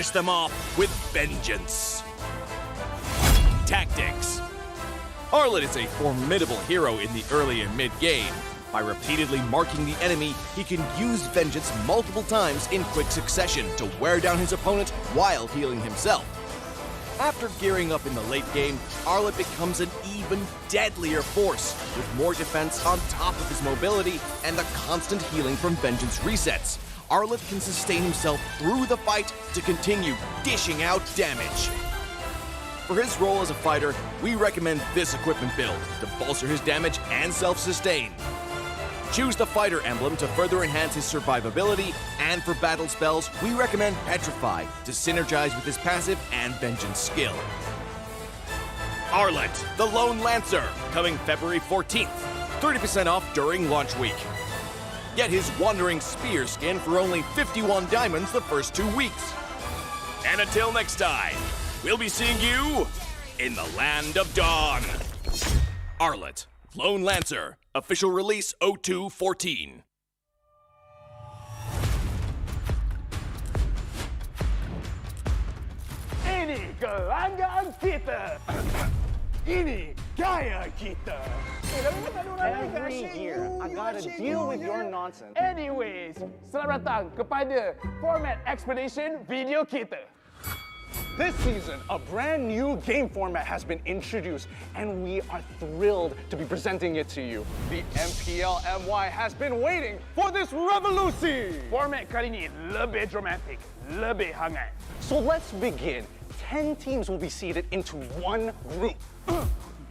finish them off with vengeance. Tactics. RED is a formidable hero in the early and mid-game. By repeatedly marking the enemy, he can use vengeance multiple times in quick succession to wear down his opponent while healing himself. After gearing up in the late game, RED becomes an even deadlier force, with more defense on top of his mobility and the constant healing from vengeance resets. RED can sustain himself through the fight to continue dishing out damage. For his role as a fighter, we recommend this equipment build to bolster his damage and self-sustain. Choose the fighter emblem to further enhance his survivability, and for battle spells, we recommend Petrify to synergize with his passive and vengeance skill. RED, the Lone Lancer, coming February 14th. 30% off during launch week. Get his Wandering Spear skin for only 51 diamonds the first 2 weeks. And until next time, we'll be seeing you in the Land of Dawn. RED, Lone Lancer, official release 0214. Ini kelanggaan kita. Ini gaya kita. Every year, I gotta deal with your nonsense. Anyways, selamat datang kepada format explanation video kita. This season, a brand new game format has been introduced, and we are thrilled to be presenting it to you. The MPL MY has been waiting for this revolution. Format kali ini lebih dramatic, lebih hangat. So let's begin. 10 teams will be seated into one group.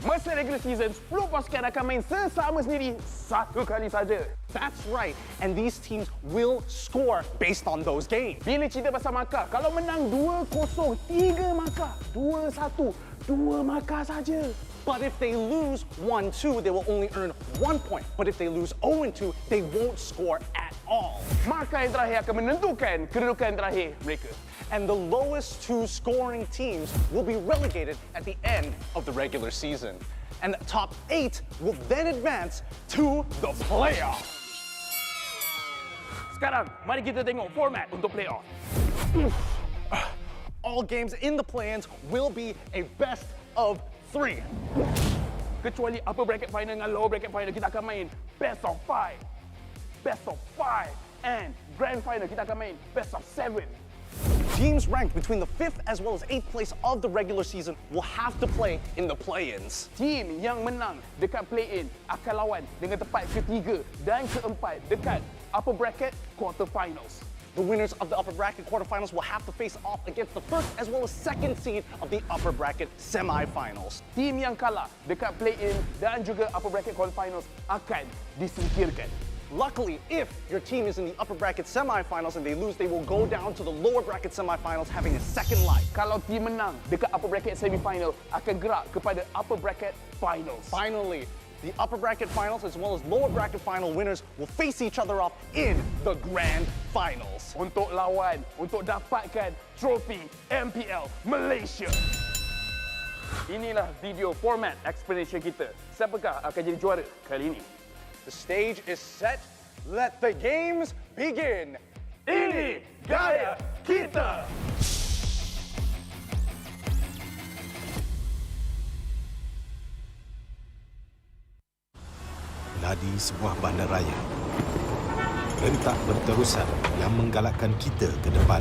Masa regular season, 10 pasukan akan main sesama sendiri satu kali saja. That's right, and these teams will score based on those games. Bila cerita pasal markah, kalau menang 2-0, 3 markah. 2-1, 2 markah saja. But if they lose 1-2, they will only earn 1 point. But if they lose 0-2, they won't score at all. Markah yang terakhir akan menentukan kedudukan terakhir mereka. And the lowest 2 scoring teams will be relegated at the end of the regular season. And the top 8 will then advance to the playoffs. Sekarang, mari kita tengok format untuk playoff. All games in the play-ins will be a best of 3. Kecuali upper bracket final dengan lower bracket final, kita akan main best of 5. Best of 5. And grand final, kita akan main best of 7. Teams ranked between the 5th as well as 8th place of the regular season will have to play in the play-ins. Team yang menang dekat play-in akan lawan dengan tempat ketiga dan keempat dekat upper bracket quarterfinals. The winners of the upper bracket quarterfinals will have to face off against the first as well as second seed of the upper bracket semifinals. Team yang kalah dekat play-in dan juga upper bracket quarterfinals akan disingkirkan. Luckily, if your team is in the upper bracket semifinals and they lose, they will go down to the lower bracket semifinals having a second life. Kalau team menang dekat upper bracket semifinal, akan gerak kepada upper bracket finals. Finally, the upper bracket finals as well as lower bracket final winners will face each other off in the grand finals. Untuk lawan, untuk dapatkan trofi MPL Malaysia. Inilah video format explanation kita. Siapakah akan jadi juara kali ini? The stage is set. Let the games begin. Ini gaya kita. Ladi sebuah bandaraya. Rentak berterusan yang menggalakkan kita ke depan.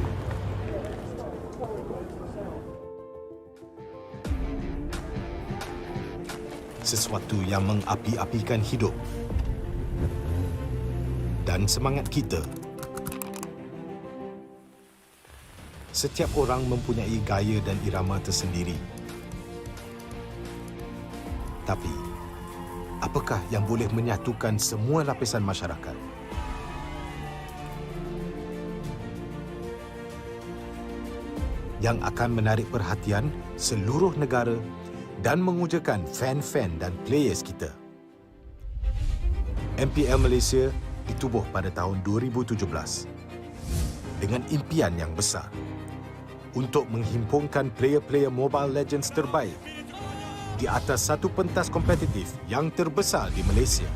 Sesuatu yang mengapi-apikan hidup dan semangat kita. Setiap orang mempunyai gaya dan irama tersendiri. Tapi, apakah yang boleh menyatukan semua lapisan masyarakat? Yang akan menarik perhatian seluruh negara dan mengujakan fan-fan dan players kita. MPL Malaysia ditubuh pada tahun 2017 dengan impian yang besar untuk menghimpunkan player-player Mobile Legends terbaik di atas satu pentas kompetitif yang terbesar di Malaysia.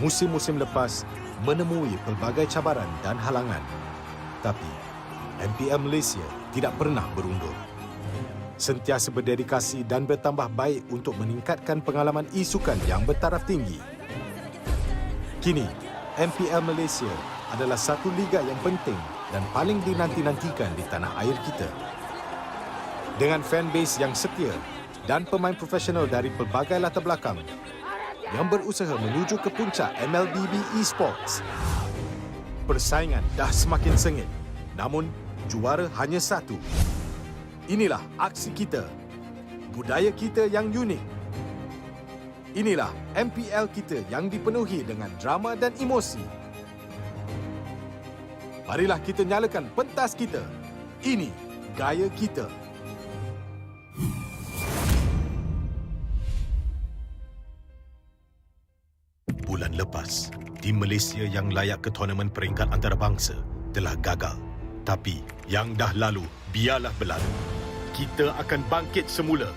Musim-musim lepas menemui pelbagai cabaran dan halangan, tapi MPL Malaysia tidak pernah berundur. Sentiasa berdedikasi dan bertambah baik untuk meningkatkan pengalaman e-sukan yang bertaraf tinggi. Kini, MPL Malaysia adalah satu liga yang penting dan paling dinanti-nantikan di tanah air kita. Dengan fanbase yang setia dan pemain profesional dari pelbagai latar belakang yang berusaha menuju ke puncak MLBB Esports. Persaingan dah semakin sengit, namun juara hanya satu. Inilah aksi kita, budaya kita yang unik. Inilah MPL kita yang dipenuhi dengan drama dan emosi. Marilah kita nyalakan pentas kita. Ini gaya kita. Bulan lepas, tim Malaysia yang layak ke tournament peringkat antarabangsa telah gagal. Tapi yang dah lalu, biarlah berlalu. Kita akan bangkit semula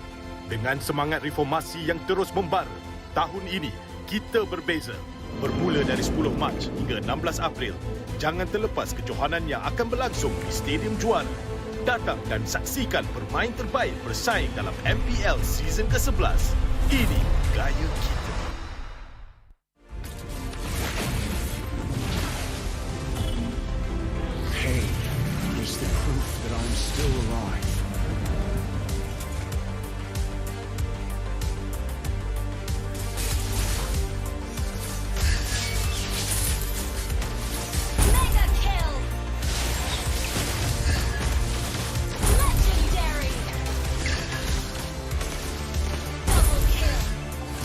dengan semangat reformasi yang terus membara. Tahun ini, kita berbeza. Bermula dari 10 Mac hingga 16 April, jangan terlepas kejohanan yang akan berlangsung di Stadium Juara. Datang dan saksikan pemain terbaik bersaing dalam MPL season ke-11. Ini gaya kita. Pain is the proof that I'm still alive. Mega kill! Legendary! Double kill!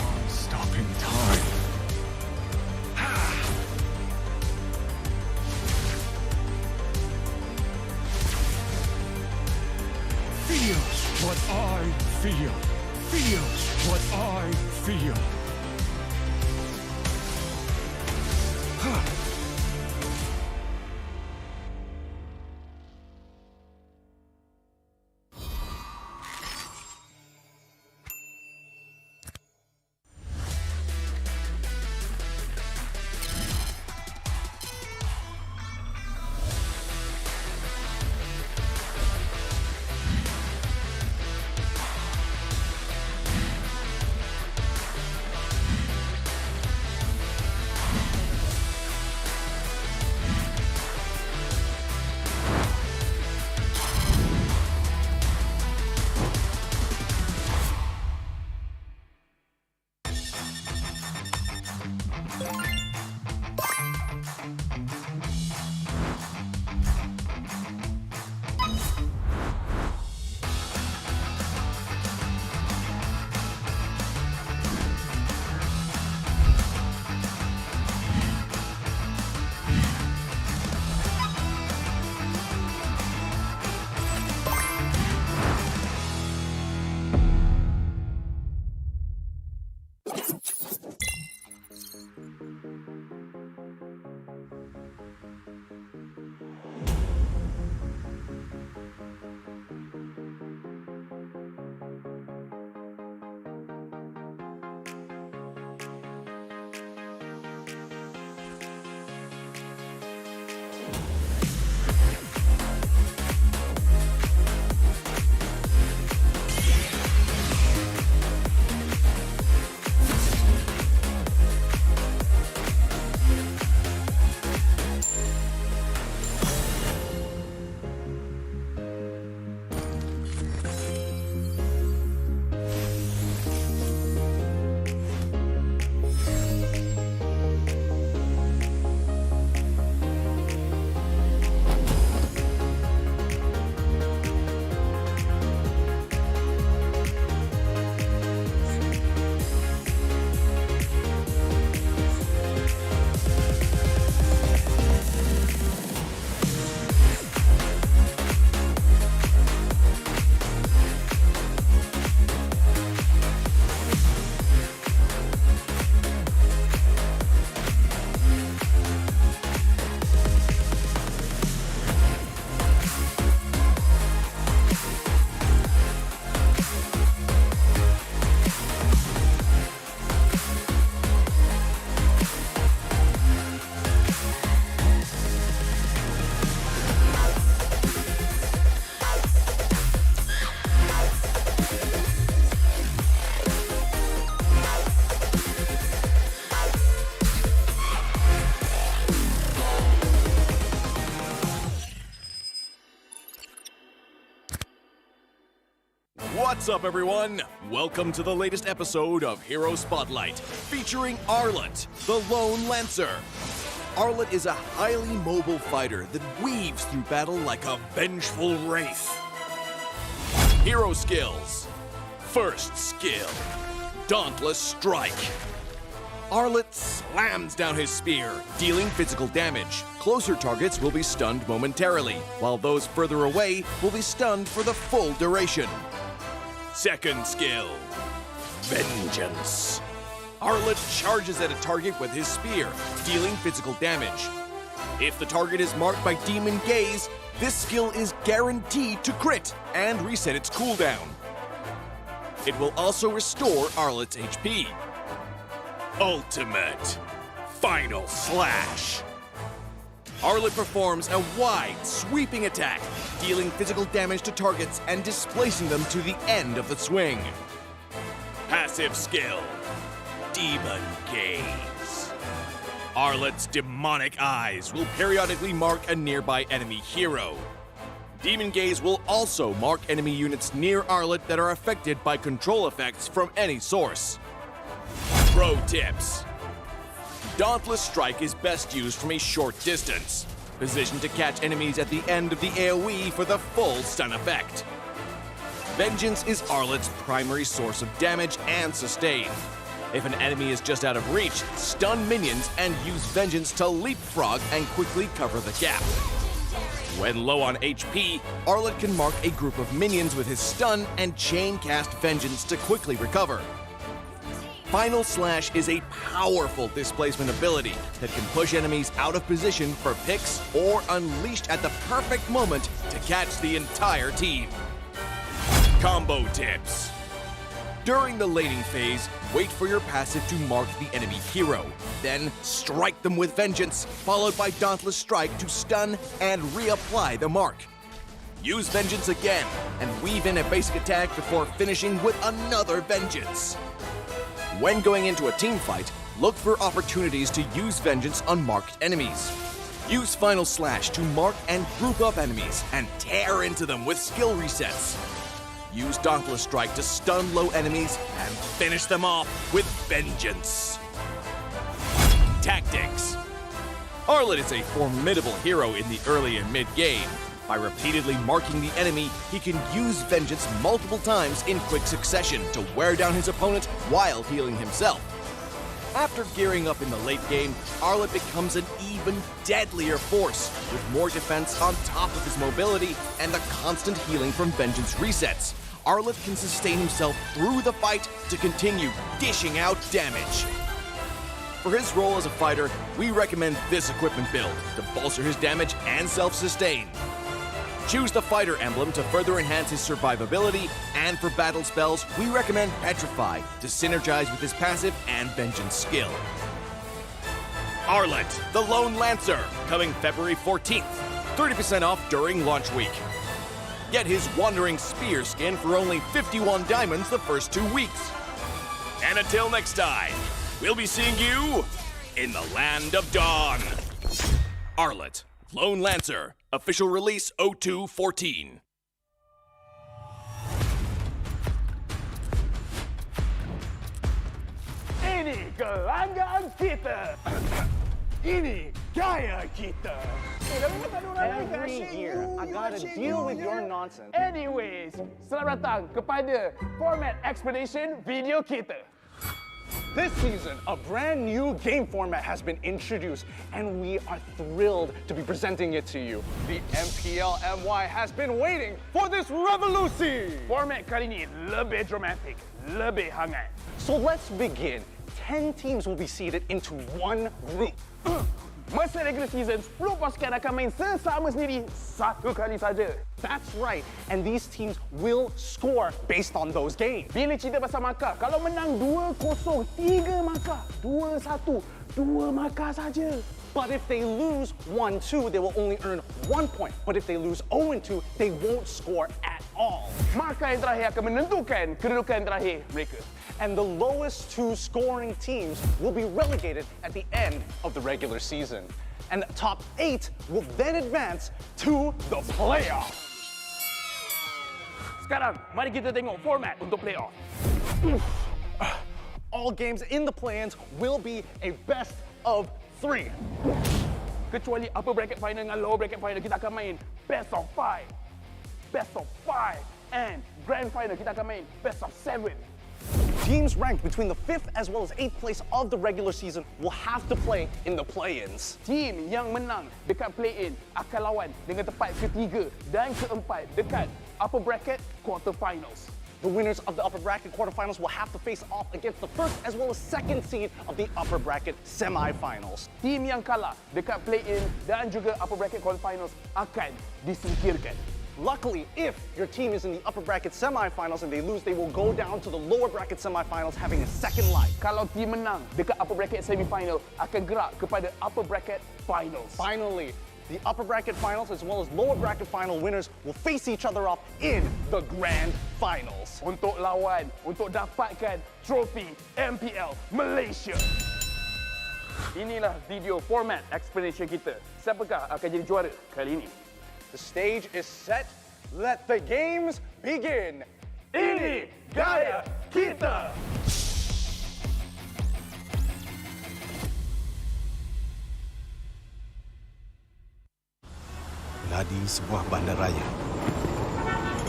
I'm stopping time. Feel what I feel. Feel what I feel. What's up, everyone? Welcome to the latest episode of Hero Spotlight, featuring Arlet, the Lone Lancer. Arlet is a highly mobile fighter that weaves through battle like a vengeful wraith. Hero skills. First skill, Dauntless Strike. Arlet slams down his spear, dealing physical damage. Closer targets will be stunned momentarily, while those further away will be stunned for the full duration. Second skill, Vengeance. Arlet charges at a target with his spear, dealing physical damage. If the target is marked by Demon Gaze, this skill is guaranteed to crit and reset its cooldown. It will also restore Arlet's HP. Ultimate Final Slash. Arlet performs a wide, sweeping attack, dealing physical damage to targets and displacing them to the end of the swing. Passive skill, Demon Gaze. Arlet's demonic eyes will periodically mark a nearby enemy hero. Demon Gaze will also mark enemy units near Arlet that are affected by control effects from any source. Pro tips. Dauntless Strike is best used from a short distance, positioned to catch enemies at the end of the AoE for the full stun effect. Vengeance is Arlet's primary source of damage and sustain. If an enemy is just out of reach, stun minions and use Vengeance to leapfrog and quickly cover the gap. When low on HP, Arlet can mark a group of minions with his stun and chain cast Vengeance to quickly recover. Final Slash is a powerful displacement ability that can push enemies out of position for picks or unleashed at the perfect moment to catch the entire team. Combo tips. During the laning phase, wait for your passive to mark the enemy hero. Then strike them with Vengeance, followed by Dauntless Strike to stun and reapply the mark. Use Vengeance again and weave in a basic attack before finishing with another Vengeance. When going into a team fight, look for opportunities to use Vengeance on marked enemies. Use Final Slash to mark and group up enemies and tear into them with skill resets. Use Dauntless Strike to stun low enemies and finish them off with Vengeance. Tactics. Arlet is a formidable hero in the early and mid game. By repeatedly marking the enemy, he can use Vengeance multiple times in quick succession to wear down his opponent while healing himself. After gearing up in the late game, Arlet becomes an even deadlier force, with more defense on top of his mobility and the constant healing from Vengeance resets. Arlet can sustain himself through the fight to continue dishing out damage. For his role as a fighter, we recommend this equipment build to bolster his damage and self-sustain. Choose the fighter emblem to further enhance his survivability, and for battle spells, we recommend Petrify to synergize with his passive and Vengeance skill. Arlet, the Lone Lancer, coming February 14th. 30% off during launch week. Get his Wandering Spear skin for only 51 diamonds the first 2 weeks. And until next time, we'll be seeing you in the Land of Dawn. Arlet, Lone Lancer, official release 0214. Ini kelanggaan kita. Ini gaya kita. Every year, I gotta deal with your nonsense. Anyways, selamat datang kepada format explanation video kita. This season, a brand new game format has been introduced, and we are thrilled to be presenting it to you. The MPL MY has been waiting for this revolution. Format kali ini lebih dramatic, lebih hangat. So let's begin. 10 teams will be seeded into one group. Masa regular season, 10 pasukan akan main sesama sendiri satu kali saja. That's right, and these teams will score based on those games. Bila cerita pasal markah, kalau menang 2-0, 3 markah. 2-1, 2 markah saja. But if they lose 1-2, they will only earn 1 point. But if they lose 0-2, they won't score at all. Markah yang terakhir akan menentukan kedudukan terakhir mereka. And the lowest 2 scoring teams will be relegated at the end of the regular season. And the top 8 will then advance to the playoffs. Sekarang, mari kita tengok format untuk playoff. All games in the play-ins will be a best of 3. Kecuali upper bracket final dengan lower bracket final, kita akan main best of 5. Best of 5. And grand final, kita akan main best of 7. Teams ranked between the 5th as well as 8th place of the regular season will have to play in the play-ins. Team yang menang dekat play-in akan lawan dengan tempat ketiga dan keempat dekat upper bracket quarterfinals. The winners of the upper bracket quarterfinals will have to face off against the first as well as second seed of the upper bracket semifinals. Team yang kalah dekat play-in dan juga upper bracket quarterfinals akan disingkirkan. Luckily, if your team is in the upper bracket semifinals and they lose, they will go down to the lower bracket semifinals having a second life. Kalau team menang dekat upper bracket semifinal, akan gerak kepada upper bracket finals. Finally, the upper bracket finals as well as lower bracket final winners will face each other off in the grand finals. Untuk lawan, untuk dapatkan trofi MPL Malaysia. Inilah video format explanation kita. Siapakah akan jadi juara kali ini? The stage is set. Let the games begin. Ini gaya kita. Ladi sebuah bandaraya.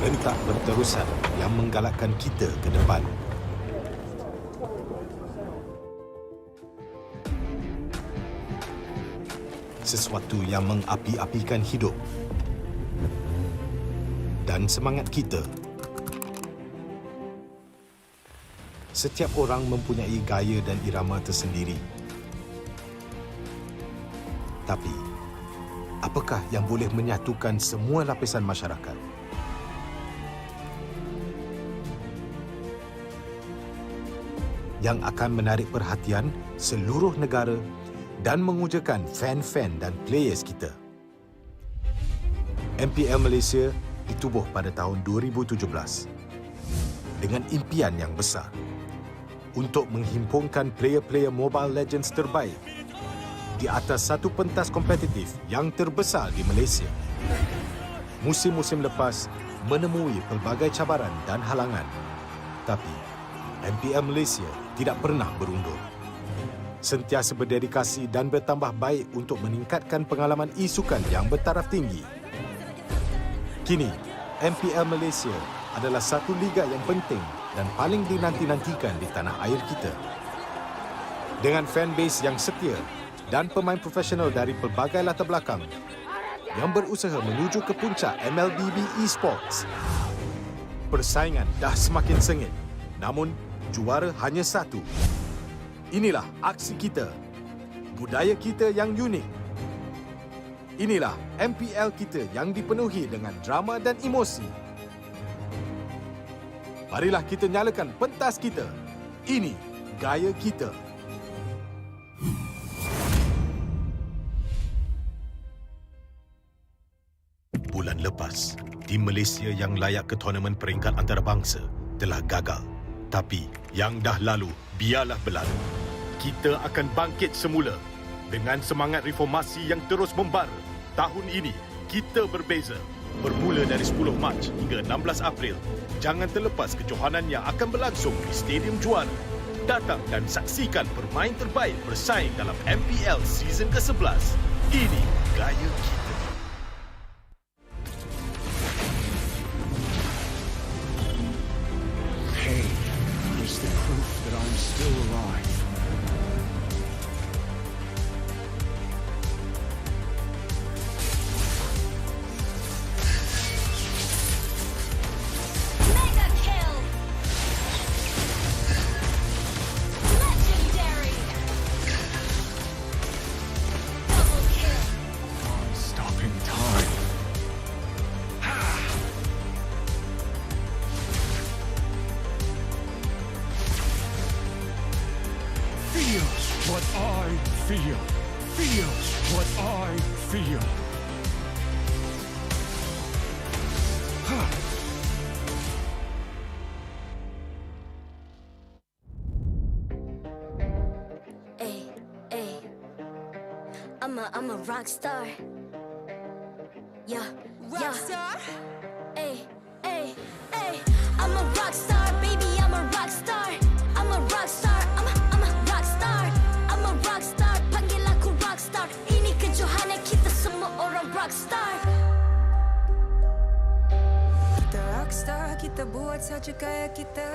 Rentak berterusan yang menggalakkan kita ke depan. Sesuatu yang mengapi-apikan hidup dan semangat kita. Setiap orang mempunyai gaya dan irama tersendiri. Tapi, apakah yang boleh menyatukan semua lapisan masyarakat? Yang akan menarik perhatian seluruh negara dan mengujakan fan-fan dan players kita. MPL Malaysia ditubuh pada tahun 2017 dengan impian yang besar untuk menghimpunkan player-player Mobile Legends terbaik di atas satu pentas kompetitif yang terbesar di Malaysia. Musim-musim lepas menemui pelbagai cabaran dan halangan, tapi MPL Malaysia tidak pernah berundur. Sentiasa berdedikasi dan bertambah baik untuk meningkatkan pengalaman e-sukan yang bertaraf tinggi. Kini, MPL Malaysia adalah satu liga yang penting dan paling dinanti-nantikan di tanah air kita. Dengan fanbase yang setia dan pemain profesional dari pelbagai latar belakang yang berusaha menuju ke puncak MLBB Esports. Persaingan dah semakin sengit, namun juara hanya satu. Inilah aksi kita, budaya kita yang unik. Inilah MPL kita yang dipenuhi dengan drama dan emosi. Marilah kita nyalakan pentas kita. Ini gaya kita. Bulan lepas, tim Malaysia yang layak ke tournament peringkat antarabangsa telah gagal. Tapi yang dah lalu, biarlah berlalu. Kita akan bangkit semula dengan semangat reformasi yang terus membara. Tahun ini, kita berbeza. Bermula dari 10 Mac hingga 16 April, jangan terlepas kejohanan yang akan berlangsung di Stadium Juara. Datang dan saksikan pemain terbaik bersaing dalam MPL season ke-11. Ini gaya kita. Pain is the proof that I'm still alive. Mega kill. Legendary. Double kill. Stopping time. Feel what I feel. Feel what I feel. Ay, ay. I'm a rock star. Yeah, rock star. Ay, ay, ay. I'm a rock star, baby, I'm a rock star. I'm a rock star, I'm a rock star. I'm a rock star, panggil aku rock star. Ini kejohanan kita semua orang rock star. Kita rockstar, kita buat saja gaya kita.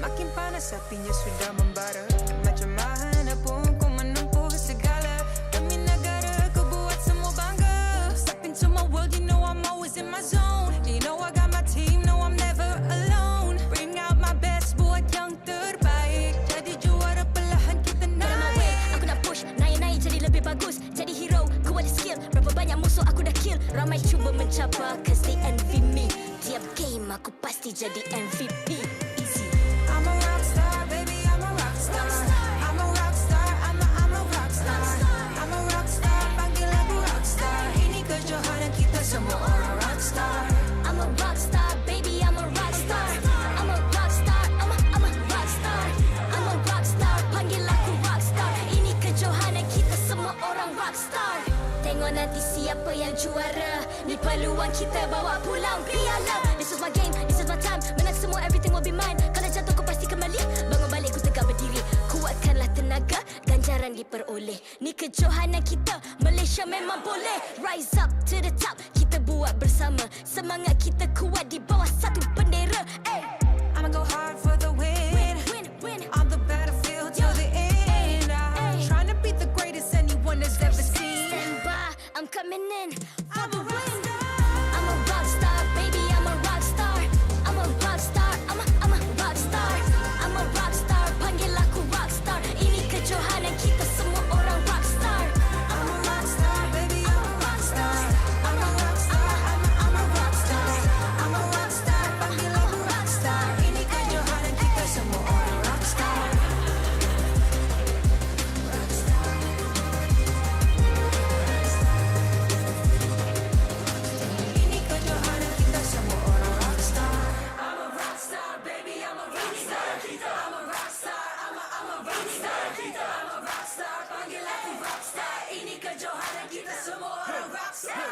Makin panas apinya sudah membara. Macam mana pun ku menempuh segala. Demi negara ku buat semua bangga. Step into my world, you know I'm always in my zone. You know I got my team, no I'm never alone. Bring out my best, buat yang terbaik. Jadi juara perlahan kita naik. Aku nak push, naik-naik jadi lebih bagus. Jadi hero, ku ada skill. Berapa banyak musuh aku dah kill. Ramai cuba mencapai, cause they envy me. Tiap game aku pasti jadi MVP. Easy. I'm a rockstar, baby, I'm a rockstar. I'm a rockstar, I'm a rockstar. I'm a rockstar, panggil aku rockstar. Ini kejohanan kita semua orang rockstar. I'm a rockstar, baby, I'm a rockstar. I'm a rockstar, I'm a rockstar. I'm a rockstar, panggil aku rockstar. Ini kejohanan kita semua orang rockstar. Tengok nanti siapa yang juara. Ni peluang kita bawa pulang piala. This is my game, this is my time. Menang semua, everything will be mine. Kalau jatuh kau pasti kembali. Bangun balik ku tegak berdiri. Kuatkanlah tenaga, ganjaran diperoleh. Ni kejohanan kita, Malaysia memang boleh. Rise up to the top, kita buat bersama. Semangat kita kuat di bawah satu bendera. Hey. I'ma go hard for the win. Win. On the battlefield till the end. I'm trying to beat the greatest anyone has ever seen. Stand by, I'm coming in for I'm the a win. rockstar. I'm a rock star, baby, I'm a rock star. I'm a rock star, I'm a rock star. I'm a rock star, panggil aku rock star. Ini kejohanan kita semua orang rock star. I'm a rockstar, baby, I'm a rockstar. I'm a rockstar, I'm a rockstar. I'm a rockstar, panggil aku rockstar. Ini kejohanan kita semua orang rockstar. Ini kejohanan kita semua orang rockstar. I'm a rockstar, baby, I'm a rockstar. I'm a rockstar, I'm a rockstar. I'm a rockstar, panggil aku rockstar. Ini kejohanan kita semua orang rockstar.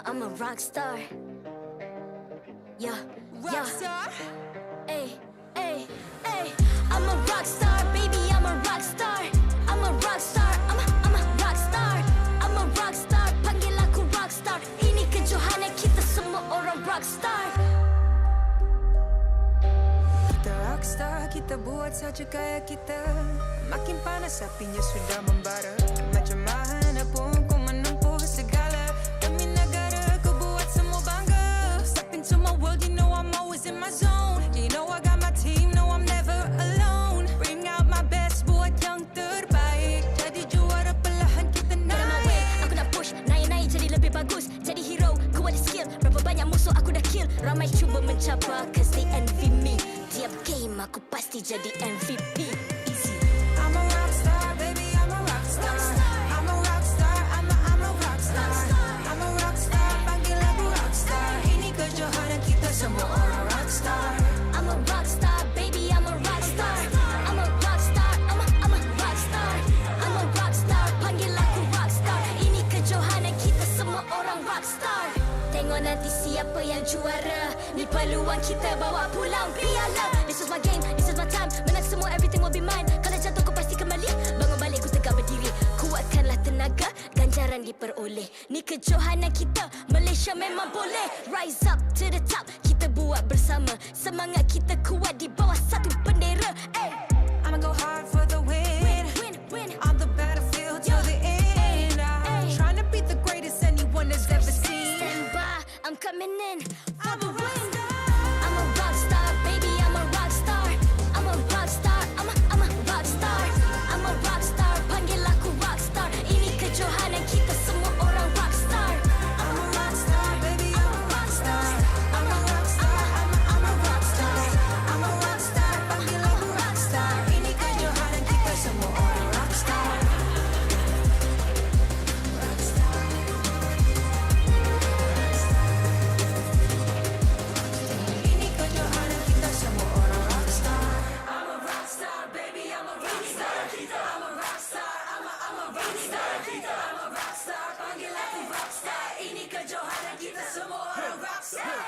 I'm a rock star. Yeah. Rockstar? Ay. I'm a rock star, baby, I'm a rock star. I'm a rock star, I'm a rock star. I'm a rock star, panggil aku rock star. Ini kejohanan kita semua orang rock star. Kita rockstar, kita buat saja gaya kita. Makin panas apinya sudah membara. Macam mana pun ku menempuh segala. Demi negara ku buat semua bangga. Step into my world, you know I'm always in my zone. You know I got my team, no I'm never alone. Bring out my best, buat yang terbaik. Jadi juara perlahan kita naik. Aku nak push, naik-naik jadi lebih bagus. Jadi hero, ku ada skill. Berapa banyak musuh aku dah kill. Ramai cuba mencapai, cause they envy me. Tiap game aku pasti jadi MVP. Easy. I'm a rock star, baby, I'm a rock star. I'm a rock star, I'm a rock star. I'm a rock star, panggil aku rock star. Ini kejohanan kita semua orang rock star. I'm a rock star, baby, I'm a rock star. I'm a rock star, I'm a rock star. I'm a rock star, panggil aku rock star. Ini kejohanan kita semua orang rock star. Tengok nanti siapa yang juara. Ni peluang kita bawa pulang piala. This is my game, this is my time. Menang semua, everything will be mine. Kalau jatuh kau pasti kembali. Bangun balik ku tegak berdiri. Kuatkanlah tenaga, ganjaran diperoleh. Ni kejohanan kita, Malaysia memang boleh. Rise up to the top, kita buat bersama. Semangat kita kuat di bawah satu bendera. Hey. I'ma go hard for the win. Win. On the battlefield till the end. I'm trying to beat the greatest anyone has ever seen. Stand by, I'm coming in for the win. I'm a rock star, baby, I'm a rock star. I'm a rock star, I'm a rock star. I'm a rock star, panggil aku rock star. Ini kejohanan kita semua orang rock star. I'm a rock star, baby, I'm a rock star. I'm a rock star, I'm a rock star. I'm a rock star, panggil aku rock star. Ini kejohanan kita semua orang rock star. Rock star. Ini kejohanan kita semua orang rock star. I'm a rock star, baby, I'm a rock star. I'm a rock star, I'm a rock star. I'm a rock star, panggil aku rock star. Ini kejohanan kita semua orang rock star.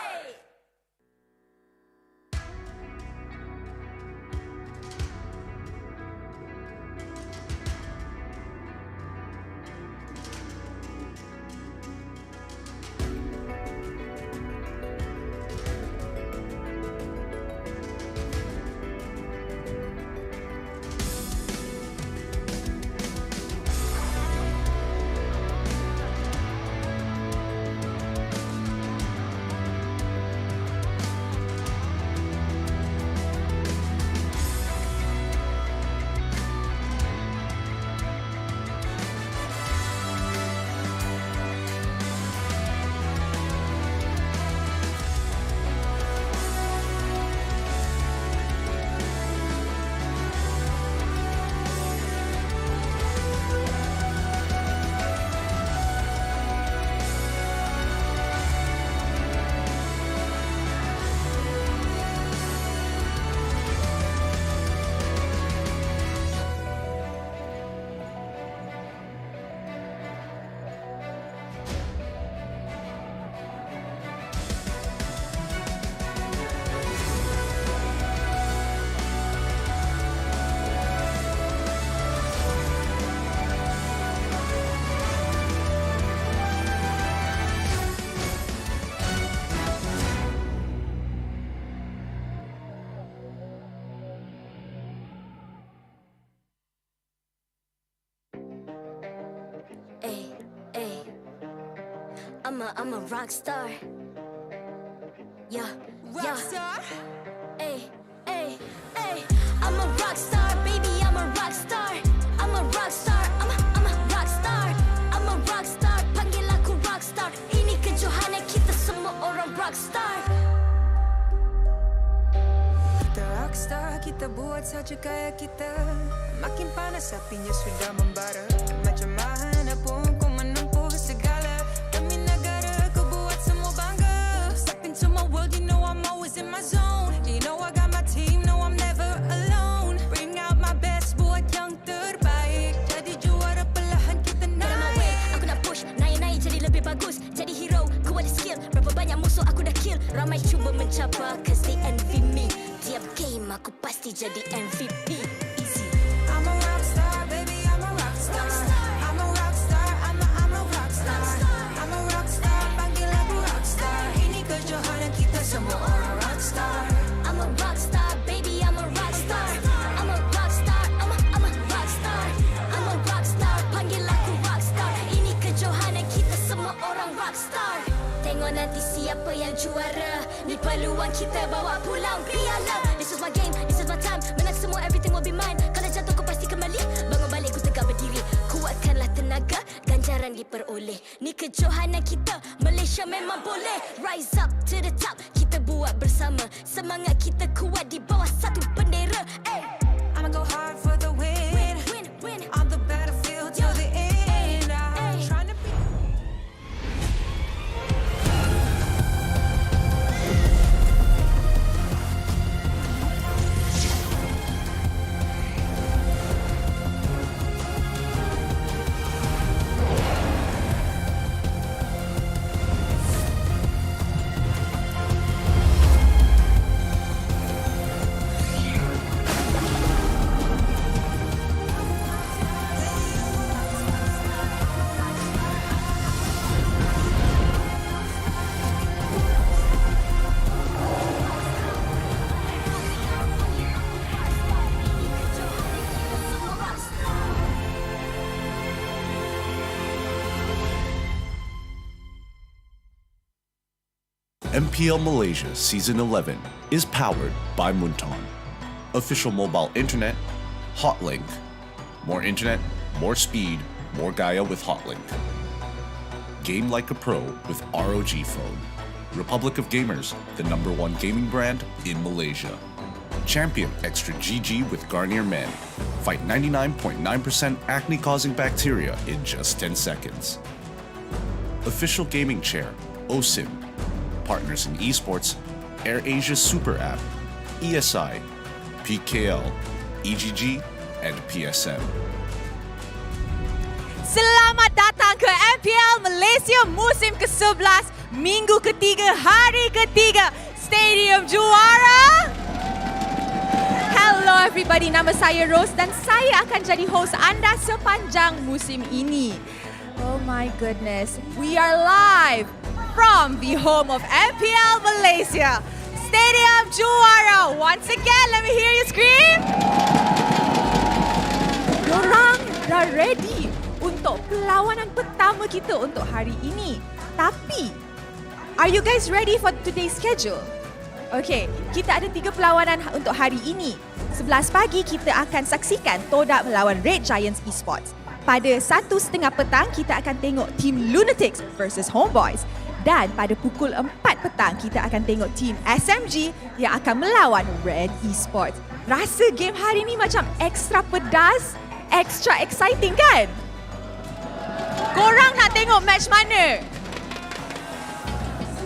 I'm a rock star. Yeah. Rock star. Ay. I'm a rock star, baby, I'm a rock star. I'm a rock star, I'm a rock star. I'm a rock star, panggil aku rock star. Ini kejohanan kita semua orang rock star. Kita rock star, kita buat saja gaya kita. Makin panas apinya sudah membara. Macam mana pun kau menempuh segala. Demi negara kau buat semua bangga. Step into my world, you know I'm always in my zone. You know I got my team, no I'm never alone. Bring out my best, buat yang terbaik. Jadi juara perlahan kita Get on my way, naik. aku nak push. Naik jadi lebih bagus. Jadi hero, ku ada skill. Berapa banyak musuh aku dah kill. Ramai cuba mencapai, cause they envy me. Tiap game aku pasti jadi MVP. Easy. I'm a rock star, baby, I'm a rock star. I'm a rock star, I'm a rock star. I'm a rock star, panggil aku rock star. Ini kejohanan kita semua orang rock star. I'm a rock star, baby, I'm a rock star. I'm a rock star, I'm a rock star. I'm a rock star, panggil aku rock star. Ini kejohanan kita semua orang rock star. Tengok nanti siapa yang juara. Ni peluang kita bawa pulang piala. This is my game, this is my time. Menang semua, everything will be mine. Kalau jatuh kau pasti kembali. Bangun balik ku tegak berdiri. Kuatkanlah tenaga, ganjaran diperoleh. Ni kejohanan kita, Malaysia memang boleh. Rise up to the top, kita buat bersama. Semangat kita kuat di bawah satu benda. MPL Malaysia Season 11 is powered by Munton. Official mobile internet, Hotlink. More internet, more speed, more Gaia with Hotlink. Game like a pro with ROG phone. Republic of Gamers, the #1 gaming brand in Malaysia. Champion Extra GG with Garnier Men. Fight 99.9% acne-causing bacteria in just 10 seconds. Official gaming chair, OSIM. Partners in esports, AirAsia Super App, ESI, PKL, EGG, and PSM. Selamat datang ke MPL Malaysia musim ke-11, minggu ketiga, hari ketiga, Stadium Juara. Hello everybody, nama saya Rose dan saya akan jadi host anda sepanjang musim ini. Oh my goodness, we are live from the home of MPL Malaysia, Stadium Juara. Once again, let me hear you scream. Dorang dah ready untuk perlawanan pertama kita untuk hari ini. Tapi, are you guys ready for today's schedule? Okay, kita ada 3 perlawanan untuk hari ini. 11 pagi kita akan saksikan Todak melawan Red Giants Esports. Pada 1:30 petang kita akan tengok Team Lunatix versus Homebois. Dan pada pukul 4 petang kita akan tengok Team SMG yang akan melawan Red Esports. Rasa game hari ni macam extra pedas, extra exciting kan? Korang nak tengok match mana?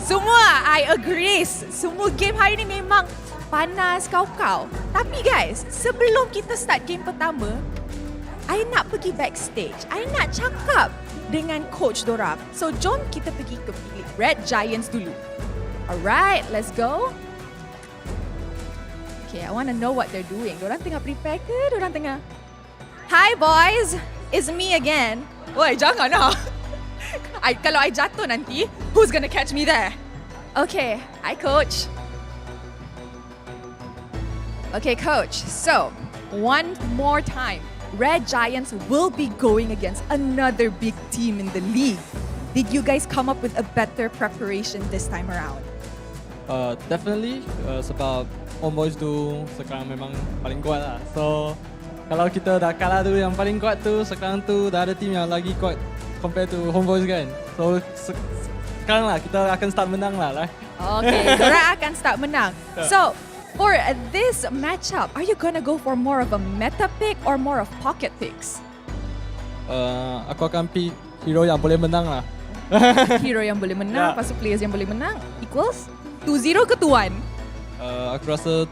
Semua, I agree. Semua game hari ni memang panas kau-kau. Tapi guys, sebelum kita start game pertama, I nak pergi backstage. I nak cakap dengan coach dorang. So, jom kita pergi ke bilik Red Giants dulu. Alright, let's go. Okay, I want to know what they're doing. Dorang tengah prepare ke? Dorang tengah... Hi boys, it's me again. Woi, jangan lah. Kalau I jatuh nanti, who's gonna catch me there? Okay, hi coach. Okay coach, so one more time. Red Giants will be going against another big team in the league. Did you guys come up with a better preparation this time around? Definitely, sebab Homebois tu sekarang memang paling kuat lah. So, kalau kita dah kalah tu yang paling kuat tu, sekarang tu dah ada team yang lagi kuat compare to Homebois kan. So, sekarang lah kita akan start menang lah. Okay, dorang akan start menang. So, for this matchup, are you gonna go for more of a meta pick or more of pocket picks? Aku akan pick hero yang boleh menang lah. Hero yang boleh menang, lepas tu players yang boleh menang equals 2-0 ke 2-1? Aku rasa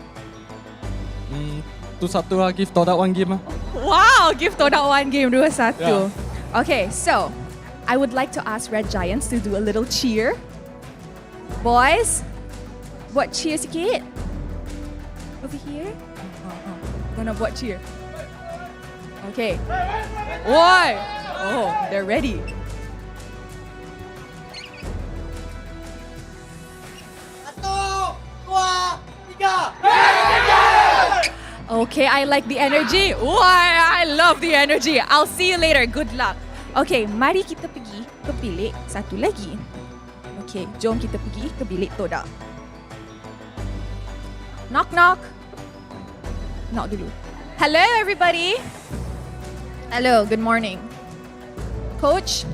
2-1 lah, give Todak 1 game lah. Wow, give Todak 1 game, 2-1. Yeah. Okay, so I would like to ask Red Giants to do a little cheer. Boys, buat cheer sikit. Over here. Gonna buat cheer. Okay. Why? Oh, they're ready. Okay, I like the energy. Why? I love the energy. I'll see you later. Good luck. Okay, mari kita pergi ke bilik satu lagi. Okay, jom kita pergi ke bilik Todak. Knock, knock. Knock dulu. Hello, everybody. Hello, good morning. Coach?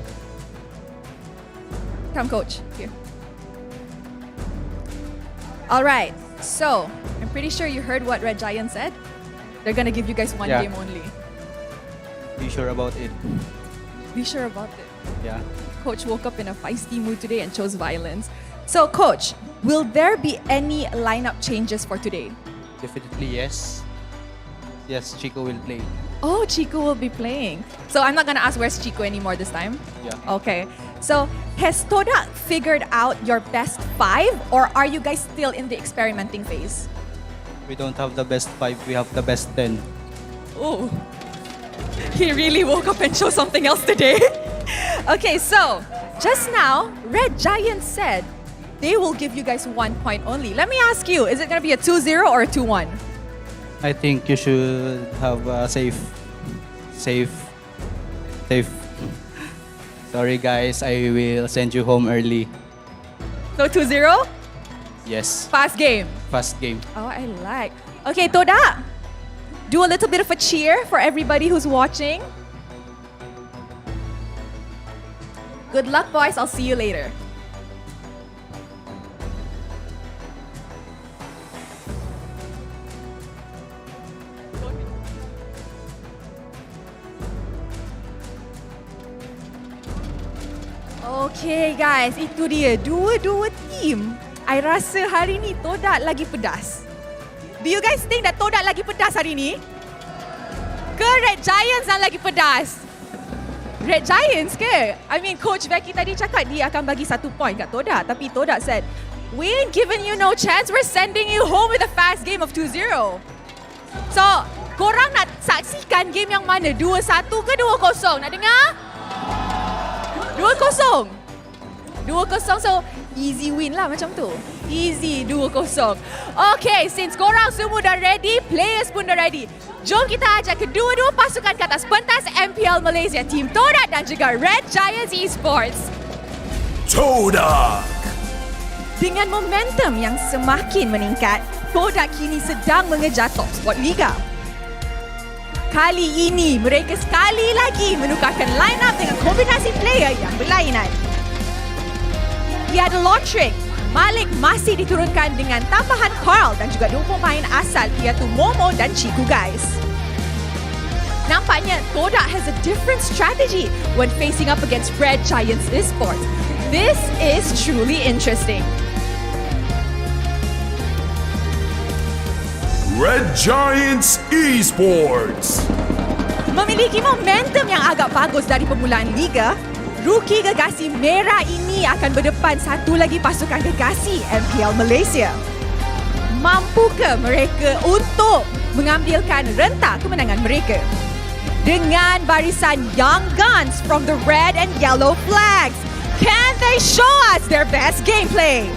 Come, coach. Here. All right, so I'm pretty sure you heard what Red Giants said. They're gonna give you guys one game only. Be sure about it. Be sure about it. Yeah. Coach woke up in a feisty mood today and chose violence. So, Coach, will there be any lineup changes for today? Definitely yes. Yes, Chico will play. Oh, Chico will be playing. So I'm not gonna ask where's Chico anymore this time? Yeah. Okay. So has Todak figured out your best 5 or are you guys still in the experimenting phase? We don't have the best 5, we have the best 10. Oh, he really woke up and chose something else today. Okay, so just now, Red Giants said they will give you guys 1 point only. Let me ask you, is it gonna be a 2-0 or a 2-1? I think you should have a safe. Sorry guys, I will send you home early. So 2-0? Yes. Fast game. Fast game. Oh, I like. Okay, Todak. Do a little bit of a cheer for everybody who's watching. Good luck, boys. I'll see you later. Okay guys, itu dia dua-dua team. I rasa hari ni Todak lagi pedas. Do you guys think that Todak lagi pedas hari ni? Ke Red Giants yang lagi pedas? Red Giants ke? I mean, Coach Becky tadi cakap dia akan bagi 1 point kat Todak. Tapi Todak said, we ain't giving you no chance. We're sending you home with a fast game of 2-0. So, korang nak saksikan game yang mana? 2-1 ke 2-0? Nak dengar? 2-0. 2-0, so easy win lah macam tu. Easy 2-0. Okay, since korang semua dah ready, players pun dah ready. Jom kita ajak kedua-dua pasukan ke atas pentas MPL Malaysia, Team Todak dan juga Red Giants Esports. Todak! Dengan momentum yang semakin meningkat, Todak kini sedang mengejar top spot Liga. Kali ini, mereka sekali lagi menukarkan line-up dengan kombinasi player yang berlainan. Tiada Lotrick, Malik masih diturunkan dengan tambahan Carl dan juga 2 pemain asal iaitu Momo dan Chiku guys. Nampaknya Todak has a different strategy when facing up against Red Giants Esports. This is truly interesting. Red Giants Esports. Memiliki momentum yang agak bagus dari permulaan Liga, rookie gegasi merah ini akan berdepan satu lagi pasukan gegasi MPL Malaysia. Mampukah mereka untuk mengambilkan rentak kemenangan mereka? Dengan barisan young guns from the red and yellow flags, can they show us their best gameplay?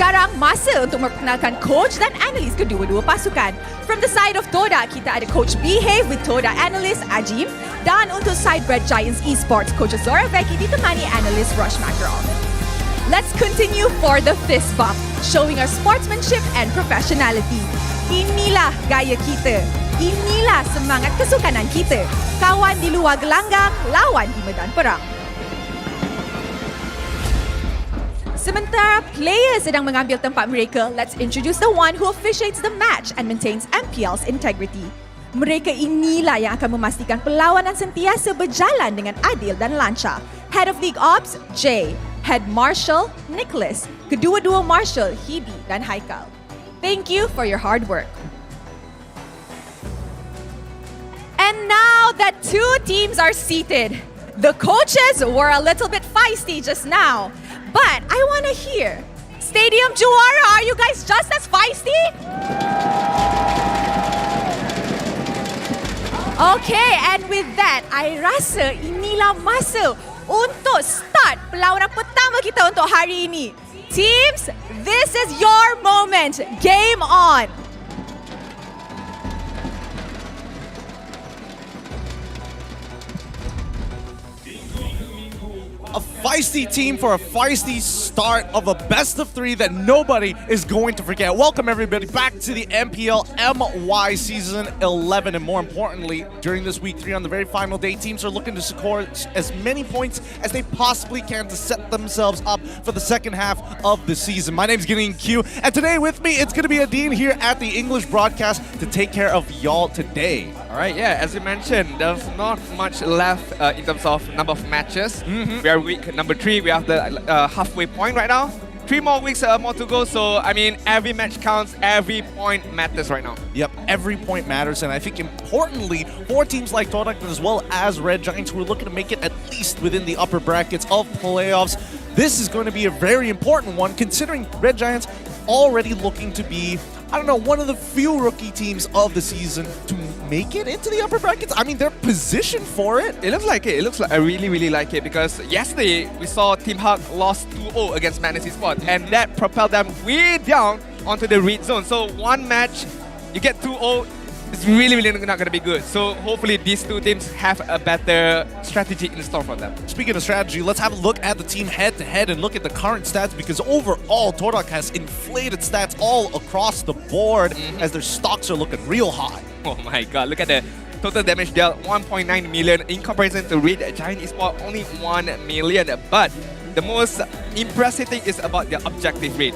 Sekarang masa untuk memperkenalkan coach dan analis kedua-dua pasukan. From the side of Todak, kita ada Coach Behave with Todak analis Ajim. Dan untuk side Red Giants Esports, Coach Zora Becky ditemani analis Rush Makarov. Let's continue for the fist bump, showing our sportsmanship and professionality. Inilah gaya kita. Inilah semangat kesukanan kita. Kawan di luar gelanggang, lawan di medan perang. Sementara players sedang mengambil tempat mereka, let's introduce the one who officiates the match and maintains MPL's integrity. Mereka inilah yang akan memastikan perlawanan sentiasa berjalan dengan adil dan lancar. Head of League Ops, Jay. Head Marshal, Nicholas. Kedua-dua Marshal, Hebe dan Haikal. Thank you for your hard work. And now that 2 teams are seated, the coaches were a little bit feisty just now. But I want to hear, Stadium Juara, are you guys just as feisty? Okay, and with that, I rasa inilah masa untuk start perlawanan pertama kita untuk hari ini. Teams, this is your moment. Game on. A feisty team for a feisty start of a best of 3 that nobody is going to forget. Welcome everybody back to the MPL MY Season 11, and more importantly, during this week 3 on the very final day, teams are looking to score as many points as they possibly can to set themselves up for the second half of the season. My name's Gideon Q, and today with me, it's going to be Adine here at the English broadcast to take care of y'all today. All right, yeah, as you mentioned, there's not much left in terms of number of matches. We are week number 3. We have the halfway point right now. 3 more weeks more to go. So, I mean, every match counts. Every point matters right now. Yep, every point matters. And I think importantly, for teams like Todak as well as Red Giants, who are looking to make it at least within the upper brackets of playoffs, this is going to be a very important one, considering Red Giants already looking to be, I don't know, one of the few rookie teams of the season to make it into the upper brackets. I mean, they're positioned for it. It looks like it. It looks like I really like it, because yesterday we saw Team Hug lost 2-0 against MPL Esports, and that propelled them way down onto the red zone. So one match, you get 2-0, it's really not going to be good. So hopefully these two teams have a better strategy in store for them. Speaking of strategy, let's have a look at the team head-to-head and look at the current stats, because overall, Todak has inflated stats all across the board as their stocks are looking real high. Oh my god, look at the total damage dealt, 1.9 million in comparison to Red Giants Esports, only 1 million. But the most impressive thing is about the objective rate,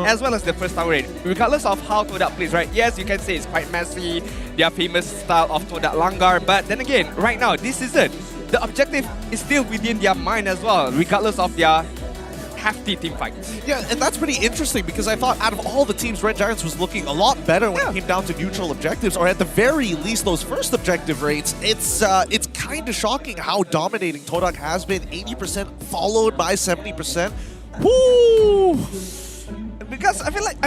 as well as the first tower rate. Regardless of how Todak plays, right? Yes, you can say it's quite messy, their famous style of Todak Langgar, but then again, right now, this season, the objective is still within their mind as well, regardless of their hefty team fights. Yeah, and that's pretty interesting, because I thought out of all the teams, Red Giants was looking a lot better when it came down to neutral objectives, or at the very least those first objective rates. It's kind of shocking how dominating Todak has been, 80% followed by 70%. Woo! Because I feel like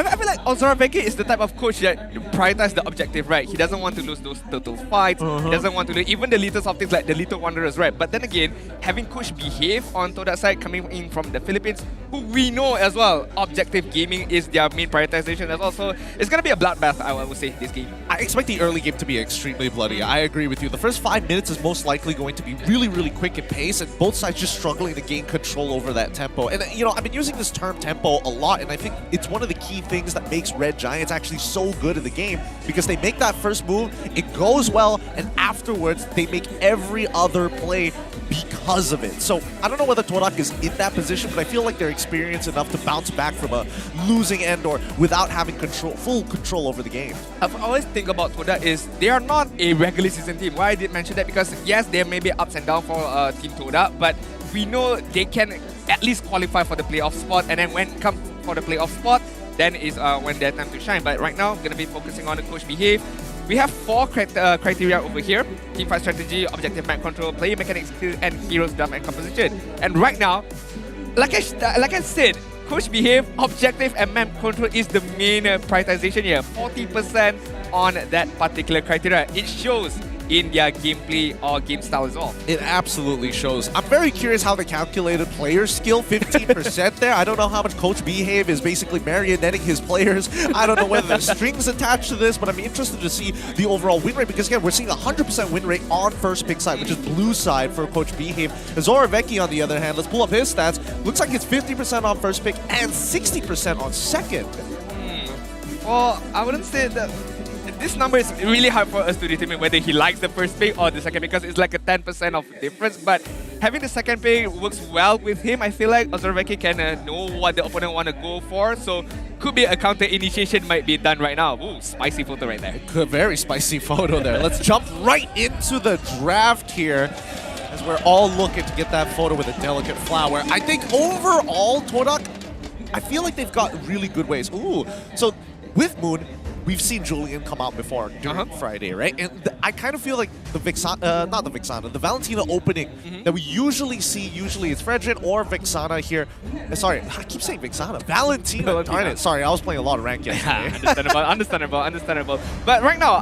Ozorveki is the type of coach that prioritizes the objective, right? He doesn't want to lose those turtle fights. He doesn't want to lose even the little of things like the Little Wanderers, right? But then again, having coach behave on Todak side, coming in from the Philippines, who we know as well, objective gaming is their main prioritization as well. So it's gonna be a bloodbath, I would say, this game. I expect the early game to be extremely bloody. I agree with you. The first 5 minutes is most likely going to be really, really quick in pace, and both sides just struggling to gain control over that tempo. And you know, I've been using this term tempo a lot, and I think it's one of the key things that makes Red Giants actually so good in the game, because they make that first move, it goes well, and afterwards they make every other play because of it. So I don't know whether Todak is in that position, but I feel like they're experienced enough to bounce back from a losing end or without having full control over the game. I've always think about Todak is they are not a regular season team. Why I did mention that? Because yes, there may be ups and downs for Team Todak, but we know they can at least qualify for the playoff spot, and then when it comes for the playoff spot, then is when their time to shine. But right now, going to be focusing on the coach behave. We have 4 criteria over here: team fight strategy, objective map control, player mechanics skill, and heroes draft and composition. And right now, like I said, coach behave, objective, and map control is the main prioritization here. 40% on that particular criteria. It shows in their gameplay or game style as well. It absolutely shows. I'm very curious how they calculated player skill, 15% there. I don't know how much Coach Behave is basically marionetting his players. I don't know whether there's strings attached to this, but I'm interested to see the overall win rate, because again, we're seeing 100% win rate on first pick side, which is blue side for Coach Behave. Zoravecki, on the other hand, let's pull up his stats. Looks like it's 50% on first pick and 60% on second. Well, I wouldn't say that. This number is really hard for us to determine whether he likes the first pick or the second, because it's like a 10% of difference. But having the second pick works well with him. I feel like Ozorveki can know what the opponent want to go for. So could be a counter initiation might be done right now. Ooh, spicy photo right there. Good, very spicy photo there. Let's jump right into the draft here, as we're all looking to get that photo with a delicate flower. I think overall, Todak, I feel like they've got really good ways. Ooh, so with Moon, we've seen Julian come out before during Friday, right? And I kind of feel like the the Valentina opening that we usually see, usually it's Fredrin or Vexana here. Sorry, I keep saying Vexana. Valentina, darn it. Sorry, I was playing a lot of ranked yesterday. Understandable. But right now,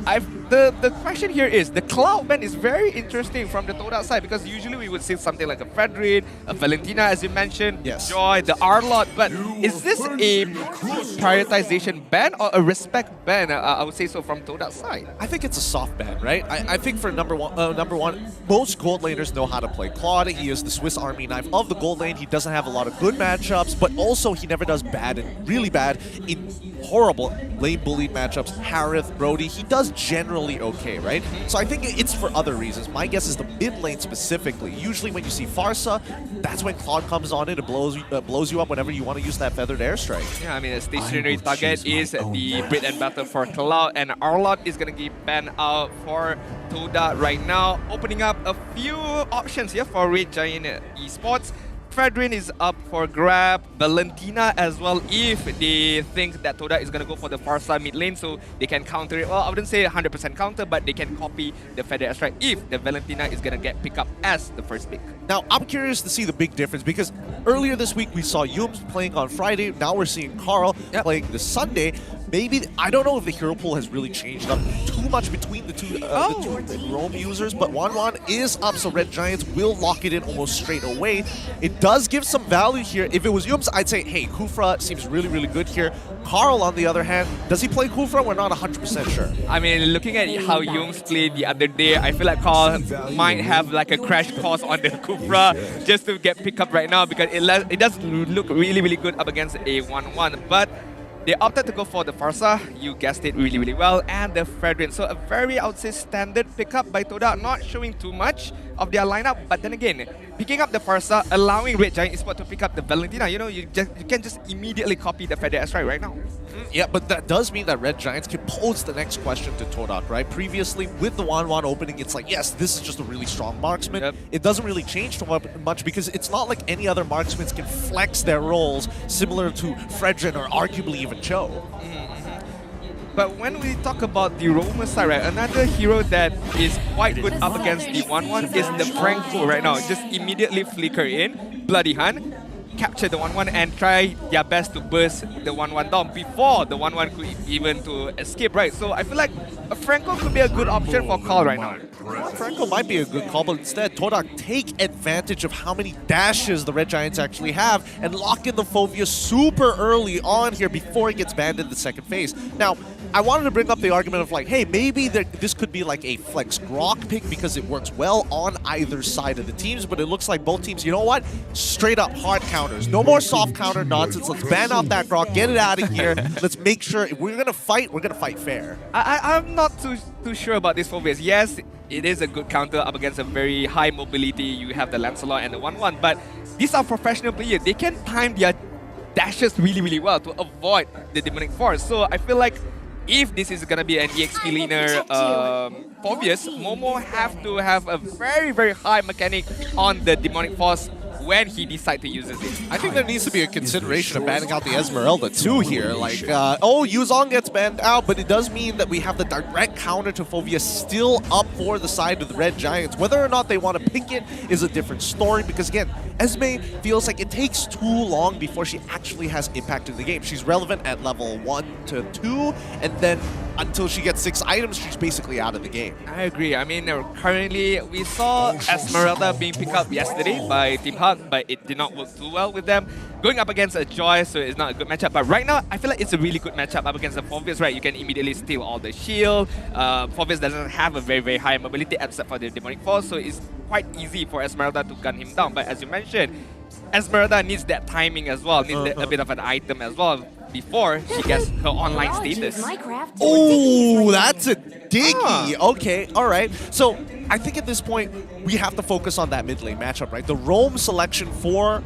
the question here is, the Cloud ban is very interesting from the Todak side, because usually we would see something like a Fredrin, a Valentina, as you mentioned, Joy, the R-Lot. But is this a prioritization ban or a respect ban? I would say so from Todak's side. I think it's a soft ban, right? I think for number one, most gold laners know how to play Claude. He is the Swiss Army knife of the gold lane. He doesn't have a lot of good matchups, but also he never does bad and really bad in horrible lane bullied matchups. Harith, Brody, he does generally okay, right? So I think it's for other reasons. My guess is the mid lane specifically. Usually when you see Farsa, that's when Claude comes on in and blows you up whenever you want to use that feathered airstrike. Yeah, I mean, a stationary target is the bread and butter for Cloud, and Arlot is going to get banned out for Todak right now, opening up a few options here for Red Giant Esports. Fredrin is up for grab, Valentina as well, if they think that Todak is going to go for the far side mid lane, so they can counter it. Well, I wouldn't say 100% counter, but they can copy the feather strike if the Valentina is going to get picked up as the first pick. Now, I'm curious to see the big difference, because earlier this week we saw Jowm playing on Friday, now we're seeing Carl playing this Sunday. Maybe, I don't know if the hero pool has really changed up too much between the two roam users, but Wan is up, so Red Giants will lock it in almost straight away. It does give some value here. If it was Jowm's, I'd say, hey, Kufra seems really, really good here. Carl, on the other hand, does he play Kufra? We're not 100% sure. I mean, looking at how Jowm's played the other day, I feel like Carl might have like a crash course on the Kufra just to get picked up right now, because it does look really, really good up against a 1-1. But they opted to go for the Farsa, you guessed it really, really well, and the Fredrin. So a very, I would say, standard pickup by Todak, not showing too much of their lineup, but then again, picking up the Farsa, allowing Red Giant Esports to pick up the Valentina. You know, you can just immediately copy the Feather Airstrike right now. Yeah, but that does mean that Red Giants can pose the next question to Todak, right? Previously, with the Wan opening, it's like, yes, this is just a really strong marksman. Yep. It doesn't really change too much because it's not like any other marksmen can flex their roles similar to Fredrin or arguably even Cho. But when we talk about the Roamer side, right, another hero that is quite good up against the 1-1 is the Franco right now. Just immediately flicker in, Bloody Hunt, capture the 1-1 and try their best to burst the 1-1 down before the 1-1 could even to escape, right? So I feel like a Franco could be a good option for Carl right now. Franco might be a good call, but instead, Todak take advantage of how many dashes the Red Giants actually have and lock in the Fovea super early on here before he gets banned in the second phase. Now, I wanted to bring up the argument of like, hey, maybe this could be like a flex Grok pick because it works well on either side of the teams, but it looks like both teams, you know what? Straight up hard counters. No more soft counter nonsense. Let's ban out that Grok, get it out of here. Let's make sure if we're going to fight, we're going to fight fair. I'm not too sure about this Foveas. Yes, it is a good counter up against a very high mobility. You have the Lancelot and the 1-1, but these are professional players. They can time their dashes really, really well to avoid the Demonic Force. So I feel like if this is gonna be an EXP leaner Foveas, Momo have to have a very, very high mechanic on the Demonic Force when he decides to use it. I think there needs to be a consideration of banning out the Esmeralda too here. Like, Yuzong gets banned out, but it does mean that we have the direct counter to Fovea still up for the side of the Red Giants. Whether or not they want to pick it is a different story, because again, Esme feels like it takes too long before she actually has impact in the game. She's relevant at level 1 to 2, and then until she gets 6 items, she's basically out of the game. I agree. I mean, currently, we saw Esmeralda being picked up yesterday by Team Hug, but it did not work too well with them. Going up against a Joy, so it's not a good matchup. But right now, I feel like it's a really good matchup up against the Foveas, right? You can immediately steal all the shield. Foveas doesn't have a very, very high mobility except for the Demonic Force, so it's quite easy for Esmeralda to gun him down. But as you mentioned, Esmeralda needs that timing as well, needs a bit of an item as well before she gets her online status. Oh, that's a diggy. Okay, all right. So I think at this point, we have to focus on that mid lane matchup, right? The roam selection for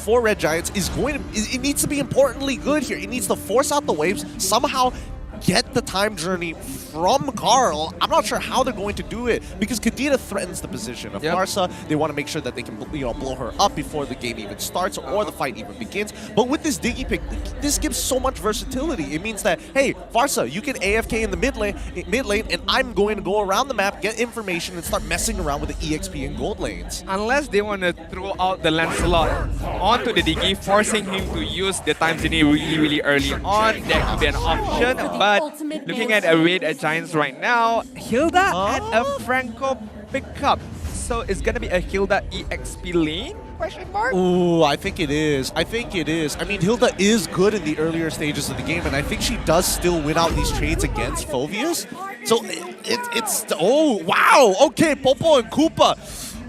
Red Giants is it needs to be importantly good here. It needs to force out the waves, somehow get the time journey from Carl. I'm not sure how they're going to do it because Kadita threatens the position of Farsa. They want to make sure that they can blow her up before the game even starts or the fight even begins. But with this Diggy pick, this gives so much versatility. It means that, hey, Farsa, you can AFK in the mid lane, and I'm going to go around the map, get information, and start messing around with the EXP and gold lanes. Unless they want to throw out the Lancelot onto the Diggy, forcing him to use the time journey really, really early on, that could be an option. But looking at a Red Giants right now, Hilda and a Franco pickup. So it's gonna be a Hilda EXP lane? Question mark? Ooh, I think it is. I think it is. I mean, Hilda is good in the earlier stages of the game, and I think she does still win out these trades against Foveas. So it's oh wow. Okay, Popo and Koopa.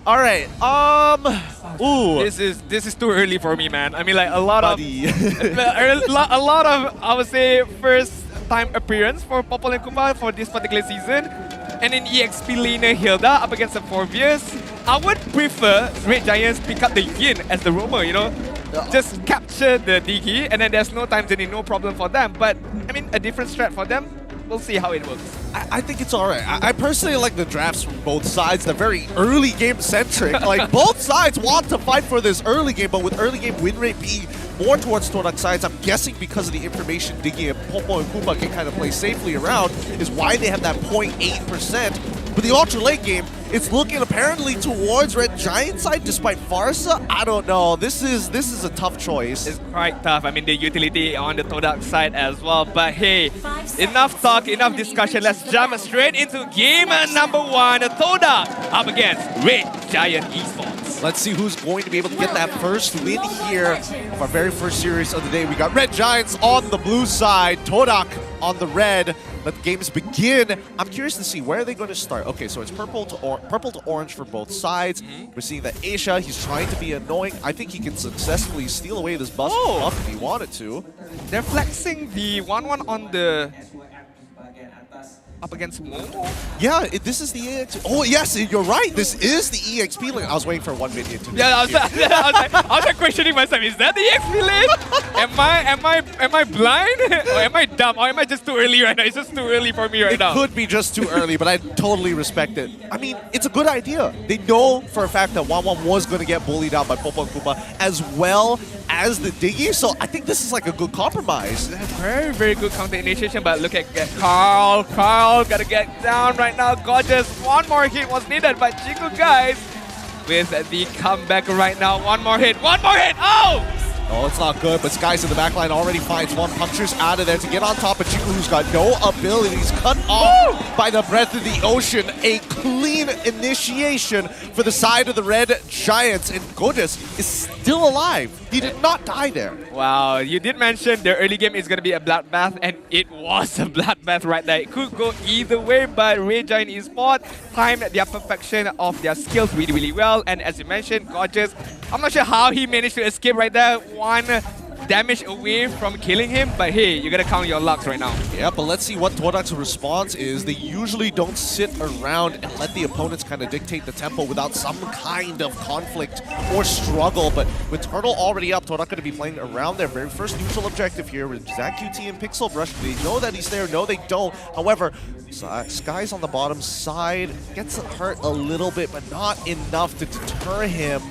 All right. Ooh. This is too early for me, man. I mean, like a lot of I would say first time appearance for Popol and Koopa for this particular season. And then EXP laner Hilda up against the Foveas. I would prefer Red Giants pick up the Yin as the roamer, you know? Just capture the Diggy and then there's no time journey, no problem for them. But, I mean, a different strat for them. We'll see how it works. I think it's all right. I personally like the drafts from both sides. They're very early game centric. Like both sides want to fight for this early game, but with early game win rate being more towards Todak sides, I'm guessing because of the information Diggy and Popo and Koopa can kind of play safely around is why they have that 0.8%. But the ultra late game, it's looking apparently towards Red Giant side, despite Farsa. I don't know. This is a tough choice. It's quite tough. I mean, the utility on the Todak side as well. But hey, enough talk, enough discussion. Let's jump straight into game number 1. Todak up against Red Giant Esports. Let's see who's going to be able to get that first win here of our very first series of the day. We got Red Giants on the blue side, Todak on the red. Let the games begin. I'm curious to see where are they going to start. Okay, so it's purple to orange for both sides. We're seeing that Asia, he's trying to be annoying. I think he can successfully steal away this buff if he wanted to. They're flexing the 1-1 on the up against Momo? Yeah, this is the EXP. Oh, yes, you're right. This is the EXP lane. I was waiting for 1 minion to. Yeah, I was questioning myself. Is that the EXP lane? Am I blind? Or am I dumb? Or am I just too early right now? It's just too early for me right now. It could be just too early, but I totally respect it. I mean, it's a good idea. They know for a fact that 1-1 was going to get bullied out by Popo and Kupa as well as the Diggy, so I think this is like a good compromise. Very, very good counter initiation, but look at Carl. Carl gotta get down right now. Gorgeous. One more hit was needed, but Chiku guys with the comeback right now. One more hit. Oh! Oh, it's not good, but Skies in the backline already finds one, punctures out of there to get on top of Chiku, who's got no abilities, cut off by the breath of the ocean. A clean initiation for the side of the Red Giants, and Gorgeous is still alive. He did not die there. Wow, you did mention the early game is going to be a bloodbath, and it was a bloodbath right there. It could go either way, but Red Giant Esports timed their perfection of their skills really, really well. And as you mentioned, Gorgeous, I'm not sure how he managed to escape right there. One damage away from killing him, but hey, you gotta count your lucks right now. Yeah, but let's see what Todak's response is. They usually don't sit around and let the opponents kind of dictate the tempo without some kind of conflict or struggle. But with Turtle already up, Todak going to be playing around their very first neutral objective here with ZachQT and Pixel Brush. They know that he's there, no they don't. However, Sky's on the bottom side, gets hurt a little bit, but not enough to deter him.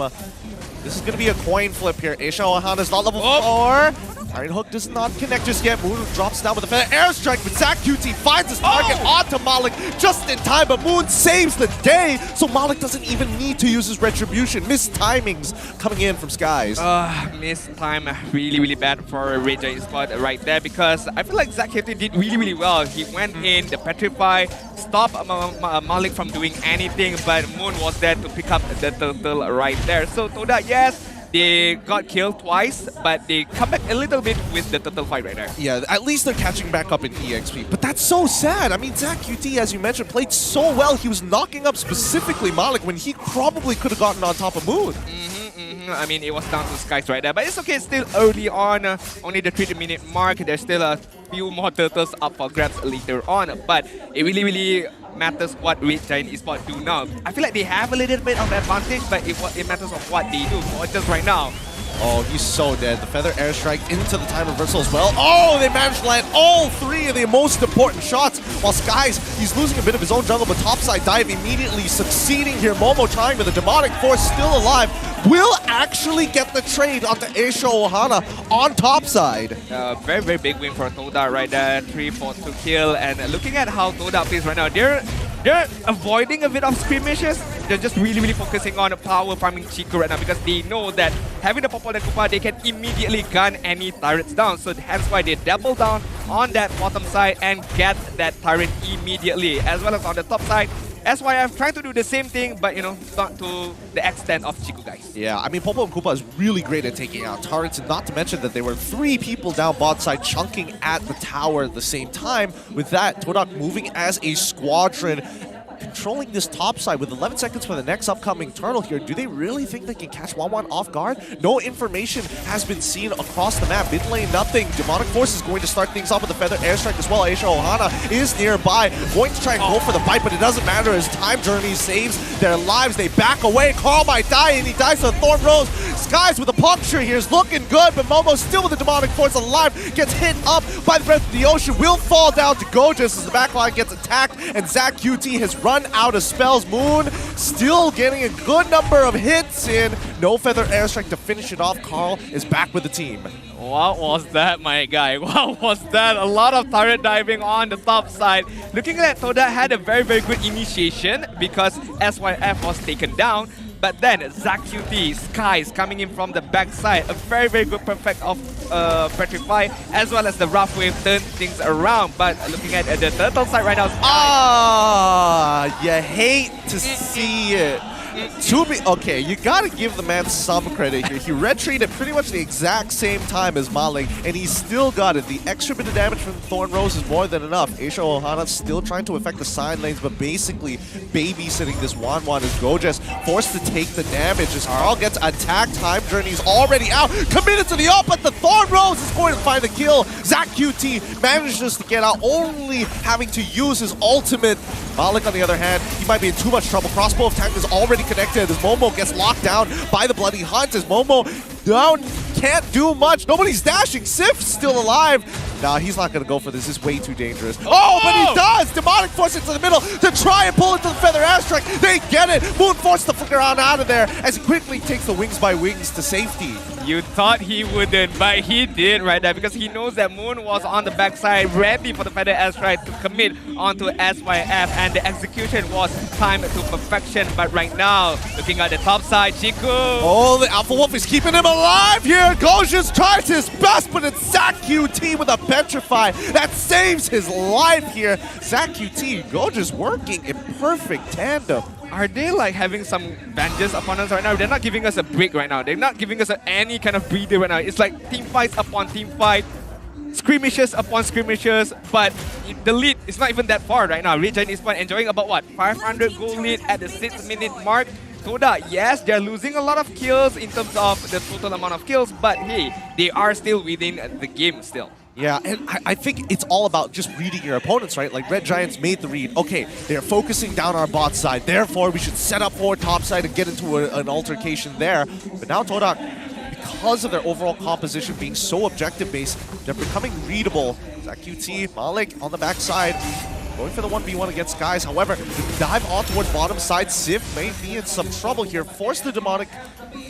This is going to be a coin flip here. Aisha Ohana's not level 4. Iron Hook does not connect just yet. Moon drops down with a feather airstrike, but ZachQT finds his target onto Malik just in time, but Moon saves the day, so Malik doesn't even need to use his retribution. Missed timings coming in from Skies. Missed time really, really bad for Red Giant Esports right there, because I feel like ZachQT did really, really well. He went in, the Petrify, stopped Malik from doing anything, but Moon was there to pick up the turtle right there. So Todak, yes, they got killed twice, but they come back a little bit with the turtle fight right there. Yeah, at least they're catching back up in EXP. But that's so sad. I mean, ZachQT, as you mentioned, played so well. He was knocking up specifically Malik when he probably could have gotten on top of Moon. I mean, it was down to Skies right there, but it's okay. It's still early on, only the 3-minute mark. There's still a few more turtles up for grabs later on, but it really, really matters what Red Giant Esports do now. I feel like they have a little bit of advantage, but it matters of what they do. For just right now. Oh, he's so dead. The feather airstrike into the time reversal as well. Oh, they managed to land all 3 of the most important shots. While Skies, he's losing a bit of his own jungle, but topside dive immediately succeeding here. Momo trying with the demonic force still alive. Will actually get the trade onto Aisha Ohana on topside. Very, very big win for Todak right there. 3 for 2 kill. And looking at how Todak plays right now, they're avoiding a bit of skirmishes. They're just really, really focusing on power farming Chiku right now, because they know that having the Popo and Kupa, they can immediately gun any turrets down. So hence why they double down on that bottom side and get that turret immediately. As well as on the top side, SYF trying to do the same thing, but not to the extent of Chiku guys. Yeah, I mean, Popo and Kupa is really great at taking out turrets, and not to mention that there were 3 people down bot side chunking at the tower at the same time. With that, Todak moving as a squadron, controlling this top side with 11 seconds for the next upcoming turtle here. Do they really think they can catch 1-1 off guard? No information has been seen across the map. Mid lane, nothing. Demonic Force is going to start things off with a feather airstrike as well. Aisha Ohana is nearby, going to try and go for the bite, but it doesn't matter as Time Journey saves their lives. They back away. Carl might die, and he dies to the Thorn Rose. Skies with a puncture here is looking good, but Momo still with the Demonic Force alive, gets hit up by the breath of the ocean, will fall down to Gorgeous as the backline gets attacked, and ZachQT has run run out of spells. Moon still getting a good number of hits in. No feather airstrike to finish it off. Carl is back with the team. What was that, my guy? What was that? A lot of turret diving on the top side. Looking at Todak had a very, very good initiation because SYF was taken down. But then ZaqT, Skies coming in from the backside. A very, very good perfect of Petrify, as well as the rough wave turn things around. But looking at the turtle side right now, you hate to see it. Okay, you gotta give the man some credit here. He retreated pretty much the exact same time as Malik, and he still got it. The extra bit of damage from Thorn Rose is more than enough. Aisha Ohana still trying to affect the side lanes, but basically babysitting this Wanwan as Gojes forced to take the damage as Carl gets attacked. Time Journey's already out, committed to the ult, but the Thorn Rose is going to find the kill. ZaqT manages to get out, only having to use his ultimate. Malik, on the other hand, he might be in too much trouble. Crossbow of Time is already connected as Momo gets locked down by the Bloody Hunt as Momo down, can't do much. Nobody's dashing. Sif's still alive. Nah, he's not going to go for this. This is way too dangerous. Oh, but he does! Demonic force into the middle to try and pull it to the Feather Airstrike. They get it. Moon forced the flicker on out of there as he quickly takes the wings by wings to safety. You thought he wouldn't, but he did right there because he knows that Moon was on the backside ready for the Feather Airstrike to commit onto SYF, and the execution was timed to perfection. But right now, looking at the top side, Chiku. Oh, the Alpha Wolf is keeping him alive here. Goji's tries his best, but it's ZaqT with a Petrify that saves his life here. ZaqT, Goji's working in perfect tandem. Are they like having some vengeance upon us right now? They're not giving us a break right now. They're not giving us any kind of breather right now. It's like team fights upon team fight, skirmishes upon skirmishes, but the lead is not even that far right now. Red Giants Esports enjoying about what, 500 goal lead at the 6-minute mark. Todak, yes, they're losing a lot of kills in terms of the total amount of kills, but hey, they are still within the game still. Yeah, and I think it's all about just reading your opponents, right? Like Red Giants made the read. Okay, they're focusing down our bot side. Therefore, we should set up for top side and get into an altercation there. But now Todak, because of their overall composition being so objective-based, they're becoming readable. ZaqT, Malik on the backside, going for the 1v1 against Skies. However, the dive on towards bottom side, Sif may be in some trouble here. Force the demonic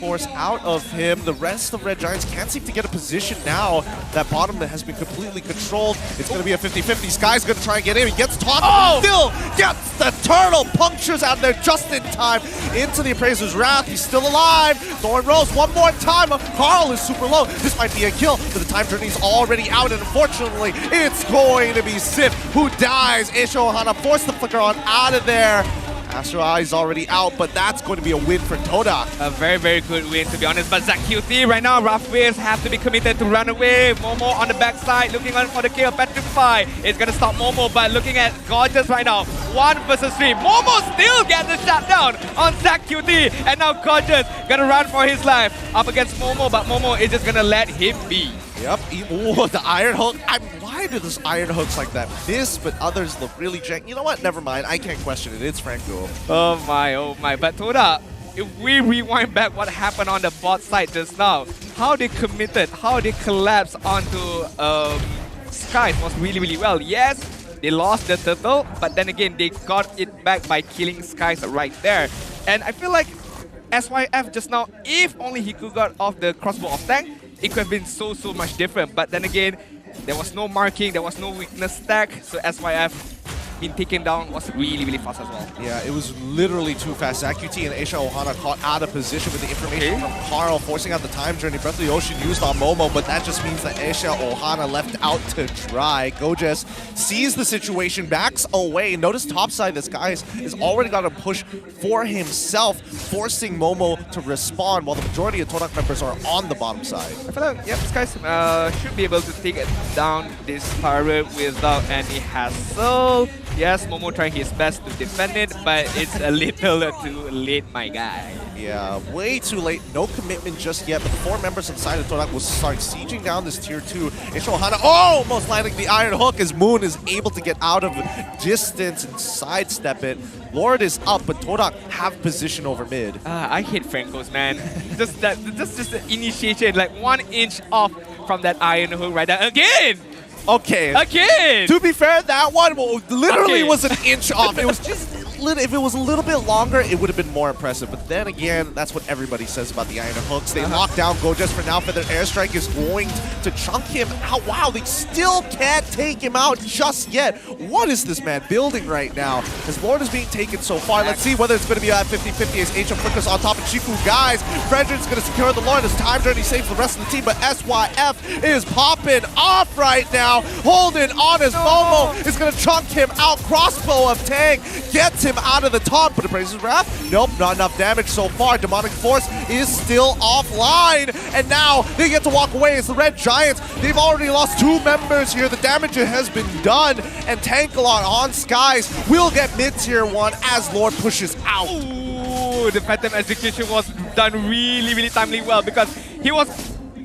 force out of him. The rest of Red Giants can't seem to get a position now. That bottom that has been completely controlled. It's going to be a 50-50. Sky's going to try and get in. He gets tossed, still gets the turtle. Punctures out there just in time into the Appraiser's Wrath. He's still alive. Thorn Rose one more time. Carl is super low. This might be a kill, but the time journey's already out, and unfortunately, it's going to be Sif who dies. Aisha Ohana forced the flicker on out of there. Astro Eye's already out, but that's going to be a win for Todak. A very, very good win, to be honest. But ZaqT right now, rough waves have to be committed to run away. Momo on the backside, looking on for the kill. Petrify is going to stop Momo, but looking at Gorgeous right now, 1 versus 3. Momo still gets the shutdown on ZaqT, and now Gorgeous going to run for his life up against Momo, but Momo is just going to let him be. Yep. Ooh, the Iron Hook. Why do those Iron Hooks like that miss, but others look really jank? You know what? Never mind. I can't question it. It's Franco. Oh my. But Todak, if we rewind back what happened on the bot side just now, how they committed, how they collapsed onto Skies was really, really well. Yes, they lost the turtle, but then again, they got it back by killing Skies right there. And I feel like SYF just now, if only he could got off the crossbow of tank, it could have been so much different. But then again, there was no marking, there was no weakness stack, so SYF being taken down was really, really fast as well. Yeah, it was literally too fast. ZaqT and Aisha Ohana caught out of position with the information from Carl, forcing out the time journey. Breath of the Ocean used on Momo, but that just means that Aisha Ohana left out to dry. Gojes sees the situation, backs away. Notice topside, this guy is already got a push for himself, forcing Momo to respawn, while the majority of Todak members are on the bottom side. I feel like, yep, this guy should be able to take it down this turret without any hassle. Yes, Momo trying his best to defend it, but it's a little too late, my guy. Yeah, way too late. No commitment just yet, but the 4 members inside of Todak will start sieging down this tier 2. Aisha Ohana almost landing the Iron Hook as Moon is able to get out of distance and sidestep it. Lord is up, but Todak have position over mid. I hate Francos, man. just the initiation, like 1 inch off from that Iron Hook right there. Again! Okay. Again! To be fair, that one literally was an inch off. It was just if it was a little bit longer, it would have been more impressive. But then again, that's what everybody says about the Iron Hooks. They lock down Gojas for now, for their airstrike is going to chunk him out. Wow, they still can't take him out just yet. What is this man building right now? His Lord is being taken so far. Let's see whether it's going to be at 50-50 as HM flickers on top of Chifu. Guys, Frederick's going to secure the Lord as Time Journey saves the rest of the team, but SYF is popping off right now. Holding on as Momo is going to chunk him out. Crossbow of Tang gets him out of the taunt, but Appraiser's Wrath? Nope, not enough damage so far. Demonic Force is still offline, and now they get to walk away. It's the Red Giants. They've already lost 2 members here. The damage has been done, and Tankalon on Skies will get mid-tier 1 as Lord pushes out. Ooh, the Phantom execution was done really timely well, because he was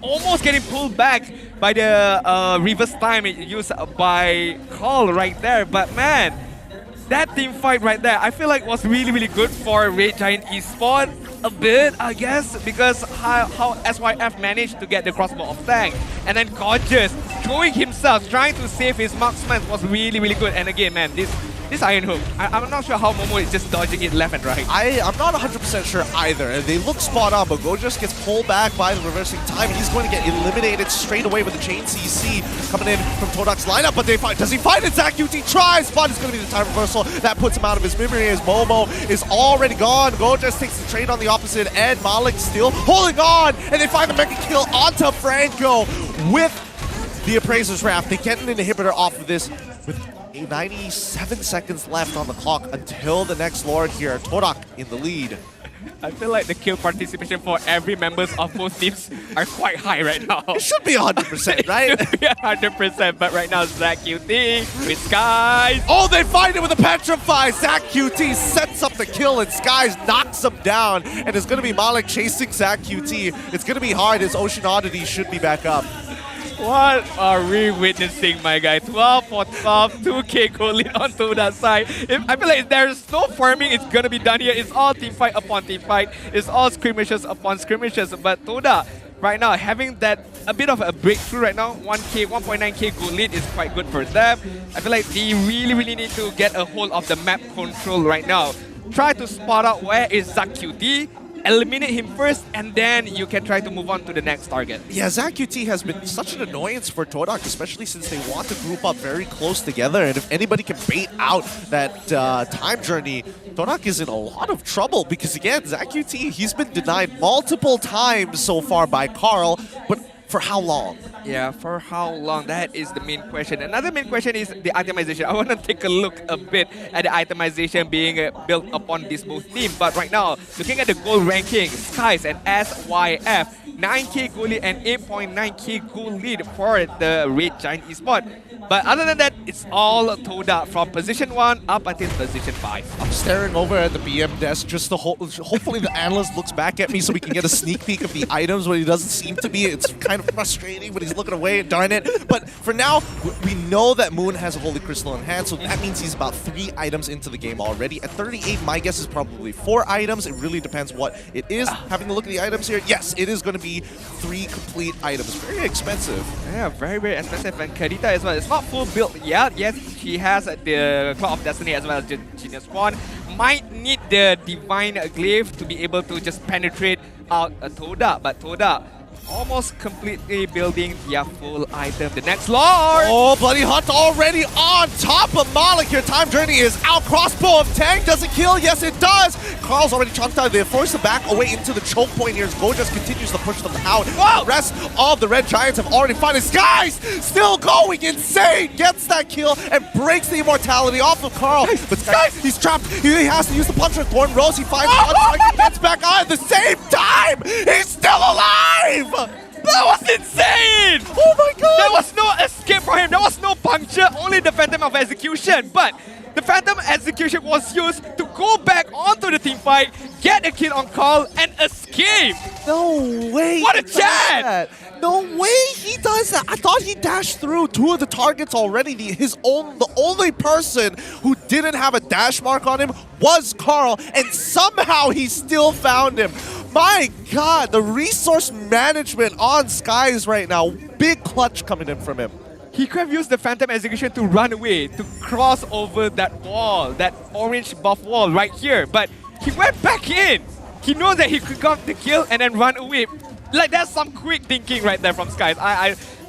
almost getting pulled back by the reverse time used by Carl right there. But man, that team fight right there, I feel like was really good for Red Giant Esports. A bit, I guess, because how SYF managed to get the crossbow of Tang, and then Gorgeous throwing himself, trying to save his marksman was really good. And again, man, this Iron Hook, I'm not sure how Momo is just dodging it left and right. I'm not 100% sure either. They look spot on, but Gorgeous gets pulled back by the reversing time. He's going to get eliminated straight away with the chain CC coming in from Todak's lineup, but does he find it? ZachQT tries, but it's going to be the time reversal that puts him out of his memory as Momo is already gone. Gorgeous takes the trade on the opposite end. Malik still holding on, and they find the mega kill onto Franco with the Appraiser's Wrath. They get an inhibitor off of this with 97 seconds left on the clock until the next Lord here. Todak in the lead. I feel like the kill participation for every members of both teams are quite high right now. It should be 100%, right? It should be 100%, but right now ZachQT with Skies. Oh, they find it with a Petrify. ZachQT sets up the kill, and Skies knocks him down. And it's going to be Malik chasing ZachQT. It's going to be hard as Ocean Oddity should be back up. What are we witnessing, my guy? 12 for 12, 2k goal lead onto that side. I feel like if there's no farming, it's gonna be done here. It's all team fight upon team fight. It's all skirmishes upon skirmishes. But Todak, right now, having that a bit of a breakthrough right now, 1.9k goal lead is quite good for them. I feel like they really need to get a hold of the map control right now. Try to spot out where is ZachQT. Eliminate him first, and then you can try to move on to the next target. Yeah, ZachQT has been such an annoyance for Todak, especially since they want to group up very close together. And if anybody can bait out that time journey, Todak is in a lot of trouble because, again, ZachQT, he's been denied multiple times so far by Carl, but for how long? Yeah, for how long? That is the main question. Another main question is the itemization. I want to take a look a bit at the itemization being built upon this both team. But right now, looking at the gold ranking, Skies and SYF, 9k gold lead and 8.9k gold lead for the Red Giant Esports. But other than that, it's all Todak from position 1 up until position 5. I'm staring over at the BM desk just to hopefully the analyst looks back at me so we can get a sneak peek of the items when he doesn't seem to be. It's kind of frustrating, but he's looking away, darn it. But for now, we know that Moon has a Holy Crystal in hand, so that means he's about 3 items into the game already. At 38, my guess is probably 4 items. It really depends what it is. Having a look at the items here, yes, it is going to be 3 complete items. Very expensive. Yeah, very expensive. And Kadita as well. It's not full build yet. Yes, she has the Cloud of Destiny as well as Genius Squad. Might need the Divine Glaive to be able to just penetrate out a Todak, but Todak almost completely building their full item. The next Lord! Oh, Bloody Hunt already on top of Malik here. Time Journey is out. Crossbow of Tang doesn't kill. Yes, it does. Carl's already chunked out. They force him back away into the choke point here as Gojas continues to push them out. Wow. The rest of the Red Giants have already found his Skies still going insane. Gets that kill and breaks the immortality off of Carl. But Skies, he's trapped. He has to use the Puncher Thorn Rose. He finds the gets back on at the same time. He's still alive. That was insane! Oh my god! There was no escape for him. There was no puncture, only the Phantom of Execution. But the Phantom Execution was used to go back onto the team fight, get a kill on Carl, and escape. No way! What a chat! No way he does that. I thought he dashed through 2 of the targets already. The only person who didn't have a dash mark on him was Carl, and somehow he still found him. My god, the resource management on Skies right now. Big clutch coming in from him. He could have used the Phantom Execution to run away, to cross over that wall, that orange buff wall right here. But he went back in. He knows that he could get the kill and then run away. Like, that's some quick thinking right there from Skies.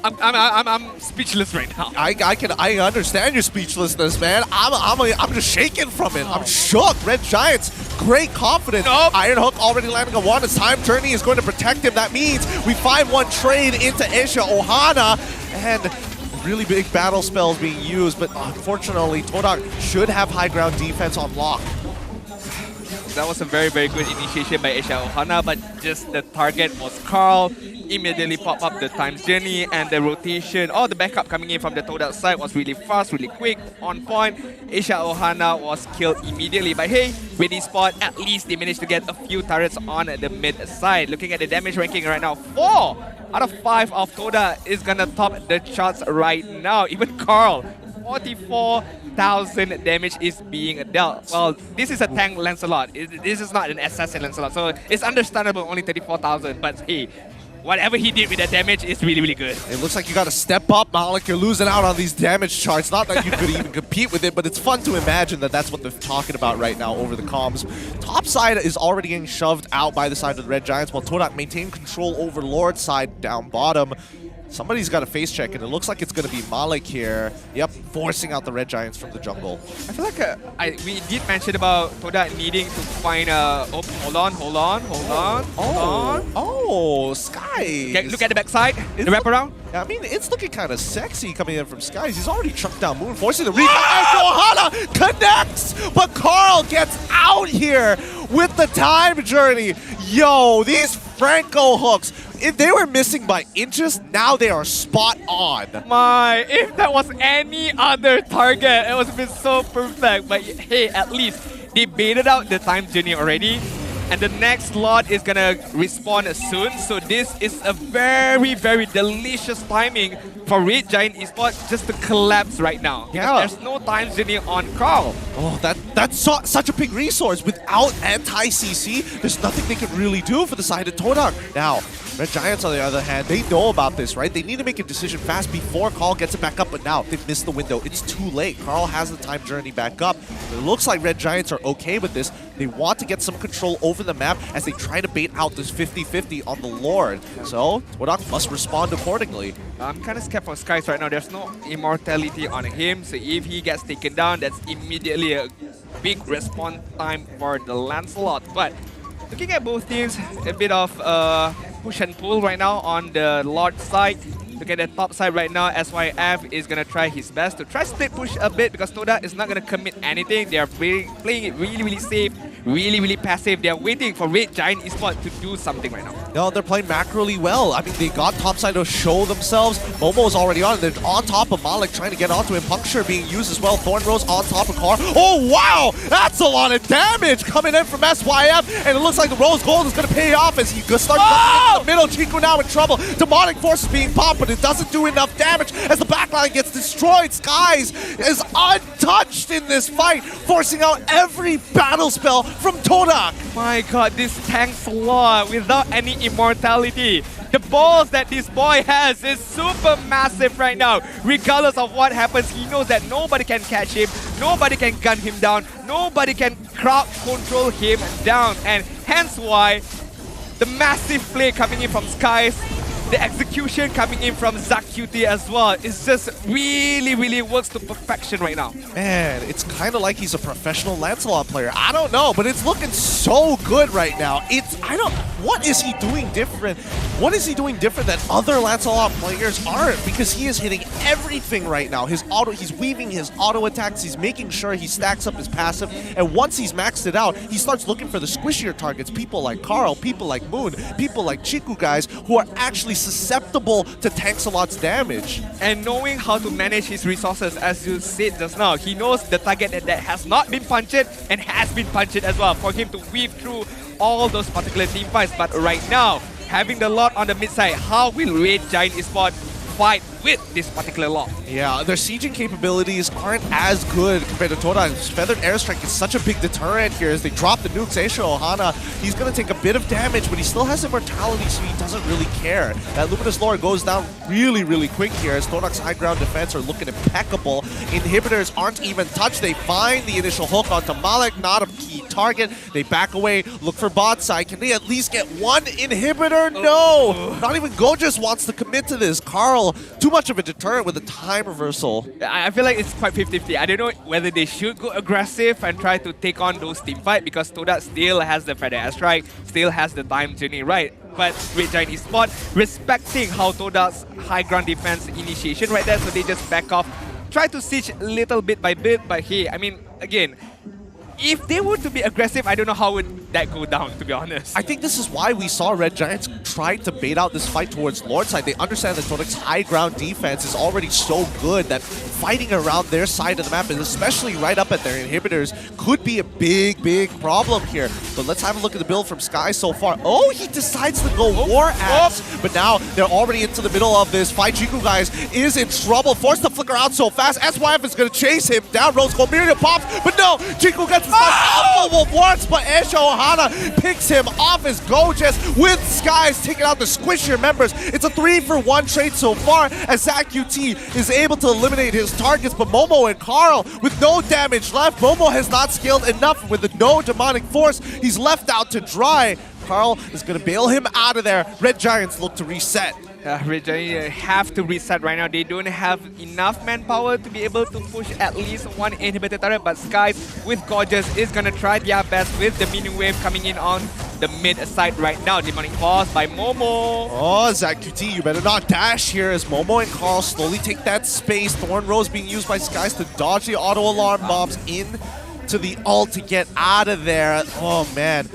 I'm speechless right now. I understand your speechlessness, man. I'm just shaking from it. I'm shook. Red Giants, great confidence. Nope. Iron Hook already landing on one. His time journey is going to protect him. That means we find one trade into Isha Ohana, and really big battle spells being used. But unfortunately, Todak should have high ground defense on lock. That was a very, very good initiation by Isha Ohana, but just the target was Carl. Immediately pop up the time journey, and the rotation or the backup coming in from the Todak side was really fast, really quick, on point. Isha Ohana was killed immediately. But hey, RED Esports, at least they managed to get a few turrets on the mid side. Looking at the damage ranking right now, 4 out of 5 of Todak is gonna top the charts right now. Even Carl, 44,000 damage is being dealt. Well, this is a tank Lancelot. This is not an assassin Lancelot, so it's understandable only 34,000. But hey, whatever he did with that damage is really, really good. It looks like you got to step up, Malik. You're losing out on these damage charts. Not that you could even compete with it, but it's fun to imagine that that's what they're talking about right now over the comms. Top side is already getting shoved out by the side of the Red Giants, while Todak maintain control over Lord side down bottom. Somebody's got a face check, and it looks like it's going to be Malik here. Yep, forcing out the Red Giants from the jungle. I feel like we did mention about Todak needing to find a... Oh, hold on. Oh, Skies. Okay, look at the backside, the wraparound. Yeah, I mean, it's looking kind of sexy coming in from Skies. He's already chucked down Moon, forcing the recall. Ohana connects, but Carl gets out here with the time journey. Yo, these Franco hooks, if they were missing by inches, now they are spot on. If that was any other target, it would have been so perfect. But hey, at least they baited out the time journey already. And the next lot is gonna respawn soon. So this is a very, very delicious timing for Red Giant Esports just to collapse right now. Yeah. There's no time journey on Carl. Oh, that's such a big resource. Without anti-CC, there's nothing they can really do for the side of Todak. Now, Red Giants, on the other hand, they know about this, right? They need to make a decision fast before Carl gets it back up, but now they've missed the window. It's too late. Carl has the time journey back up. But it looks like Red Giants are okay with this. They want to get some control over the map as they try to bait out this 50-50 on the Lord. So, Todak must respond accordingly. I'm kind of scared for Skies right now. There's no immortality on him, so if he gets taken down, that's immediately a big respawn time for the Lancelot. But looking at both teams, a bit of push and pull right now on the Lord side. Look at the top side right now, SYF is going to try his best to try split push a bit because Todak is not going to commit anything. They are playing it really, really safe, really, really passive. They are waiting for Red Giant Esports to do something right now. No, they're playing macroly well. I mean, they got topside to show themselves. Momo's already on. They're on top of Malik, trying to get onto him. Puncture being used as well. Thorn Rose on top of Carl. Oh, wow! That's a lot of damage coming in from SYF. And it looks like the Rose Gold is going to pay off as he starts in the middle. Chico now in trouble. Demonic Force is being popped, but it doesn't do enough damage as the backline gets destroyed. Skies is untouched in this fight, forcing out every battle spell from Todak. My god, this tanks a lot without any immortality. The balls that this boy has is super massive right now. Regardless of what happens, he knows that nobody can catch him, nobody can gun him down, nobody can crowd control him down. And hence why the massive play coming in from Skies, the execution coming in from Zacuti as well, is just really, really works to perfection right now. Man, it's kind of like he's a professional Lancelot player. I don't know, but it's looking so good right now. What is he doing different? What is he doing different that other Lancelot players aren't? Because he is hitting everything right now. He's weaving his auto attacks. He's making sure he stacks up his passive. And once he's maxed it out, he starts looking for the squishier targets. People like Carl, people like Moon, people like Chiku guys who are actually susceptible to Tanksalot's damage. And knowing how to manage his resources, as you said just now, he knows the target that has not been punched and has been punched as well for him to weave through all those particular team fights. But right now, having the Lord on the mid side, how will Red Giant Esports fight with this particular lock. Yeah, their sieging capabilities aren't as good compared to Todak's. Feathered Airstrike is such a big deterrent here as they drop the nukes. Aisha Ohana, he's going to take a bit of damage, but he still has immortality, so he doesn't really care. That Luminous Lore goes down really, really quick here as Todak's high ground defense are looking impeccable. Inhibitors aren't even touched. They find the initial hook onto Malik, not a key target. They back away, look for bot side. Can they at least get one inhibitor? No! Not even Gojas wants to commit to this. Carl, too much of a deterrent with a time reversal. I feel like it's quite 50-50. I don't know whether they should go aggressive and try to take on those team fight because Todak still has the Feather Airstrike, still has the time journey, right? But Red Giant Esports respecting how Todak's high ground defense initiation right there, so they just back off, try to siege little bit by bit, but hey, I mean, again, if they were to be aggressive, I don't know how would that go down, to be honest. I think this is why we saw Red Giants try to bait out this fight towards Lord side. They understand that Todak's high ground defense is already so good that fighting around their side of the map, and especially right up at their inhibitors, could be a big, big problem here. But let's have a look at the build from Sky so far. Oh, he decides to go War Axe, but now they're already into the middle of this fight. Jiku, guys, is in trouble, forced to flicker out so fast. SYF is going to chase him down. Rose Gold Miriam pops, but no, Jiku gets his multiple wards, but Aisha Ohana picks him off as Gojas with Skies taking out the Squisher members. It's a 3-for-1 trade so far as Zach UT is able to eliminate his targets, but Momo and Carl with no damage left. Momo has not scaled enough with the no demonic force. He's left out to dry. Carl is going to bail him out of there. Red Giants look to reset. Red Giants have to reset right now. They don't have enough manpower to be able to push at least one inhibitor turret, but Skies with Gorgeous is going to try their best with the minion wave coming in on the mid side right now. Demonic Force by Momo. Oh, Zach QT, you better not dash here as Momo and Carl slowly take that space. Thorn Rose being used by Skies to dodge the auto alarm bombs in to the ult to get out of there. Oh, man.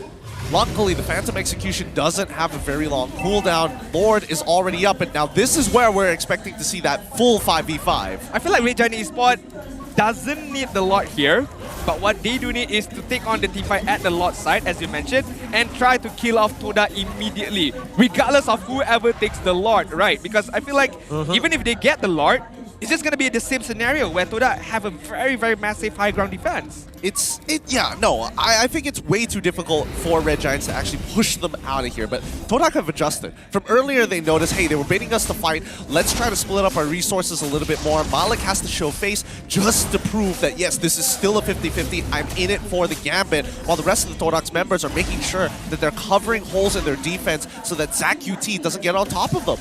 Luckily, the Phantom Execution doesn't have a very long cooldown. Lord is already up, and now this is where we're expecting to see that full 5v5. I feel like Red Giant Esports doesn't need the Lord here, but what they do need is to take on the team fight at the Lord side, as you mentioned, and try to kill off Todak immediately, regardless of whoever takes the Lord, right? Because I feel like even if they get the Lord, it's just going to be the same scenario where Todak have a very, very massive high ground defense. I think it's way too difficult for Red Giants to actually push them out of here, but Todak have adjusted. From earlier, they noticed, hey, they were baiting us to fight. Let's try to split up our resources a little bit more. Malik has to show face just to prove that, yes, this is still a 50-50. I'm in it for the gambit, while the rest of the Todak's members are making sure that they're covering holes in their defense so that Zach UT doesn't get on top of them.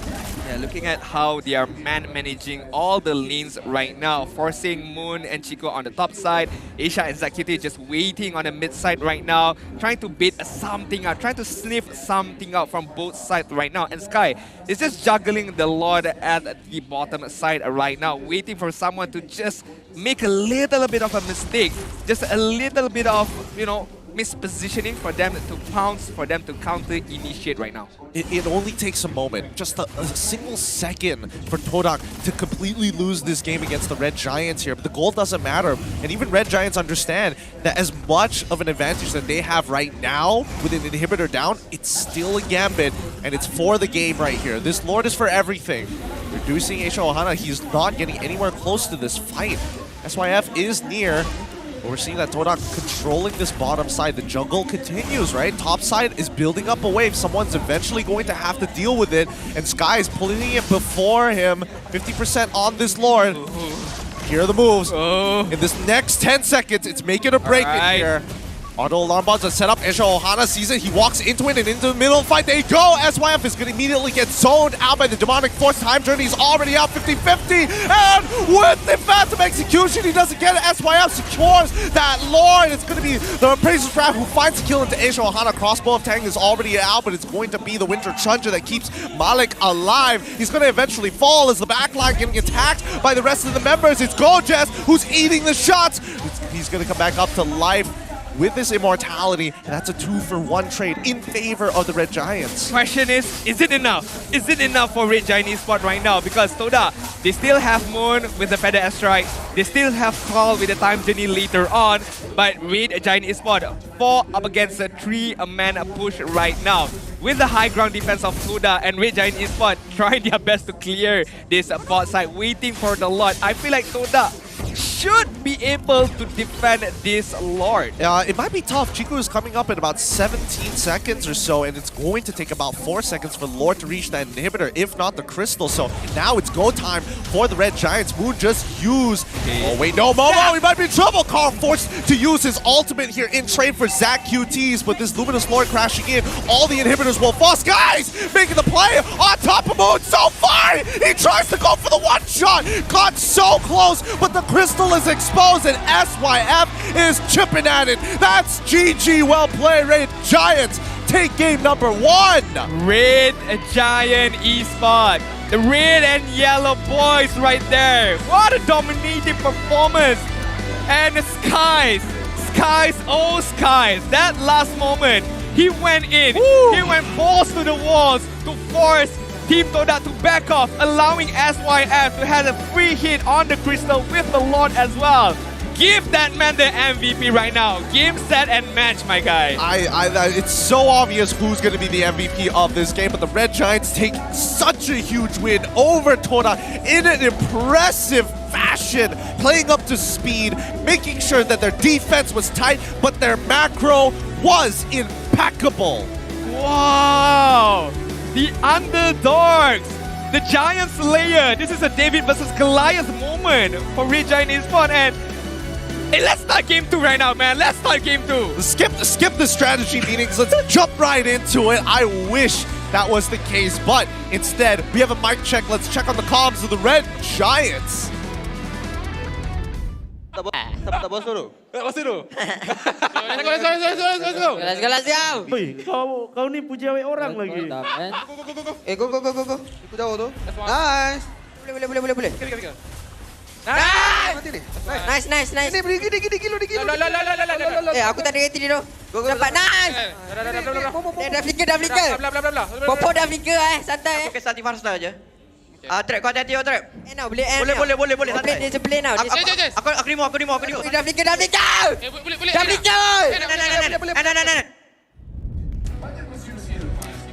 Yeah, looking at how they are managing all the lanes right now, forcing Moon and Chico on the top side, Aisha and Zach UT just waiting on the mid side right now, trying to bait something out, trying to sniff something out from both sides right now. And Sky is just juggling the Lord at the bottom side right now, waiting for someone to just make a little bit of a mistake, just a little bit of, you know, mispositioning for them to pounce, for them to counter-initiate right now. It only takes a moment, just a single second for Todak to completely lose this game against the Red Giants here, but the goal doesn't matter. And even Red Giants understand that as much of an advantage that they have right now with an inhibitor down, it's still a gambit, and it's for the game right here. This Lord is for everything. Reducing Aisha Ohana, he's not getting anywhere close to this fight. SYF is near. But we're seeing that Todak controlling this bottom side. The jungle continues, right? Top side is building up a wave. Someone's eventually going to have to deal with it. And Sky is pulling it before him. 50% on this Lord. Here are the moves. In this next 10 seconds, it's make it or break it here. Auto alarm bombs are set up. Aisha Ohana sees it. He walks into it, and into the middle of the fight they go. SYF is going to immediately get zoned out by the Demonic Force. Time Journey is already out 50-50. And with the Phantom Execution, he doesn't get it. SYF secures that Lord. It's going to be the Appraiser's Wrath who finds the kill into Aisha Ohana. Crossbow of Tang is already out, but it's going to be the Winter Chunger that keeps Malik alive. He's going to eventually fall as the backline getting attacked by the rest of the members. It's Gojas who's eating the shots. He's going to come back up to life with this immortality, and that's a 2-for-1 trade in favor of the Red Giants. Question is it enough? Is it enough for Red Giant Esports right now? Because Todak, they still have Moon with the Feather Airstrike, they still have Carl with the Time Journey later on, but Red Giant Esports 4 up against a 3-man push right now. with the high ground defense of Todak and Red Giants Esports trying their best to clear this bot side, waiting for the Lord. I feel like Todak should be able to defend this Lord. It might be tough. Chiku is coming up in about 17 seconds or so, and it's going to take about 4 seconds for Lord to reach that inhibitor, if not the crystal. So now it's go time for the Red Giants. Moon just used... Oh wait, no, Momo, he might be in trouble. Carl forced to use his ultimate here in trade for Zach QTs, but this Luminous Lord crashing in. All the inhibitors will fall. Skies making the play on top of Moon so far. He tries to go for the one shot. Got so close, but the crystal is exposed and SYF is chipping at it. That's GG. Well played, Red Giants. Take game number 1. Red Giant Esports. The red and yellow boys right there. What a dominating performance. And Skies, oh Skies, that last moment, he went in. Woo. He went balls to the walls to force Team Todak to back off, allowing SYF to have a free hit on the crystal with the Lord as well. Give that man the MVP right now. Game, set, and match, my guy. It's so obvious who's going to be the MVP of this game, but the Red Giants take such a huge win over Todak in an impressive fashion, playing up to speed, making sure that their defense was tight, but their macro was impeccable. Wow! The underdogs, the Giant Slayer. This is a David versus Goliath moment for Red Giant Esports. And hey, let's start game 2 right now, man. Let's start game 2. Skip the strategy meetings. Let's jump right into it. I wish that was the case, but instead we have a mic check. Let's check on the comms of the Red Giants. Tak bos dulu. Let's go. Let's go. Kau ni puji awet orang lagi. Go. Ikut jauh tu. Nice. Boleh. Nice. Ini beri gini. Aku tak ada rating ni tu. Go dapat nice. Dah flicker. Popo dah flicker santai. Pakai salty first lah aja. Trap kau hati-hati trap. Boleh santai. Dia play now. Aku remove. Dah flicker. Boleh. Dah flicker.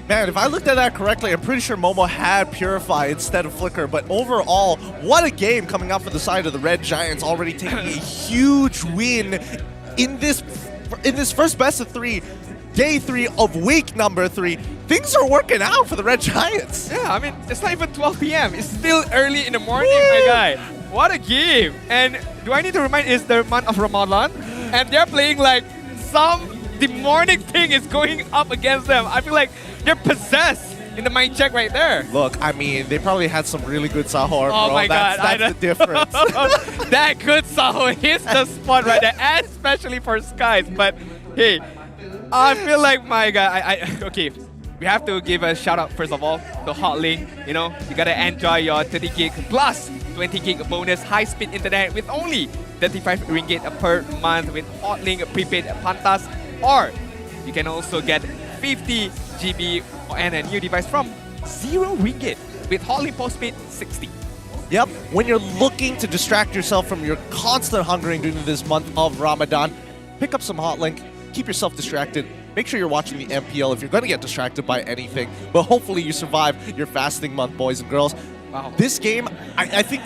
Man, if I looked at that correctly, I'm pretty sure Momo had Purify instead of Flicker, but overall, what a game coming out for the side of the Red Giants, already taking a huge win in this first best of 3, day 3 of week number 3. Things are working out for the Red Giants. Yeah, I mean, it's not even 12 p.m. It's still early in the morning, my guy. What a game. And do I need to remind, it's the month of Ramadan? And they're playing like some demonic thing is going up against them. I feel like they're possessed in the mind check right there. Look, I mean, they probably had some really good sahur, oh bro. My God, that's the difference. That good sahur hits the spot right there, especially for Skies. But hey, I feel like my guy, okay, we have to give a shout out first of all to Hotlink. You know, you gotta enjoy your 30 gig plus 20 gig bonus high-speed internet with only 35 ringgit per month with Hotlink prepaid Pantas, or you can also get 50 GB and a new device from 0 ringgit with Hotlink postpaid 60. Yep, when you're looking to distract yourself from your constant hungering during this month of Ramadan, pick up some Hotlink, keep yourself distracted. Make sure you're watching the MPL if you're going to get distracted by anything, but hopefully you survive your fasting month, boys and girls. Wow. This game, I think,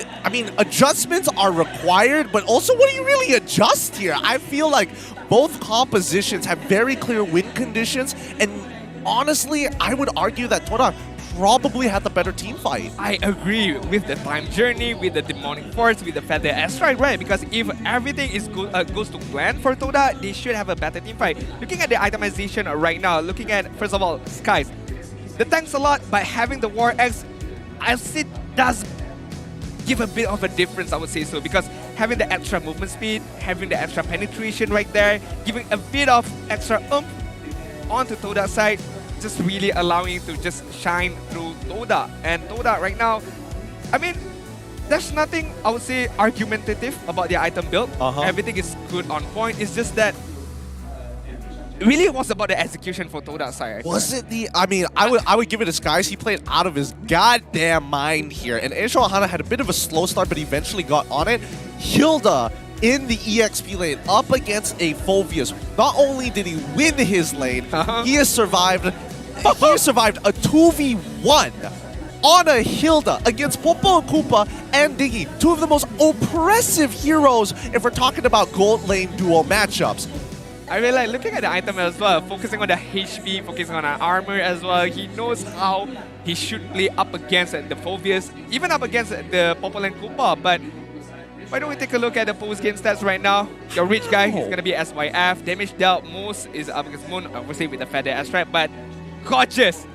adjustments are required, but also what do you really adjust here? I feel like both compositions have very clear win conditions, and honestly, I would argue that Todak probably had the better team fight. I agree with the time journey, with the demonic force, with the feather asteroid, right? Because if everything is goes to plan for Todak, they should have a better team fight. Looking at the itemization right now, looking at, first of all, Skies. The tanks a lot, but having the War X, I'll say does give a bit of a difference, I would say so, because having the extra movement speed, having the extra penetration right there, giving a bit of extra oomph onto Todak's side, just really allowing to just shine through Todak. And Todak right now, I mean, there's nothing, I would say, argumentative about the item build. Everything is good on point. It's just that really it was about the execution for Todak's side. Was it the... I would give it to Skies. He played out of his goddamn mind here. And Aisho Ahana had a bit of a slow start, but eventually got on it. Hilda in the EXP lane up against a Phoveus. Not only did he win his lane, he has survived he survived a 2v1 on a Hilda against Popo and Koopa and Diggy, two of the most oppressive heroes if we're talking about gold lane duo matchups. I really like looking at the item as well, focusing on the HP, focusing on the armor as well. He knows how he should play up against the Phobias, even up against the Popo and Koopa. But why don't we take a look at the post-game stats right now? Your rich guy is going to be SYF. Damage dealt most is up against Moon, obviously with the Feather Airstrike, but gorgeous.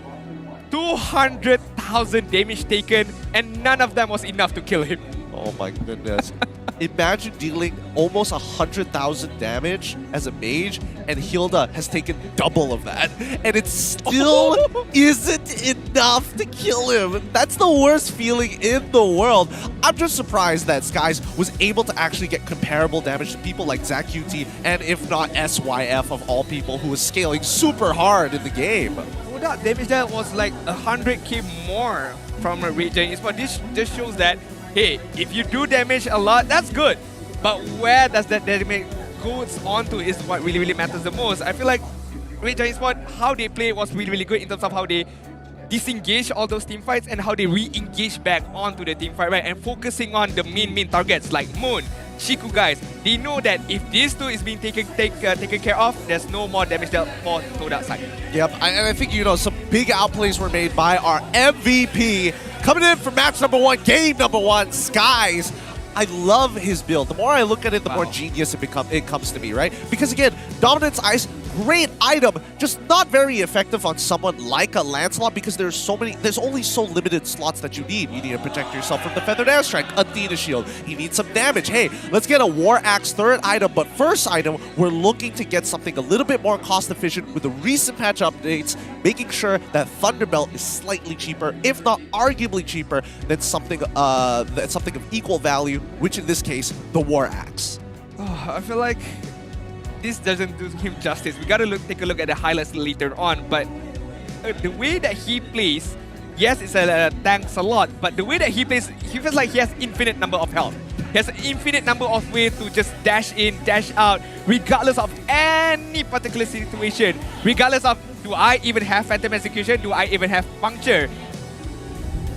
200,000 damage taken, and none of them was enough to kill him. Oh my goodness. Imagine dealing almost 100,000 damage as a mage, and Hilda has taken double of that. And it still isn't enough to kill him. That's the worst feeling in the world. I'm just surprised that Skies was able to actually get comparable damage to people like ZachQT, and if not SYF of all people, who was scaling super hard in the game. Todak damage that was like 100k more from a Red Giants Esports. This just shows that, hey, if you do damage a lot, that's good. But where does that damage goes on to is what really matters the most. I feel like Red Giants Esports, how they play was really good in terms of how they disengage all those team fights and how they re-engage back onto the team fight, right? And focusing on the main targets like Moon, Chiku guys. They know that if these two is being taken care of, there's no more damage dealt for Todak side. Yep, and I think, you know, some big outplays were made by our MVP. Coming in for match number 1, game number 1, Skies. I love his build. The more I look at it, the more genius it comes to me, right? Because again, Dominance Ice, great item, just not very effective on someone like a Lancelot because there's only so limited slots that you need. You need to protect yourself from the Feathered Airstrike, Athena Shield. You need some damage. Hey, let's get a War Axe third item, but first item, we're looking to get something a little bit more cost efficient with the recent patch updates, making sure that Thunderbelt is slightly cheaper, if not arguably cheaper, than something of equal value, which in this case, the War Axe. Oh, I feel like this doesn't do him justice. We gotta take a look at the highlights later on, but the way that he plays, yes, it's tanks a lot, but the way that he plays, he feels like he has infinite number of health. He has an infinite number of ways to just dash in, dash out, regardless of any particular situation. Regardless of, do I even have Phantom Execution? Do I even have Puncture?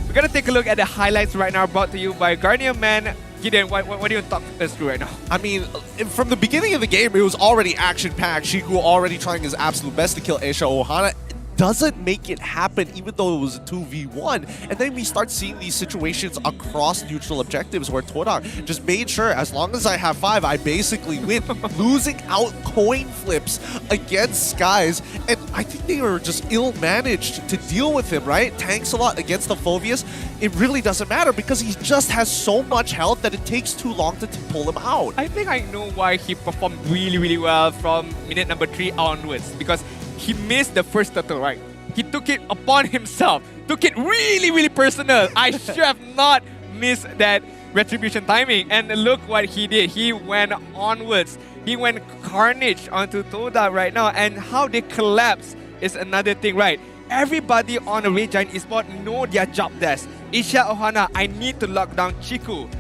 We're gonna take a look at the highlights right now, brought to you by Guardian Man. Gideon, what do you talk us through right now? I mean, from the beginning of the game, it was already action-packed. Shiku already trying his absolute best to kill Aisha Ohana. Doesn't make it happen even though it was a 2v1. And then we start seeing these situations across neutral objectives where Todak just made sure, as long as I have 5, I basically win. Losing out coin flips against Skies. And I think they were just ill-managed to deal with him, right? Tanks a lot against the Phobias. It really doesn't matter because he just has so much health that it takes too long to pull him out. I think I know why he performed really well from minute number 3 onwards. Because he missed the first turtle, right? He took it upon himself. Took it really personal. I should have not missed that retribution timing. And look what he did. He went onwards. He went carnage onto Todak right now. And how they collapse is another thing, right? Everybody on the Red Giant Esports know their job desk. Isha Ohana, I need to lock down Chiku.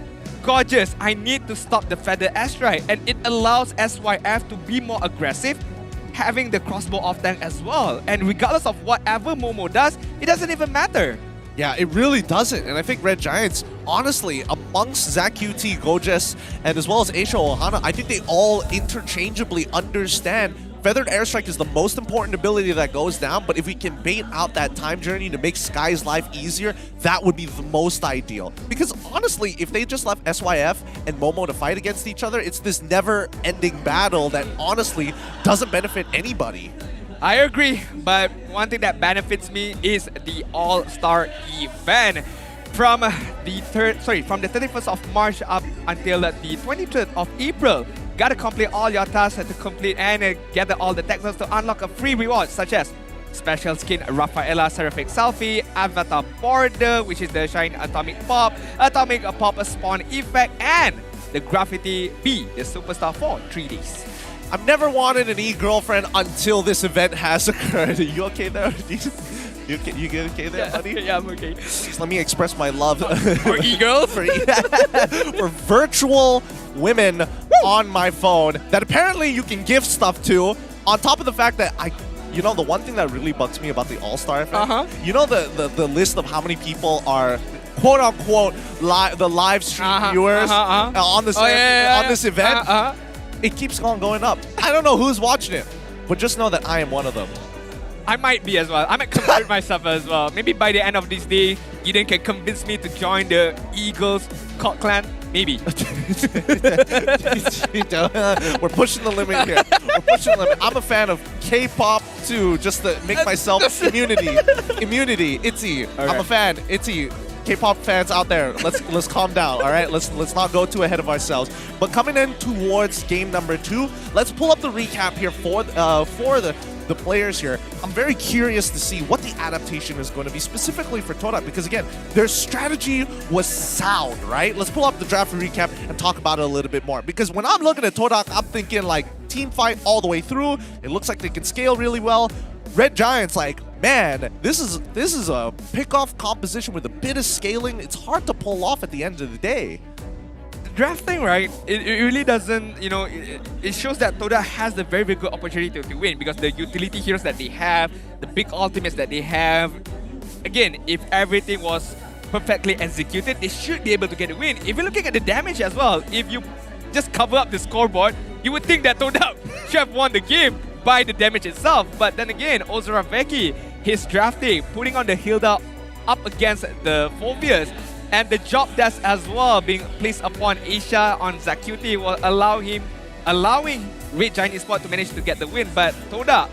Gorgeous, I need to stop the Feather Airstrike. And it allows SYF to be more aggressive, having the crossbow off tank as well. And regardless of whatever Momo does, it doesn't even matter. Yeah, it really doesn't. And I think Red Giants, honestly, amongst ZachQT, Gojes, and as well as Aisha Ohana, I think they all interchangeably understand Feathered Airstrike is the most important ability that goes down, but if we can bait out that time journey to make Sky's life easier, that would be the most ideal. Because honestly, if they just left SYF and Momo to fight against each other, it's this never-ending battle that honestly doesn't benefit anybody. I agree, but one thing that benefits me is the All-Star event. From the 31st of March up until the 23rd of April. Gotta complete all your tasks to complete and gather all the texts to unlock a free reward, such as special skin Rafaela Seraphic Selfie, Avatar Border, which is the Shine Atomic Pop Spawn Effect, and the Graffiti B, the Superstar for 3 days. I've never wanted an e-girlfriend until this event has occurred. Are you okay there? You okay there, buddy? Yeah, I'm okay. Please let me express my love for e-girls? for virtual women on my phone that apparently you can gift stuff to, on top of the fact that I You know, the one thing that really bugs me about the All-Star event, you know the list of how many people are quote-unquote the live stream viewers on this on this event? It keeps on going up. I don't know who's watching it, but just know that I am one of them. I might be as well. I might convert myself as well. Maybe by the end of this day, Gideon can convince me to join the Eagles clan. Maybe. We're pushing the limit here. We're pushing the limit. I'm a fan of K-pop too, just to make myself immunity. Itzy. Okay. I'm a fan. Itzy. K-pop fans out there, let's calm down, all right? Let's not go too ahead of ourselves. But coming in towards game number 2, let's pull up the recap here for the players here. I'm very curious to see what the adaptation is going to be specifically for Todak, because again, their strategy was sound, right? Let's pull up the draft recap and talk about it a little bit more. Because when I'm looking at Todak, I'm thinking like team fight all the way through. It looks like they can scale really well. Red Giants, like, man, this is a pick-off composition with a bit of scaling. It's hard to pull off at the end of the day. Drafting, right? It really doesn't, you know, it shows that Todak has a very, very good opportunity to win, because the utility heroes that they have, the big ultimates that they have, again, if everything was perfectly executed, they should be able to get a win. If you're looking at the damage as well, if you just cover up the scoreboard, you would think that Todak should have won the game by the damage itself. But then again, Ozoraveki, his drafting, putting on the Hilda up against the Phobias, and the job desk as well being placed upon Asia on Zacuti will allowing Red Giant Esports to manage to get the win. But Todak,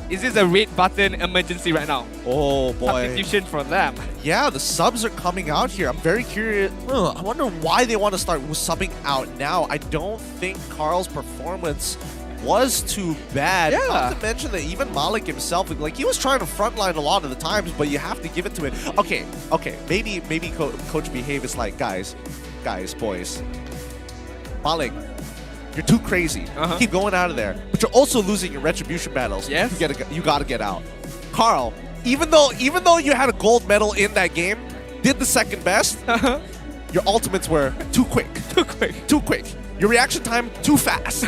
is this a red button emergency right now? Oh boy. Substitution for them. Yeah, the subs are coming out here. I'm very curious. I wonder why they want to start subbing out now. I don't think Carl's performance was too bad. Yeah. Not to mention that even Malik himself, like, he was trying to frontline a lot of the times, but you have to give it to him. Okay, maybe Coach Behave is like, guys, boys, Malik, you're too crazy. Keep going out of there, but you're also losing your retribution battles. Yes. You gotta get out. Carl, even though you had a gold medal in that game, did the second best. Your ultimates were too quick. Too quick. Your reaction time too fast.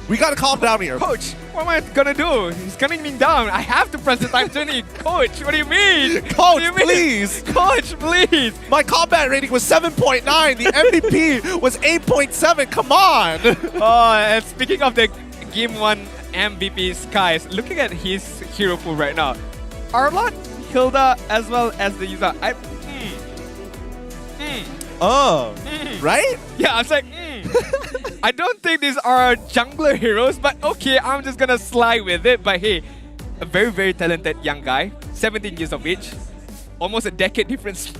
We gotta calm down here. Coach, what am I gonna do? He's coming me down. I have to press the time 20. Coach, what do you mean? Coach, please. Coach, please. My combat rating was 7.9. The MVP was 8.7. Come on. Oh, and speaking of the Game 1 MVP Skies, looking at his hero pool right now. Arlot, Hilda, as well as the user. Right? Yeah, I was like, I don't think these are jungler heroes, but okay, I'm just gonna slide with it. But hey, a very, very talented young guy, 17 years of age, almost a decade difference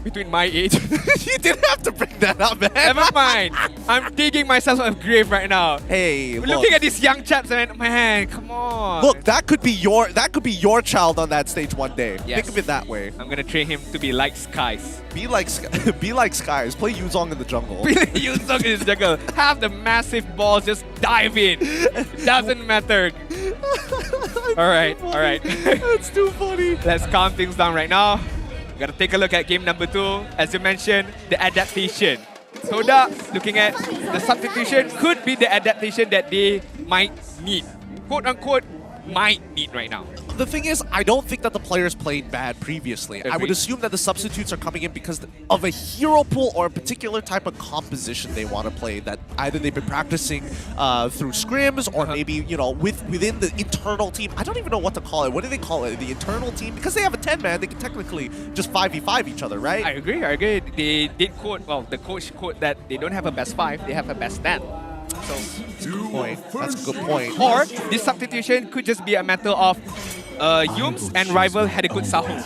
between my age. You didn't have to bring that up, man. Never mind. I'm digging myself a grave right now. Hey, looking at these young chaps, man, come on. Look, that could be your child on that stage one day. Yes. Think of it that way. I'm gonna train him to be like Skies. Be like Skies. Play Yuzong in the jungle. Yuzong in the jungle. Have the massive balls, just dive in. It doesn't matter. All right. That's too funny. Let's calm things down right now. Gotta take a look at game number 2. As you mentioned, the adaptation. Todak, looking at the substitution, could be the adaptation that they might need. Quote unquote, might need right now. The thing is, I don't think that the players played bad previously. Agreed. I would assume that the substitutes are coming in because of a hero pool or a particular type of composition they want to play that either they've been practicing through scrims or maybe, you know, within the internal team. I don't even know what to call it. What do they call it? The internal team? Because they have a 10-man, they can technically just 5v5 each other, right? I agree. They did quote, well, the coach quote that they don't have a best 5, they have a best 10. So, that's a good point. That's a good point. Or this substitution could just be a matter of Jowm and Rival had a good Saho.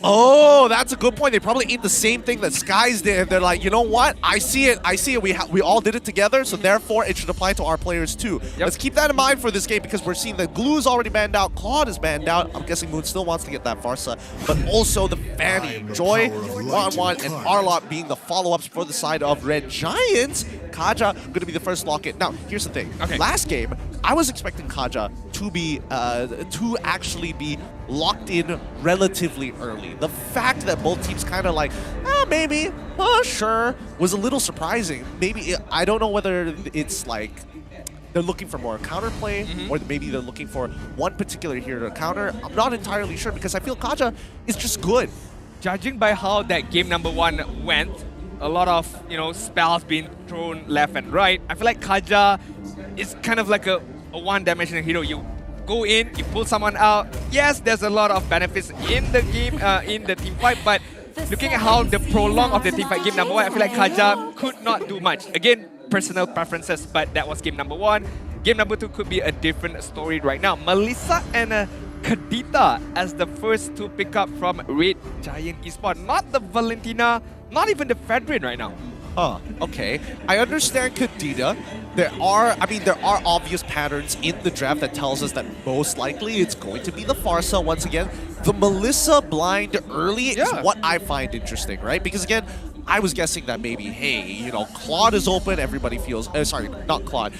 Oh, that's a good point. They probably ate the same thing that Skies did. They're like, you know what? I see it. We all did it together, so therefore it should apply to our players too. Yep. Let's keep that in mind for this game because we're seeing that Glue's already banned out, Claude is banned out. I'm guessing Moon still wants to get that Farsa, but also the Fanny, Joy, 1-1, and Arlot being the follow-ups for the side of Red Giants. Kaja going to be the first lock-in. Now, here's the thing. Okay. Last game, I was expecting Kaja to actually be locked in relatively early. The fact that both teams kind of like, maybe, sure, was a little surprising. Maybe, I don't know whether it's like they're looking for more counterplay, or maybe they're looking for one particular hero to counter. I'm not entirely sure because I feel Kaja is just good. Judging by how that game number 1 went, a lot of spells being thrown left and right. I feel like Kaja is kind of like a one-dimensional hero. You go in, you pull someone out. Yes, there's a lot of benefits in the game, in the team fight, but looking at how the prolong of the team fight game number 1, I feel like Kaja could not do much. Again, personal preferences, but that was game number 1. Game number 2 could be a different story right now. Melissa and Kadita as the first to pick up from Red Giant Esports. Not the Valentina, not even the Fedrin right now. Okay. I understand Kadita. There are obvious patterns in the draft that tells us that most likely it's going to be the Farsa once again. The Melissa blind early is what I find interesting, right? Because again, I was guessing that maybe, hey, Claude is open, everybody feels, sorry, not Claude,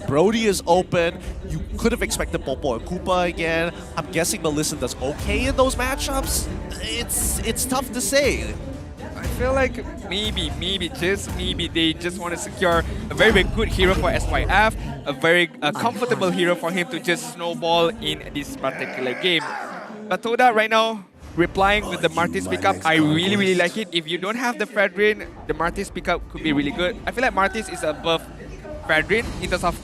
Brody is open, you could have expected Popo and Koopa again. I'm guessing Melissa does okay in those matchups. It's tough to say. I feel like maybe they just want to secure a very, very good hero for SYF, a very comfortable hero for him to just snowball in this particular game. But Todak right now, replying with the Martis pickup, I really, really like it. If you don't have the Fedrin, the Martis pickup could be really good. I feel like Martis is above Fedrin in terms of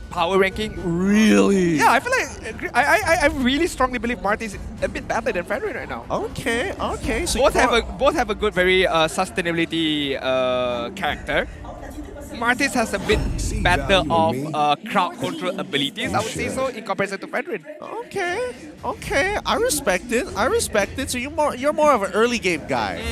power ranking. Really? Yeah, I feel like I really strongly believe Martis is a bit better than Fedrin right now. Okay. So both have a good, very sustainability character. Martis has a bit better of crowd control abilities, I would say so, in comparison to Fedrin. Okay. I respect it. So you're more of an early game guy.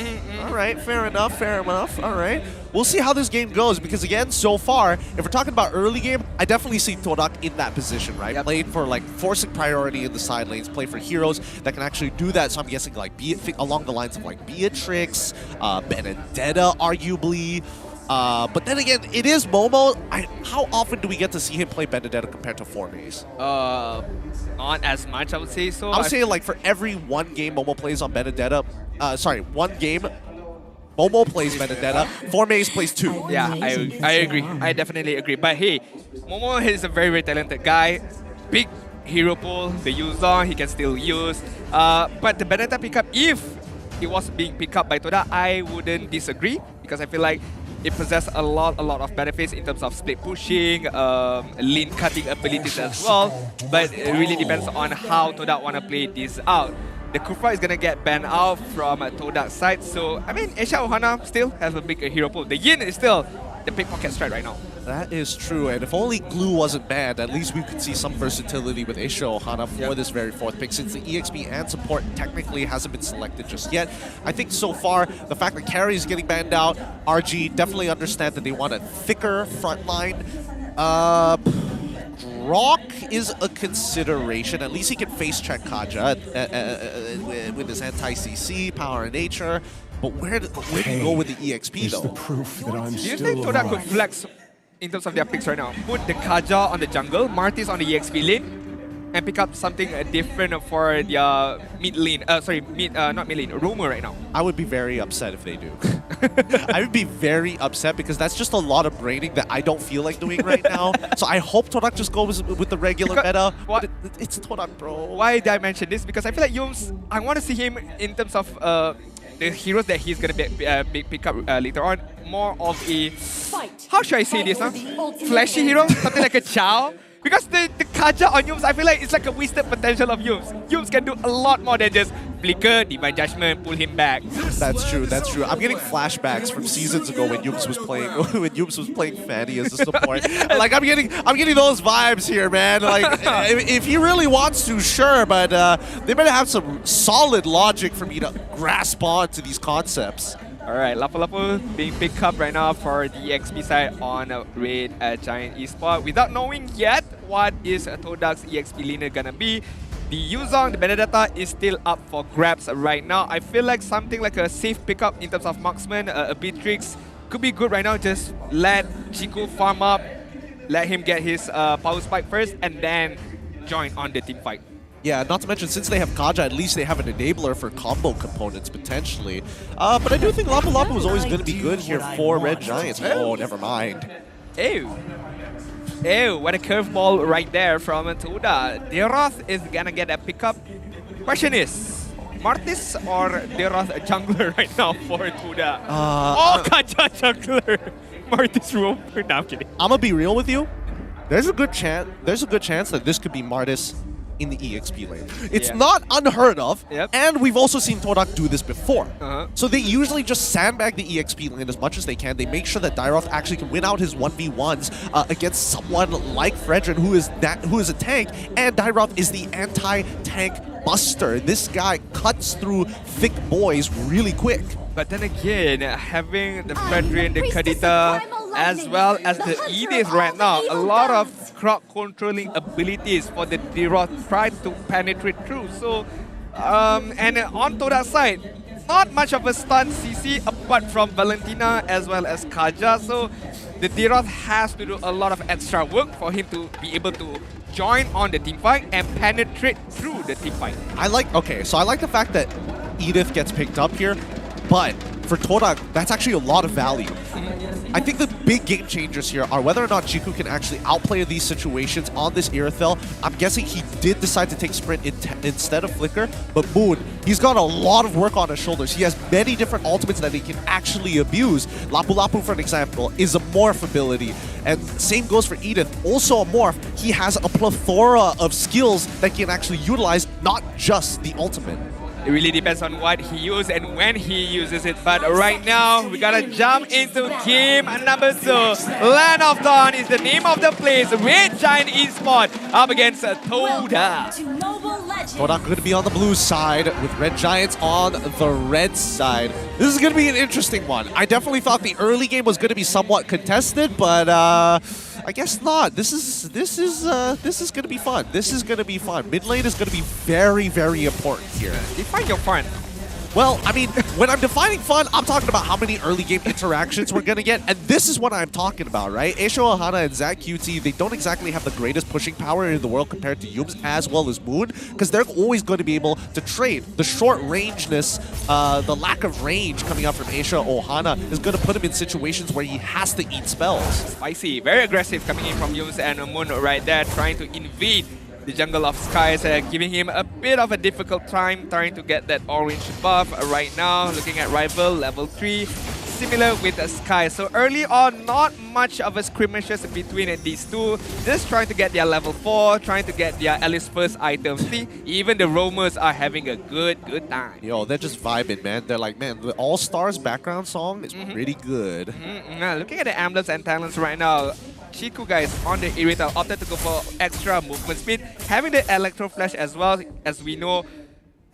All right, fair enough. All right. We'll see how this game goes because again, so far, if we're talking about early game, I definitely see Todak in that position, right? Playing for like forcing priority in the side lanes, play for heroes that can actually do that. So I'm guessing like along the lines of like Beatrix, Benedetta, arguably. But then again, it is Momo. How often do we get to see him play Benedetta compared to Formaze? Not as much, I would say so. I would say like for every one game Momo plays on Benedetta, one game Momo plays Benedetta, Formaze plays 2. Yeah, I agree. I definitely agree. But hey, Momo is a very, very talented guy. Big hero pool, the Yuzong he can still use. But the Benedetta pickup, if it was being picked up by Todak, I wouldn't disagree because I feel like it possesses a lot of benefits in terms of split pushing, lane cutting abilities as well. But it really depends on how Todak want to play this out. The Kufa is going to get banned out from Todak's side. So, I mean, Asia Ohana still has a big hero pool. The Yin is still the pickpocket strat right now. That is true, and if only Glue wasn't banned, at least we could see some versatility with Asia Ohana for this very 4th pick, since the EXP and support technically hasn't been selected just yet. I think so far, the fact that Carry is getting banned out, RG definitely understand that they want a thicker front line. Rock is a consideration. At least he can face check Kaja with his anti-CC, power and nature. But where do you go with the EXP though? Do you think Todak could flex in terms of their picks right now? Put the Kaja on the jungle, Martis on the EXP lane, and pick up something different for their mid lane. Not mid lane, roamer right now. I would be very upset if they do. I would be very upset because that's just a lot of braining that I don't feel like doing right now. So I hope Todak just goes with the regular meta. But it's Todak, bro. Why did I mention this? Because I feel like Jowm, I want to see him in terms of the heroes that he's going to pick up later on. More of a, how should I say this? Flashy hero? Something like a Chow? Because the Kaja on Jowm, I feel like it's like a wasted potential of Jowm. Jowm can do a lot more than just flicker, Divine Judgment, pull him back. That's true. I'm getting flashbacks from seasons ago when Jowm was playing Fanny as a support. Like I'm getting those vibes here, man. Like if he really wants to, sure, but they better have some solid logic for me to grasp on to these concepts. Alright, Lapu being picked up right now for the EXP side on Red Giant Esports. Without knowing yet what is Todak's EXP laner gonna be, the Yuzong, the Benedetta is still up for grabs right now. I feel like something like a safe pickup in terms of marksman, a Beatrix could be good right now. Just let Chico farm up, let him get his power spike first, and then join on the team fight. Yeah, not to mention, since they have Kaja, at least they have an enabler for combo components, potentially. But I do think Lapu is always going to be good here for Red Giants. Oh, never mind. Ew. Ew, what a curveball right there from Todak. Deroth is gonna get a pickup. Question is, Martis or Deroth a jungler right now for Todak? Kaja jungler. Martis roamer. No, I'm kidding. I'm gonna be real with you. There's a good chance that this could be Martis in the EXP lane. It's not unheard of, and we've also seen Todak do this before. So they usually just sandbag the EXP lane as much as they can. They make sure that Deroth actually can win out his 1v1s against someone like Fredrin, who is a tank, and Deroth is the anti-tank buster. This guy cuts through thick boys really quick. But then again, having the Fredrin, the Kadita, as well as the Edith right now, a lot of crowd controlling abilities for the Deroth try to penetrate through. So, and on Todak's side, not much of a stun CC apart from Valentina as well as Kaja. So the Deroth has to do a lot of extra work for him to be able to join on the team fight and penetrate through the team fight. I like the fact that Edith gets picked up here, but for Todak, that's actually a lot of value. I think the big game changers here are whether or not Jiku can actually outplay these situations on this Irithyll. I'm guessing he did decide to take Sprint instead of Flicker, but Moon, he's got a lot of work on his shoulders. He has many different ultimates that he can actually abuse. Lapu Lapu, for an example, is a morph ability, and same goes for Edith. Also a morph, he has a plethora of skills that he can actually utilize, not just the ultimate. It really depends on what he uses and when he uses it. But right now, we gotta jump into game number 2. Land of Dawn is the name of the place. Red Giant Esports up against Todak. Todak going to be on the blue side with Red Giants on the red side. This is going to be an interesting one. I definitely thought the early game was going to be somewhat contested, but I guess not. This is going to be fun. This is going to be fun. Mid lane is going to be very, very important here. Define your fun. Well, I mean, when I'm defining fun, I'm talking about how many early game interactions we're going to get, and this is what I'm talking about, right? Aisho Ohana and Zach QT, they don't exactly have the greatest pushing power in the world compared to Jowm as well as Moon, because they're always going to be able to trade. The short rangeness, the lack of range coming out from Aisho Ohana is going to put him in situations where he has to eat spells. Spicy, very aggressive coming in from Jowm and Moon right there, trying to invade the jungle of Skies, giving him a bit of a difficult time trying to get that orange buff right now. Looking at rival level 3, similar with Sky. So early on, not much of a skirmishes between these two. Just trying to get their level 4, trying to get their at least first item. See, even the roamers are having a good time. Yo, they're just vibing, man. They're like, man, the All Stars background song is pretty good. Looking at the emblems and talents right now, Chiku guys on the Irithyll opted to go for extra movement speed, having the Electro Flash as well. As we know,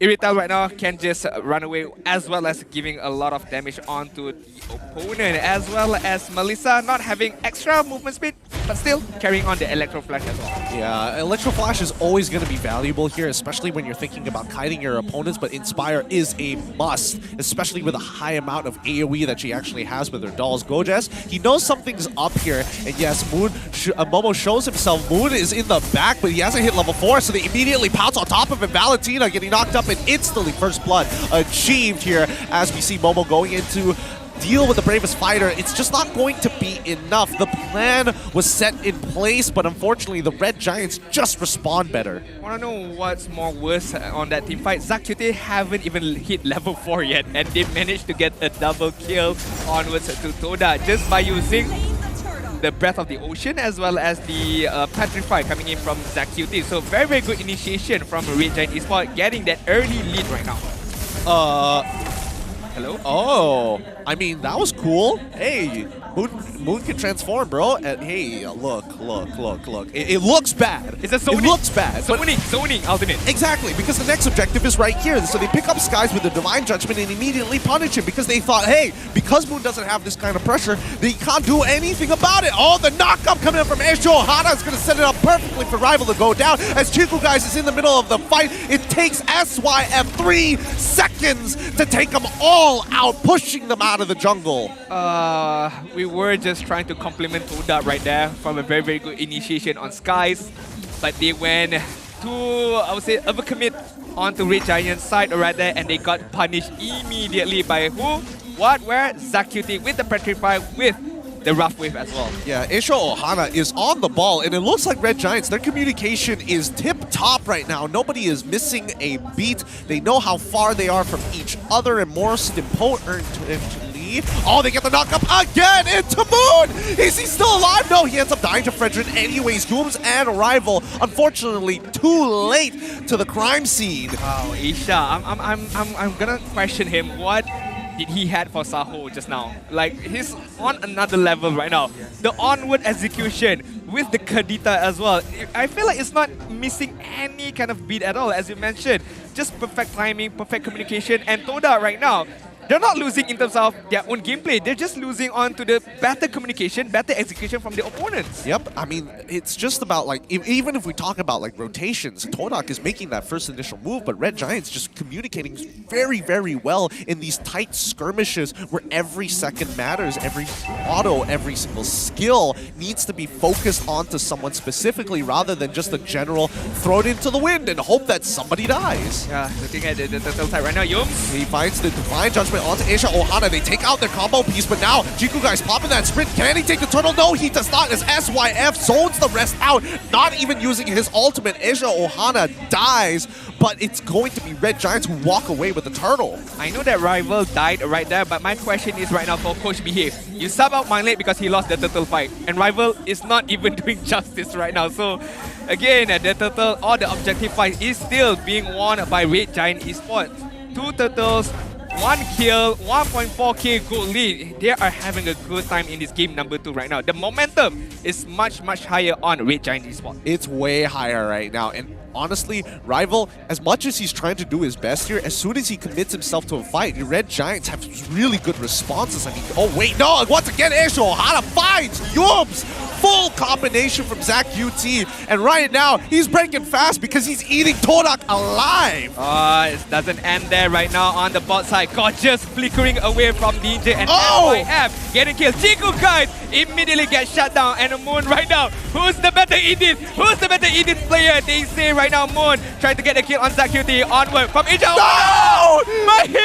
Irithyll right now can just run away, as well as giving a lot of damage onto the opponent, as well as Melissa not having extra movement speed, but still carrying on the Electro Flash as well. Yeah, Electro Flash is always going to be valuable here, especially when you're thinking about kiting your opponents, but Inspire is a must, especially with a high amount of AoE that she actually has with her dolls. Gojas, he knows something's up here, and yes, Momo shows himself. Moon is in the back, but he hasn't hit level 4, so they immediately pounce on top of him. Valentina getting knocked up and instantly first blood achieved here as we see Momo going into deal with the bravest fighter. It's just not going to be enough. The plan was set in place, but unfortunately the Red Giants just respond better. Wanna know what's more worse on that team fight? Zakute haven't even hit level 4 yet, and they managed to get a double kill onwards to Todak just by using the Breath of the Ocean as well as the Petrify coming in from Zach QT. So very good initiation from Red Giant Esports, getting that early lead right now. Hello? Oh, I mean, that was cool. Hey, Moon can transform, bro. And hey, look. It looks bad. It's a Sony. It looks bad. Sony alternate. Exactly, because the next objective is right here. So they pick up Skies with the Divine Judgment and immediately punish him because they thought, hey, because Moon doesn't have this kind of pressure, they can't do anything about it. Oh, the knockup coming up from Aisho Ohana is going to set it up perfectly for Rival to go down. As Chiku guys is in the middle of the fight, it takes SYF 3 seconds to take them all out, pushing them out of the jungle. We were just trying to compliment Todak right there from a very good initiation on Skies, but they went to, I would say, overcommit onto Red Giant's side right there, and they got punished immediately by who? What? Where? Zakuti with the Petrify, with the rough wave as well. Yeah, Asia Ohana is on the ball, and it looks like Red Giants, their communication is tip-top right now. Nobody is missing a beat. They know how far they are from each other, and most importantly, oh, they get the knock-up again into Moon! Is he still alive? No, he ends up dying to Fredrin anyways. Jowm's and Rival, unfortunately, too late to the crime scene. Wow, Isha, I'm gonna question him. What did he had for Saho just now? Like, he's on another level right now. The onward execution with the Kadita as well. I feel like it's not missing any kind of beat at all, as you mentioned. Just perfect timing, perfect communication, and Todak right now, they're not losing in terms of their own gameplay. They're just losing on to the better communication, better execution from the opponents. Yep, I mean, it's just about like, even if we talk about like rotations, Todak is making that first initial move, but Red Giants just communicating very, very well in these tight skirmishes where every second matters, every auto, every single skill needs to be focused onto someone specifically rather than just a general throw it into the wind and hope that somebody dies. Yeah, looking at the turtle side right now, Jowm. He finds the Divine Judgment onto Asia Ohana. They take out their combo piece, but now Jiku guys popping that sprint. Can he take the turtle? No, he does not, as SYF zones the rest out, not even using his ultimate. Asia Ohana dies, but it's going to be Red Giants who walk away with the turtle. I know that Rival died right there, but my question is right now for Coach Behave. You sub out Mindlate because he lost the turtle fight, and Rival is not even doing justice right now. So again, the turtle or the objective fight is still being won by Red Giant Esports. 2 turtles, 1 kill, 1.4k gold lead. They are having a good time in this game number 2 right now. The momentum is much, much higher on Red Giant Esports. It's way higher right now. And honestly, Rival, as much as he's trying to do his best here, as soon as he commits himself to a fight, the Red Giants have really good responses. I mean, oh wait, no, once again, Asia Ohana finds Jowm's full combination from Zach UT. And right now, he's breaking fast because he's eating Todak alive. It doesn't end there right now on the bot side. Gorgeous flickering away from DJ and SYF getting killed. Chico guys immediately get shut down, and Moon right now. Who's the better Edith? Who's the better Edith player? They say right now Moon trying to get the kill on Zach UT. Onward from Asia. No! But he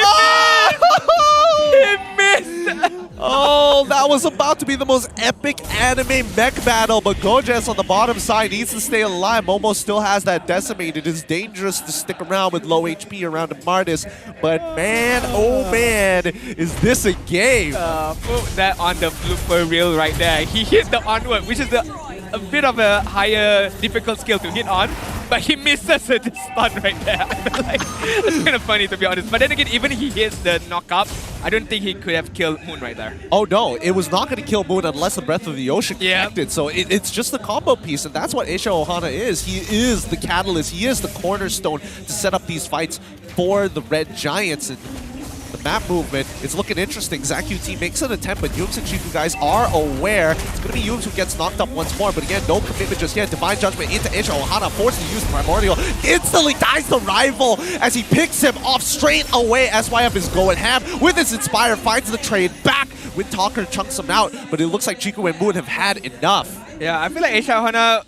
missed! Oh, that was about to be the most epic anime mech battle, but Gojes on the bottom side needs to stay alive. Momo still has that decimate. It is dangerous to stick around with low HP around Martis, but man, oh man, is this a game? Put that on the blooper reel right there. He hit the onward, which is a bit of a higher difficult skill to hit on, but he misses a stun right there. I feel like it's kind of funny, to be honest. But then again, even if he hits the knock-up, I don't think he could have killed Moon right there. Oh no, it was not going to kill Moon unless the Breath of the Ocean connected. So it's just the combo piece, and that's what Asia Ohana is. He is the catalyst. He is the cornerstone to set up these fights for the Red Giants. And the map movement is looking interesting. Zach UT makes an attempt, but Jowm and Chiku guys are aware. It's going to be Jowm who gets knocked up once more, but again, no commitment just yet. Divine Judgment into Asia Ohana, forced to use Primordial. Instantly dies the Rival as he picks him off straight away. SYF is going ham with his Inspire, finds the trade back. Wind Talker chunks him out, but it looks like Chiku and Moon have had enough. Yeah, I feel like Asia Ohana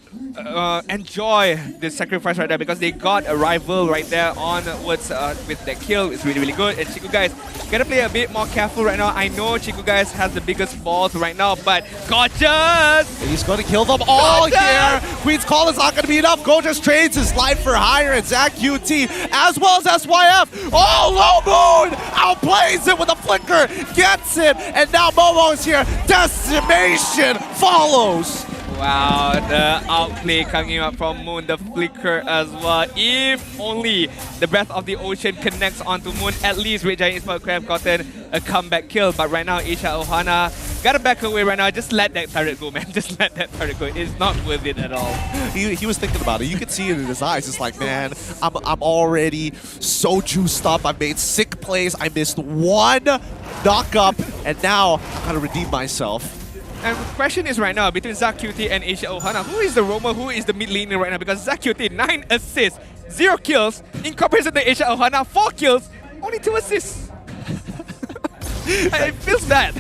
enjoy the sacrifice right there because they got a Rival right there onwards with that kill. It's really, really good. And Chiku guys gotta play a bit more careful right now. I know Chiku guys has the biggest balls right now, but Gorgeous! He's going to kill them all here. Queen's Call is not going to be enough. Gorgeous trades his life for hire, and Zach UT as well as SYF. Oh, Low Moon outplays it with a flicker, gets it, and now Momo's here. Decimation follows. Wow, the outplay coming up from Moon, the flicker as well. If only the Breath of the Ocean connects onto Moon, at least Red Giant Esports could have gotten a comeback kill. But right now, Asia Ohana gotta back away right now. Just let that turret go, man. Just let that turret go. It's not worth it at all. He was thinking about it. You could see it in his eyes. It's like, man, I'm already so juiced up. I've made sick plays. I missed one knock-up, and now I gotta redeem myself. And the question is right now, between Zach QT and Asia Ohana, who is the roamer, who is the mid laner right now? Because Zach QT, 9 assists, 0 kills. In comparison to Asia Ohana, 4 kills, only 2 assists. It feels bad.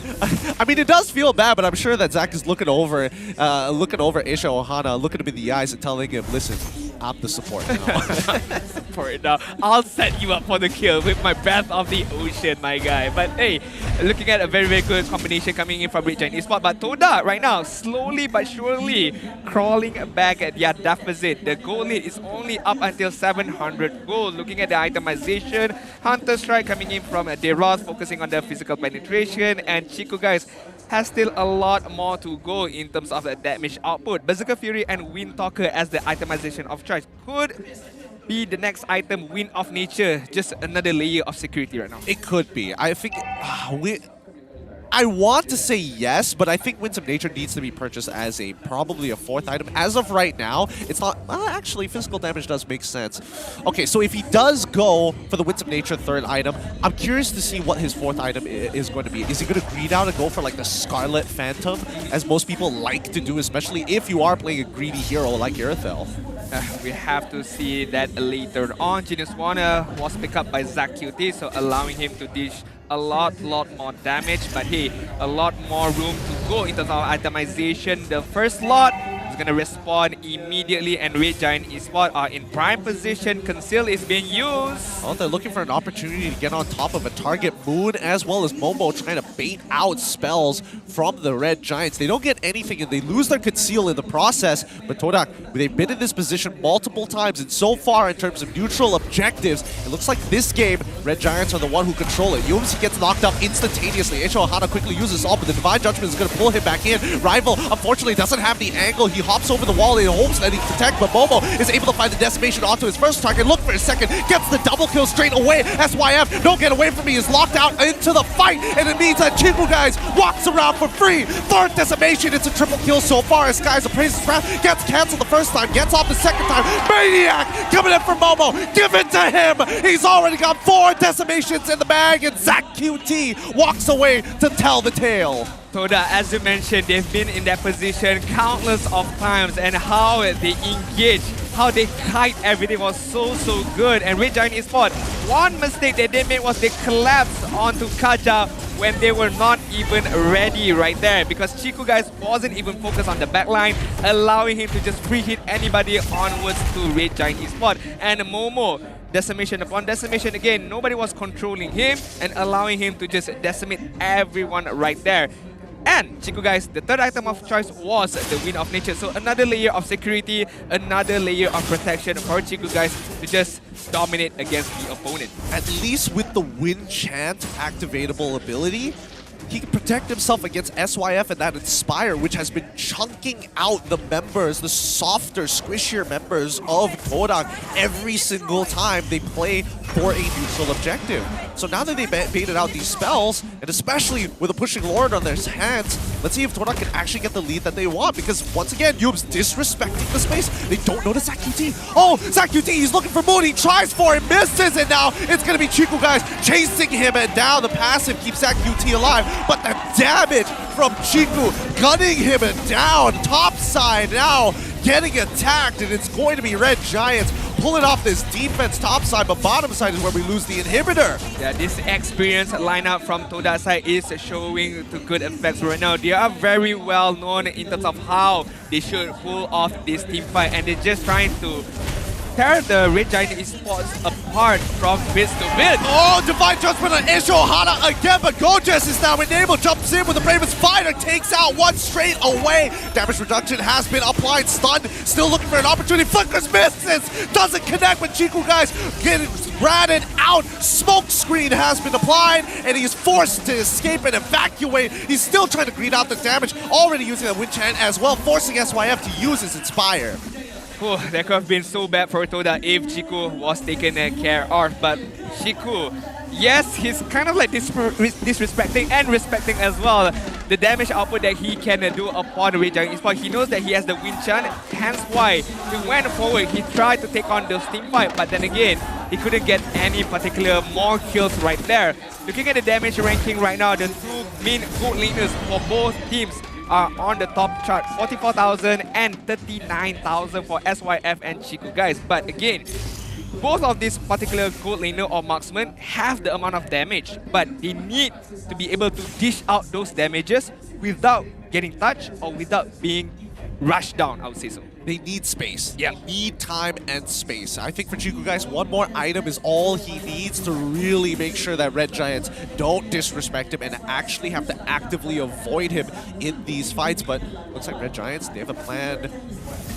I mean, it does feel bad, but I'm sure that Zach is looking over Asia Ohana, looking him in the eyes and telling him, listen, I'm the support now. Support now. I'll set you up for the kill with my Breath of the Ocean, my guy. But hey, looking at a very, very good combination coming in from Red Giants Esports. But Todak right now, slowly but surely crawling back at their deficit. The goal lead is only up until 700 gold. Looking at the itemization, Hunter Strike coming in from Deroth, focusing on the physical penetration, and Chico, guys, has still a lot more to go in terms of the damage output. Berserker Fury and Wind Talker as the itemization of choice could be the next item, Wind of Nature. Just another layer of security right now. It could be. I think I want to say yes, but I think Winds of Nature needs to be purchased as probably a 4th item. As of right now, it's not... actually, physical damage does make sense. Okay, so if he does go for the Winds of Nature 3rd item, I'm curious to see what his 4th item is going to be. Is he going to greed out and go for like the Scarlet Phantom, as most people like to do, especially if you are playing a greedy hero like Irithel? We have to see that later on. Genius Warner was picked up by ZachQT, so allowing him to dish a lot more damage. But hey, a lot more room to go in terms of itemization. The first lot is going to respawn immediately, and Red Giant Esports are in prime position. Conceal is being used. Well, they're looking for an opportunity to get on top of a target. Moon as well as Momo trying to bait out spells from the Red Giants. They don't get anything and they lose their Conceal in the process. But Todak, they've been in this position multiple times, and so far in terms of neutral objectives, it looks like this game, Red Giants are the one who control it. Jowm gets knocked up instantaneously. Echo Ohana quickly uses all, but the Divine Judgment is going to pull him back in. Rival, unfortunately, doesn't have the angle. He hops over the wall in hopes that he can protect, but Momo is able to find the decimation onto his first target. Look for a second, gets the double kill straight away. SYF, don't get away from me, is locked out into the fight, and it means that Chico, guys, walks around for free. 3rd decimation, it's a triple kill so far as Skies Appraises Wrath gets cancelled the first time, gets off the second time. Maniac coming in for Momo, give it to him. He's already got 4 decimations in the bag, and ZachQT walks away to tell the tale. Todak, as you mentioned, they've been in that position countless of times, and how they engage, how they kite everything was so good. And Red Giant Esports, one mistake that they made was they collapsed onto Kaja when they were not even ready right there, because Chico, guys, wasn't even focused on the backline, allowing him to just free hit anybody onwards to Red Giant Esports. And Momo, decimation upon decimation again, nobody was controlling him and allowing him to just decimate everyone right there. And Chico, guys, the 3rd item of choice was the Wind of Nature. So another layer of security, another layer of protection for Chico, guys, to just dominate against the opponent. At least with the Wind Chant activatable ability, he can protect himself against SYF and that Inspire, which has been chunking out the members, the softer, squishier members of Todak every single time they play for a neutral objective. So now that they baited out these spells, and especially with a Pushing Lord on their hands, let's see if Todak can actually get the lead that they want, because once again, Jowm's disrespecting the space. They don't notice ZachQT. Oh, ZachQT, he's looking for Moon, he tries for it, misses, and now it's going to be Chico, guys, chasing him down. The passive keeps ZachQT alive, but the damage from Chico gunning him down. Top side now getting attacked, and it's going to be Red Giants pulling off this defense top side, but bottom side is where we lose the inhibitor. Yeah, this experienced lineup from Todak side is showing to good effects right now. They are very well known in terms of how they should pull off this team fight, and they're just trying to tear the Red Giant Esports apart from bits to bit. Oh, Divine Judgment on Isho Ohana again, but Gojes is now enabled, jumps in with the Bravest Fighter, takes out one straight away. Damage reduction has been applied, stunned, still looking for an opportunity. Flickers misses, doesn't connect with Chico, guys, getting ratted out. Smoke screen has been applied, and he's forced to escape and evacuate. He's still trying to greed out the damage, already using a Wind Chant as well, forcing SYF to use his Inspire. Oh, that could have been so bad for Todak if Chico was taken care of. But Chico, yes, he's kind of like disrespecting and respecting as well the damage output that he can do upon Red Giant Esports. He knows that he has the Wind Chant, hence why he went forward. He tried to take on those team fight, but then again, he couldn't get any particular more kills right there. Looking at the damage ranking right now, the 2 main gold laners for both teams are on the top chart, 44,000 and 39,000 for SYF and Chico, guys. But again, both of these particular gold laner or marksmen have the amount of damage, but they need to be able to dish out those damages without getting touched or without being rushed down, I would say so. they need space. Yeah. They need time and space. I think for Chiku guys, one more item is all he needs to really make sure that Red Giants don't disrespect him and actually have to actively avoid him in these fights. But looks like Red Giants, they have a plan.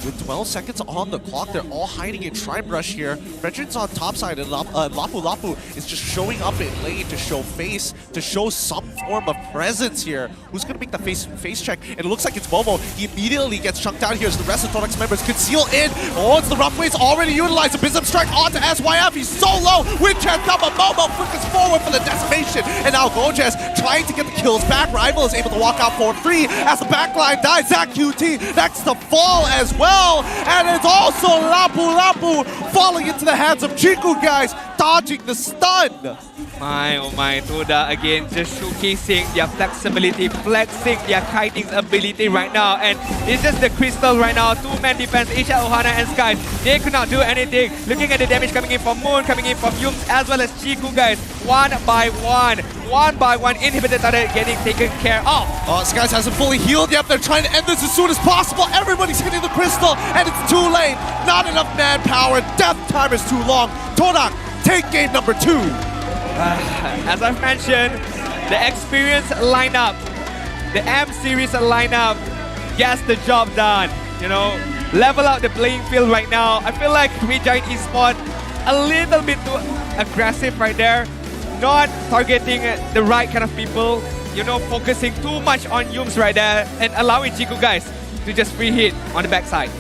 With 12 seconds on the clock, they're all hiding in Shrine Rush here. Red Giants on top side, and Lapu Lapu is just showing up in lane to show face, to show some form of presence here. Who's going to make the face check? And it looks like it's Momo. He immediately gets chunked out here as the rest of Todak's members conceal in. Oh, it's the rough ways already utilized. A Bism Strike onto SYF. He's so low. Wind chance down, but Momo flickers forward for the decimation. And now Gojes trying to get the kills back. Rival is able to walk out for free as the backline dies. Zach QT next to fall as well. And it's also Lapu Lapu falling into the hands of Chiku guys, dodging the stun. Oh my, Todak again just showcasing their flexibility, flexing their kiting ability right now. And it's just the Crystal right now, two-man defense, Isha, Ohana and Sky. They could not do anything. Looking at the damage coming in from Moon, coming in from Jowm, as well as Chiku guys. One by one, inhibited Todak getting taken care of. Oh, Skies hasn't fully healed yet. They're trying to end this as soon as possible. Everybody's hitting the Crystal, and it's too late. Not enough manpower. Death time is too long. Todak, take game number 2. As I've mentioned, the experienced lineup, the M series lineup gets the job done. You know, level out the playing field right now. I feel like Red Giants Esports a little bit too aggressive right there, not targeting the right kind of people. You know, focusing too much on Jowms right there and allowing Chiku guys to just free hit on the backside.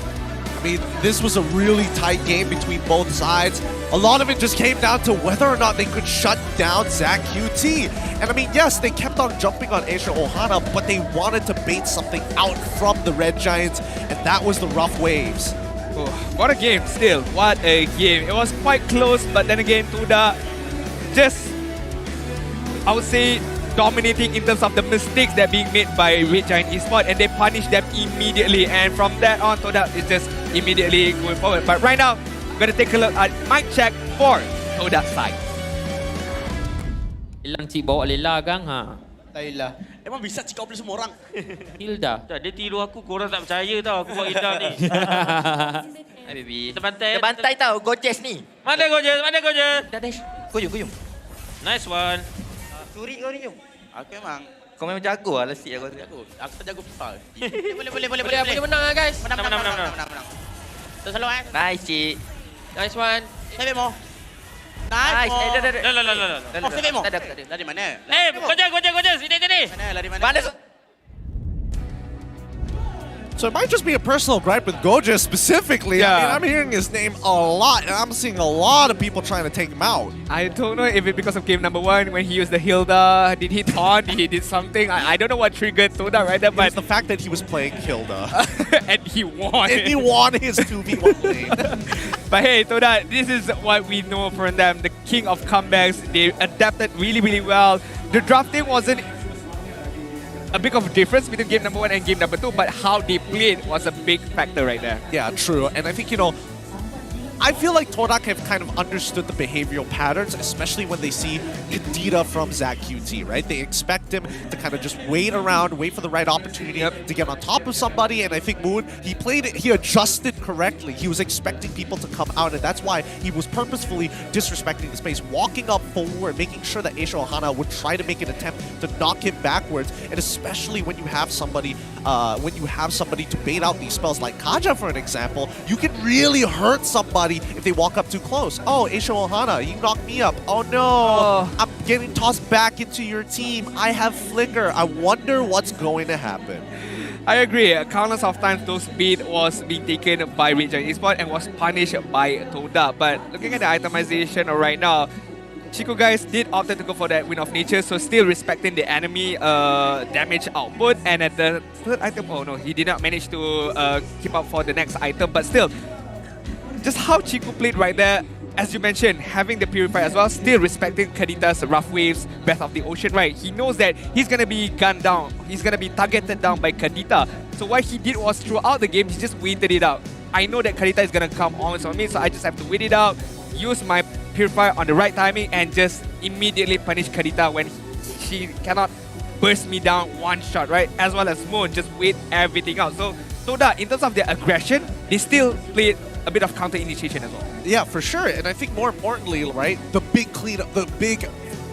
I mean, this was a really tight game between both sides. A lot of it just came down to whether or not they could shut down Zach QT. And I mean, yes, they kept on jumping on Asia Ohana, but they wanted to bait something out from the Red Giants, and that was the rough waves. Oh, what a game still, what a game. It was quite close, but then again, Todak just, I would say, dominating in terms of the mistakes that are being made by Red Giants Esports, and they punish them immediately. And from that on, Todak is just immediately going forward. But right now, I'm going to take a look at mic check for Todak's side. Hilang cik bawa Lela gang ha. Layla. Emang bisa cik kau boleh semua orang? Hilda. Dia tidur aku, korang tak percaya tau aku buat Hilda ni. Hai baby. Terbantai. Terbantai tau, Gojes ni. Mana Gojes? Mana Gojes? Dah dah. Kuyum. Nice one. Curi kau ni, Jom. Aku memang. Kau memang jago lah, lesik aku. Aku tak jago FIFA. Boleh menang lah guys. Menang. Terus Nice, cik. Nice one. Saya Bemo. Nice. Dah. Saya Bemo. Lari mana? Gojes. Sini. Mana? Lari mana? So it might just be a personal gripe with Goja specifically. Yeah. I mean, I'm hearing his name a lot, and I'm seeing a lot of people trying to take him out. I don't know if it's because of game number 1 when he used the Hilda. Did he taunt? He did something. I don't know what triggered Todak right there, but the fact that he was playing Hilda. and he won. And he won his 2v1 lane. But hey, Todak, this is what we know from them. The king of comebacks. They adapted really, really well. The drafting wasn't a big of a difference between game number 1 and game number 2, but how they played was a big factor right there. Yeah, true. And I think, you know, I feel like Todak have kind of understood the behavioral patterns, especially when they see Kadita from Zach QT, right? They expect him to kind of just wait around, wait for the right opportunity to get on top of somebody. And I think Moon, he played it, he adjusted correctly. He was expecting people to come out, and that's why he was purposefully disrespecting the space, walking up forward, making sure that Aisha Ohana would try to make an attempt to knock him backwards. And especially when you have somebody, to bait out these spells like Kaja, for an example, you can really hurt somebody if they walk up too close. Oh, Aisha Ohana, you knocked me up. Oh no, I'm getting tossed back into your team. I have Flicker. I wonder what's going to happen. I agree. Countless of times those beat was being taken by Red Giants Esports and was punished by Todak. But looking at the itemization right now, Chiku guys did opt to go for that Wind of Nature, so still respecting the enemy damage output. And at the third item, oh no, he did not manage to keep up for the next item, but still, just how Chiku played right there, as you mentioned, having the Purify as well, still respecting Kadita's Rough Waves, Breath of the Ocean, right? He knows that he's going to be gunned down, he's going to be targeted down by Kadita. So what he did was, throughout the game, he just waited it out. I know that Kadita is going to come on me, so I just have to wait it out, use my Purify on the right timing, and just immediately punish Kadita when she cannot burst me down one shot, right? As well as Moon, just wait everything out. So Todak, in terms of their aggression, they still played a bit of counter initiation as well. Yeah, for sure. And I think more importantly, right, the big cleanup, the big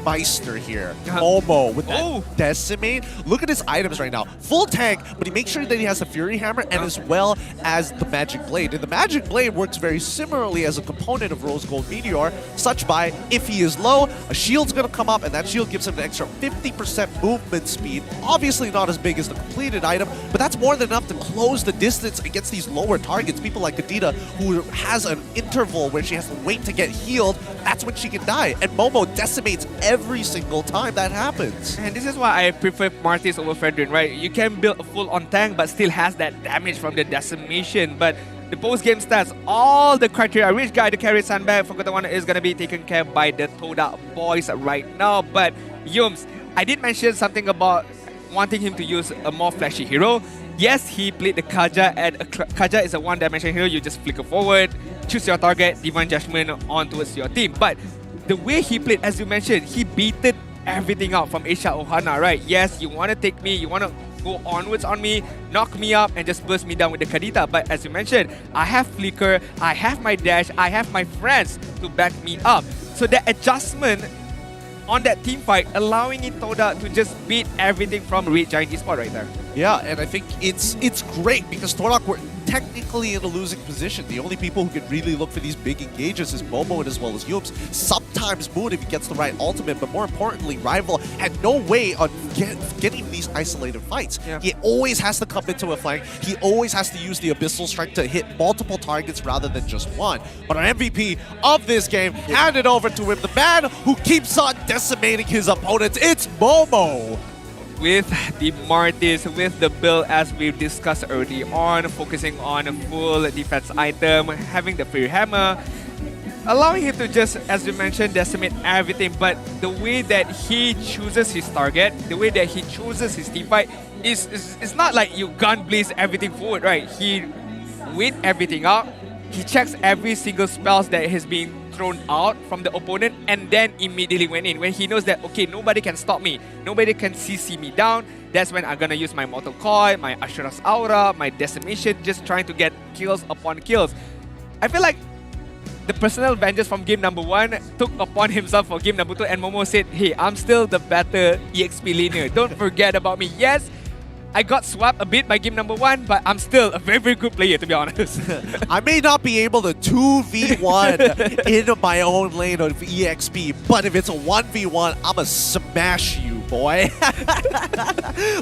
Meister here. Momo with that Decimate. Look at his items right now. Full tank, but he makes sure that he has the Fury Hammer and as well as the Magic Blade. And the Magic Blade works very similarly as a component of Rose Gold Meteor, such by if he is low, a shield's going to come up and that shield gives him an extra 50% movement speed. Obviously not as big as the completed item, but that's more than enough to close the distance against these lower targets. People like Kadita, who has an interval where she has to wait to get healed, that's when she can die. And Momo decimates every single time that happens. And this is why I prefer Martis over Fredrin, right? You can build a full-on tank, but still has that damage from the decimation. But the post-game stats, all the criteria, which guy to carry Sandbag, Forgotten One is going to be taken care of by the Todak boys right now. But Jowm, I did mention something about wanting him to use a more flashy hero. Yes, he played the Kaja, and Kaja is a one-dimensional hero. You just flicker forward, choose your target, Divine Judgment on towards your team. But the way he played, as you mentioned, he beated everything out from Asia Ohana, right? Yes, you want to take me, you want to go onwards on me, knock me up, and just burst me down with the Kadita. But as you mentioned, I have Flicker, I have my dash, I have my friends to back me up. So that adjustment on that team fight, allowing Todak to just beat everything from Red Giants Esports right there. Yeah, and I think it's great because Todak were technically in a losing position. The only people who can really look for these big engages is Momo and as well as Jowm. Sometimes Moon if he gets the right ultimate, but more importantly, Rival had no way on getting these isolated fights. Yeah. He always has to come into a flank. He always has to use the Abyssal Strike to hit multiple targets rather than just one. But our MVP of this game, hand it over to him, the man who keeps on decimating his opponents. It's Momo! With the Martis, with the build as we've discussed early on, focusing on a full defense item, having the Fury Hammer, allowing him to just, as you mentioned, decimate everything. But the way that he chooses his target, the way that he chooses his teamfight, is not like you gun blaze everything forward, right? He wait everything out, he checks every single spells that has been thrown out from the opponent and then immediately went in. When he knows that, okay, nobody can stop me, nobody can CC me down, that's when I'm gonna use my Mortal Coil, my Ashura's Aura, my Decimation, just trying to get kills upon kills. I feel like the personal vengeance from game number 1 took upon himself for game number 2, and Momo said, hey, I'm still the better EXP laner. Don't forget about me. Yes, I got swapped a bit by game number 1, but I'm still a very, very good player, to be honest. I may not be able to 2v1 in my own lane of EXP, but if it's a 1v1, I'ma smash you, boy.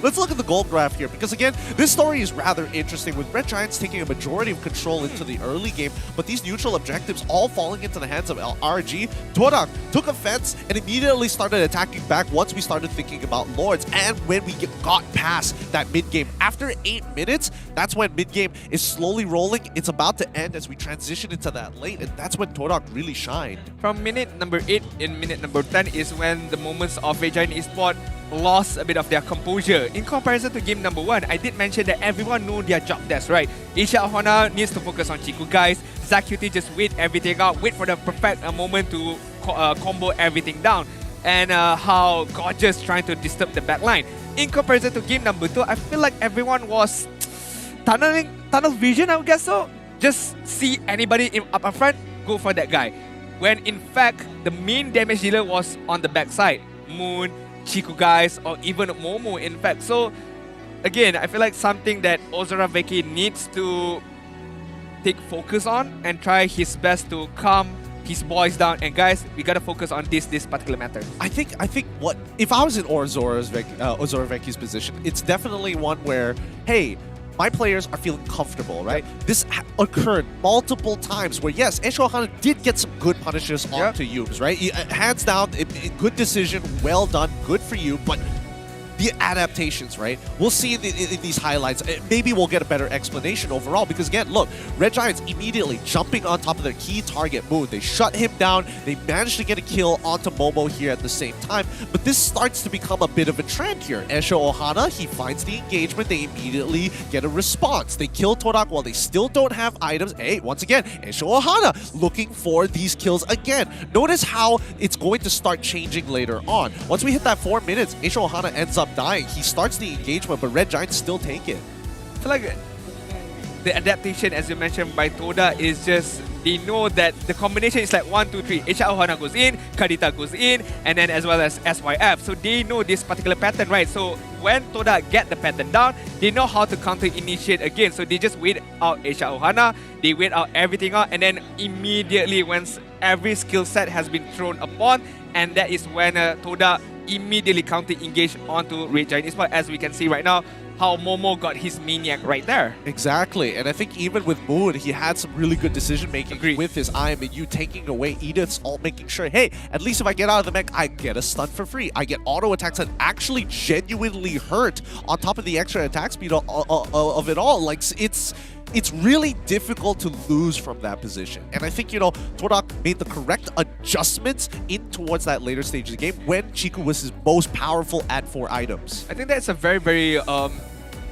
Let's look at the gold graph here, because again, this story is rather interesting, with Red Giants taking a majority of control into the early game, but these neutral objectives all falling into the hands of RG. Todak took offense and immediately started attacking back once we started thinking about Lords, and when we got past that mid-game. After 8 minutes, that's when mid-game is slowly rolling. It's about to end as we transition into that late, and that's when Todak really shined. From minute number 8 in minute number 10 is when the moments of Red Giants Esports lost a bit of their composure. In comparison to game number 1, I did mention that everyone knew their job desk, right? Asia Ohana needs to focus on Chiku guys. Zakuti just wait everything out, wait for the perfect moment to combo everything down. And how Gorgeous trying to disturb the backline. In comparison to game number 2, I feel like everyone was tunnel vision, I would guess so. Just see anybody up front, go for that guy. When in fact, the main damage dealer was on the backside. Moon, Chiku guys, or even Momo in fact. So again, I feel like something that Ozora Veki needs to take focus on and try his best to calm his boys down. And guys, we gotta focus on this particular matter. I think what if I was in Ozora Veki's position, it's definitely one where, hey, my players are feeling comfortable, right? This occurred multiple times where, yes, Asia Ohana did get some good punishes onto Jowm, right? Hands down, good decision, well done, good for you, but the adaptations, right? We'll see in these highlights. Maybe we'll get a better explanation overall because, again, look, Red Giants immediately jumping on top of their key target, Moon. They shut him down. They managed to get a kill onto Momo here at the same time. But this starts to become a bit of a trend here. Asia Ohana, he finds the engagement. They immediately get a response. They kill Todak while they still don't have items. Hey, once again, Asia Ohana looking for these kills again. Notice how it's going to start changing later on. Once we hit that 4 minutes, Asia Ohana ends up dying. He starts the engagement, but Red Giants still take it. I feel like the adaptation, as you mentioned by Todak, is just they know that the combination is like 1, 2, 3. HR Ohana goes in, Kadita goes in, and then as well as SYF. So they know this particular pattern, right? So when Todak get the pattern down, they know how to counter initiate again. So they just wait out HR Ohana, they wait out everything out, and then immediately once every skill set has been thrown upon, and that is when Todak immediately counter engage onto Red Giant Esports, as we can see right now. How Momo got his maniac right there. Exactly, and I think even with Moon, he had some really good decision making with his IMU taking away Edith's ult, making sure, hey, at least if I get out of the mech, I get a stun for free. I get auto attacks that actually genuinely hurt on top of the extra attack speed of it all. Like, it's really difficult to lose from that position. And I think, you know, Todak made the correct adjustments in towards that later stage of the game when Chiku was his most powerful at 4 items. I think that's a very, very,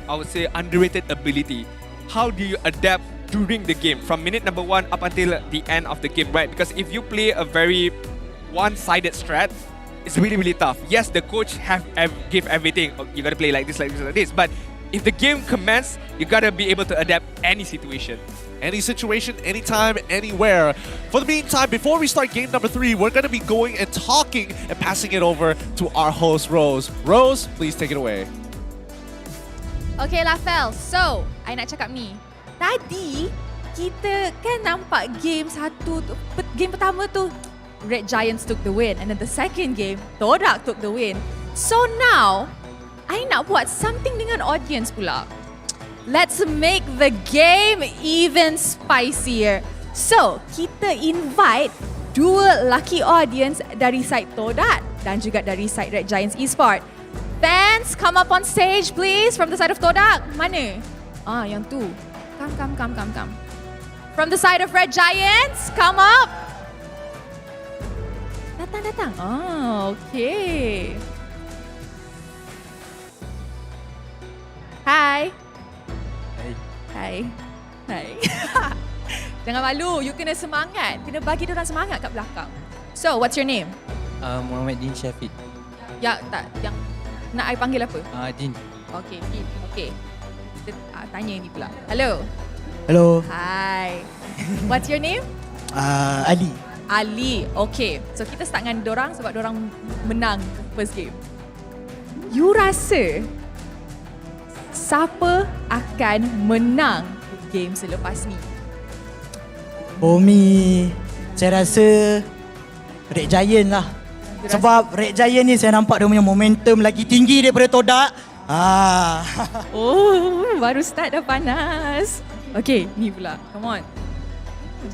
I would say, underrated ability. How do you adapt during the game from minute number 1 up until the end of the game, right? Because if you play a very one-sided strat, it's really, really tough. Yes, the coach give everything. Oh, you gotta play like this, like this, like this. But if the game commences, you gotta be able to adapt any situation. Any situation, anytime, anywhere. For the meantime, before we start game number 3, we're gonna be going and talking and passing it over to our host, Rose. Rose, please take it away. Okay lah Fel, so I nak cakap ni. Tadi kita kan nampak game pertama tu Red Giants took the win, and then the second game Todak took the win. So now I nak buat something dengan audience pula. Let's make the game even spicier. So kita invite 2 lucky audience dari side Todak dan juga dari side Red Giants Esports. Fans, come up on stage please from the side of Todak. Mana? Ah, yang tu. Come. From the side of Red Giants, come up. Datang. Oh, okay. Hai. Jangan malu, you kena semangat. Kena bagi diorang semangat kat belakang. So, what's your name? Muhammad Din Syafiq. Yang nak I panggil apa? Din. Okay, Din. Okay. Kita tanya ni pula. Hello. Hello. Hi. What's your name? Ali. Ali. Okay. So kita start dengan dorang sebab dorang menang first game. You rasa siapa akan menang game selepas ni? For me, saya rasa Red Giant lah. Sebab Red Giant ni saya nampak dia punya momentum lagi tinggi daripada Todak. Oh, baru start dah panas. Okay, ni pula. Come on.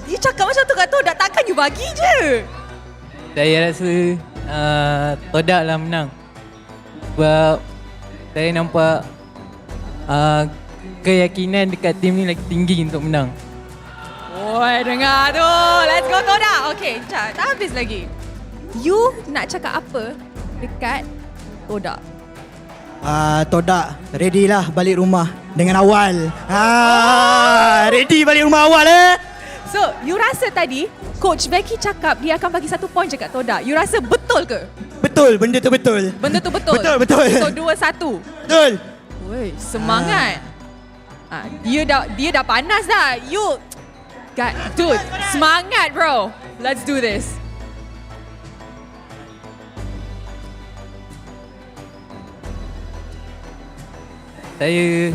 Dia cakap macam tu kat Todak, takkan you bagi je? Saya rasa Todak lah menang. Sebab saya nampak keyakinan dekat tim ni lagi tinggi untuk menang. Oi, dengar tu. Let's go Todak. Okay, tak habis lagi. You nak cakap apa dekat Todak? Todak, ready lah balik rumah dengan awal. Ready balik rumah awal So, you rasa tadi Coach Becky cakap dia akan bagi 1 point je kat Todak. You rasa betul ke? Betul, benda tu betul. Benda tu betul? Betul. So, 2-1. Betul. Woi, semangat. Dia dah panas dah. You dude, semangat bro. Let's do this. Saya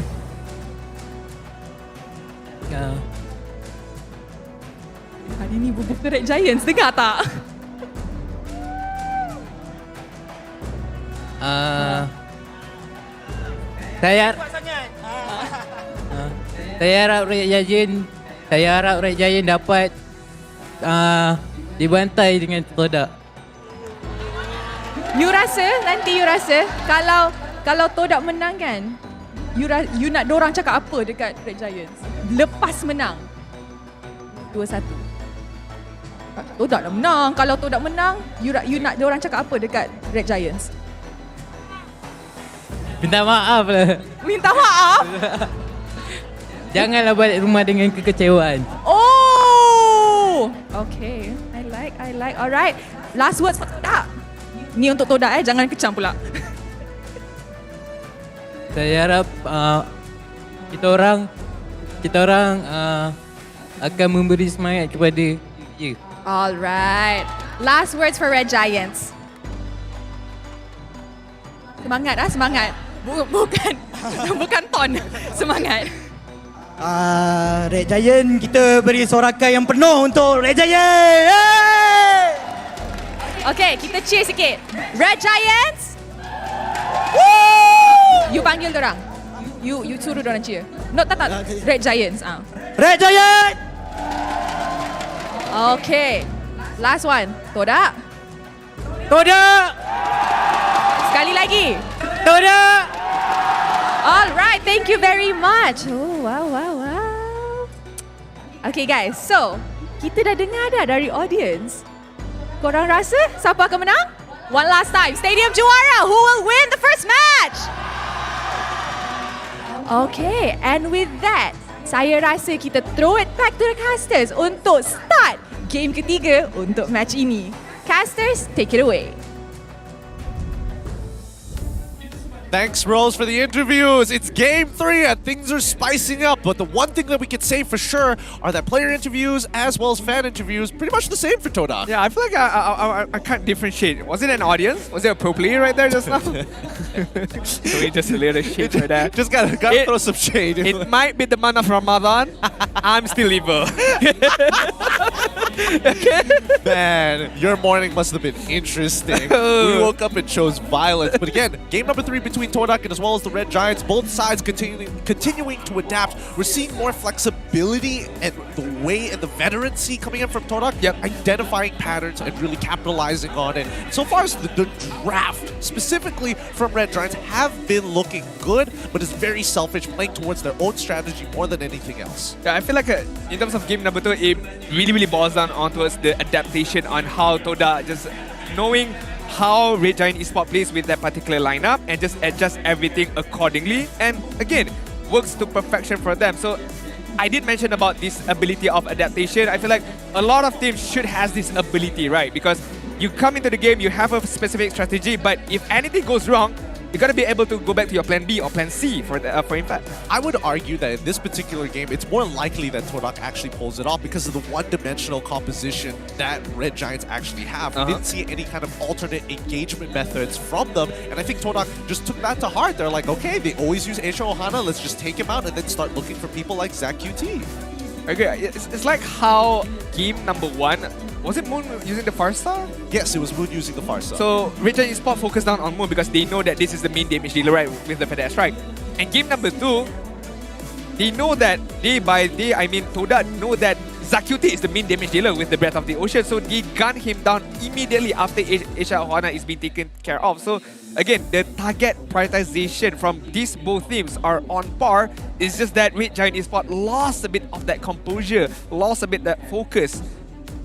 hari ni bubuka Red Giants, dengar tak? Saya harap Red Giant dapat dibantai dengan Todak. You rasa kalau Todak menang kan, you nak dorang cakap apa dekat Red Giants lepas menang 2-1? Todak dah menang. Kalau Todak menang, you nak dorang cakap apa dekat Red Giants? Minta maaf lah. Minta maaf? Janganlah balik rumah dengan kekecewaan. Oh, okay. I like. Alright. Last words for Todak. Ni untuk Todak jangan kecam pula. Saya harap kita orang kita orang akan memberi semangat kepada dia. Alright. Last words for Red Giants. Semangat semangat. Bukan ton. Semangat. Red Giant, kita beri sorakan yang penuh untuk Red Giant. Hey! Okay, kita cheer sikit. Red Giants. Woo! You panggil dorang. You suruh dorang cheer. No, tak. Red Giants. Red Giant. Okay. Last one. Todak. Todak. Sekali lagi. Todak. Alright, thank you very much. Oh, wow. Okay guys, so kita dah dengar dari audience. Korang rasa siapa akan menang? One last time, Stadium Juara, who will win the first match? Okay, and with that, saya rasa kita throw it back to the casters untuk start game ketiga untuk match ini. Casters, take it away. Thanks, Rose, for the interviews. It's game 3 and things are spicing up. But the one thing that we can say for sure are that player interviews as well as fan interviews pretty much the same for Todak. Yeah, I feel like I can't differentiate. Was it an audience? Was it a pro player right there just now? So we just a little shit right there. Just gotta throw some shade. It might be the month of Ramadan. I'm still evil. Man, your morning must have been interesting. We woke up and chose violence. But again, game number 3 between Todak and as well as the Red Giants, both sides continuing to adapt. We're seeing more flexibility and the way and the veterancy coming in from Todak, identifying patterns and really capitalizing on it. So far as the draft, specifically from Red Giants, have been looking good, but it's very selfish, playing towards their own strategy more than anything else. Yeah, I feel like in terms of game number 2, it really boils down on towards the adaptation on how Todak just knowing how Red Giant Esports plays with that particular lineup and just adjust everything accordingly, and again works to perfection for them. So I did mention about this ability of adaptation. I feel like a lot of teams should have this ability, right? Because you come into the game, you have a specific strategy, but if anything goes wrong, you gotta be able to go back to your plan B or plan C for impact. I would argue that in this particular game, it's more likely that Todak actually pulls it off because of the one-dimensional composition that Red Giants actually have. We didn't see any kind of alternate engagement methods from them, and I think Todak just took that to heart. They're like, okay, they always use Aisha Ohana, let's just take him out and then start looking for people like Zach QT. Okay, it's like how game number 1, was it Moon using the Farsa? Yes, it was Moon using the Farsa. So Red Giants Esports focused down on Moon because they know that this is the main damage dealer, right, with the Pedas Strike. And game number 2, they know that Todak know that Zakyute is the main damage dealer with the Breath of the Ocean, so they gun him down immediately after Aisha Ohana is being taken care of. So again, the target prioritization from these both teams are on par. It's just that Red Giant Esports lost a bit of that composure, lost a bit that focus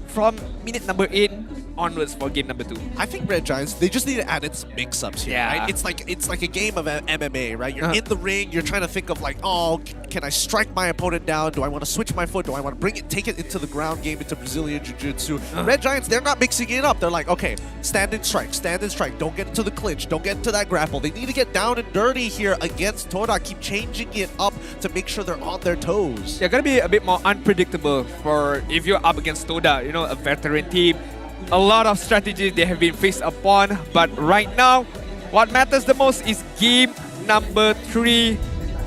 from minute number 8 onwards for game number 2. I think Red Giants, they just need to add in some mix-ups here, right? It's like a game of MMA, right? You're in the ring, you're trying to think of like, oh, can I strike my opponent down? Do I want to switch my foot? Do I want to take it into the ground game, into Brazilian Jiu-Jitsu? Red Giants, they're not mixing it up. They're like, okay, stand and strike, don't get into the clinch, don't get into that grapple. They need to get down and dirty here against Todak, keep changing it up to make sure they're on their toes. Yeah, gotta be a bit more unpredictable for if you're up against Todak, you know, a veteran team. A lot of strategies they have been faced upon, but right now, what matters the most is game number 3.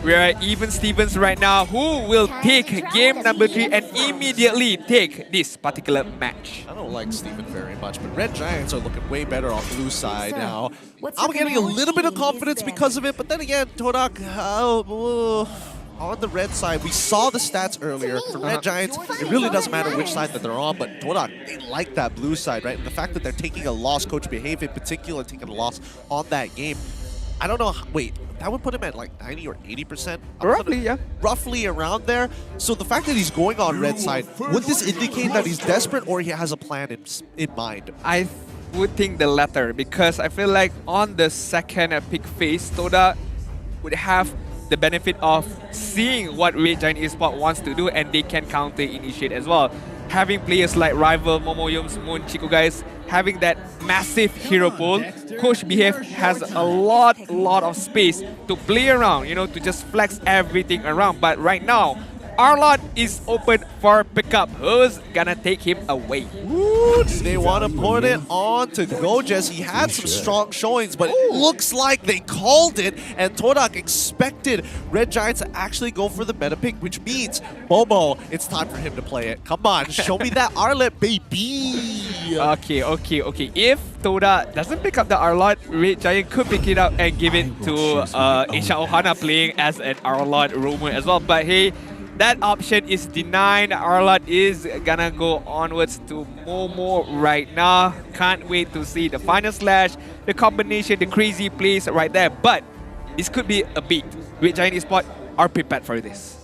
We're at even Stevens right now. Who will take game number 3 and immediately take this particular match? I don't like Steven very much, but Red Giants are looking way better on blue side now. I'm getting a little bit of confidence because of it, but then again, Todak, on the red side, we saw the stats earlier. For Red Giants, it really doesn't matter which side that they're on, but Todak, they like that blue side, right? And the fact that they're taking a loss, Coach Behave in particular, taking a loss on that game, I don't know, wait, that would put him at like 90 or 80%? Roughly, yeah. Roughly around there. So the fact that he's going on red side, would this indicate that he's desperate or he has a plan in mind? I would think the latter, because I feel like on the second epic phase, Todak would have the benefit of seeing what Red Giant Esports wants to do, and they can counter-initiate as well. Having players like Rival, Momoyums, Moon, Chico guys, having that massive hero pool, Coach Behave has a lot of space to play around, you know, to just flex everything around. But right now, Arlot is open for pickup. Who's gonna take him away? Ooh, they want to put it on to Gojes. He had some strong showings, but it looks like they called it, and Todak expected Red Giants to actually go for the meta pick, which means, Momo, it's time for him to play it. Come on, show me that Arlot, baby! Okay. If Todak doesn't pick up the Arlot, Red Giant could pick it up and give it to Isha Ohana playing as an Arlot roamer as well. But hey, that option is denied. Arlot is gonna go onwards to Momo right now. Can't wait to see the final slash, the combination, the crazy plays right there. But this could be a beat. Red Giant Esports are prepared for this.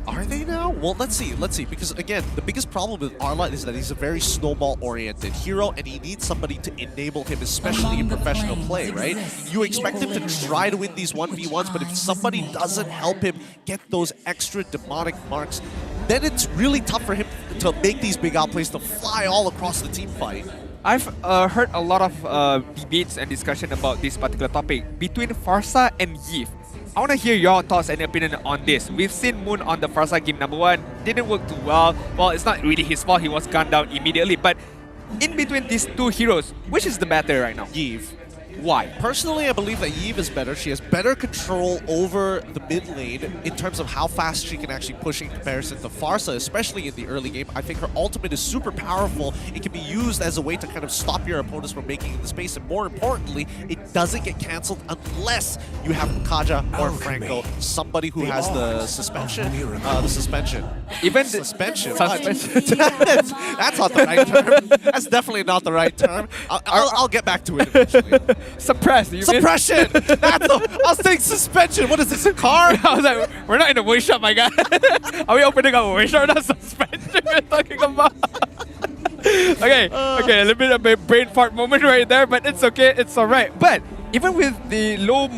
Are they now? Well, let's see. Because again, the biggest problem with Arlot is that he's a very snowball-oriented hero, and he needs somebody to enable him, especially in professional play, right? You expect him to try to win these 1v1s, but if somebody doesn't help him get those extra demonic marks, then it's really tough for him to make these big outplays, to fly all across the team fight. I've heard a lot of debates and discussion about this particular topic between Farsa and Yves. I want to hear your thoughts and opinion on this. We've seen Moon on the Farsa game #1. Didn't work too well. Well, it's not really his fault. He was gunned down immediately. But in between these two heroes, which is the better right now? Yves. Why? Personally, I believe that Yves is better. She has better control over the mid lane in terms of how fast she can actually push in comparison to Farsa, especially in the early game. I think her ultimate is super powerful. It can be used as a way to kind of stop your opponents from making the space, and more importantly, it doesn't get cancelled unless you have Kaja or Franco, somebody who has the suspension. Even suspension. That's not the right term. That's definitely not the right term. I'll get back to it eventually. Suppressed. Suppression! I was saying suspension. What is this, a car? I was like, we're not in a voice shop, my guy. Are we opening up a voice shop? Not suspension we're talking about. Okay, a little bit of a brain fart moment right there, but it's okay, it's alright. But even with the low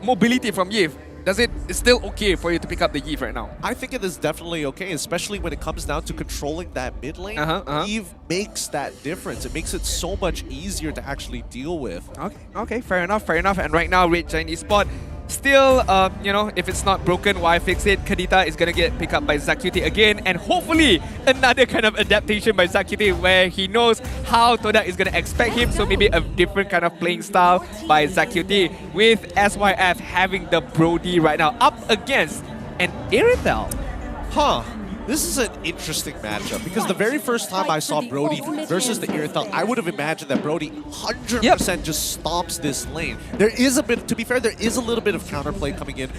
mobility from Yves, it's still okay for you to pick up the Yves right now? I think it is definitely okay, especially when it comes down to controlling that mid lane. Yves makes that difference. It makes it so much easier to actually deal with. Okay, fair enough. And right now, Red Giant Esports still, if it's not broken, why fix it? Kadita is gonna get picked up by Zacuti again, and hopefully another kind of adaptation by Zacuti where he knows how Todak is gonna expect him, so maybe a different kind of playing style by Zacuti, with SYF having the Brody right now up against an Irithel. This is an interesting matchup because the very first time I saw Brody versus the Irithel, I would have imagined that Brody 100% just stomps this lane. There is a bit, to be fair, there is a little bit of counterplay coming in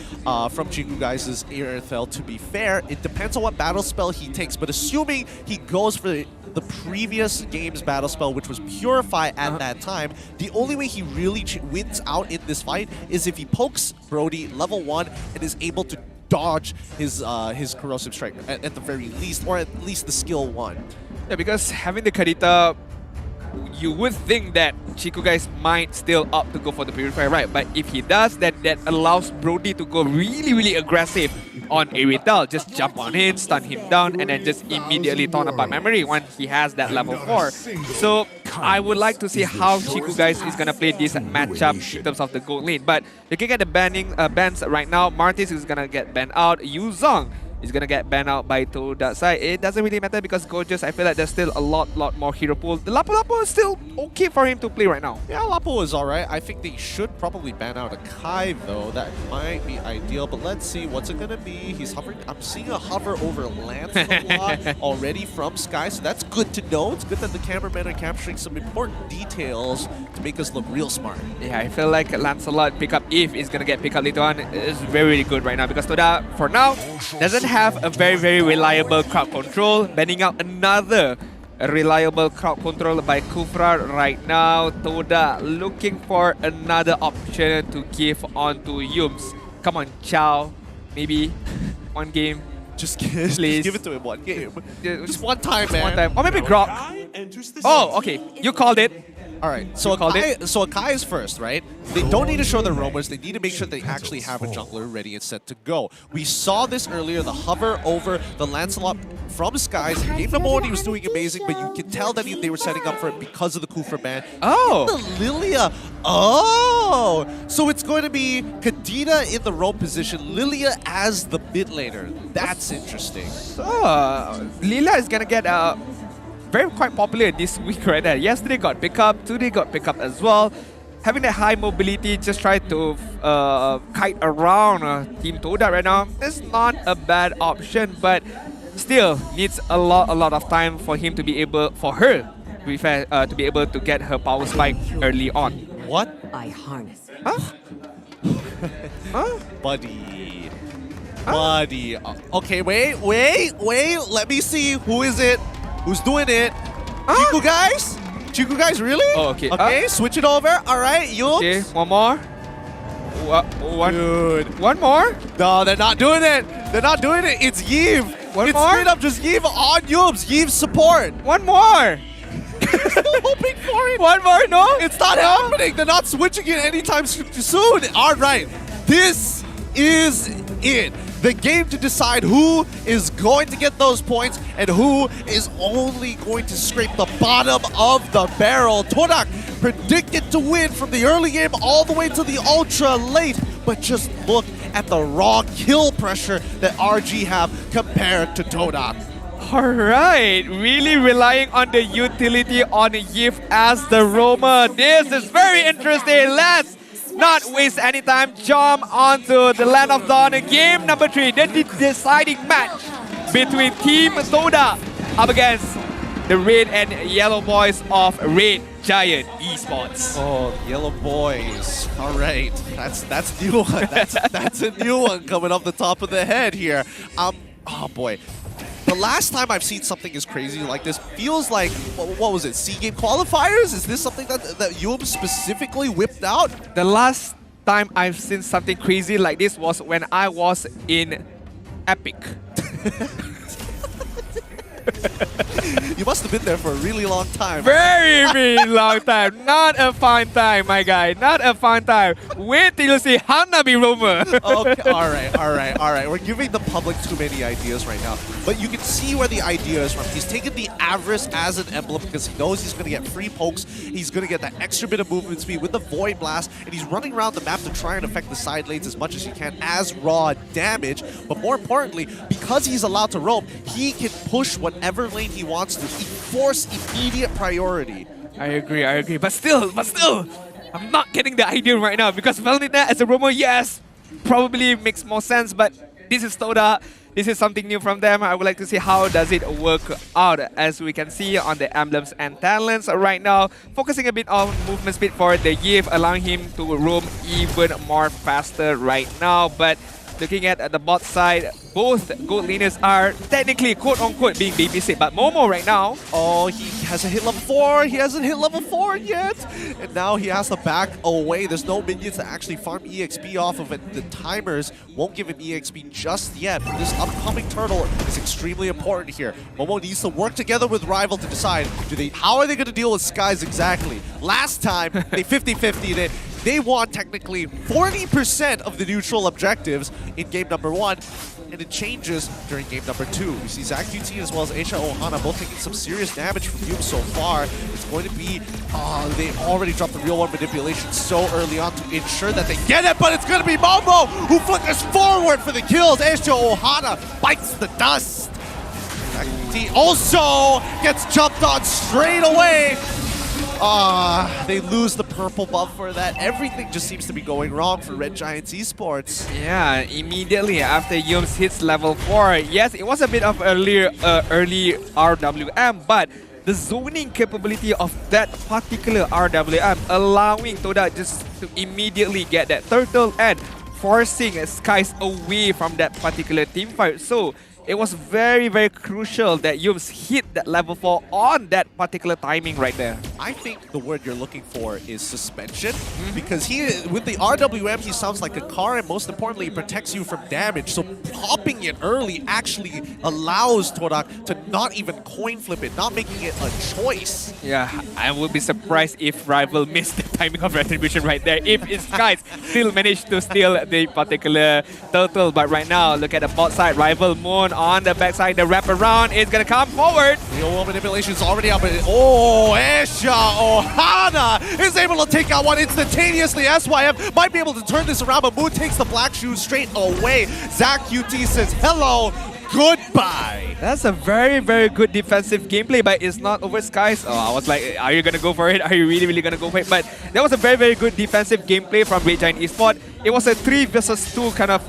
from Chiku Guys' Irithel. To be fair, it depends on what battle spell he takes, but assuming he goes for the previous game's battle spell, which was Purify at that time, the only way he really wins out in this fight is if he pokes Brody level 1 and is able to dodge his corrosive strike at the very least, or at least the skill 1. Yeah, because having the Kadita, you would think that Chiku Guys might still opt to go for the Purify, right? But if he does, that allows Brody to go really aggressive on Irithel. Just jump on him, stun him down, and then just immediately torn apart memory once he has that level 4. So I would like to see how Chiku Guys is gonna play this matchup in terms of the gold lane. But you can get the bans right now. Martis is gonna get banned out. Yuzong is gonna get banned out by Todak side. It doesn't really matter because Gorgeous, I feel like there's still a lot more hero pool. The Lapu-Lapu is still okay for him to play right now. Yeah, Lapu is alright. I think they should probably ban out a Kai though. That might be ideal, but let's see what's it gonna be. He's hovering. I'm seeing a hover over Lancelot already from Sky, so that's good to know. It's good that the cameramen are capturing some important details to make us look real smart. Yeah, I feel like Lancelot pickup, if it's gonna get picked up later on, is very good right now because Todak, for now, doesn't have a very reliable crowd control. Banning out another reliable crowd control by Kufra right now. Todak looking for another option to give on to Yums. Come on, Chow. Maybe one game. Just give it to him one game. Just one time, man. One time. Or maybe Grok. Oh, okay. You called it. Alright, so Akai is first, right? They don't need to show their roamers, they need to make sure they actually have a jungler ready and set to go. We saw this earlier, the hover over the Lancelot from Skies. In game number 1, he was doing amazing, but you can tell that they were setting up for it because of the Kufra ban. Oh! The Lilia! Oh! So it's going to be Kadena in the roam position, Lilia as the mid laner. That's interesting. So, Lilia is gonna get quite popular this week right there. Yesterday got pick up, today got pick up as well. Having that high mobility, just try to kite around Team Todak right now. It's not a bad option, but still needs a lot of time for him to be able, for her, to be fair, to be able to get her power spike early on. What? I harness. Huh? Huh? Buddy. Buddy. Okay, wait. Let me see. Who is it? Who's doing it? Chiku guys? Chiku guys, really? Oh, okay. Okay, switch it over. All right, you. Okay, one more. Dude. One more? No, they're not doing it. They're not doing it. It's Yves. One it's more? straight up just Yves on Yubs. Yves support. One more. Still hoping for it. One more, no? It's not happening. They're not switching it anytime soon. All right. This is it. The game to decide who is going to get those points and who is only going to scrape the bottom of the barrel. Todak predicted to win from the early game all the way to the ultra late, but just look at the raw kill pressure that RG have compared to Todak. Alright, really relying on the utility on Yves as the roamer. This is very interesting. Let's not waste any time. Jowm onto the Land of Dawn. Game number 3, the deciding match between Team Todak up against the red and yellow boys of Red Giant Esports. Oh, yellow boys. All right, that's new one. That's a new one coming off the top of the head here. Oh boy. The last time I've seen something as crazy like this feels like, what was it, SEA Game qualifiers? Is this something that Jowm specifically whipped out? The last time I've seen something crazy like this was when I was in Epic. You must have been there for a really long time. Very long time. Not a fun time, my guy. Not a fun time. Wait till you see Hanabi Roamer. Okay, all right. We're giving the public too many ideas right now. But you can see where the idea is from. He's taken the Avarice as an emblem because he knows he's going to get free pokes. He's going to get that extra bit of movement speed with the Void Blast. And he's running around the map to try and affect the side lanes as much as he can as raw damage. But more importantly, because he's allowed to roam, he can push whatever lane he wants to. He force immediate priority. I agree. But still, I'm not getting the idea right now because Valentina as a roamer, yes, probably makes more sense, but this is Todak. This is something new from them. I would like to see how does it work out. As we can see on the emblems and talents right now, focusing a bit on movement speed for the Yves, allowing him to roam even more faster right now. But looking at the bot side, both gold laners are technically quote-unquote being babysit, but Momo right now... Oh, he hasn't hit level 4. He hasn't hit level 4 yet. And now he has to back away. There's no minions to actually farm EXP off of it. The timers won't give him EXP just yet. But this upcoming turtle is extremely important here. Momo needs to work together with Rival to decide, how are they going to deal with Skies exactly? Last time, they 50-50'd it. They won technically 40% of the neutral objectives in game number 1. And it changes during game number 2. We see Zach QT as well as Aisha Ohana both taking some serious damage from Jowm so far. It's going to be, they already dropped the real one manipulation so early on to ensure that they get it, but it's going to be Momo who flickers forward for the kills. Aisha Ohana bites the dust. Zach QT also gets jumped on straight away. They lose the purple buff for that. Everything just seems to be going wrong for Red Giants Esports. Yeah, immediately after Jowm hits level 4. Yes, it was a bit of early RWM, but the zoning capability of that particular RWM allowing Todak just to immediately get that turtle and forcing Skies away from that particular team fight. So it was very crucial that Jowm hit that level 4 on that particular timing right there. I think the word you're looking for is suspension, because with the RWM, he sounds like a car, and most importantly, it protects you from damage. So popping it early actually allows Todak to not even coin flip it, not making it a choice. Yeah, I would be surprised if Rival missed the timing of retribution right there. If his guys still manage to steal the particular turtle, but right now, look at the bot side. Rival Moon on the backside. The wraparound is gonna come forward. The wall manipulation is already up. Oh, Esha Ohana is able to take out one instantaneously. SYF might be able to turn this around, but Moon takes the black shoes straight away. Zach QT says hello. Goodbye. That's a very, very good defensive gameplay, but it's not over Skies. Oh, I was like, are you going to go for it? Are you really, really going to go for it? But that was a very, very good defensive gameplay from Red Giant Esports. It was a 3 versus 2 kind of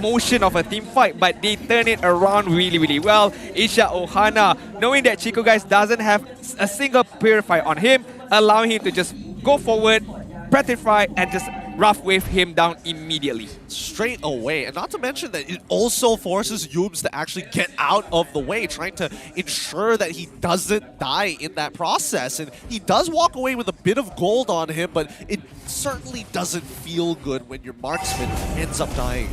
motion of a team fight, but they turn it around really, really well. Isha Ohana, knowing that Chico guys doesn't have a single purify on him, allowing him to just go forward, petrify, and just rough wave him down immediately. Straight away. And not to mention that it also forces Jowm to actually get out of the way, trying to ensure that he doesn't die in that process. And he does walk away with a bit of gold on him, but it certainly doesn't feel good when your marksman ends up dying.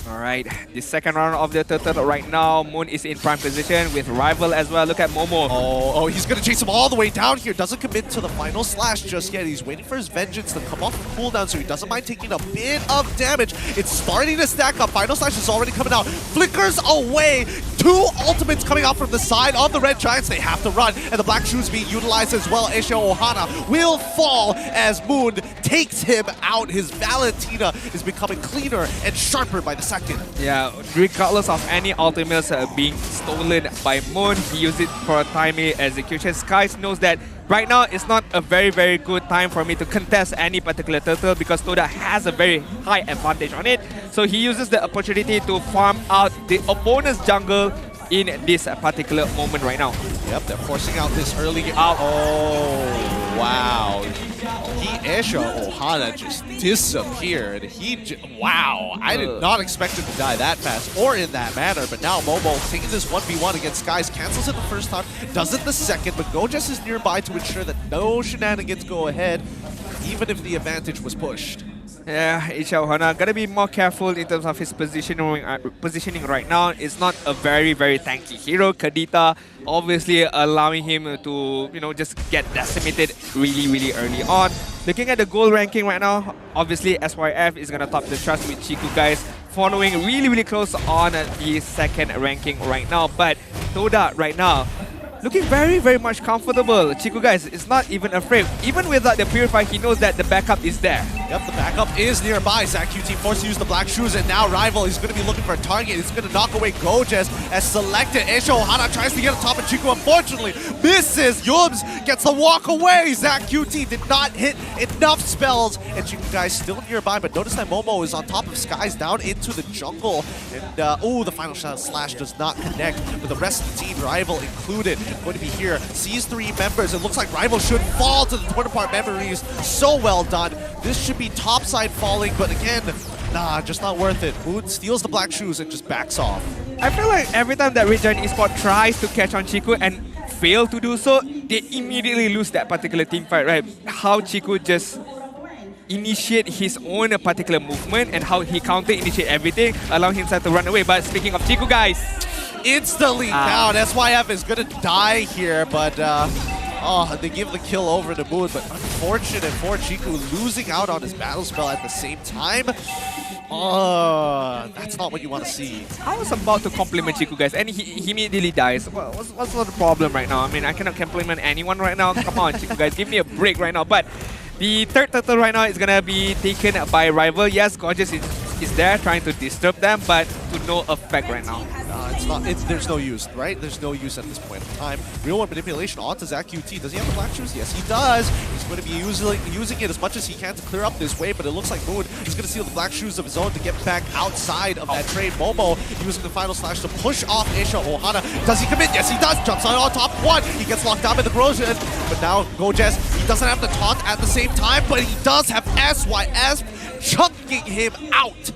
Alright, the second round of the turtle right now. Moon is in prime position with Rival as well. Look at Momo. Oh, he's going to chase him all the way down here. Doesn't commit to the final slash just yet. He's waiting for his vengeance to come off the cooldown, so he doesn't mind taking a bit of damage. It's starting to stack up. Final slash is already coming out. Flickers away. 2 ultimates coming out from the side of the Red Giants. They have to run, and the black shoes being utilized as well. Isha Ohana will fall as Moon takes him out. His Valentina is becoming cleaner and sharper by the second. Yeah, regardless of any ultimates being stolen by Moon, he used it for a timely execution. Skies knows that right now it's not a very, very good time for me to contest any particular turtle because Todak has a very high advantage on it. So he uses the opportunity to farm out the opponent's jungle in this particular moment right now. Yep, they're forcing out this early out. Oh, wow. Esha Ohana just disappeared. Wow, I did not expect him to die that fast or in that manner, but now Momo taking this 1v1 against Skies, cancels it the first time, does it the second, but Gojes is nearby to ensure that no shenanigans go ahead, even if the advantage was pushed. Yeah, Isha Ohana gotta be more careful in terms of his positioning right now. It's not a very, very tanky hero. Kadita obviously allowing him to, you know, just get decimated really, really early on. Looking at the gold ranking right now, obviously SYF is gonna top the trust with Chiku guys, following really, really close on the second ranking right now. But Todak right now, looking very, very much comfortable. Chiku guys is not even afraid. Even without the Purify, he knows that the backup is there. Yep, the backup is nearby. Zach QT forced to use the black shoes, and now Rival is going to be looking for a target. He's going to knock away Gojes as selected. Isha Ohana tries to get on top of Chiku, unfortunately misses. Jowm gets the walk away. Zach QT did not hit enough spells, and Chiku guys still nearby, but notice that Momo is on top of Skies down into the jungle. And oh, the final shot slash does not connect with the rest of the team, Rival included. Going to be here, sees 3 members. It looks like Rival should fall to the Twitter part memories. So well done. This should be topside falling, but again, nah, just not worth it. Moon steals the black shoes and just backs off. I feel like every time that Red Giant Esports tries to catch on Chiku and fail to do so, they immediately lose that particular team fight, right? How Chiku just initiate his own particular movement and how he counter-initiate everything, allowing himself to run away. But speaking of Chiku guys, instantly down. SYF is going to die here, but oh, they give the kill over to Moon, but unfortunate for Chiku losing out on his battle spell at the same time. That's not what you want to see. I was about to compliment Chiku guys, and he immediately dies. What's the problem right now? I mean, I cannot compliment anyone right now. Come on, Chiku guys, give me a break right now. But the third turtle right now is gonna be taken by Rival. Yes, Gorgeous is there trying to disturb them, but to no effect right now. There's no use, right? There's no use at this point in time. Real world manipulation onto Zach QT. Does he have the black shoes? Yes, he does. He's going to be using it as much as he can to clear up this way, but it looks like Moon is going to steal the black shoes of his own to get back outside of that trade. Momo using the final slash to push off Isha Ohana. Does he commit? Yes, he does. Jumps on top one. He gets locked down by the corrosion, but now Gojes, he doesn't have the taunt at the same time, but he does have SYS chunking him out.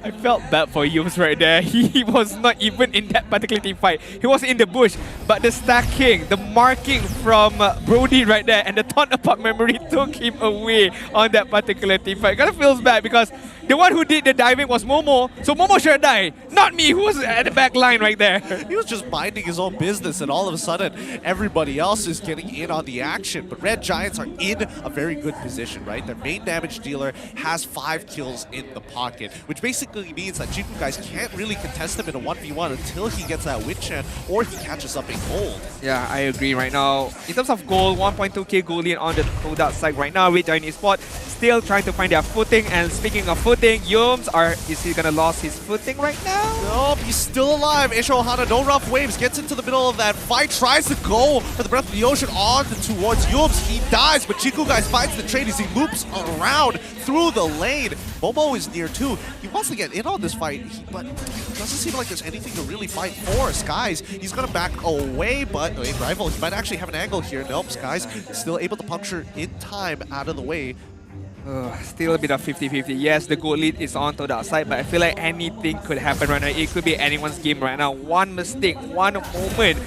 I felt bad for Jowm right there. He was not even in that particular team fight. He was in the bush, but the stacking, the marking from Brody right there and the taunt apart memory took him away on that particular team fight. Kind of feels bad because the one who did the diving was Momo, so Momo should die, not me, who was at the back line right there. He was just minding his own business, and all of a sudden, everybody else is getting in on the action. But Red Giants are in a very good position, right? Their main damage dealer has 5 kills in the pocket, which basically means that Chiku guys can't really contest him in a 1v1 until he gets that win chance or he catches up in gold. Yeah, I agree right now. In terms of gold, 1.2k gold lead on the Todak side right now. Red Giants Esports still trying to find their footing. And speaking of footing, Jowm, is he gonna lose his footing right now? Nope, he's still alive. Aisha Ohana, no rough waves, gets into the middle of that fight, tries to go for the Breath of the Ocean on towards Jowm. He dies, but Chiku guys finds the trade as he loops around through the lane. Momo is near too. He wants to get in on this fight, but it doesn't seem like there's anything to really fight for. Skies, he's gonna back away, but wait, Rival, he might actually have an angle here. Nope, Skies still able to puncture in time out of the way. Still a bit of 50-50. Yes, the goal lead is on Todak side, but I feel like anything could happen right now. It could be anyone's game right now. One mistake, one moment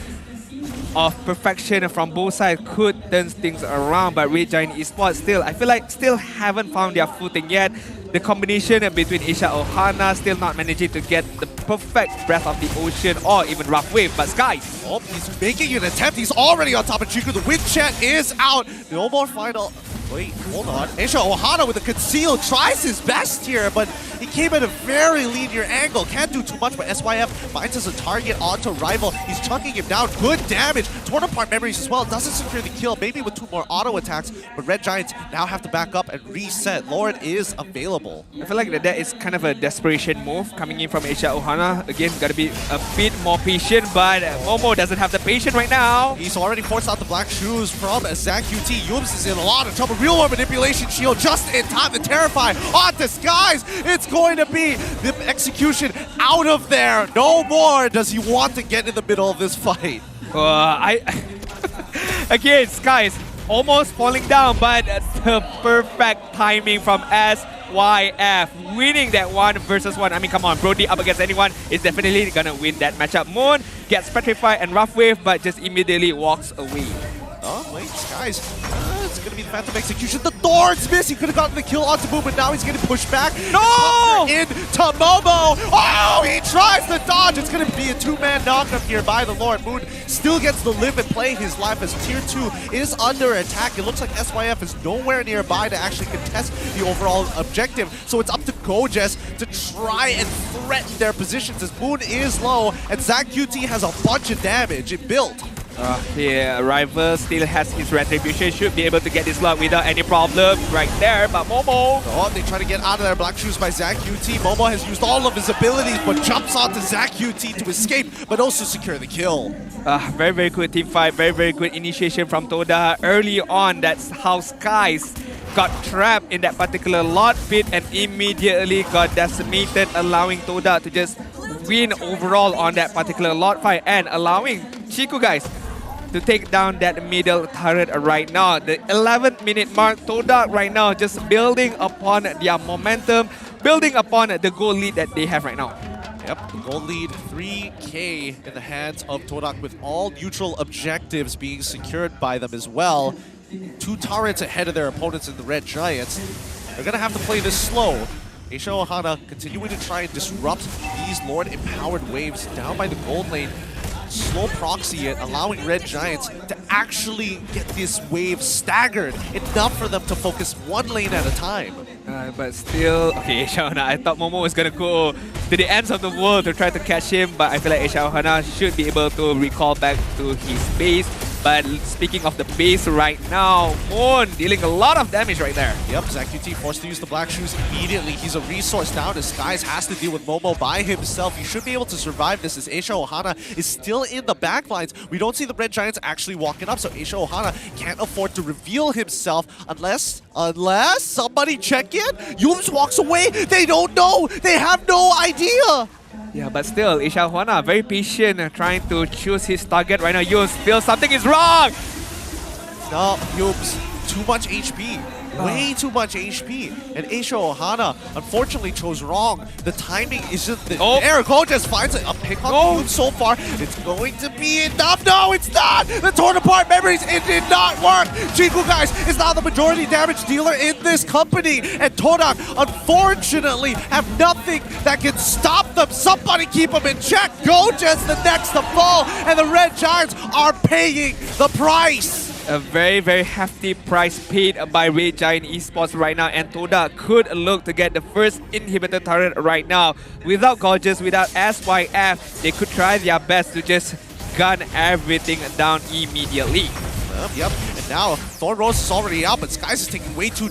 of perfection from both sides could turn things around. But Red Giant Esports still, I feel like still haven't found their footing yet. The combination between Aisha Ohana still not managing to get the perfect Breath of the Ocean or even Rough Wave. But Skies, oh, he's making an attempt. He's already on top of Chiku. The win chat is out. No more final. Wait, hold on. Aisha Ohana with a conceal tries his best here, but he came at a very linear angle. Can't do too much, but SYF finds us a target onto Rival. He's chunking him down. Good damage. Torn apart memories as well. Doesn't secure the kill, maybe with 2 more auto attacks, but Red Giants now have to back up and reset. Lord is available. I feel like that is kind of a desperation move coming in from Aisha Ohana. Again, gotta be a bit more patient, but Momo doesn't have the patience right now. He's already forced out the black shoes from ZachQT. Yums is in a lot of trouble. Real War manipulation shield just in time to terrify onto Skies. It's going to be the execution out of there. No more does he want to get in the middle of this fight. Again, Skies almost falling down, but the perfect timing from SYF winning that 1v1. I mean, come on, Brody up against anyone is definitely gonna win that matchup. Moon gets petrified and Rough Wave, but just immediately walks away. Oh, wait, Skies. It's going to be the Phantom Execution. The Thorns miss. He could have gotten the kill onto Boom, but now he's getting pushed back. No! Into Momo. Oh, he tries to dodge. It's going to be a 2-man knockup here by the Lord. Moon still gets to live and play his life as Tier 2 is under attack. It looks like SYF is nowhere nearby to actually contest the overall objective. So it's up to Gojes to try and threaten their positions as Moon is low and ZachQT has a bunch of damage. It built. The Rival still has his retribution, should be able to get this lock without any problem right there, but Momo... Oh, they try to get out of their black shoes by ZachQT. Momo has used all of his abilities, but jumps onto ZachQT to escape, but also secure the kill. Very, very good team fight, very, very good initiation from Todak. Early on, that's how Skies got trapped in that particular lot pit and immediately got decimated, allowing Todak to just win overall on that particular lot fight and allowing Chiku guys to take down that middle turret right now. The 11th minute mark, Todak right now just building upon their momentum, building upon the goal lead that they have right now. Yep, the goal lead 3K in the hands of Todak with all neutral objectives being secured by them as well. 2 turrets ahead of their opponents in the Red Giants. They're gonna have to play this slow. Aisha Ohana continuing to try and disrupt these Lord-empowered waves down by the gold lane. Slow proxy it, allowing Red Giants to actually get this wave staggered enough for them to focus 1 lane at a time. But still, okay, Aisha Ohana, I thought Momo was gonna go to the ends of the world to try to catch him, but I feel like Aisha Ohana should be able to recall back to his base. But speaking of the base right now, Moon dealing a lot of damage right there. Yep, ZachQT forced to use the black shoes immediately. He's a resource down as Skies has to deal with Momo by himself. He should be able to survive this as Aisha Ohana is still in the backlines. We don't see the Red Giants actually walking up, so Aisha Ohana can't afford to reveal himself unless somebody check in. Yums walks away. They don't know. They have no idea. Yeah, but still, Aisha Ohana very patient, trying to choose his target right now. Yums feels something is wrong. No, Yums, too much HP. way too much HP. And Aisha Ohana unfortunately chose wrong. The timing is just there. Gorgeous finds a pick on the Moon so far. It's going to be enough. No, it's not! The torn apart memories, it did not work! Chiku, guys, is now the majority damage dealer in this company. And Todak, unfortunately, have nothing that can stop them. Somebody keep them in check. Gorgeous, the next to fall. And the Red Giants are paying the price. A very, very hefty price paid by Red Giant Esports right now, and Todak could look to get the first inhibitor turret right now. Without Gorgeous, without SYF, they could try their best to just gun everything down immediately. Yep, and now Thorn Rose is already out, but Skies is taking way too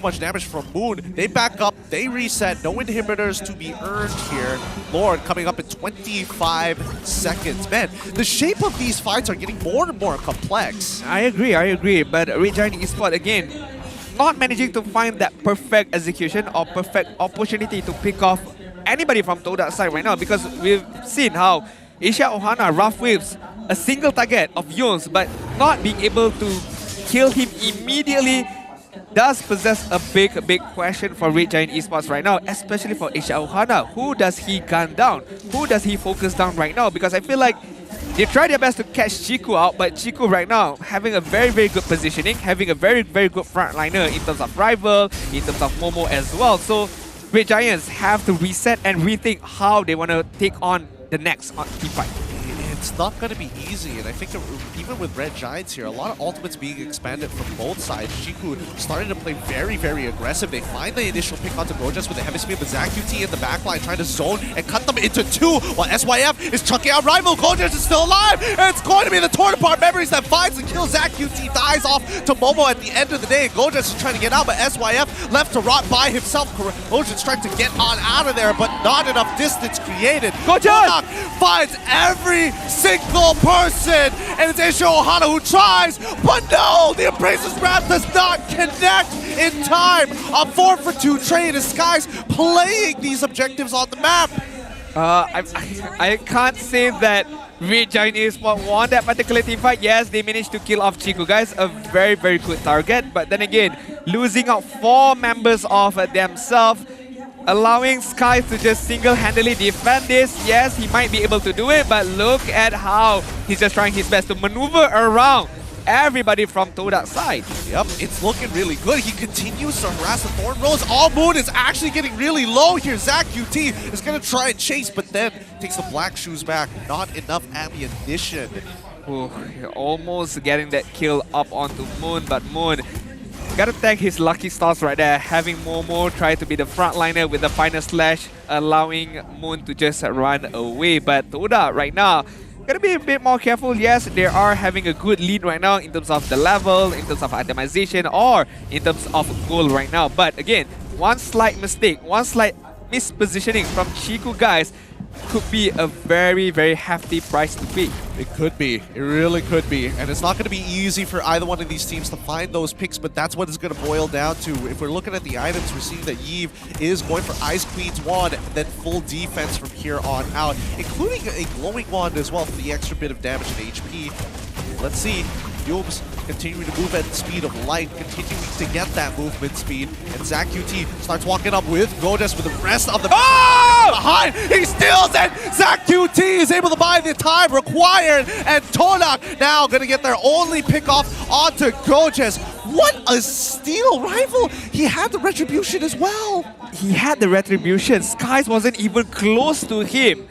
much damage from Moon. They back up, they reset, no inhibitors to be earned here. Lord coming up in 25 seconds. Man, the shape of these fights are getting more and more complex. I agree, but Red Giant Esports again, not managing to find that perfect execution or perfect opportunity to pick off anybody from Todak's side right now, because we've seen how Aisha Ohana rough whips a single target of Youn's, but not being able to kill him immediately does possess a big question for Red Giant Esports right now, especially for Aisha Ohana. Who does he gun down? Who does he focus down right now? Because I feel like they try their best to catch Chiku out, but Chiku right now having a very good positioning, having a very good frontliner in terms of rival, in terms of Momo as well. So Red Giants have to reset and rethink how they want to take on the next team fight. It's not going to be easy, and I think even with Red Giants here, a lot of ultimates being expanded from both sides. Chiku starting to play very aggressive. They find the initial pick onto Gorgeous with the heavy speed, but ZachQT in the backline trying to zone and cut them into two, while SYF is chunking out rival. Gorgeous is still alive, and it's going to be the torn apart memories that finds and kills ZachQT, dies off to Momo at the end of the day. Gorgeous is trying to get out, but SYF left to rot by himself. Gorgeous trying to get on out of there, but not enough distance created. Todak finds every single person, and it's Aisha Ohana who tries, but no, the Embracer's Wrath does not connect in time. A 4-for-2 trade as Skies playing these objectives on the map. I can't say that Red Giant Esports won that particular team fight. Yes, they managed to kill off Chiku, guys, a very good target, but then again, losing out 4 members of themselves, allowing Skies to just single-handedly defend this. Yes, he might be able to do it, but look at how he's just trying his best to maneuver around everybody from Todak's side. Yep, it's looking really good. He continues to harass the Thorn Rose. All Moon is actually getting really low here. ZachQT is going to try and chase, but then takes the black shoes back. Not enough ammunition. Ooh, almost getting that kill up onto Moon, but Moon gotta thank his lucky stars right there, having Momo try to be the frontliner with the final slash, allowing Moon to just run away. But Todak right now, gotta be a bit more careful. Yes, they are having a good lead right now in terms of the level, in terms of itemization, or in terms of goal right now. But again, one slight mistake, one slight mispositioning from Chiku, guys, could be a very hefty price to pay. It could be. It really could be. And it's not going to be easy for either one of these teams to find those picks, but that's what it's going to boil down to. If we're looking at the items, we're seeing that Yves is going for Ice Queen's Wand and then full defense from here on out, including a glowing wand as well for the extra bit of damage and HP. Let's see. Jowm's continuing to move at the speed of light, continuing to get that movement speed. And ZachQT starts walking up with Gorgeous with the rest of the behind. He steals it! ZachQT is able to buy the time required, and Todak now going to get their only pick off onto Gorgeous. What a steal, rival! He had the retribution as well. He had the retribution. Skies wasn't even close to him.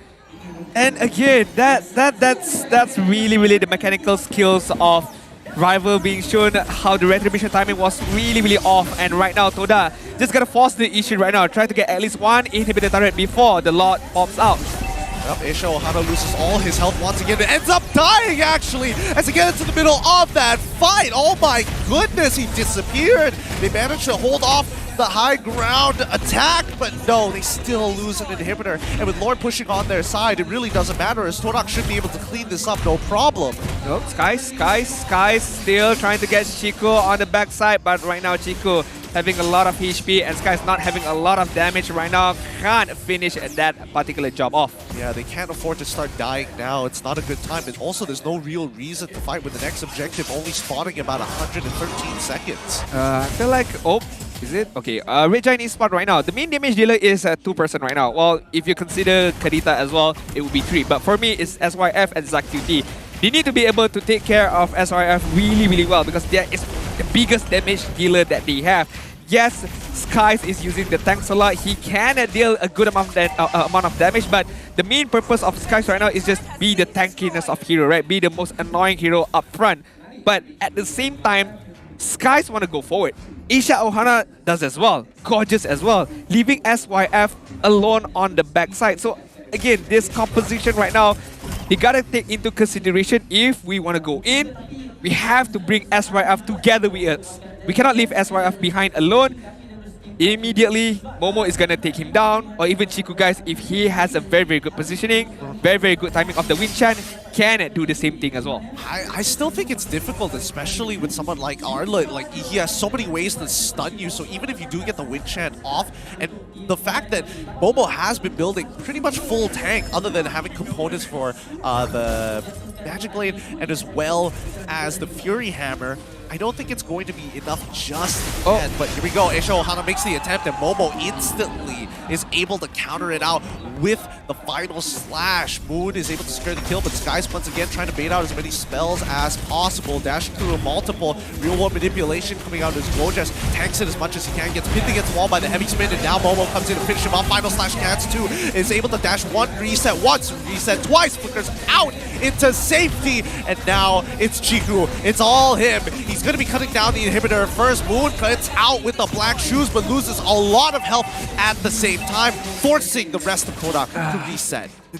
And again, that's really the mechanical skills of rival being shown, how the retribution timing was really off. And right now Todak just gotta force the issue right now, try to get at least one inhibitor turret before the Lord pops out. Yep, Aisha Ohana loses all his health once again and ends up dying actually as he gets into the middle of that fight. Oh my goodness, he disappeared. They managed to hold off the high ground attack, but no, they still lose an inhibitor. And with Lord pushing on their side, it really doesn't matter as Todak should be able to clean this up, no problem. Nope, Skies still trying to get Chiku on the backside, but right now Chiku having a lot of HP and Sky's not having a lot of damage right now, can't finish that particular job off. Yeah, they can't afford to start dying now. It's not a good time. And also, there's no real reason to fight with the next objective only spawning about 113 seconds. I feel like, oh, is it? Okay, Red Giant Esports right now, the main damage dealer is 2% right now. Well, if you consider Kadita as well, it would be 3. But for me, it's SYF and ZaqT. They need to be able to take care of SYF really, really well because that is the biggest damage dealer that they have. Yes, Skies is using the tanks a lot. He can deal a good amount of damage, but the main purpose of Skies right now is just be the tankiness of hero, right? Be the most annoying hero up front. But at the same time, Skies want to go forward. Asia Ohana does as well. Gorgeous as well. Leaving SYF alone on the backside. So again, this composition right now, you gotta take into consideration if we want to go in, we have to bring SYF together with us. We cannot leave SYF behind alone. Immediately, Momo is gonna take him down, or even Chiku guys, if he has a very, very good positioning, very, very good timing of the wind chan, can do the same thing as well. I still think it's difficult, especially with someone like Arla. Like, he has so many ways to stun you, so even if you do get the wind chant off, and the fact that Momo has been building pretty much full tank, other than having components for the Magic Blade and as well as the Fury Hammer, I don't think it's going to be enough just yet. But here we go. Asia Ohana makes the attempt, and Momo instantly is able to counter it out with the final slash. Moon is able to secure the kill, but Skies once again trying to bait out as many spells as possible. Dashing through multiple real-world manipulation coming out as Gojas tanks it as much as he can, gets pinned against the wall by the heavy spin, and now Momo comes in to finish him off. Final slash chance too, is able to dash reset once, reset twice, flickers out into safety, and now it's Chiku. It's all him. He's going to be cutting down the inhibitor first. Moon cuts out with the black shoes, but loses a lot of health at the same time, forcing the rest of Todak to reset. The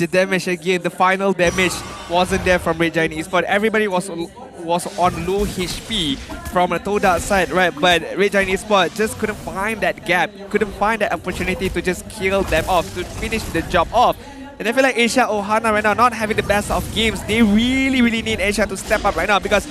damage again, the final damage wasn't there from Red Giant Esports. Everybody was on low HP from the Todak side, right? But Red Giant Esports just couldn't find that gap, couldn't find that opportunity to just kill them off, to finish the job off. And I feel like Asia Ohana right now not having the best of games. They really, really need Asia to step up right now because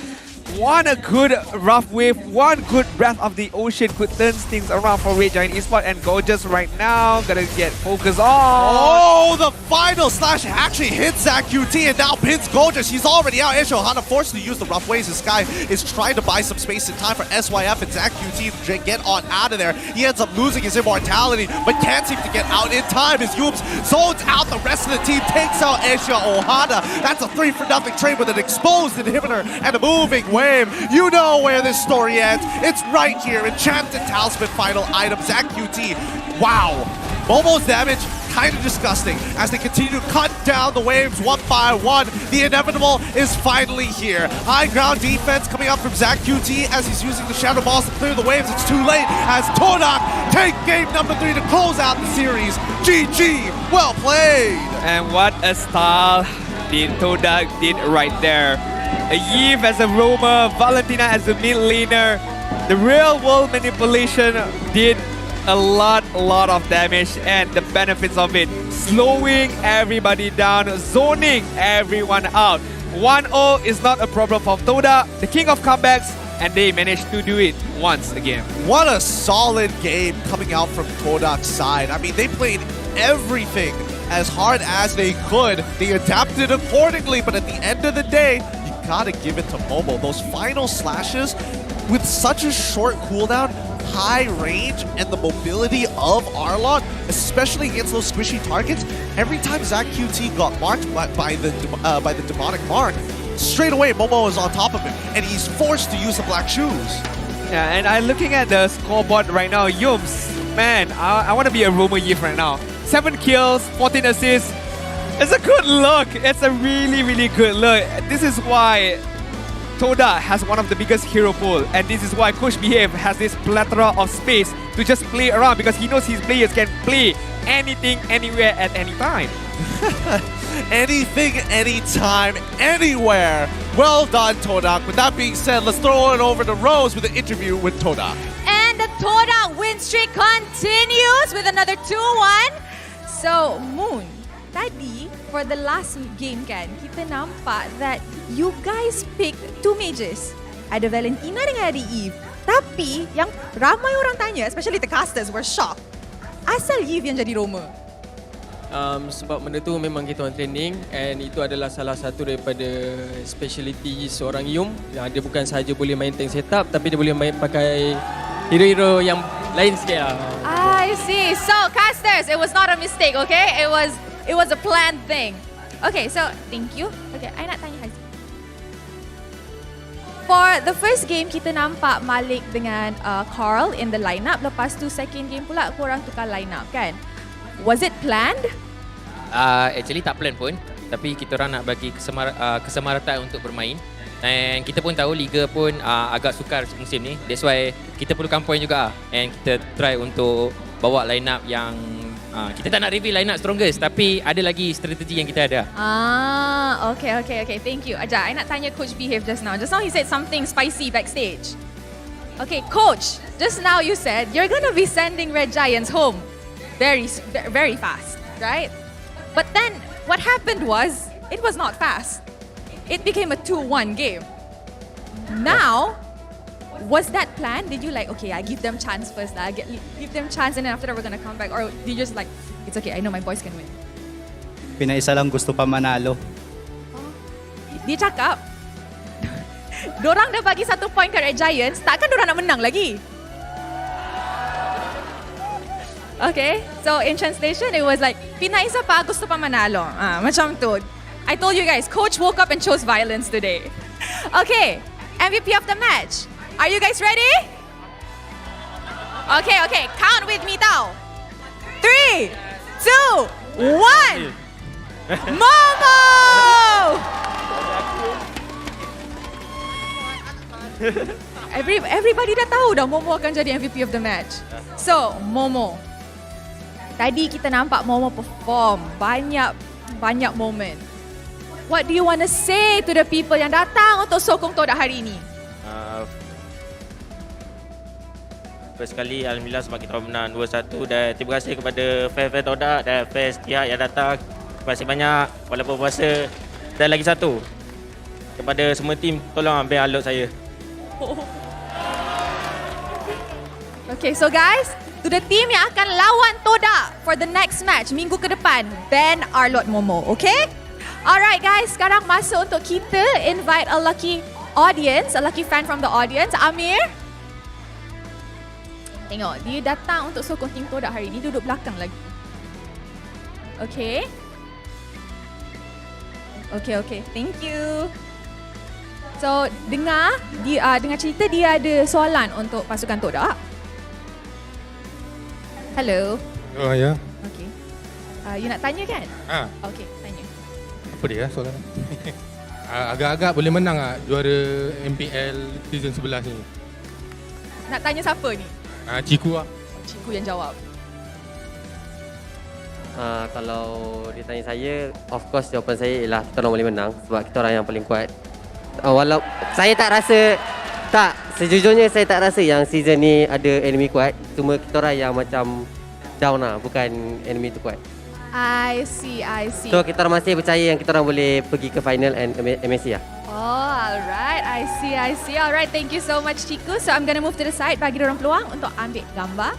one good rough wave, one good breath of the ocean could turn things around for Red Giant Esports, and Gorgeous right now gonna get focused on. Oh, the final slash actually hits ZaqT and now pins Gorgeous. He's already out. Asia Ohana forced to use the rough waves. This guy is trying to buy some space and time for SYF and ZaqT to get on out of there. He ends up losing his immortality, but can't seem to get out in time as Jowm zones out the rest of the team, takes out Asia Ohana. That's a 3-for-0 trade with an exposed inhibitor and a moving wave. You know where this story ends. It's right here. Enchanted Talisman final item, ZaqT. Wow. Momo's damage, kind of disgusting as they continue to cut down the waves one by one. The inevitable is finally here. High ground defense coming up from ZaqT as he's using the Shadow Balls to clear the waves. It's too late as Todak take game number 3 to close out the series. GG, well played. And what a style Todak did right there. A Yves as a roamer, Valentina as a mid laner. The real world manipulation did a lot of damage, and the benefits of it, slowing everybody down, zoning everyone out. 1-0 is not a problem for Todak, the king of comebacks, and they managed to do it once again. What a solid game coming out from Todak's side. I mean, they played everything as hard as they could. They adapted accordingly, but at the end of the day, you gotta give it to Momo. Those final slashes with such a short cooldown, high range, and the mobility of Arlot, especially against those squishy targets. Every time ZaqT got marked by the demonic mark, straight away Momo is on top of him, and he's forced to use the black shoes. Yeah, and I'm looking at the scoreboard right now. Jowm, man, I want to be a roamer Yves right now. 7 kills, 14 assists. It's a good look. It's a really, really good look. This is why Todak has one of the biggest hero pool, and this is why Coach Behave has this plethora of space to just play around, because he knows his players can play anything, anywhere, at any time. Anything, anytime, anywhere. Well done, Todak. With that being said, let's throw it over to Rose with an interview with Todak. And the Todak win streak continues with another 2-1. So, Moon, tadi for the last game kan, kita nampak that you guys pick 2 mages. Ada Valentina dengan ada Eve. Tapi yang ramai orang tanya, especially the casters were shocked. Asal Yiv yang jadi Roma? Sebab benda tu memang kita orang training and itu adalah salah satu daripada speciality seorang Jowm yang dia bukan sahaja boleh main tank setup tapi dia boleh main pakai hero-hero yang lain sikit lah. I see. So casters, it was not a mistake, okay? It was a planned thing. Okay, so thank you. Okay, I nak tanya Haziq. For the first game, kita nampak Malik dengan Carl in the lineup. Lepas tu second game pula korang tukar lineup kan? Was it planned? Actually tak plan pun. Tapi kita orang nak bagi kesemaratan untuk bermain. And kita pun tahu Liga pun agak sukar musim ni. That's why kita perlukan point juga. And kita try untuk bawa lineup yang kita tak nak reveal lineup strongest. Tapi ada lagi strategi yang kita ada. Okay. Thank you. Aja, I nak tanya Coach Behave just now. Just now he said something spicy backstage. Okay, Coach. Just now you said you're gonna be sending Red Giants home very fast, right? But then what happened was it was not fast. It became a 2-1 game. Now, was that planned? Did you like, okay, I give them chance first, give them chance and then after that we're gonna come back? Or do you just like, it's okay, I know my boys can win? Pinaisa lang gusto pa manalo. Dia cakap, dorang dah bagi 1 point ke Red Giants, takkan dorang nak menang lagi? Okay, so in translation, it was like, pinaisa pa, gusto pa manalo. Macam tu. I told you guys, Coach woke up and chose violence today. Okay, MVP of the match. Are you guys ready? Okay, count with me tau. 3, 2, 1. Momo! Everybody dah tahu dah Momo akan jadi MVP of the match. So, Momo. Tadi kita nampak Momo perform banyak moment. What do you want to say to the people yang datang untuk sokong Todak hari ini? First kali alhamdulillah sebab kita menang 2-1 dan terima kasih kepada fan-fan Todak dan fans pihak yang datang. Terima kasih banyak walaupun puasa. Dan lagi satu, kepada semua tim tolong ambil alot saya. Okay, so guys, to the team yang akan lawan Todak for the next match minggu ke depan, ban Arlot Momo, okay? Alright guys, sekarang masa untuk kita invite a lucky audience, a lucky fan from the audience. Amir. Tengok, dia datang untuk sokong tim Todak hari ini, duduk belakang lagi. Okay. Okay, thank you. So, dengar cerita dia ada soalan untuk pasukan Todak. Hello. Oh ya. Okay. You nak tanya kan? Okay, tanya. Apa dia soalan? Agak-agak boleh menang juara MPL season 11 ni. Nak tanya siapa ni? Ciku lah. Ciku yang jawab. Kalau ditanya saya, of course jawapan saya ialah kita orang boleh menang sebab kita orang yang paling kuat. Walau saya tak rasa, sejujurnya saya tak rasa yang season ni ada enemy kuat. Cuma kita orang yang macam down lah, bukan enemy tu kuat. I see. So kita orang masih percaya yang kita orang boleh pergi ke final and MSC lah. Oh, alright. I see. Alright, thank you so much, Ciku. So I'm gonna move to the side, bagi diorang peluang untuk ambil gambar.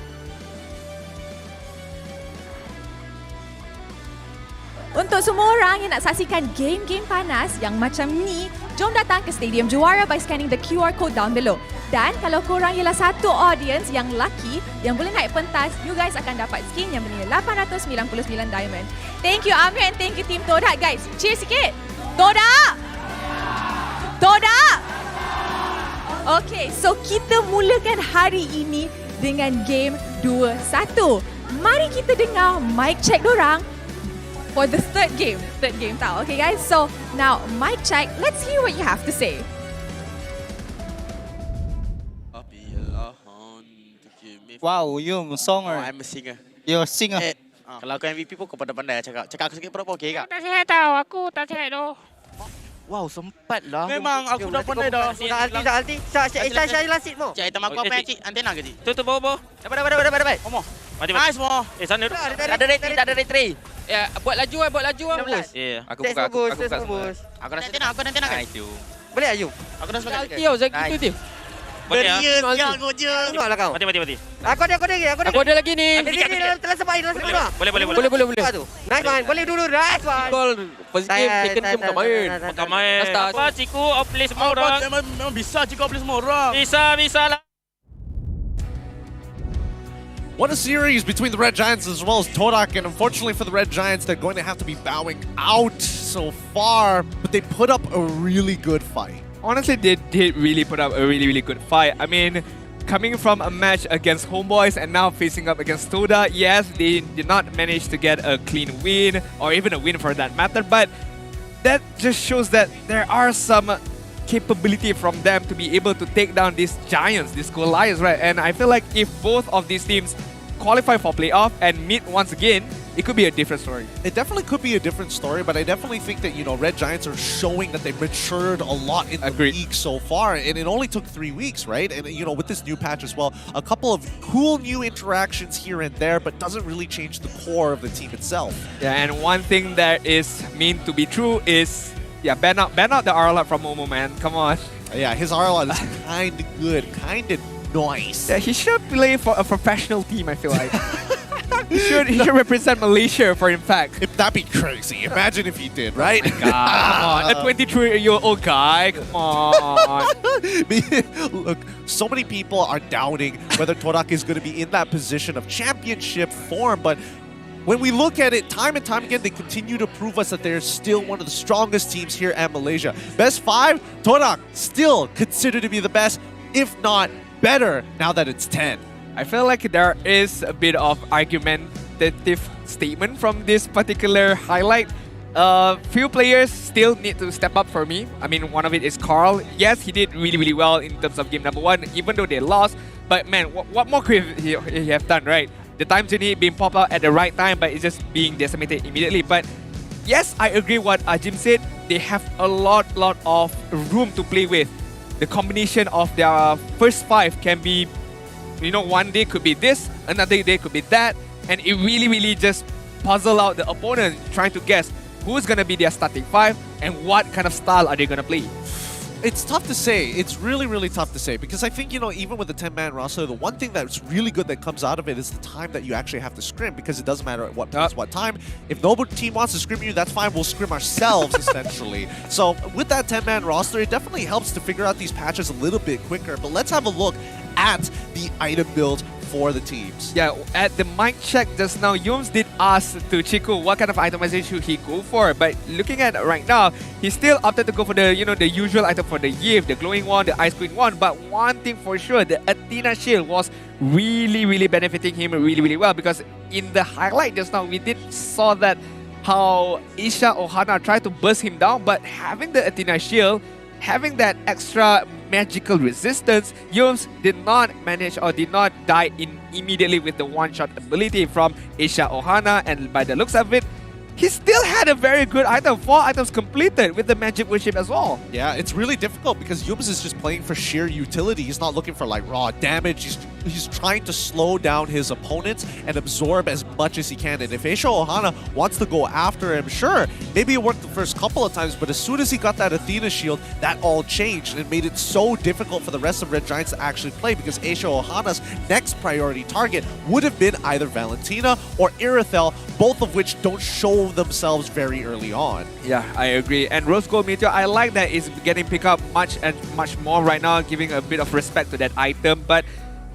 Untuk semua orang yang nak saksikan game-game panas yang macam ni, jom datang ke Stadium Juara by scanning the QR code down below. Dan kalau korang ialah satu audience yang lucky, yang boleh naik pentas, you guys akan dapat skin yang bernilai 899 diamond. Thank you Amir and thank you Team Todak guys. Cheers sikit. Todak! Okay, so kita mulakan hari ini dengan game 2-1. Mari kita dengar mic check dorang for the third game tau. Okay guys, so now mic check, let's hear what you have to say. Wow, you songer. I'm a singer. You're a singer. Kalau kau MVP pun kau pandai cakap. Cakap aku sikit berapa okey kak? Tak sihat tau, aku tak sihat tu. Wow, sempat lah. Memang aku dah pandai dah. Dah alti. Saya lasit mo. Cik, item aku apa cik? Antena ke cik? Tu bawa. Dapat. Momo. Mati. Nice mo. Sana tu. Tak ada rate 3. Ya, buat laju bos. Ya, Aku buka. Aku dah antena kan? Itu. Boleh Ayub? Aku dah sebagai. Alti tu dia. Boleh ah. Tengoklah kau. Mati. Aku ada lagi ni. Telah sebab Boleh. Nice man. Boleh dulu. Nice man. Goal. First game, second game bukan main. Bukan main. Apa Ciku outplay semua orang. Memang bisa Ciku outplay semua orang. Bisa lah. What a series between the Red Giants as well as Todak, and unfortunately for the Red Giants, they're going to have to be bowing out so far, but they put up a really good fight. Honestly, they did really put up a really good fight. I mean, coming from a match against Homebois and now facing up against Todak, yes, they did not manage to get a clean win, or even a win for that matter, but that just shows that there are some capability from them to be able to take down these giants, these Goliaths, right? And I feel like if both of these teams qualify for playoff and meet once again, it could be a different story. It definitely could be a different story, but I definitely think that, you know, Red Giants are showing that they've matured a lot in the league so far, and it only took 3 weeks, right? And, you know, with this new patch as well, a couple of cool new interactions here and there, but doesn't really change the core of the team itself. Yeah, and one thing that is meant to be true is, yeah, ban out the Arlot from Momo, man. Come on. Yeah, his Arlot is kind of good, kind of nice. Yeah, he should play for a professional team, I feel like. he should represent Malaysia, for in fact. That'd be crazy. Imagine if he did, right? Oh my God, come on. A 23-year-old guy, come on. Look, so many people are doubting whether Todak is going to be in that position of championship form, but when we look at it time and time again, they continue to prove us that they're still one of the strongest teams here at Malaysia. Best 5, Todak still considered to be the best, if not better, now that it's 10. I feel like there is a bit of argumentative statement from this particular highlight. Few players still need to step up for me. I mean, one of it is Carl. Yes, he did really well in terms of game number 1, even though they lost. But man, what more could he have done, right? The time journey being popped out at the right time, but it's just being decimated immediately. But yes, I agree what Jim said. They have a lot of room to play with. The combination of their first 5 can be, you know, one day could be this, another day could be that, and it really just puzzle out the opponent trying to guess who's gonna be their starting 5 and what kind of style are they gonna play. It's tough to say. It's really tough to say, because I think, you know, even with the 10-man roster, the one thing that's really good that comes out of it is the time that you actually have to scrim, because it doesn't matter at what place, what time. If no team wants to scrim you, that's fine. We'll scrim ourselves, essentially. So with that 10-man roster, it definitely helps to figure out these patches a little bit quicker. But let's have a look at the item build for the teams. Yeah, at the mic check just now, Jowm did ask to Chico what kind of itemization should he go for, but looking at it right now, he still opted to go for the, you know, the usual item for the Yiv, the glowing one, the ice queen one. But one thing for sure, the Athena shield was really benefiting him really well, because in the highlight just now, we did saw that how Isha Ohana tried to burst him down, but having the Athena shield, having that extra magical resistance, Jowm did not manage or did not die immediately with the one-shot ability from Isha Ohana, and by the looks of it, he still had a very good item, 4 items completed with the magic worship as well. Yeah, it's really difficult because Jowm is just playing for sheer utility. He's not looking for like raw damage. He's trying to slow down his opponents and absorb as much as he can. And if Isha Ohana wants to go after him, sure, maybe it worked the first couple of times, but as soon as he got that Athena shield, that all changed and made it so difficult for the rest of Red Giants to actually play, because Isha Ohana's next priority target would have been either Valentina or Irithel, both of which don't show themselves very early on. Yeah, I agree. And Rose Gold Meteor, I like that it's getting picked up much more right now, giving a bit of respect to that item. But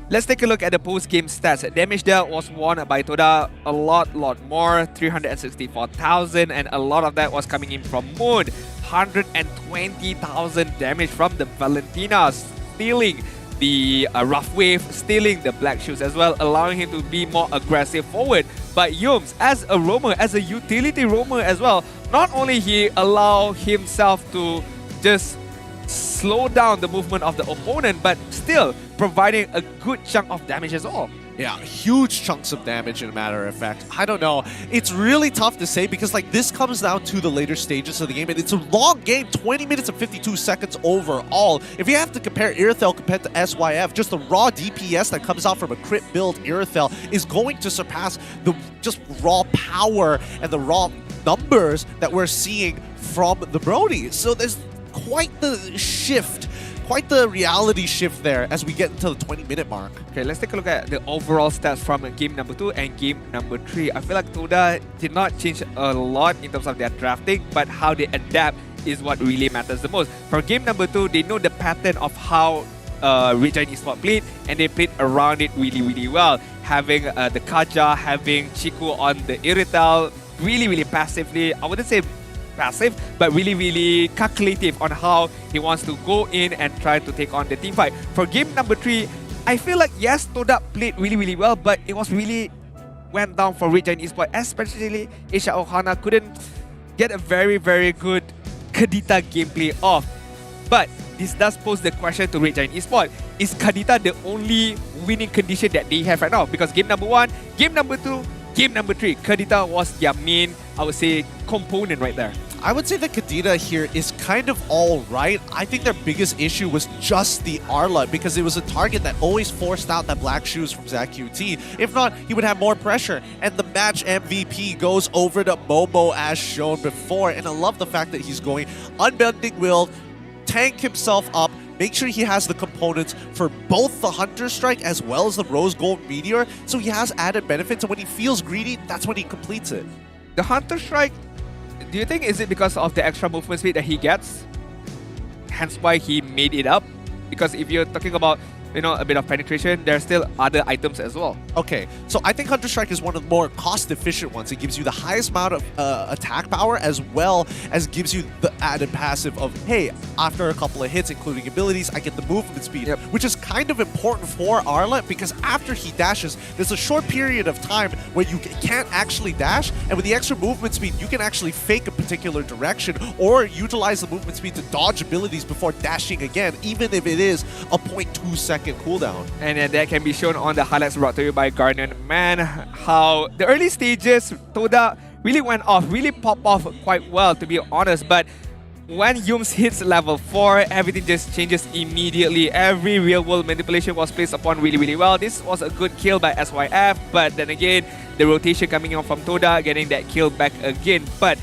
let's take a look at the post-game stats. Damage there was won by Todak a lot more, 364,000, and a lot of that was coming in from Moon. 120,000 damage from the Valentina, stealing the rough wave, stealing the black shoes as well, allowing him to be more aggressive forward. But Jowm, as a roamer, as a utility roamer as well, not only he allow himself to just slow down the movement of the opponent, but still providing a good chunk of damage as well. Yeah, huge chunks of damage, in a matter of fact. I don't know. It's really tough to say, because like this comes down to the later stages of the game, and it's a long game, 20 minutes and 52 seconds overall. If you have to compare Irithel compared to SYF, just the raw DPS that comes out from a crit build Irithel is going to surpass the just raw power and the raw numbers that we're seeing from the Brodies. So there's quite the shift, quite the reality shift there as we get into the 20-minute mark. Okay, let's take a look at the overall stats from game number 2 and game number 3. I feel like Todak did not change a lot in terms of their drafting, but how they adapt is what really matters the most. For game number 2, they know the pattern of how Red Giants Esports played, and they played around it really well. Having the Kaja, having Chiku on the Irrital, really passively. I wouldn't say passive, but really calculative on how he wants to go in and try to take on the team fight. For game number 3, I feel like yes, Todak played really well, but it was really went down for Red Giants Esports, especially Asia Ohana couldn't get a very good Kadita gameplay off. But this does pose the question to Red Giants Esports. Is Kadita the only winning condition that they have right now? Because game number 1, game number 2, game number 3, Kadita was their main, I would say, component right there. I would say that Kadita here is kind of all right. I think their biggest issue was just the Arla, because it was a target that always forced out that black shoes from ZachQT. If not, he would have more pressure. And the match MVP goes over to Momo as shown before. And I love the fact that he's going Unbending Will, tank himself up, make sure he has the components for both the Hunter Strike as well as the Rose Gold Meteor, so he has added benefits, and when he feels greedy, that's when he completes it. The Hunter Strike, do you think is it because of the extra movement speed that he gets? Hence why he made it up? Because if you're talking about, you know, a bit of penetration, there are still other items as well. Okay, so I think Hunter Strike is one of the more cost-efficient ones. It gives you the highest amount of attack power, as well as gives you the added passive of, hey, after a couple of hits, including abilities, I get the movement speed, which is kind of important for Arla, because after he dashes, there's a short period of time where you can't actually dash, and with the extra movement speed, you can actually fake a particular direction or utilize the movement speed to dodge abilities before dashing again, even if it is a 0.2 second cooldown. And that can be shown on the highlights brought to you by Garden. Man, how the early stages, Todak really went off, really popped off quite well, to be honest. But when Jowm hits level 4, everything just changes immediately. Every real-world manipulation was placed upon really well. This was a good kill by SYF, but then again, the rotation coming on from Todak, getting that kill back again. But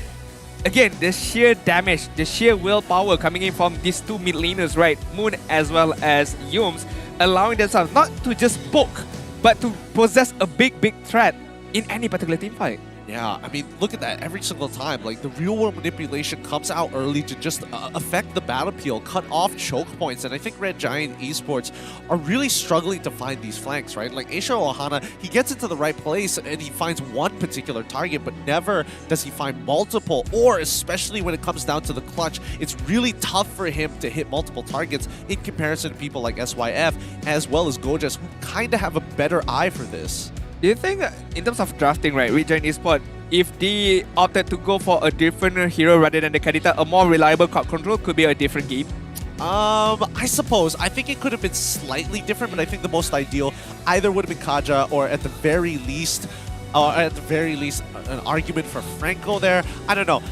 again, the sheer damage, the sheer willpower coming in from these two mid laners, right? Moon as well as Jowm, allowing themselves not to just poke, but to possess a big threat in any particular team fight. Yeah, I mean, look at that every single time. Like, the real-world manipulation comes out early to just affect the battle peel, cut off choke points, and I think Red Giant Esports are really struggling to find these flanks, right? Like, Asia Ohana, he gets into the right place and he finds one particular target, but never does he find multiple, or especially when it comes down to the clutch, it's really tough for him to hit multiple targets in comparison to people like SYF, as well as Gojas, who kind of have a better eye for this. Do you think, in terms of drafting, right, Red Giant Esports, if they opted to go for a different hero rather than the Kadita, a more reliable crowd control could be a different game? I suppose. I think it could have been slightly different, but I think the most ideal either would have been Kaja, or at the very least, an argument for Franco there. I don't know.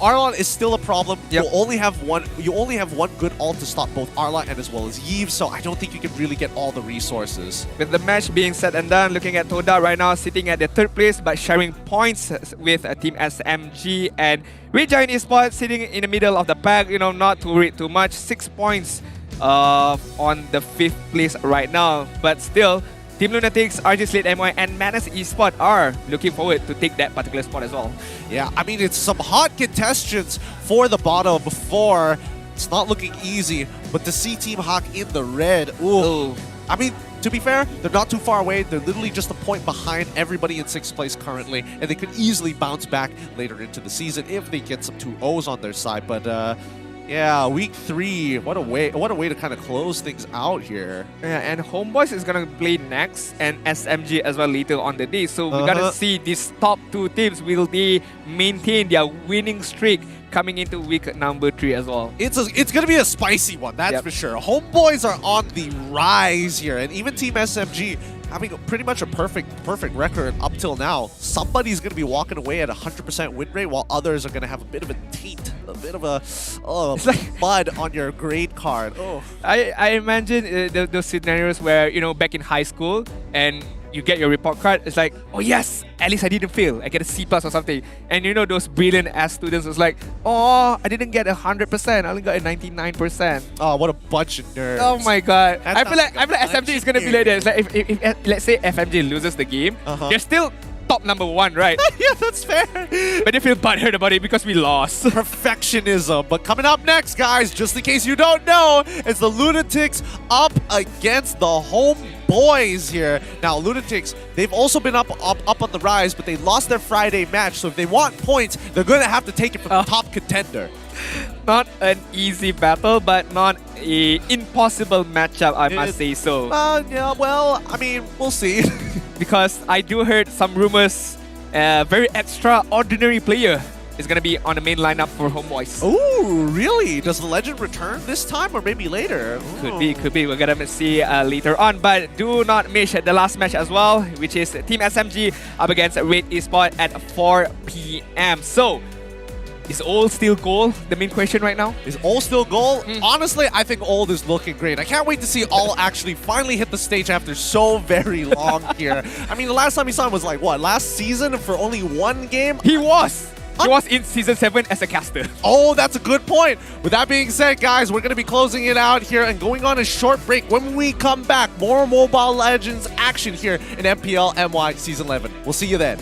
Arlon is still a problem. Yep. You only have one good ult to stop both Arlon and as well as Yves, so I don't think you can really get all the resources. With the match being said and done, looking at Todak right now sitting at the 3rd place but sharing points with Team SMG, and Red Giant Esports sitting in the middle of the pack, you know, not to read too much, 6 points on the 5th place right now, but still Team Lunatix, RG Slate MY, and MPL Esports are looking forward to take that particular spot as well. Yeah, I mean, it's some hot contestants for the bottom before. It's not looking easy, but to see Team Hawk in the red, ooh. I mean, to be fair, they're not too far away. They're literally just a point behind everybody in 6th place currently, and they could easily bounce back later into the season if they get some 2-0s on their side. But yeah, week 3. What a way to kind of close things out here. Yeah, and Homebois is gonna play next, and SMG as well later on the day. So we gotta see these top 2 teams, will they maintain their winning streak coming into week number 3 as well. It's gonna be a spicy one, that's for sure. Homeboys are on the rise here, and even Team SMG having pretty much a perfect record up till now. Somebody's going to be walking away at 100% win rate, while others are going to have a bit of a taint, a bit of a mud on your grade card. Oh. I imagine those scenarios where, you know, back in high school and you get your report card, it's like, oh yes, at least I didn't fail. I get a C+ or something. And you know those brilliant ass students was like, oh, I didn't get 100%, I only got a 99%. Oh, what a bunch of nerds. Oh my god. That I feel like sounds like a SMG is gonna be like this. Like if let's say FMG loses the game, they're still top number 1, right? Yeah, that's fair. But they feel butthurt about it because we lost. Perfectionism. But coming up next, guys, just in case you don't know, it's the Lunatix up against the Homebois here. Now, Lunatix, they've also been up on the rise, but they lost their Friday match. So if they want points, they're going to have to take it from the top contender. Not an easy battle, but not an impossible matchup, I must say so. Yeah, well, I mean, we'll see. Because I do heard some rumors, very extraordinary player is going to be on the main lineup for Homebois. Ooh, really? Does the legend return this time or maybe later? Could be. We're going to see later on. But do not miss the last match as well, which is Team SMG up against RED Esports at 4 p.m. So, is all still gold the main question right now? Is all still gold? Honestly, I think old is looking great. I can't wait to see all actually finally hit the stage after so very long here. I mean, the last time we saw him was like, what, last season for only one game? He was in Season 7 as a caster. Oh, that's a good point. With that being said, guys, we're going to be closing it out here and going on a short break. When we come back, more Mobile Legends action here in MPL MY Season 11. We'll see you then.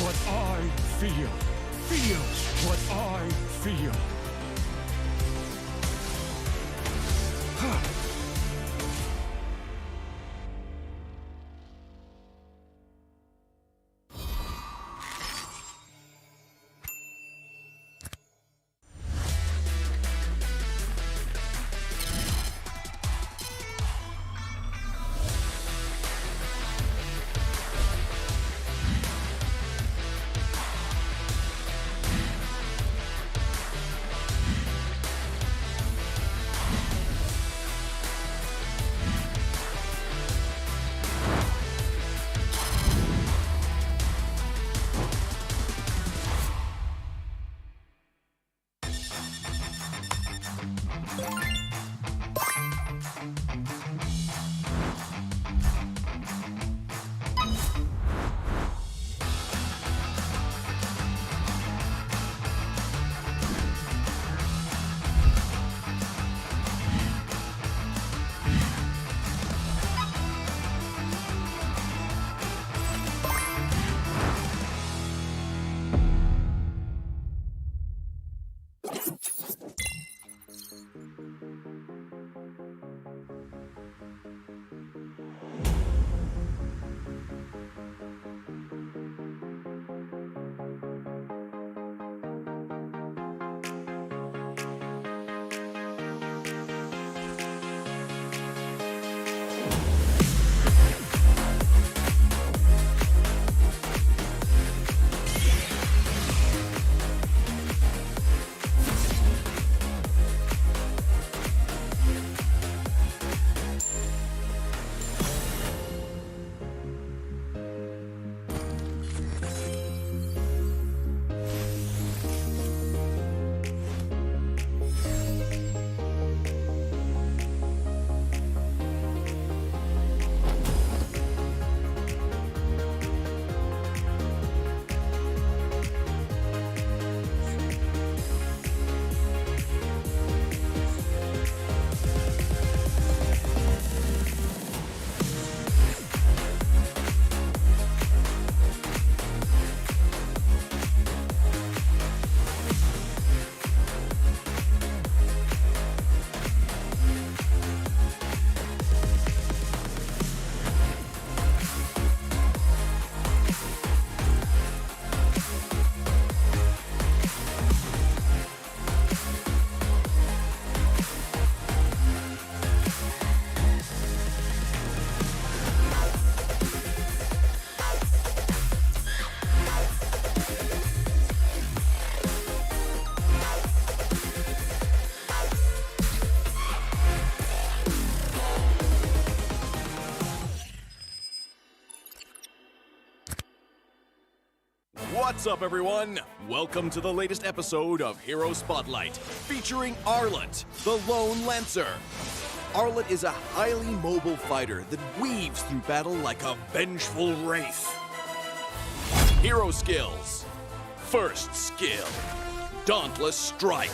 What I feel. Feel what I feel. What's up, everyone? Welcome to the latest episode of Hero Spotlight, featuring Arlet, the Lone Lancer. Arlet is a highly mobile fighter that weaves through battle like a vengeful wraith. Hero skills. First skill, Dauntless Strike.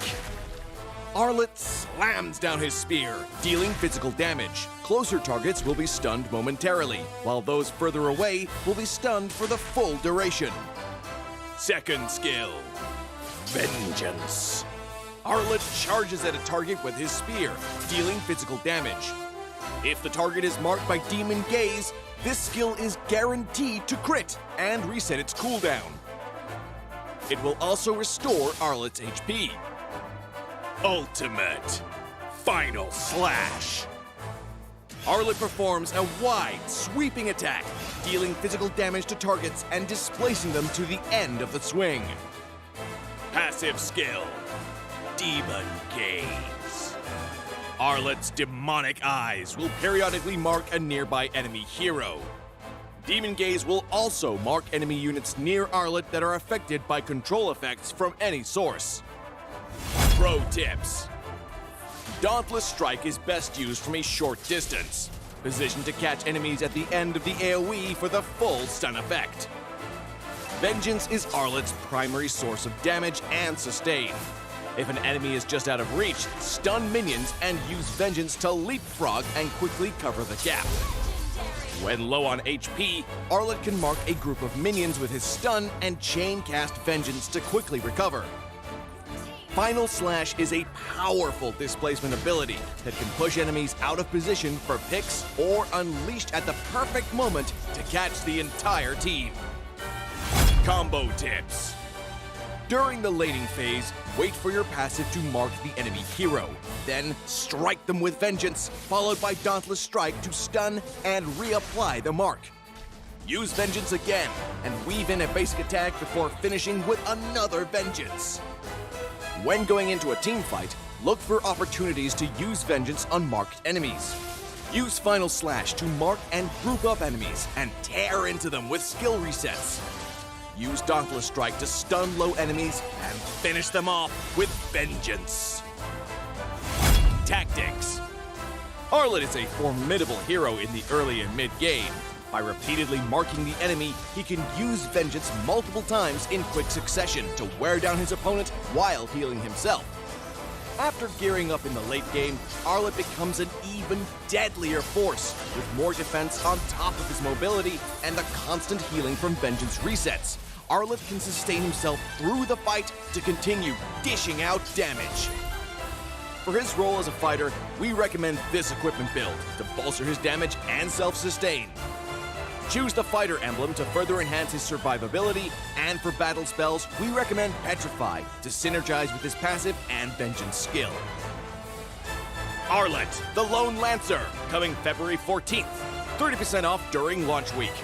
Arlet slams down his spear, dealing physical damage. Closer targets will be stunned momentarily, while those further away will be stunned for the full duration. Second skill, Vengeance. Arlet charges at a target with his spear, dealing physical damage. If the target is marked by Demon Gaze, this skill is guaranteed to crit and reset its cooldown. It will also restore Arlet's HP. Ultimate Final Slash. Arlet performs a wide, sweeping attack, dealing physical damage to targets and displacing them to the end of the swing. Passive skill, Demon Gaze. Arlet's demonic eyes will periodically mark a nearby enemy hero. Demon Gaze will also mark enemy units near Arlet that are affected by control effects from any source. Pro tips. Dauntless Strike is best used from a short distance, positioned to catch enemies at the end of the AoE for the full stun effect. Vengeance is Arlet's primary source of damage and sustain. If an enemy is just out of reach, stun minions and use Vengeance to leapfrog and quickly cover the gap. When low on HP, Arlet can mark a group of minions with his stun and chain cast Vengeance to quickly recover. Final Slash is a powerful displacement ability that can push enemies out of position for picks or unleashed at the perfect moment to catch the entire team. Combo tips. During the laning phase, wait for your passive to mark the enemy hero. Then strike them with Vengeance, followed by Dauntless Strike to stun and reapply the mark. Use Vengeance again and weave in a basic attack before finishing with another Vengeance. When going into a team fight, look for opportunities to use Vengeance on marked enemies. Use Final Slash to mark and group up enemies and tear into them with skill resets. Use Dauntless Strike to stun low enemies and finish them off with Vengeance. Tactics. Arlet is a formidable hero in the early and mid game. By repeatedly marking the enemy, he can use Vengeance multiple times in quick succession to wear down his opponent while healing himself. After gearing up in the late game, Arlet becomes an even deadlier force, with more defense on top of his mobility and the constant healing from Vengeance resets. Arlet can sustain himself through the fight to continue dishing out damage. For his role as a fighter, we recommend this equipment build to bolster his damage and self-sustain. Choose the fighter emblem to further enhance his survivability, and for battle spells, we recommend Petrify to synergize with his passive and Vengeance skill. Arlet, the Lone Lancer, coming February 14th, 30% off during launch week.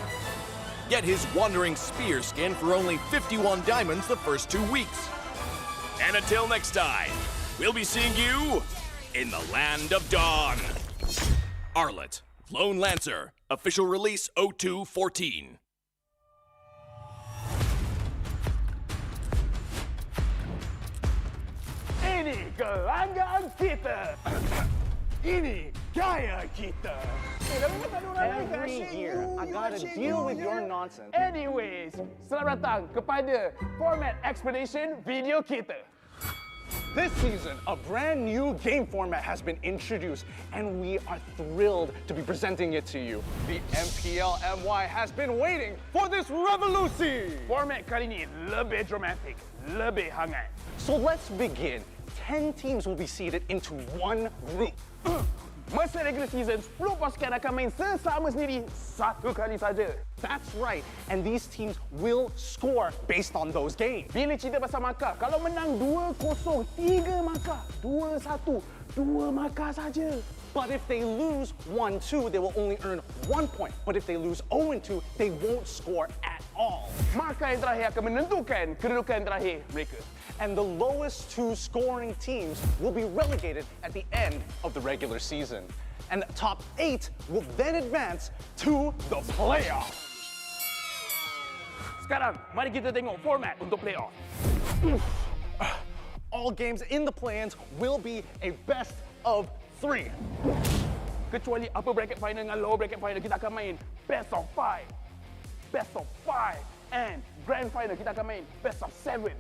Get his Wandering Spear skin for only 51 diamonds the first 2 weeks. And until next time, we'll be seeing you in the Land of Dawn. Arlet, Lone Lancer, official release 0214. Ini kelanggaan kita. Ini gaya kita. Every year, I gotta deal with your nonsense. Anyways, selamat datang kepada Format Expedition video kita. This season, a brand new game format has been introduced, and we are thrilled to be presenting it to you. The MPL MY has been waiting for this revolution. Format kali ini lebih dramatic, lebih hangat. So let's begin. 10 teams will be seated into one group. Masa regular season, 10 pasukan akan main sesama sendiri satu kali saja. That's right, and these teams will score based on those games. Bila cerita pasal markah, kalau menang 2-0, 3 markah, 2-1, 2 markah saja. But if they lose 1-2, they will only earn 1 point. But if they lose 0-2, they won't score at all. Markah yang terakhir akan menentukan kedudukan terakhir mereka. And the lowest 2 scoring teams will be relegated at the end of the regular season. And the top 8 will then advance to the playoffs. Sekarang, mari kita tengok format untuk playoff. All games in the play-ins will be a best of 3. Kecuali upper bracket final dengan lower bracket final, kita akan main best of 5. Best of 5. And grand final, kita akan main best of 7.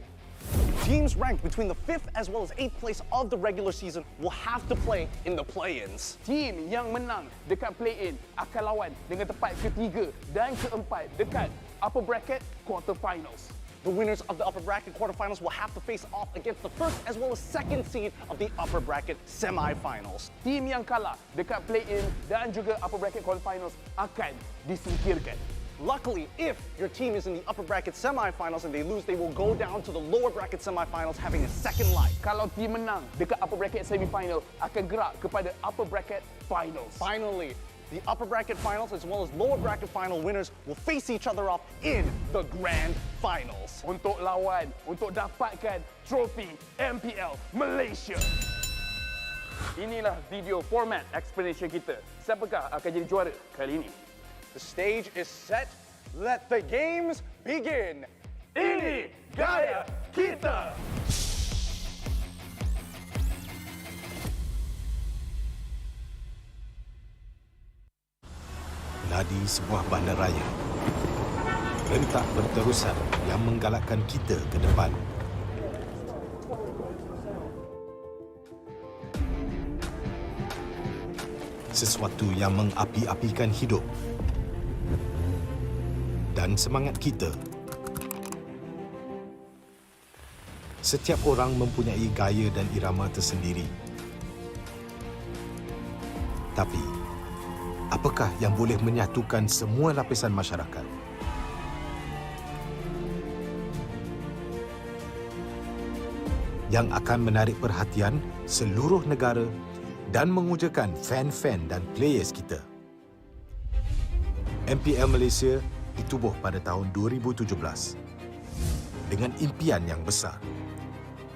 Teams ranked between the 5th as well as 8th place of the regular season will have to play in the play-ins. Team yang menang dekat play-in akan lawan dengan tempat ketiga dan keempat dekat upper bracket quarterfinals. The winners of the upper bracket quarterfinals will have to face off against the first as well as second seed of the upper bracket semifinals. Team yang kalah dekat play-in dan juga upper bracket quarterfinals akan disingkirkan. Luckily, if your team is in the upper bracket semifinals and they lose, they will go down to the lower bracket semifinals having a second life. Kalau team menang dekat upper bracket semifinal, akan gerak kepada upper bracket finals. Finally, the upper bracket finals as well as lower bracket final winners will face each other off in the grand finals. Untuk lawan, untuk dapatkan trofi MPL Malaysia. Inilah video format explanation kita. Siapakah akan jadi juara kali ini? The stage is set. Let the games begin. Ini gaya kita. Ladi sebuah bandaraya. Rentak berterusan yang menggalakkan kita ke depan. Sesuatu yang mengapi-apikan hidup dan semangat kita. Setiap orang mempunyai gaya dan irama tersendiri. Tapi, apakah yang boleh menyatukan semua lapisan masyarakat? Yang akan menarik perhatian seluruh negara dan mengujakan fan-fan dan players kita. MPL Malaysia ditubuh pada tahun 2017 dengan impian yang besar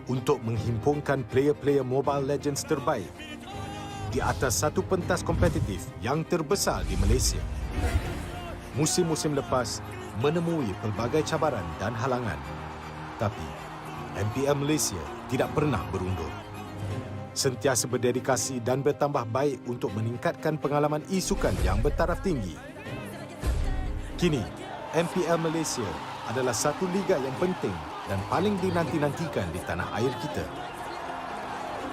untuk menghimpunkan player-player Mobile Legends terbaik di atas satu pentas kompetitif yang terbesar di Malaysia. Musim-musim lepas menemui pelbagai cabaran dan halangan, tapi MPL Malaysia tidak pernah berundur. Sentiasa berdedikasi dan bertambah baik untuk meningkatkan pengalaman e-sukan yang bertaraf tinggi. Kini, MPL Malaysia adalah satu liga yang penting dan paling dinanti-nantikan di tanah air kita.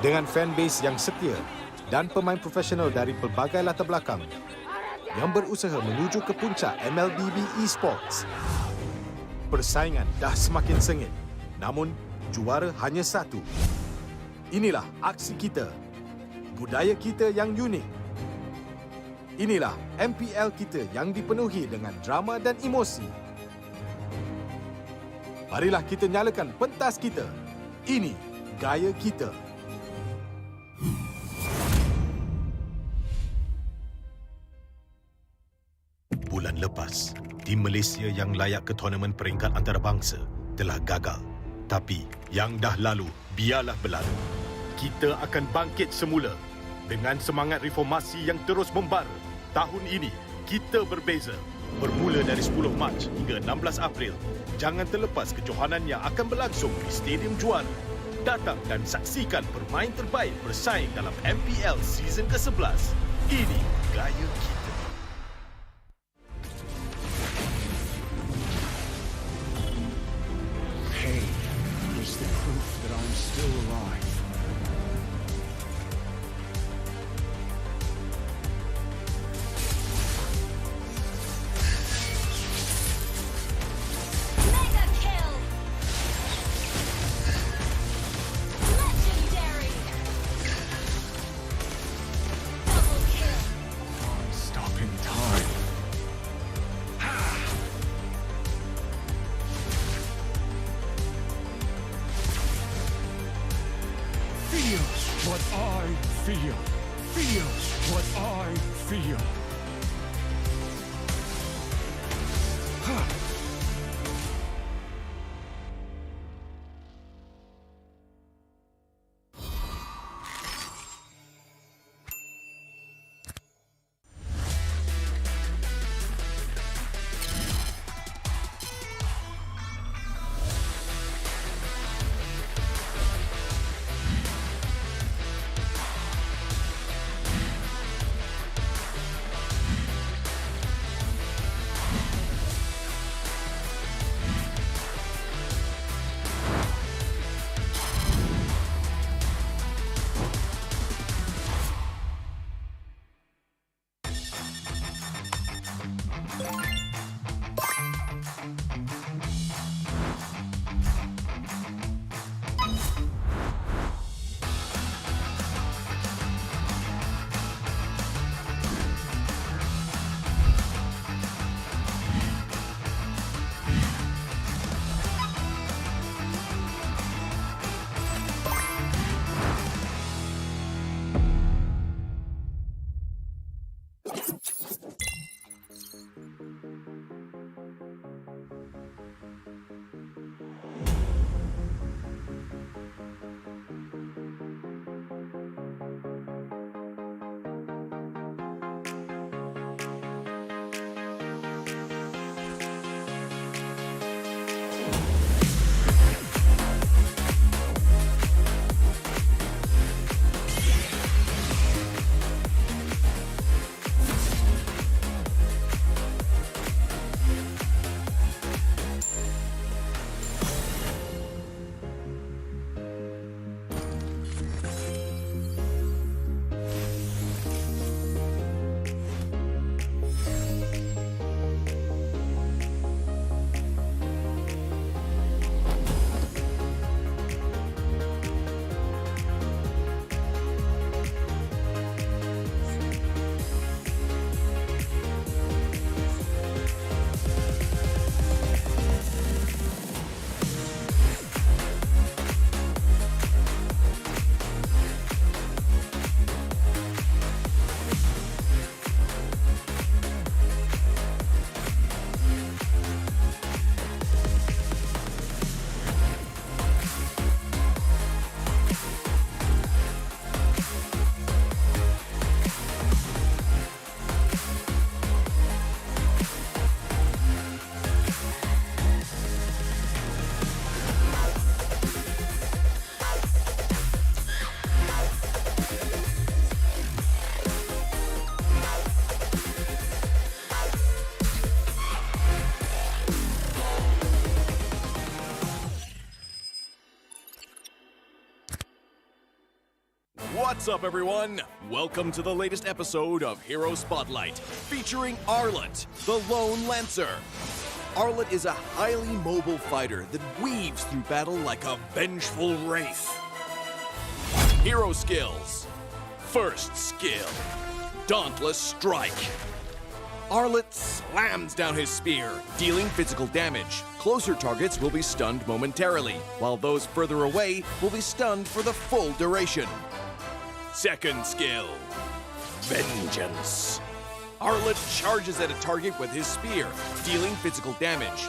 Dengan fanbase yang setia dan pemain profesional dari pelbagai latar belakang yang berusaha menuju ke puncak MLBB Esports. Persaingan dah semakin sengit, namun juara hanya satu. Inilah aksi kita, budaya kita yang unik. Inilah MPL kita yang dipenuhi dengan drama dan emosi. Marilah kita nyalakan pentas kita. Ini gaya kita. Bulan lepas, tim Malaysia yang layak ke tournament peringkat antarabangsa telah gagal. Tapi yang dah lalu, biarlah berlalu. Kita akan bangkit semula dengan semangat reformasi yang terus membara. Tahun ini, kita berbeza. Bermula dari 10 Mac hingga 16 April, jangan terlepas kejohanan yang akan berlangsung di Stadium Juara. Datang dan saksikan pemain terbaik bersaing dalam MPL season ke-11. Ini gaya kita. Pain is the proof that I'm still alive. What I feel. Feels what I feel. What's up, everyone? Welcome to the latest episode of Hero Spotlight, featuring Arlet, the Lone Lancer. Arlet is a highly mobile fighter that weaves through battle like a vengeful wraith. Hero skills. First skill, Dauntless Strike. Arlet slams down his spear, dealing physical damage. Closer targets will be stunned momentarily, while those further away will be stunned for the full duration. Second skill, Vengeance. Arlet charges at a target with his spear, dealing physical damage.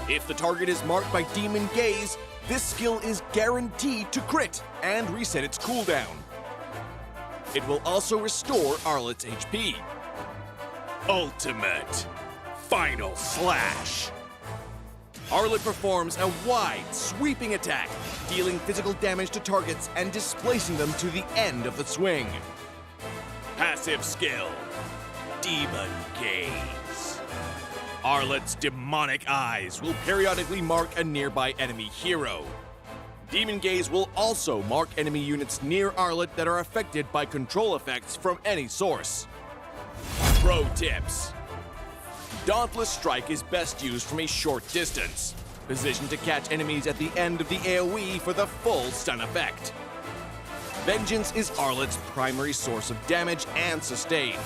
If the target is marked by Demon Gaze, this skill is guaranteed to crit and reset its cooldown. It will also restore Arlet's HP. Ultimate Final Slash. Arlet performs a wide, sweeping attack, dealing physical damage to targets and displacing them to the end of the swing. Passive skill, Demon Gaze. Arlet's demonic eyes will periodically mark a nearby enemy hero. Demon Gaze will also mark enemy units near Arlet that are affected by control effects from any source. Pro tips. Dauntless Strike is best used from a short distance, positioned to catch enemies at the end of the AoE for the full stun effect. Vengeance is Arlet's primary source of damage and sustain.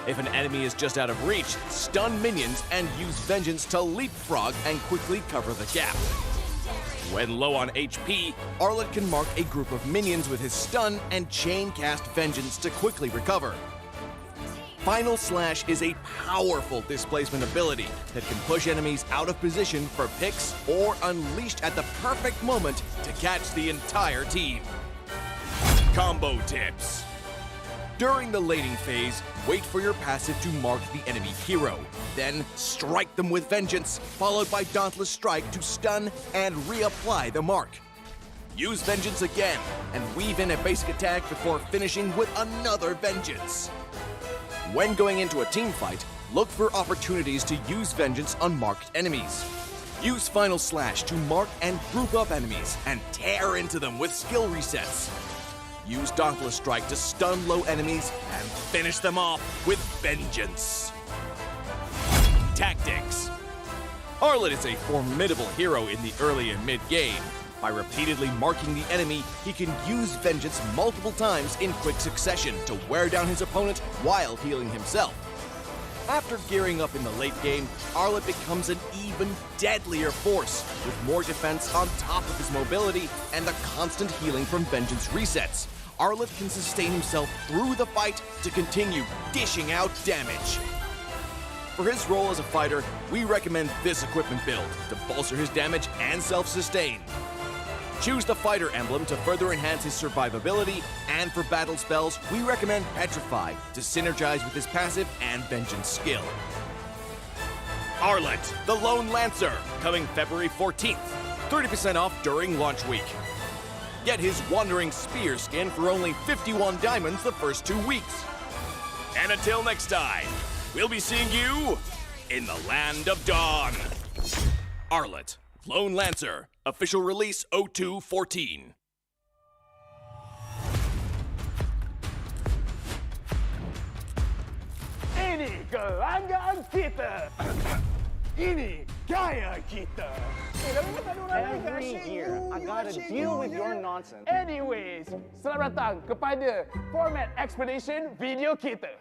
If an enemy is just out of reach, stun minions and use Vengeance to leapfrog and quickly cover the gap. When low on HP, Arlet can mark a group of minions with his stun and chain cast Vengeance to quickly recover. Final Slash is a powerful displacement ability that can push enemies out of position for picks or unleashed at the perfect moment to catch the entire team. Combo tips. During the laning phase, wait for your passive to mark the enemy hero. Then strike them with Vengeance, followed by Dauntless Strike to stun and reapply the mark. Use Vengeance again and weave in a basic attack before finishing with another Vengeance. When going into a team fight, look for opportunities to use Vengeance on marked enemies. Use Final Slash to mark and group up enemies and tear into them with skill resets. Use Dauntless Strike to stun low enemies and finish them off with Vengeance. Tactics. Arlet is a formidable hero in the early and mid game. By repeatedly marking the enemy, he can use Vengeance multiple times in quick succession to wear down his opponent while healing himself. After gearing up in the late game, Arlet becomes an even deadlier force, with more defense on top of his mobility and the constant healing from Vengeance resets. Arlet can sustain himself through the fight to continue dishing out damage. For his role as a fighter, we recommend this equipment build to bolster his damage and self-sustain. Choose the fighter emblem to further enhance his survivability, and for battle spells, we recommend Petrify to synergize with his passive and Vengeance skill. Arlet, the Lone Lancer, coming February 14th. 30% off during launch week. Get his Wandering Spear skin for only 51 diamonds the first 2 weeks. And until next time, we'll be seeing you in the Land of Dawn. Arlet, Lone Lancer, official release 0214. Ini kelanggaan kita. Ini gaya kita. Every year, I gotta deal with your nonsense. Anyways, selamat datang kepada Format Expedition video kita.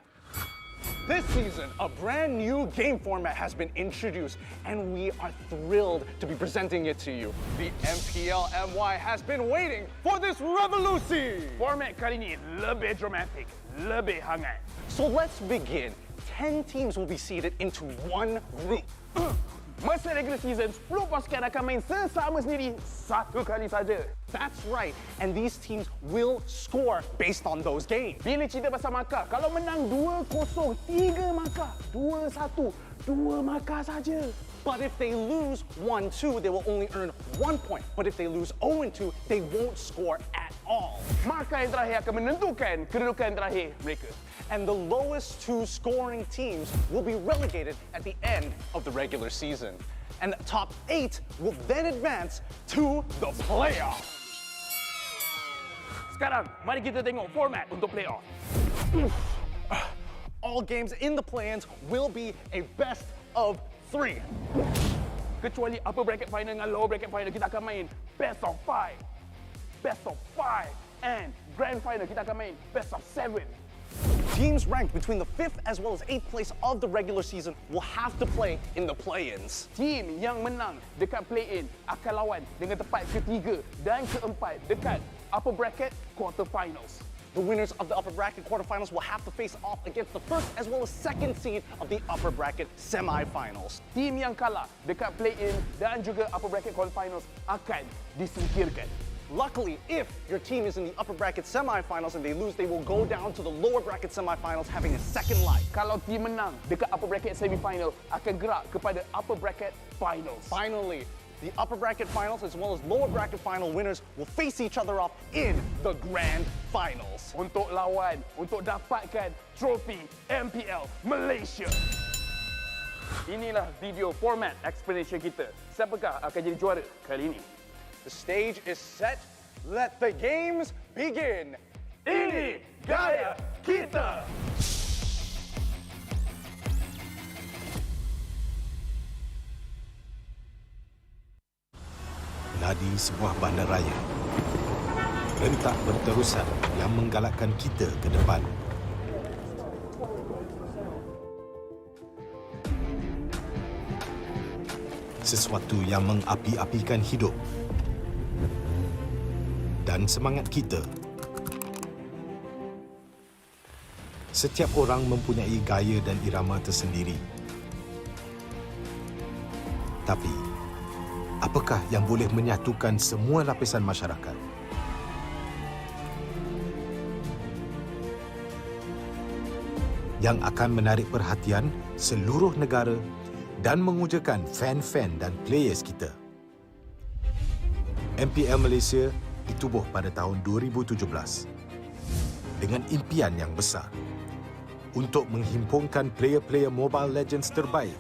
This season, a brand new game format has been introduced, and we are thrilled to be presenting it to you. The MPL MY has been waiting for this revolution! Format kali ini lebih dramatic, lebih hangat. So let's begin. 10 teams will be seeded into one group. Masa regular season, 10 pasukan akan main sesama sendiri satu kali saja. That's right, and these teams will score based on those games. Bila cerita pasal markah, kalau menang 2-0, 3 markah. 2-1, 2 markah saja. But if they lose 1-2, they will only earn 1 point. But if they lose 0-2, they won't score at all. Markah yang terakhir akan menentukan kedudukan terakhir mereka. And the lowest 2 scoring teams will be relegated at the end of the regular season. And the top 8 will then advance to the playoffs. Sekarang, mari kita tengok format untuk playoff. All games in the play-ins will be a best of 3. Kecuali upper bracket final dengan lower bracket final, kita akan main best of 5. Best of 5. And grand final, kita akan main best of 7. Teams ranked between the 5th as well as 8th place of the regular season will have to play in the play-ins. Team yang menang dekat play-in akan lawan dengan tempat ketiga dan keempat dekat upper bracket quarterfinals. The winners of the upper bracket quarterfinals will have to face off against the first as well as second seed of the upper bracket semifinals. Team yang kalah dekat play-in dan juga upper bracket quarterfinals akan disingkirkan. Luckily, if your team is in the upper bracket semifinals and they lose, they will go down to the lower bracket semifinals having a second life. Kalau team menang dekat upper bracket semifinal, akan gerak kepada upper bracket finals. Finally, the upper bracket finals as well as lower bracket final winners will face each other off in the grand finals. Untuk lawan, untuk dapatkan trofi MPL Malaysia. Inilah video format explanation kita. Siapakah akan jadi juara kali ini? The stage is set. Let the games begin. Ini gaya kita. Meladi sebuah bandaraya. Rentak berterusan yang menggalakkan kita ke depan. Sesuatu yang mengapi-apikan hidup dan semangat kita. Setiap orang mempunyai gaya dan irama tersendiri. Tapi, apakah yang boleh menyatukan semua lapisan masyarakat? Yang akan menarik perhatian seluruh negara dan mengujakan fan-fan dan players kita. MPL Malaysia ditubuh pada tahun 2017 dengan impian yang besar untuk menghimpunkan player-player Mobile Legends terbaik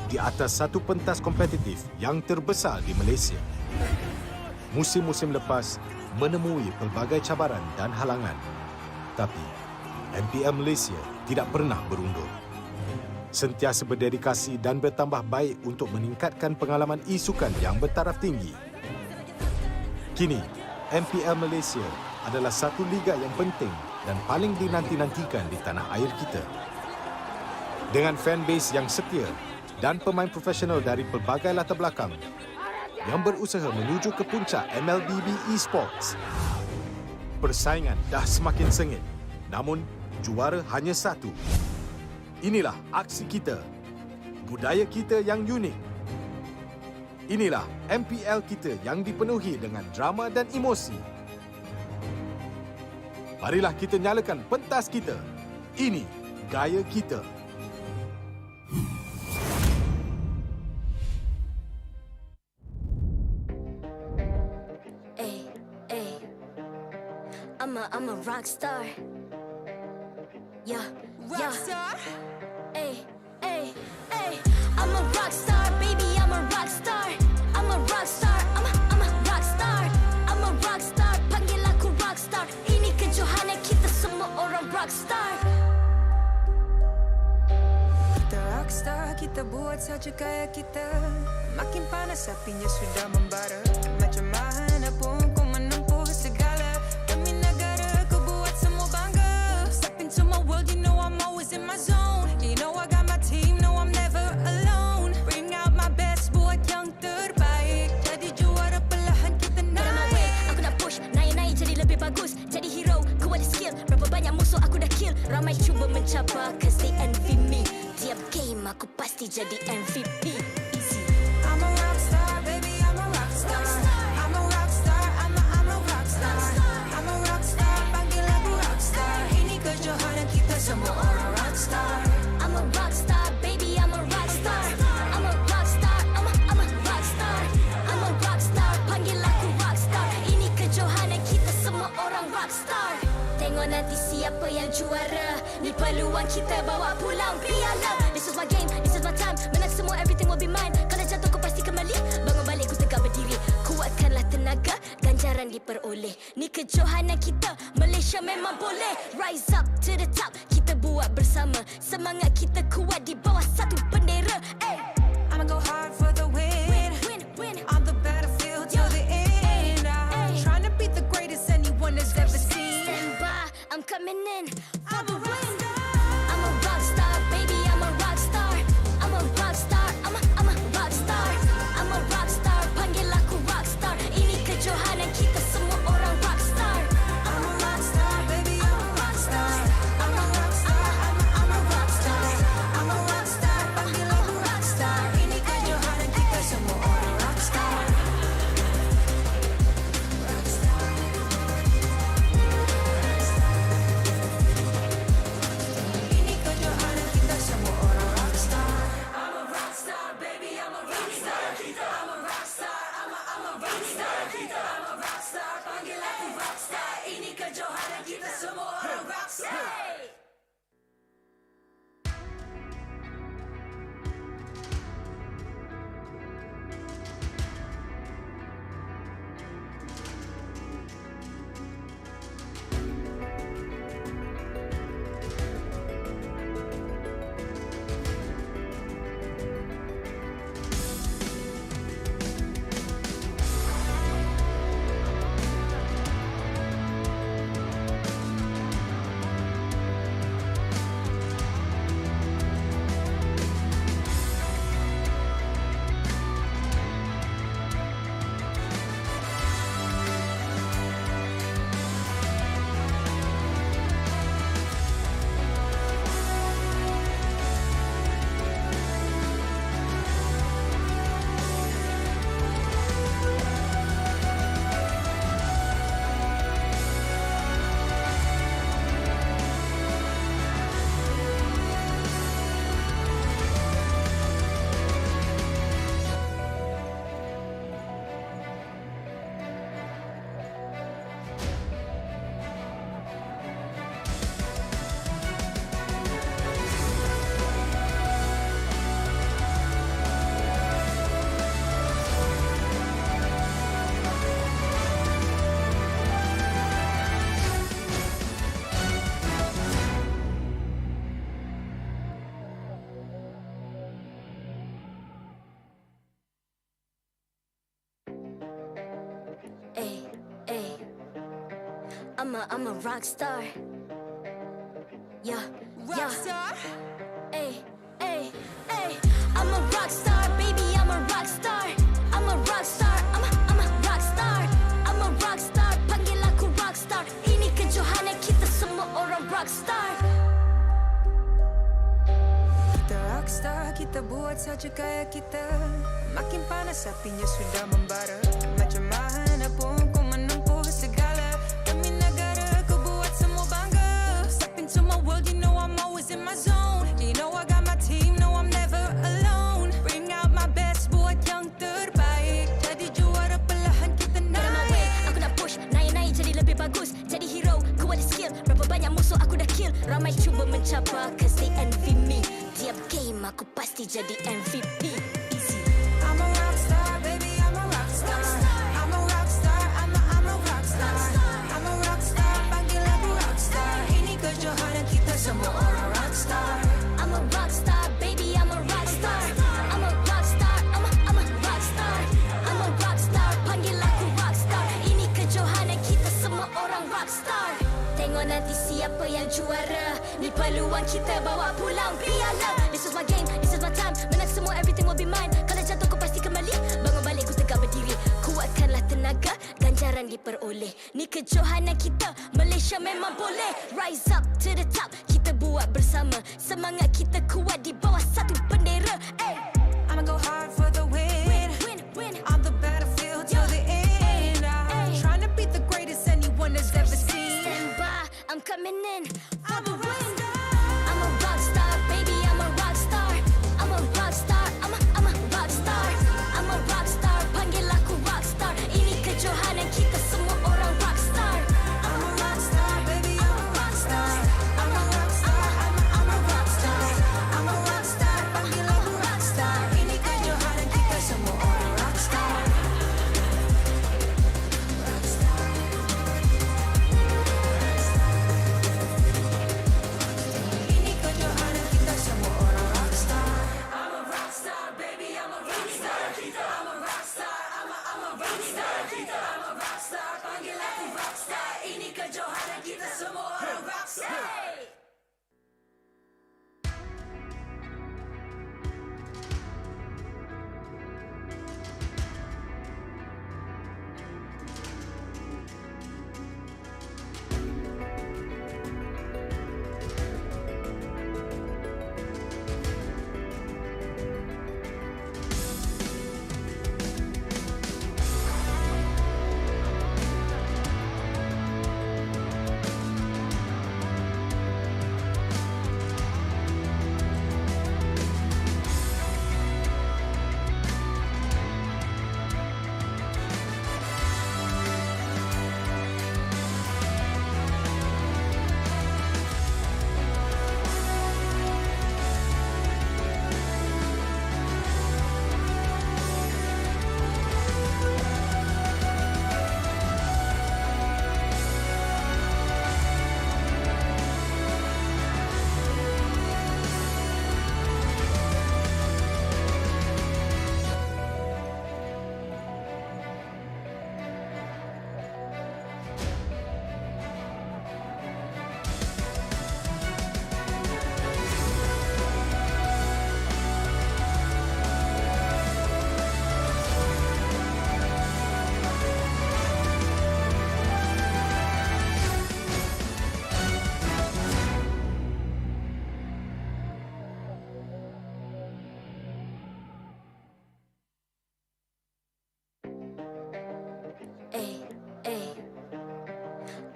di atas satu pentas kompetitif yang terbesar di Malaysia. Musim-musim lepas menemui pelbagai cabaran dan halangan, tapi MPL Malaysia tidak pernah berundur. Sentiasa berdedikasi dan bertambah baik untuk meningkatkan pengalaman e-sukan yang bertaraf tinggi. Kini, MPL Malaysia adalah satu liga yang penting dan paling dinanti-nantikan di tanah air kita. Dengan fanbase yang setia dan pemain profesional dari pelbagai latar belakang yang berusaha menuju ke puncak MLBB Esports, persaingan dah semakin sengit, namun juara hanya satu. Inilah aksi kita, budaya kita yang unik. Inilah MPL kita yang dipenuhi dengan drama dan emosi. Marilah kita nyalakan pentas kita. Ini gaya kita. I'm a rock star. Yeah, rock star. Hey, hey, hey. I'm a rock star, baby. I'm a rock star. I'm a rock star. I'm a rock star. I'm a rock star. Panggil aku rock star. Ini kejohanan kita semua orang rock star. Kita rock star, kita buat saja gaya kita. Makin panas apinya sudah membara. Macam mana pun ku menempuh segala. Demi negara ku buat semua bangga. Step into my world, you know I'm always in my zone. You know I got my team, no I'm never alone. Bring out my best, buat yang terbaik. Jadi juara perlahan kita naik. Aku nak push, naik-naik jadi lebih bagus. Jadi hero, ku ada skill. Berapa banyak musuh aku dah kill. Ramai cuba mencabar, cause they envy me. Tiap game aku pasti jadi MVP. Easy. I'm a rock star, baby, I'm a rock star. I'm a rock star, I'm a rock star. I'm a rock star, panggil aku rock star. Ini kejohanan kita semua orang rock star. I'm a rock star, baby, I'm a rock star. I'm a rock star, I'm a rock star. I'm a rock star, panggil aku rock star. Ini kejohanan kita semua orang rock star. Tengok nanti siapa yang juara. Ni peluang kita bawa pulang piala. This is my game, this is my time. Menang semua, everything will be mine. Kalau jatuh kau pasti kembali. Bangun balik ku tegak berdiri. Kuatkanlah tenaga, ganti ganjaran diperoleh. Ni kejohanan kita, Malaysia memang boleh. Rise up to the top, kita buat bersama. Semangat kita kuat di bawah satu bendera. I'ma go hard for the win. On the battlefield till the end. I'm trying to beat the greatest anyone has ever seen. Stand by, I'm coming in for the win. I'm a rock star, baby, I'm a rock star. I'm a rock star, I'm a rock star. I'm a rock star, panggil aku rock star. Ini kejohanan kita semua orang rock star. I'm a rock star, baby, I'm a rock star. I'm a rock star, I'm a rock star. I'm a rock star, panggil aku rock star. Ini kejohanan kita semua orang rock star. Rock star. Ini kejohanan kita semua orang rock star. I'm a rock star, baby, I'm a rock star. I'm a rock star, I'm a rock star. I'm a rock star, panggil aku rock star. Ini kejohanan kita semua orang rock star. I'm a rock star. Yeah, rock star. Ay. I'm a rock star, baby, I'm a rock star. I'm a rock star, I'm a rock star. I'm a rock star, panggil aku rock star. Ini kejohanan kita semua orang rock star. Kita rockstar, kita buat saja gaya kita. Makin panas apinya sudah membara. Macam mana pun kau menempuh segala. Demi negara kau buat semua bangga. Step into my world, you know I'm always in my zone. You know I got my team, no I'm never alone. Bring out my best, buat yang terbaik. Jadi juara perlahan kita naik. Aku nak push, naik jadi lebih bagus. Jadi hero, ku ada skill. Berapa banyak musuh aku dah kill. Ramai cuba mencapai, cause they envy me. Tiap game aku pasti jadi MVP. Easy. I'm a rockstar, baby, I'm a rockstar. I'm a rockstar, I'm a rockstar. I'm a rockstar, panggil aku rockstar. Ini kejohanan kita semua orang rockstar. I'm a rockstar, baby, I'm a rockstar. I'm a rockstar, I'm a rockstar. I'm a rockstar, panggil aku rockstar. Ini kejohanan kita semua orang rockstar. Tengok nanti siapa yang juara. Ni peluang kita bawa pulang piala. This is my game, this is my time. Menang semua, everything will be mine. Kalau jatuh kau pasti kembali. Bangun balik ku tegak berdiri. Kuatkanlah tenaga, ganjaran diperoleh. Ni kejohanan kita, Malaysia memang boleh. Rise up to the top, kita buat bersama. Semangat kita kuat di bawah satu bendera. I'ma go hard for the win. On the battlefield till the end. I'm trying to beat the greatest anyone has ever seen. Stand by, I'm coming in for the win. I'm a rock star, baby, I'm a rock star. I'm a rock star, I'm a rock star. I'm a rock star, panggil aku rock star. Ini kejohanan kita semua orang rock star. I'm a rock star, baby, I'm a rock star. I'm a rock star, I'm a rock star. I'm a rock star, panggil aku rock star. Ini kejohanan kita semua orang rock star. Rock star.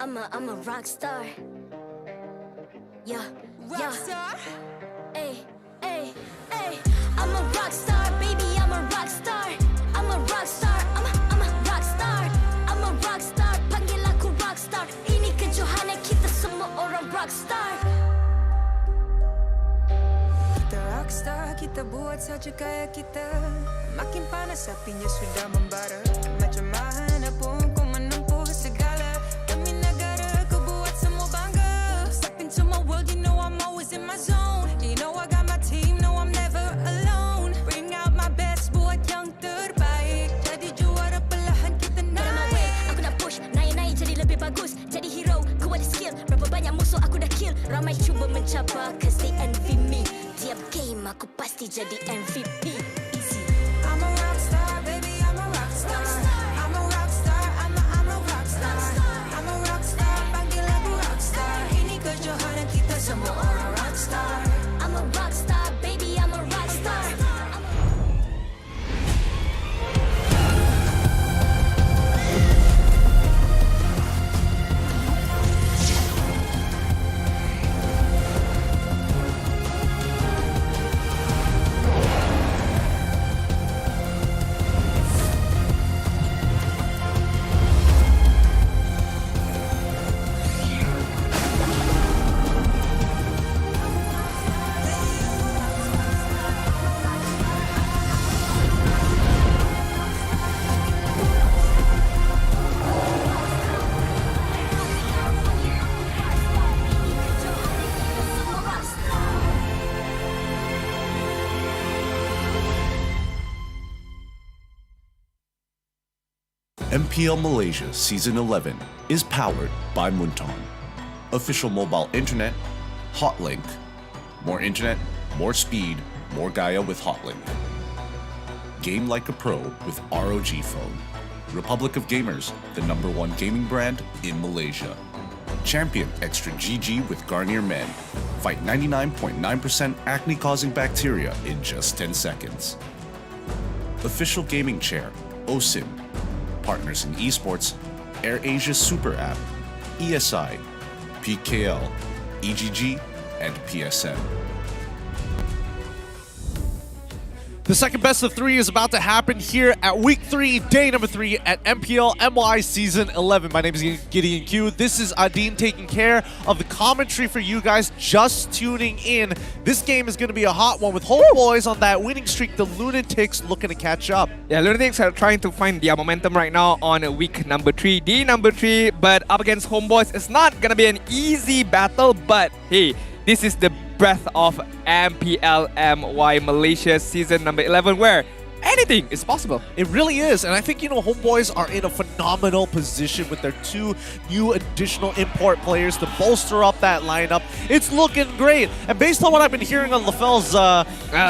I'm a rock star. Yeah, rock star. Ay, ay, ay. I'm a rock star, baby. I'm a rock star. I'm a rock star. I'm a rock star. I'm a rock star. Panggil aku rock star. Ini kejohanan kita semua orang rock star. Kita rockstar, kita buat saja gaya kita. Makin panas apinya sudah membara. Macam mana pun kau menempuh segala. Demi negara kau buat semua bangga. Step into my world, you know I'm always in my zone. You know I got my team, no I'm never alone. Bring out my best, buat yang terbaik. Jadi juara perlahan kita naik. Get on my way, aku nak push. Naik-naik jadi lebih bagus. Jadi hero, ku ada skill. Berapa banyak musuh aku dah kill. Ramai cuba mencapai, cause they envy me. Tiap game aku pasti jadi MVP. Easy. I'm a rockstar, baby, I'm a rockstar. I'm a rockstar, I'm a rockstar. I'm a rockstar, panggil aku rockstar. Ini kejohanan kita semua orang rockstar. I'm a rockstar, baby, I'm a rockstar. MPL Malaysia Season 11 is powered by Munton. Official mobile internet, Hotlink. More internet, more speed, more Gaia with Hotlink. Game like a pro with ROG phone. Republic of Gamers, the #1 gaming brand in Malaysia. Champion Extra GG with Garnier Men. Fight 99.9% acne-causing bacteria in just 10 seconds. Official gaming chair, OSIM. Partners in esports, AirAsia Super App, ESI, PKL, EGG, and PSN. The second best of 3 is about to happen here at week 3, day number 3 at MPL MY Season 11. My name is Gideon Q. This is Adine taking care of the commentary for you guys just tuning in. This game is going to be a hot one with Homebois on that winning streak. The Lunatix looking to catch up. Yeah, Lunatix are trying to find their momentum right now on week number 3, day number 3, but up against Homebois, it's not going to be an easy battle, but hey, this is the breath of MPL MY Malaysia Season number 11, where anything is possible. It really is, and I think, you know, Homebois are in a phenomenal position with their 2 new additional import players to bolster up that lineup. It's looking great, and based on what I've been hearing on LaFell's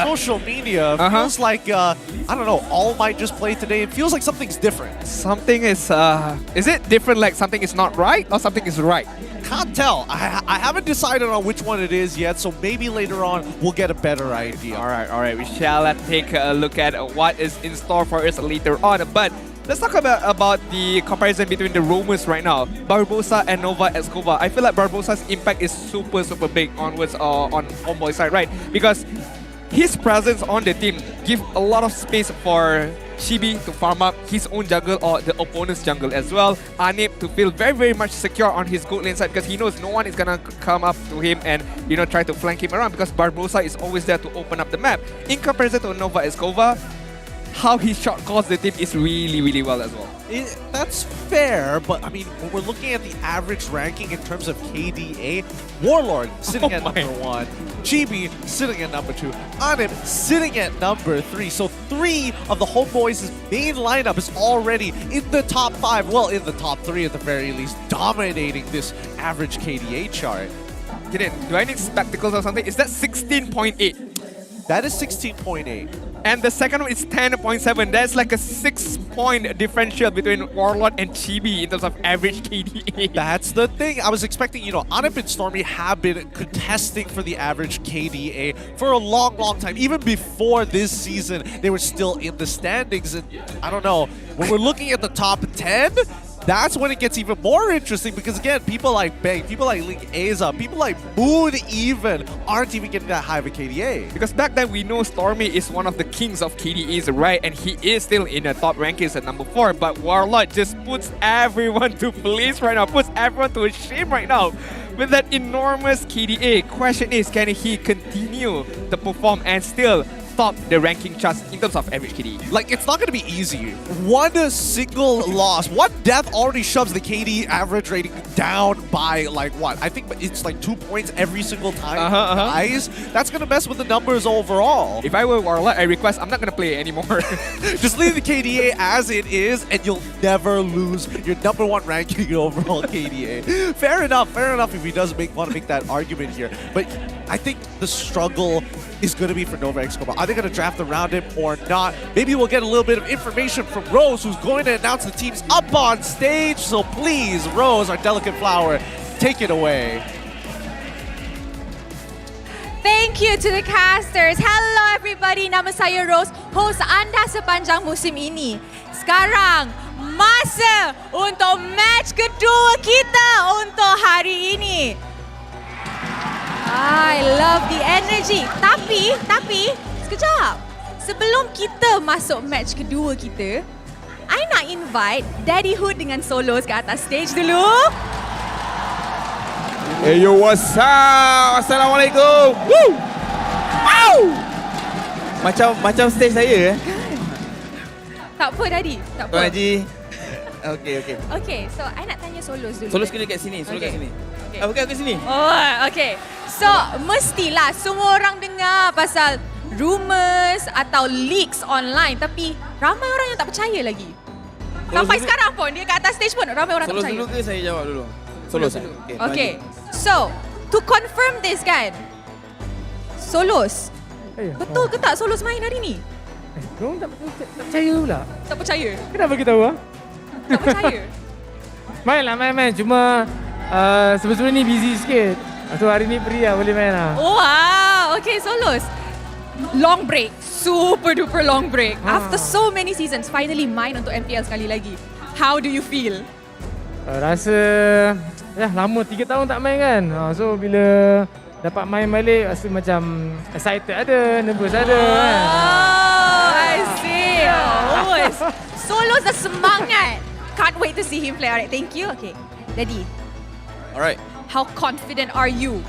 social media, it feels like, I don't know, all might just play today. It feels like something's different. Something is it different, like something is not right, or something is right? Can't tell. I haven't decided on which one it is yet, so maybe later on we'll get a better idea. All right. We shall take a look at what is in store for us later on. But let's talk about the comparison between the Romans right now. Barbosa and Nova Escobar. I feel like Barbosa's impact is super big onwards on Homebois side, right? Because his presence on the team gives a lot of space for Chibi to farm up his own jungle or the opponent's jungle as well. Anip to feel very much secure on his gold lane side because he knows no one is gonna come up to him and, you know, try to flank him around because Barbosa is always there to open up the map. In comparison to Nova Escobar, how he short calls the team is really well as well. That's fair, but I mean, when we're looking at the average ranking in terms of KDA, Warlord sitting at number 1, Chibi sitting at number 2, Anip sitting at number 3. So 3 of the Homebois' main lineup is already in the top 5, well, in the top 3 at the very least, dominating this average KDA chart. Gideon, do I need spectacles or something? Is that 16.8? That is 16.8. And the second one is 10.7. That's like a 6-point differential between Warlord and Chibi in terms of average KDA. That's the thing. I was expecting, you know, Anip and Stormy have been contesting for the average KDA for a long time. Even before this season, they were still in the standings. And I don't know, when we're looking at the top 10, that's when it gets even more interesting because again, people like Bang, people like Link Aza, people like Moon even aren't even getting that high of a KDA. Because back then we know Stormy is one of the kings of KDAs, right? And he is still in the top rankings at number 4. But Warlord just puts everyone to place right now, puts everyone to shame right now with that enormous KDA. Question is, can he continue to perform and still top the ranking charts in terms of average KD? Like, it's not going to be easy. One single loss, one death already shoves the KD average rating down by like what? I think it's like 2 points every single time. Guys, that's going to mess with the numbers overall. If I were Warlock, I request I'm not going to play anymore. Just leave the KDA as it is and you'll never lose your number 1 ranking overall KDA. Fair enough if he does want to make that argument here. But I think the struggle is going to be for Nova X Cobra. Are they going to draft around him or not? Maybe we'll get a little bit of information from Rose, who's going to announce the teams up on stage. So please, Rose, our delicate flower, take it away. Thank you to the casters. Hello everybody, nama saya Rose, host anda sepanjang musim ini. Sekarang, masa untuk match kedua kita untuk hari ini. I love the energy. Tapi, sekejap. Sebelum kita masuk match kedua kita, I nak invite Daddyhood dengan Solos ke atas stage dulu. Hey yo, what's up? Assalamualaikum. Woo! Ow! Macam stage saya Tak apa Daddy, tak apa. Tuan Haji. Okay. Okay, so I nak tanya Solos dulu. Solos kena kat sini, kat sini. Okay. Bukan kat sini. Oh, okay. So, mestilah semua orang dengar pasal rumors atau leaks online, tapi ramai orang yang tak percaya lagi. Sampai sekarang pun, dia kat atas stage pun ramai orang tak percaya. Solos dulu ke saya jawab dulu? Solos dulu. Okay. So, to confirm this kan, Solos, betul ke tak Solos main hari ni? Korang tak percaya pula. Tak percaya? Kenapa kita tahu? Tak percaya? Main. Cuma sebetulnya ni busy sikit. So hari ni free lah, boleh main lah. Oh, wow. Okay, Solos. Long break. Super duper long break. After so many seasons, finally main untuk MPL sekali lagi. How do you feel? Rasa lama 3 tahun tak main kan. So bila dapat main balik, rasa macam excited ada, nervous ada kan. Oh, I see. Oh, Solos dah semangat. Can't wait to see him play. Alright, thank you. Okay, Daddy. Alright. How confident are you?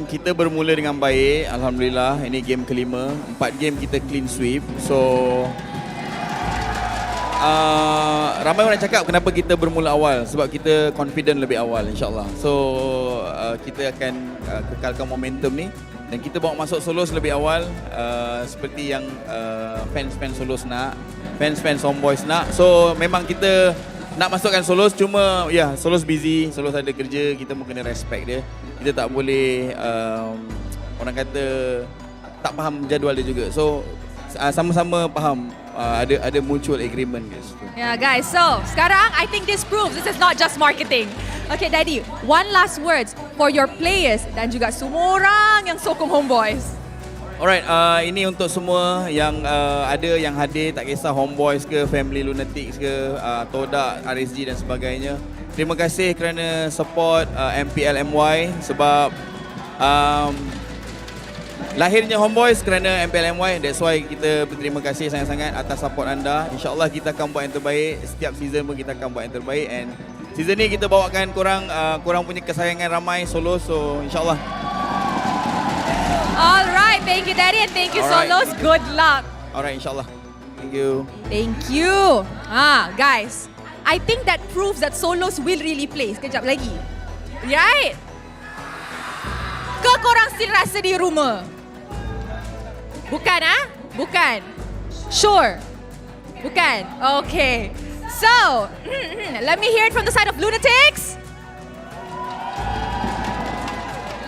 Kita bermula dengan baik, alhamdulillah. Ini game kelima, 4 game kita clean sweep. So ramai orang cakap kenapa kita bermula awal, sebab kita confident lebih awal, insyaAllah. So kita akan kekalkan momentum ni dan kita bawa masuk Solos lebih awal, seperti yang fans-fans Solos nak, fans-fans Homebois nak. So memang kita nak masukkan Solos, cuma Solos busy, Solos ada kerja, kita pun kena respect dia. Kita tak boleh orang kata tak faham jadual dia juga. So sama-sama faham, ada mutual agreement guys. Yeah guys, so sekarang I think this proves this is not just marketing. Okay Daddy, one last words for your players dan juga semua orang yang sokong Homebois. Alright, ini untuk semua yang ada yang hadir, tak kisah Homebois ke, family Lunatix ke, Todak, RSG dan sebagainya. Terima kasih kerana support MPL MY, sebab lahirnya Homebois kerana MPL MY. That's why kita berterima kasih sangat-sangat atas support anda. InsyaAllah kita akan buat yang terbaik. Setiap season pun kita akan buat yang terbaik. And season ni kita bawakan korang punya kesayangan ramai Solo. So insyaAllah. Alright, thank you Daddy and thank you Solos. Good luck. Alright, insyaAllah. Thank you. Thank you. Guys, I think that proves that Solos will really play sekejap lagi. Right? Ke korang still rasa di rumah? Bukan Bukan? Sure? Bukan? Okay. So, let me hear it from the side of Lunatix.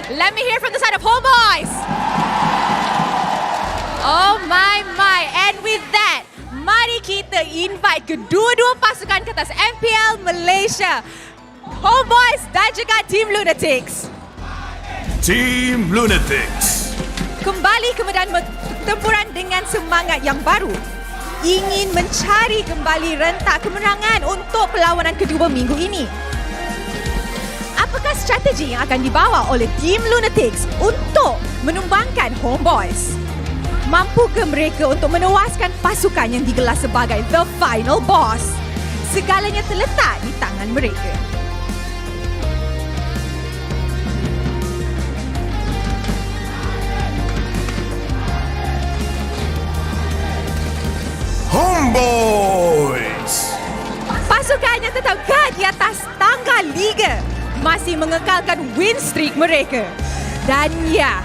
Let me hear from the side of Homebois. Oh my. And with that, mari kita invite kedua-dua pasukan ke atas MPL Malaysia. Homebois dan juga Team Lunatix. Team Lunatix kembali ke medan pertempuran dengan semangat yang baru. ingin mencari kembali rentak kemenangan untuk perlawanan kedua minggu ini. Apakah strategi yang akan dibawa oleh Team Lunatix untuk menumbangkan Homebois? Mampukah mereka untuk menewaskan pasukan yang digelar sebagai The Final Boss? Segalanya terletak di tangan mereka. Homebois! Pasukannya tetap kekal di atas tangga Liga, masih mengekalkan win streak mereka. Dan ya,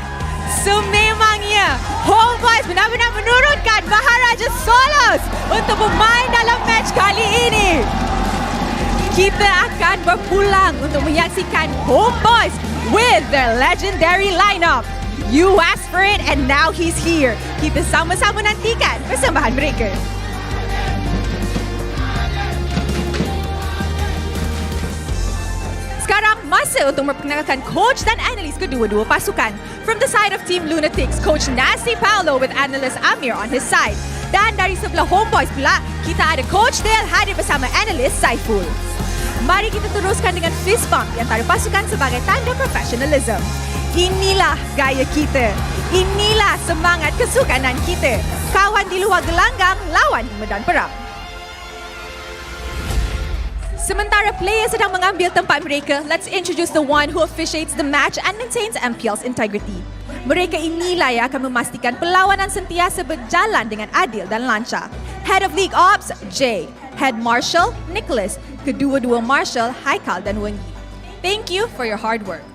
sememangnya Homebois benar-benar menurunkan Maharaja Solos untuk bermain dalam match kali ini. Kita akan berpulang untuk menyaksikan Homebois with their legendary lineup. You asked for it and now he's here. Kita sama-sama nantikan persembahan mereka. Sekarang masa untuk memperkenalkan coach dan analis kedua-dua pasukan. From the side of Team Lunatix, Coach Nasi Paolo with analyst Amir on his side. Dan dari sebelah Homebois pula, kita ada Coach Dale hadir bersama analis Saiful. Mari kita teruskan dengan fist bump di antara pasukan sebagai tanda professionalism. Inilah gaya kita. Inilah semangat kesukanan kita. Kawan di luar gelanggang, lawan di medan perang. Sementara player sedang mengambil tempat mereka, let's introduce the one who officiates the match and maintains MPL's integrity. Mereka inilah yang akan memastikan perlawanan sentiasa berjalan dengan adil dan lancar. Head of League Ops, Jay. Head Marshal, Nicholas. Kedua-dua Marshal, Haikal dan Wengi. Thank you for your hard work.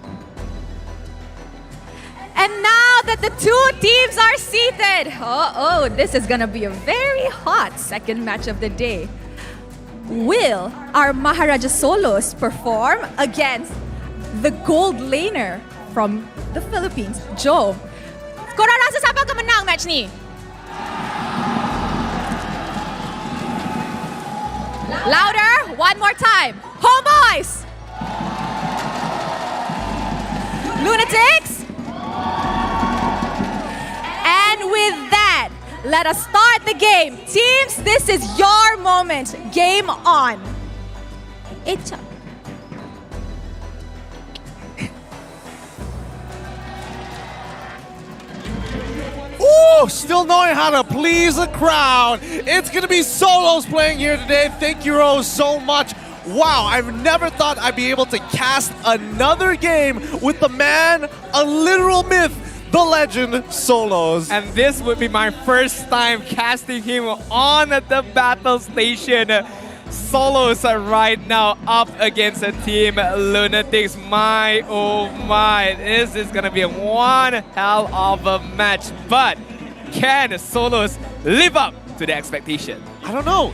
And now that the two teams are seated, this is gonna be a very hot second match of the day. Will our Maharaja Solos perform against the gold laner from the Philippines, Jowm? Korang rasa siapa akan menang match ni? Louder, one more time. Homebois! Lunatix! And with that, let us start the game. Teams, this is your moment. Game on. Ooh, still knowing how to please the crowd. It's going to be Solos playing here today. Thank you, Rose, so much. Wow, I've never thought I'd be able to cast another game with the man, a literal myth, the legend, Solos. And this would be my first time casting him on the battle station. Solos right now up against a Team Lunatix. My, oh my, this is gonna be one hell of a match. But can Solos live up to the expectation? I don't know.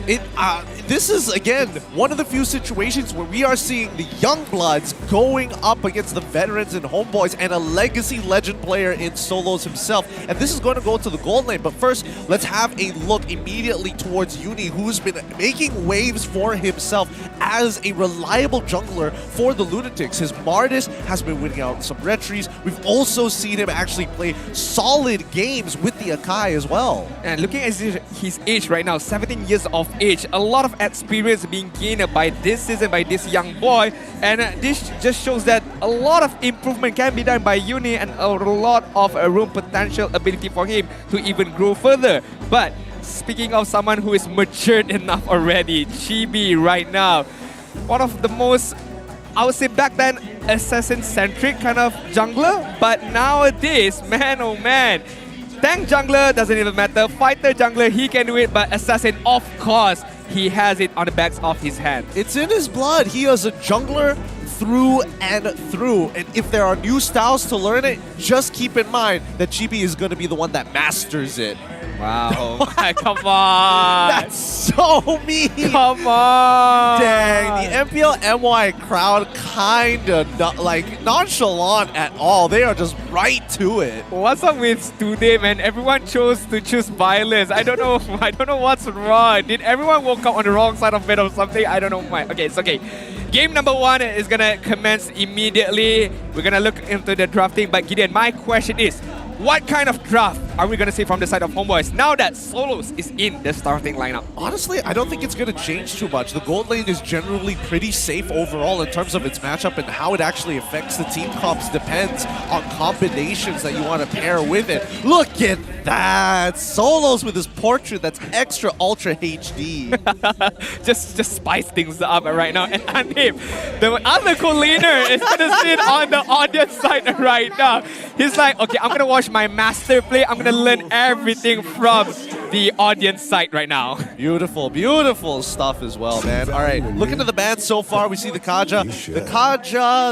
This is, again, one of the few situations where we are seeing the young bloods going up against the veterans and Homebois and a legacy legend player in Solos himself. And this is going to go to the gold lane. But first, let's have a look immediately towards Uni, who's been making waves for himself as a reliable jungler for the Lunatix. His Mardis has been winning out some retries. We've also seen him actually play solid games with the Akai as well. And looking at his age right now, 17 years of age, a lot of experience being gained by this season by this young boy, and this just shows that a lot of improvement can be done by Uni and a lot of room potential ability for him to even grow further. But speaking of someone who is matured enough already, Chibi right now, one of the most, I would say back then, assassin-centric kind of jungler, but nowadays, man oh man, tank jungler doesn't even matter, fighter jungler, he can do it, but assassin, of course, he has it on the backs of his hand. It's in his blood. He is a jungler through and through. And if there are new styles to learn it, just keep in mind that Chibi is going to be the one that masters it. Wow. Come on. That's so mean. Come on. Dang, the MPL MY crowd kind of not, nonchalant at all. They are just right to it. What's up with today, man? Everyone chose to choose violence. I don't know. I don't know what's wrong. Did everyone woke up on the wrong side of bed or something? I don't know. Okay, it's okay. Game number 1 is gonna commence immediately. We're gonna look into the drafting. But Gideon, my question is, what kind of draft are we going to see from the side of Homebois now that Solos is in the starting lineup? Honestly, I don't think it's going to change too much. The gold lane is generally pretty safe overall in terms of its matchup, and how it actually affects the team comps depends on combinations that you want to pair with it. Look at that! Solos with his portrait that's extra ultra HD. just spice things up right now. And Anip, the other co-laner, is going to sit on the audience side right now. He's like, okay, I'm going to watch my master play. I'm going to learn everything from the audience side right now. Beautiful, beautiful stuff as well, man. All right, looking at the bans so far, we see the Kaja,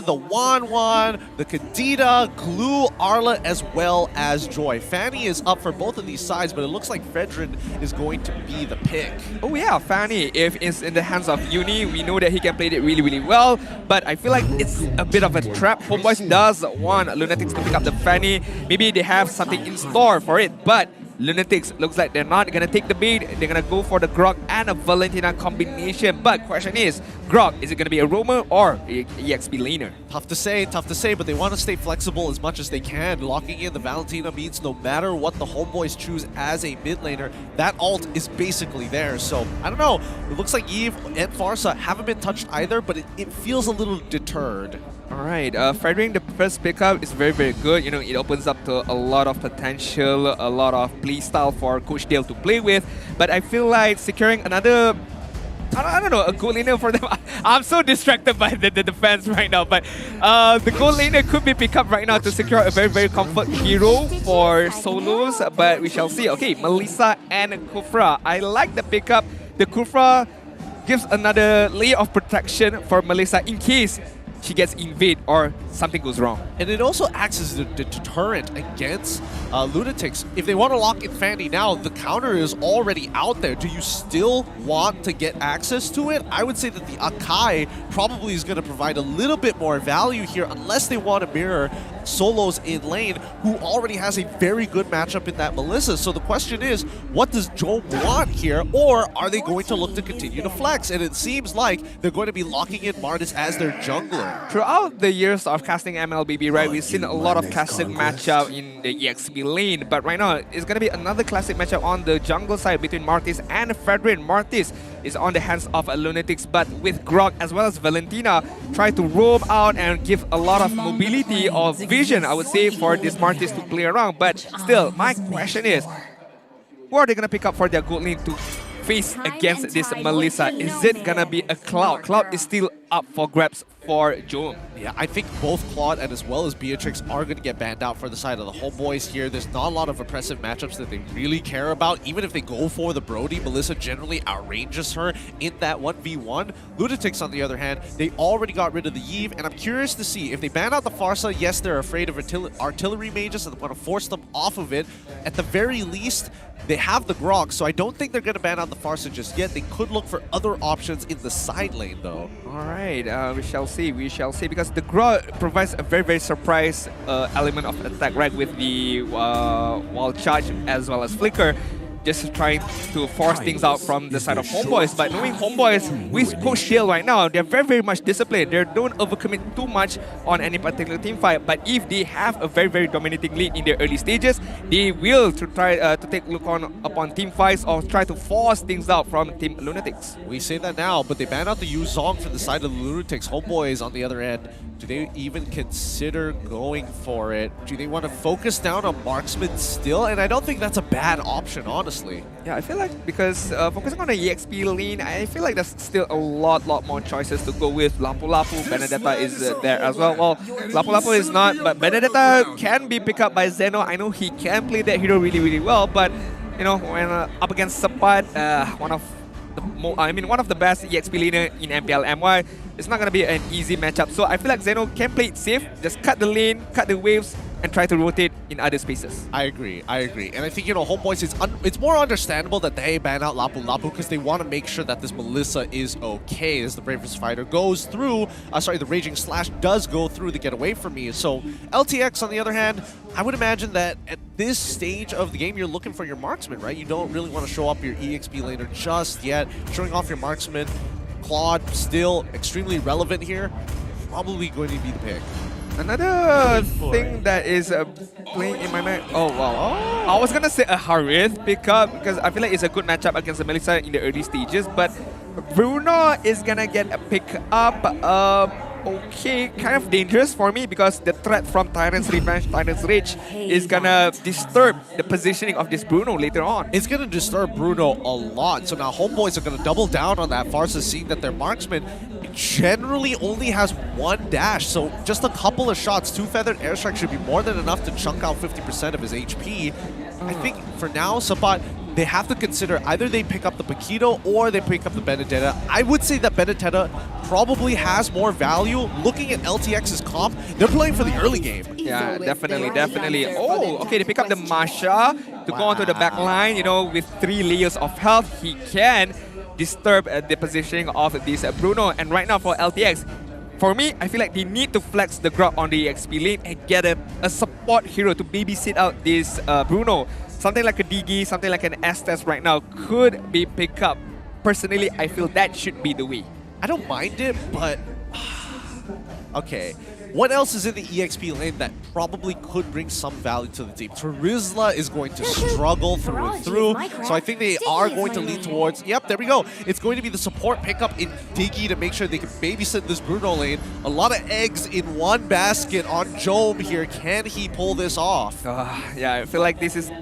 the Wan, the Kadita, Glue, Arla, as well as Joy. Fanny is up for both of these sides, but it looks like Fredrin is going to be the pick. Oh yeah, Fanny, if it's in the hands of Uni, we know that he can play it really, really well, but I feel like it's a bit of a trap. Homebois does want Lunatix to pick up the Fanny. Maybe they have something in store for it, but Lunatix looks like they're not going to take the bait. They're going to go for the Grog and a Valentina combination. But question is, Grog, is it going to be a roamer or an EXP laner? Tough to say, but they want to stay flexible as much as they can. Locking in the Valentina means no matter what the Homebois choose as a mid laner, that ult is basically there. So, I don't know. It looks like Eve and Farsa haven't been touched either, but it feels a little deterred. Alright, Fredrin, the first pickup is very, very good. You know, it opens up to a lot of potential, a lot of play style for Coach Dale to play with. But I feel like securing another, I don't know, a gold laner for them. I'm so distracted by the defense right now. But the gold laner could be picked up right now to secure a very, very comfort hero for Solos. But we shall see. Okay, Melissa and Kufra. I like the pickup. The Kufra gives another layer of protection for Melissa in case she gets invade or something goes wrong. And it also acts as the deterrent against Lunatix. If they want to lock in Fanny now, the counter is already out there. Do you still want to get access to it? I would say that the Akai probably is going to provide a little bit more value here unless they want to mirror Solos in lane, who already has a very good matchup in that Melissa. So the question is, what does Jowm want here? Or are they going to look to continue to flex? And it seems like they're going to be locking in Martis as their jungler. Throughout the years of casting MLBB, right, we've seen a lot of classic matchup in the EXP lane, but right now it's going to be another classic matchup on the jungle side between Martis and Fredrin. Martis is on the hands of Lunatix, but with Grog as well as Valentina, try to roam out and give a lot of mobility or vision, I would say, for this Martis to play around. But still, my question is, who are they going to pick up for their gold lane to face against this Melissa? Is it going to be a Cloud? Cloud is still up for grabs for Jowm. Yeah, I think both Claude and as well as Beatrix are going to get banned out for the side of the Homebois here. There's not a lot of oppressive matchups that they really care about. Even if they go for the Brody, Melissa generally outranges her in that 1v1. Lunatix, on the other hand, they already got rid of the Eve, and I'm curious to see if they ban out the Farsa. Yes, they're afraid of artillery mages, and they want to force them off of it. At the very least, they have the Grog, so I don't think they're going to ban out the Farsa just yet. They could look for other options in the side lane, though. Alright, we shall see, because the Grog provides a very, very surprise element of attack, right, with the wall charge as well as flicker, just trying to force things out from the side of Homebois. But knowing Homebois with Coach Dale right now, they're very, very much disciplined. They don't overcommit too much on any particular team fight. But if they have a very, very dominating lead in their early stages, they will try to take a look upon team fights or try to force things out from Team Lunatix. We say that now, but they ban out the Yu Zong from the side of the Lunatix. Homebois on the other end, do they even consider going for it? Do they want to focus down on marksman still? And I don't think that's a bad option, honestly. Yeah, I feel like because focusing on the EXP lane, I feel like there's still a lot more choices to go with. Lapu Lapu, Benedetta is there as well. Well, Lapu Lapu is not, but Benedetta can be picked up by Zeno. I know he can play that hero really, really well, but you know, when up against Sapat, one of the best EXP laner in MPL MY, it's not going to be an easy matchup. So I feel like Zeno can play it safe, just cut the lane, cut the waves, and try to rotate in other spaces. I agree. And I think, you know, Homebois, it's more understandable that they ban out Lapu Lapu because they want to make sure that this Melissa is okay as the Bravest Fighter goes through, the Raging Slash does go through to get away from me. So LTX, on the other hand, I would imagine that at this stage of the game, you're looking for your marksman, right? You don't really want to show up your EXP laner just yet. Showing off your marksman, Claude still extremely relevant here, probably going to be the pick. Another thing that is playing in my mind. Oh wow! I was gonna say a Harith pickup because I feel like it's a good matchup against the Melissa in the early stages, but Bruno is gonna get a pick up. Okay, kind of dangerous for me because the threat from Tyrant's Revenge, Tyrant's Rage is gonna disturb the positioning of this Bruno later on. It's gonna disturb Bruno a lot. So now Homeboys are gonna double down on that. Farsa seeing that their marksman generally only has one dash. So just a couple of shots, 2 feathered airstrike should be more than enough to chunk out 50% of his HP. I think for now, Sabat, they have to consider either they pick up the Paquito or they pick up the Benedetta. I would say that Benedetta probably has more value. Looking at LTX's comp, they're playing for the early game. Yeah, definitely. Oh, okay, they pick up the Masha to go onto the back line. You know, with 3 layers of health, he can disturb the positioning of this Bruno. And right now for LTX, for me, I feel like they need to flex the grab on the EXP lane and get a support hero to babysit out this Bruno. Something like a Digi, something like an Estes right now could be picked up. Personally, I feel that should be the way. I don't mind it, but... okay. What else is in the EXP lane that probably could bring some value to the team? Terizla is going to struggle through and through, so I think they are going to lean towards... Yep, there we go. It's going to be the support pickup in Diggy to make sure they can babysit this Bruno lane. A lot of eggs in one basket on Jowm here. Can he pull this off? Yeah, I feel like this is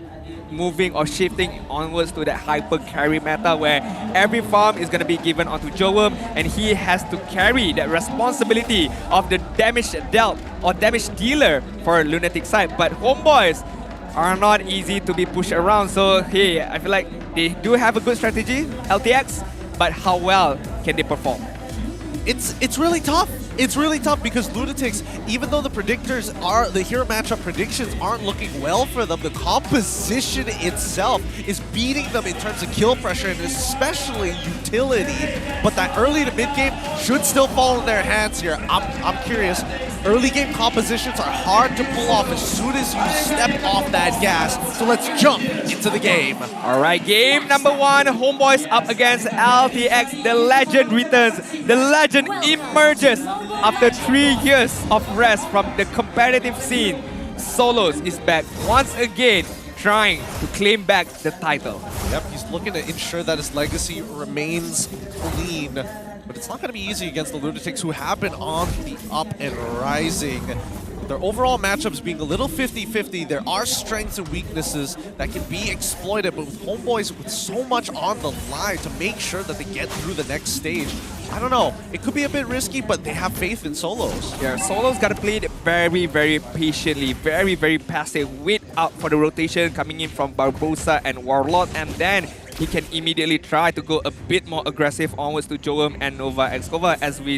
moving or shifting onwards to that hyper carry meta where every farm is going to be given onto Jowm and he has to carry that responsibility of the damage dealt or damage dealer for Lunatix side. But Homeboys are not easy to be pushed around, so hey, I feel like they do have a good strategy, LTX, but how well can they perform? It's really tough. It's really tough because Lunatix, even though the predictors are, the hero matchup predictions aren't looking well for them, the composition itself is beating them in terms of kill pressure and especially utility. But that early to mid game should still fall in their hands here. I'm curious. Early game compositions are hard to pull off as soon as you step off that gas. So let's jump into the game. All right, game number 1, Homeboys up against LTX. The legend returns. The legend emerges after 3 years of rest from the competitive scene. Solos is back once again, trying to claim back the title. Yep, he's looking to ensure that his legacy remains clean. But it's not going to be easy against the Lunatics, who have been on the up and rising. Their overall matchups being a little 50-50, there are strengths and weaknesses that can be exploited, but with Homeboys with so much on the line to make sure that they get through the next stage, I don't know, it could be a bit risky, but they have faith in Solos. Yeah, Solos got to play it very patiently, very passive, wait out for the rotation coming in from Barbosa and Warlord, and then he can immediately try to go a bit more aggressive onwards to Jowm and Nova Excova. As we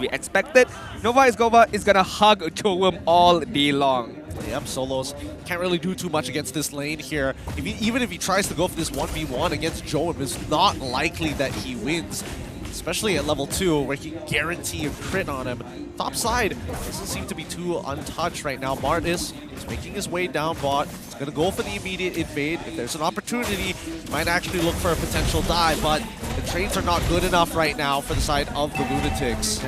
expected, Nova Excova is gonna hug Jowm all day long. Yep, Solos can't really do too much against this lane here. Even if he tries to go for this 1v1 against Jowm, it's not likely that he wins. Especially at level 2, where he can guarantee a crit on him. Top side doesn't seem to be too untouched right now. Martis is making his way down bot. He's going to go for the immediate invade. If there's an opportunity, he might actually look for a potential dive, but the trades are not good enough right now for the side of the Lunatics.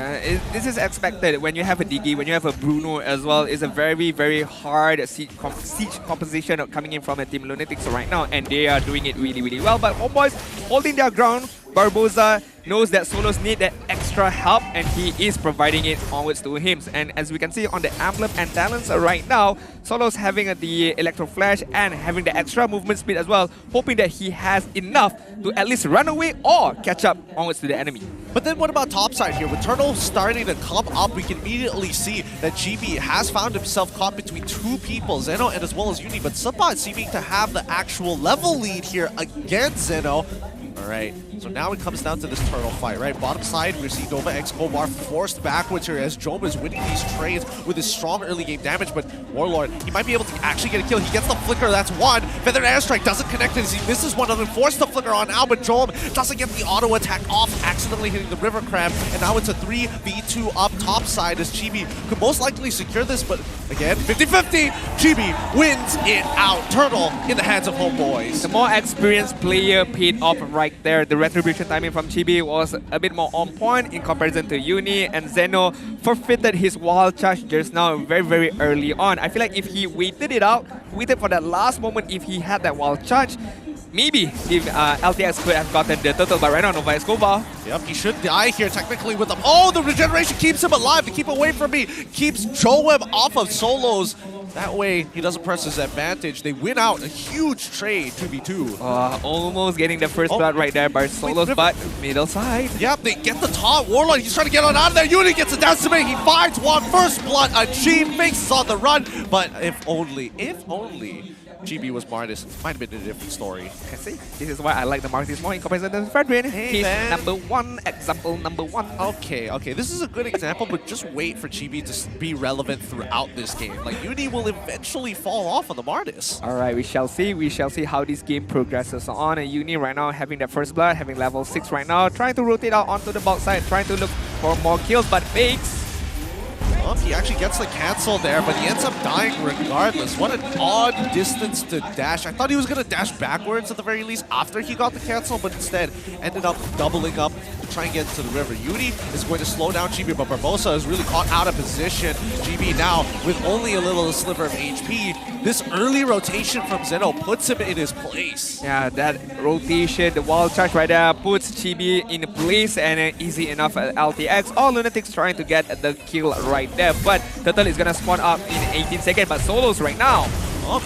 This is expected. When you have a Digi, when you have a Bruno as well, it's a very hard siege composition coming in from a Team Lunatics right now, and they are doing it really well. But Homeboys holding their ground. Barbosa knows that Solos need that extra help, and he is providing it onwards to him. And as we can see on the Emblem and Talents right now, Solos having the Electro Flash and having the extra movement speed as well, hoping that he has enough to at least run away or catch up onwards to the enemy. But then what about topside here? With Turtle starting to come up, we can immediately see that GB has found himself caught between 2 people, Zeno and as well as Uni, but Sabat seeming to have the actual level lead here against Zeno. Alright, so now it comes down to this turtle fight, right? Bottom side, we see Nova Excova forced backwards here as Jowm is winning these trades with his strong early game damage, but Warlord, he might be able to actually get a kill. He gets the flicker, that's 1. Feathered Airstrike doesn't connect as he misses one of them, forced the flicker on now, but Jowm doesn't get the auto attack off, accidentally hitting the River Crab, and now it's a 3v2 up top side as Chibi could most likely secure this, but again, 50-50, Chibi wins it out. Turtle in the hands of Homeboys. The more experienced player paid off right there. The retribution timing from Chibi was a bit more on point in comparison to Uni, and Zeno forfeited his wild charge just now very, very early on. I feel like if he waited it out, waited for that last moment, if he had that wild charge, maybe if LTX could have gotten the turtle, but right now Nova Escobar. Yep, he should die here technically with them. Oh, the regeneration keeps him alive to keep away from me. Keeps Jowm off of solos. That way, he doesn't press his advantage. They win out a huge trade, 2v2. Almost getting the first blood right there by solos, but middle side. Yep, they get the taunt. Warlord, he's trying to get on out of there. Uni gets a decimate. He finds one. First blood achieved. Faces on the run. But if only GB was Martis, might have been a different story. See, this is why I like the Martis more in comparison to Fredrin. He's number one, example number one. Okay, this is a good example, but just wait for GB to be relevant throughout this game. Like, Uni will eventually fall off on the Martis. Alright, we shall see. We shall see how this game progresses on. And Uni right now having that first blood, having level 6 right now, trying to rotate out onto the bot side, trying to look for more kills, but fakes. Well, he actually gets the cancel there, but he ends up dying regardless. What an odd distance to dash. I thought he was going to dash backwards at the very least after he got the cancel, but instead ended up doubling up to try and get into the river. Uni is going to slow down GB, but Barbosa is really caught out of position. GB now with only a little sliver of HP. This early rotation from Zeno puts him in his place. Yeah, that rotation, the wild charge right there puts Chibi in place, and easy enough at LTX. All Lunatix trying to get the kill right there, but Turtle is gonna spawn up in 18 seconds, but solos right now.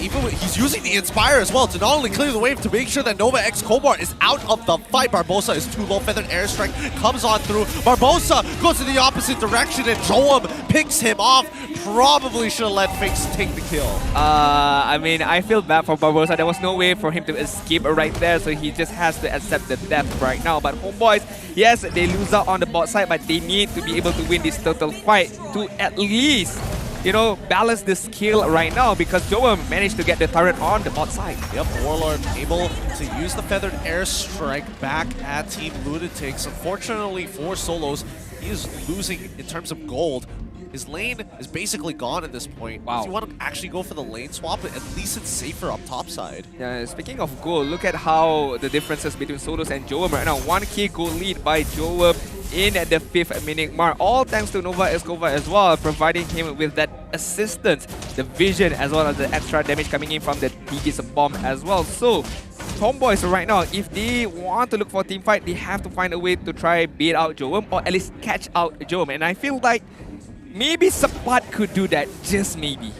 Even he's using the Inspire as well to not only clear the wave, to make sure that Nova X Kobar is out of the fight. Barbosa is too low. Feathered Airstrike comes on through. Barbosa goes in the opposite direction, and Jowm picks him off. Probably should have let Fakes take the kill. I mean, I feel bad for Barbosa. There was no way for him to escape right there, so he just has to accept the death right now. But Homebois, yes, they lose out on the bot side, but they need to be able to win this total fight to at least, you know, balance the skill right now, because Jowm managed to get the turret on the bot side. Yep, Warlord able to use the Feathered Airstrike back at Team Lunatix. Unfortunately for solos, he is losing in terms of gold. His lane is basically gone at this point. Wow. Does he want to actually go for the lane swap? At least it's safer up top side. Yeah, speaking of gold, look at how the differences between solos and Jowm right now. 1k gold lead by Jowm in at the 5th minute mark. All thanks to Nova Escobar as well, providing him with that assistance, the vision, as well as the extra damage coming in from the Tigis bomb as well. So, Homebois right now, if they want to look for a team fight, they have to find a way to try beat out Jowm, or at least catch out Jowm. And I feel like maybe Sapat could do that, just maybe.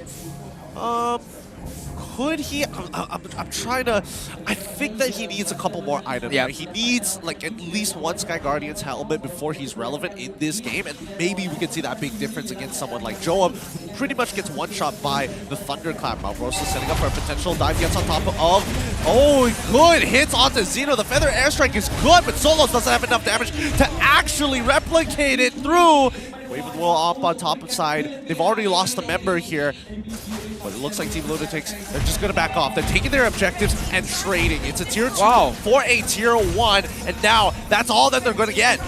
Could he? I'm trying to. I think that he needs a couple more items. Yeah. Right? He needs like at least one Sky Guardian's helmet before he's relevant in this game, and maybe we could see that big difference against someone like Jowm, who pretty much gets one-shot by the Thunderclap. Malbrosa setting up for a potential dive, gets on top of. Oh, good hits onto Zeno. The Feather Airstrike is good, but Solos doesn't have enough damage to actually replicate it through. Wave of the Will up on top of side. They've already lost a member here. But it looks like Team Lunatix, they're just going to back off. They're taking their objectives and trading. It's a tier 2 for a tier 1. And now, that's all that they're going to get.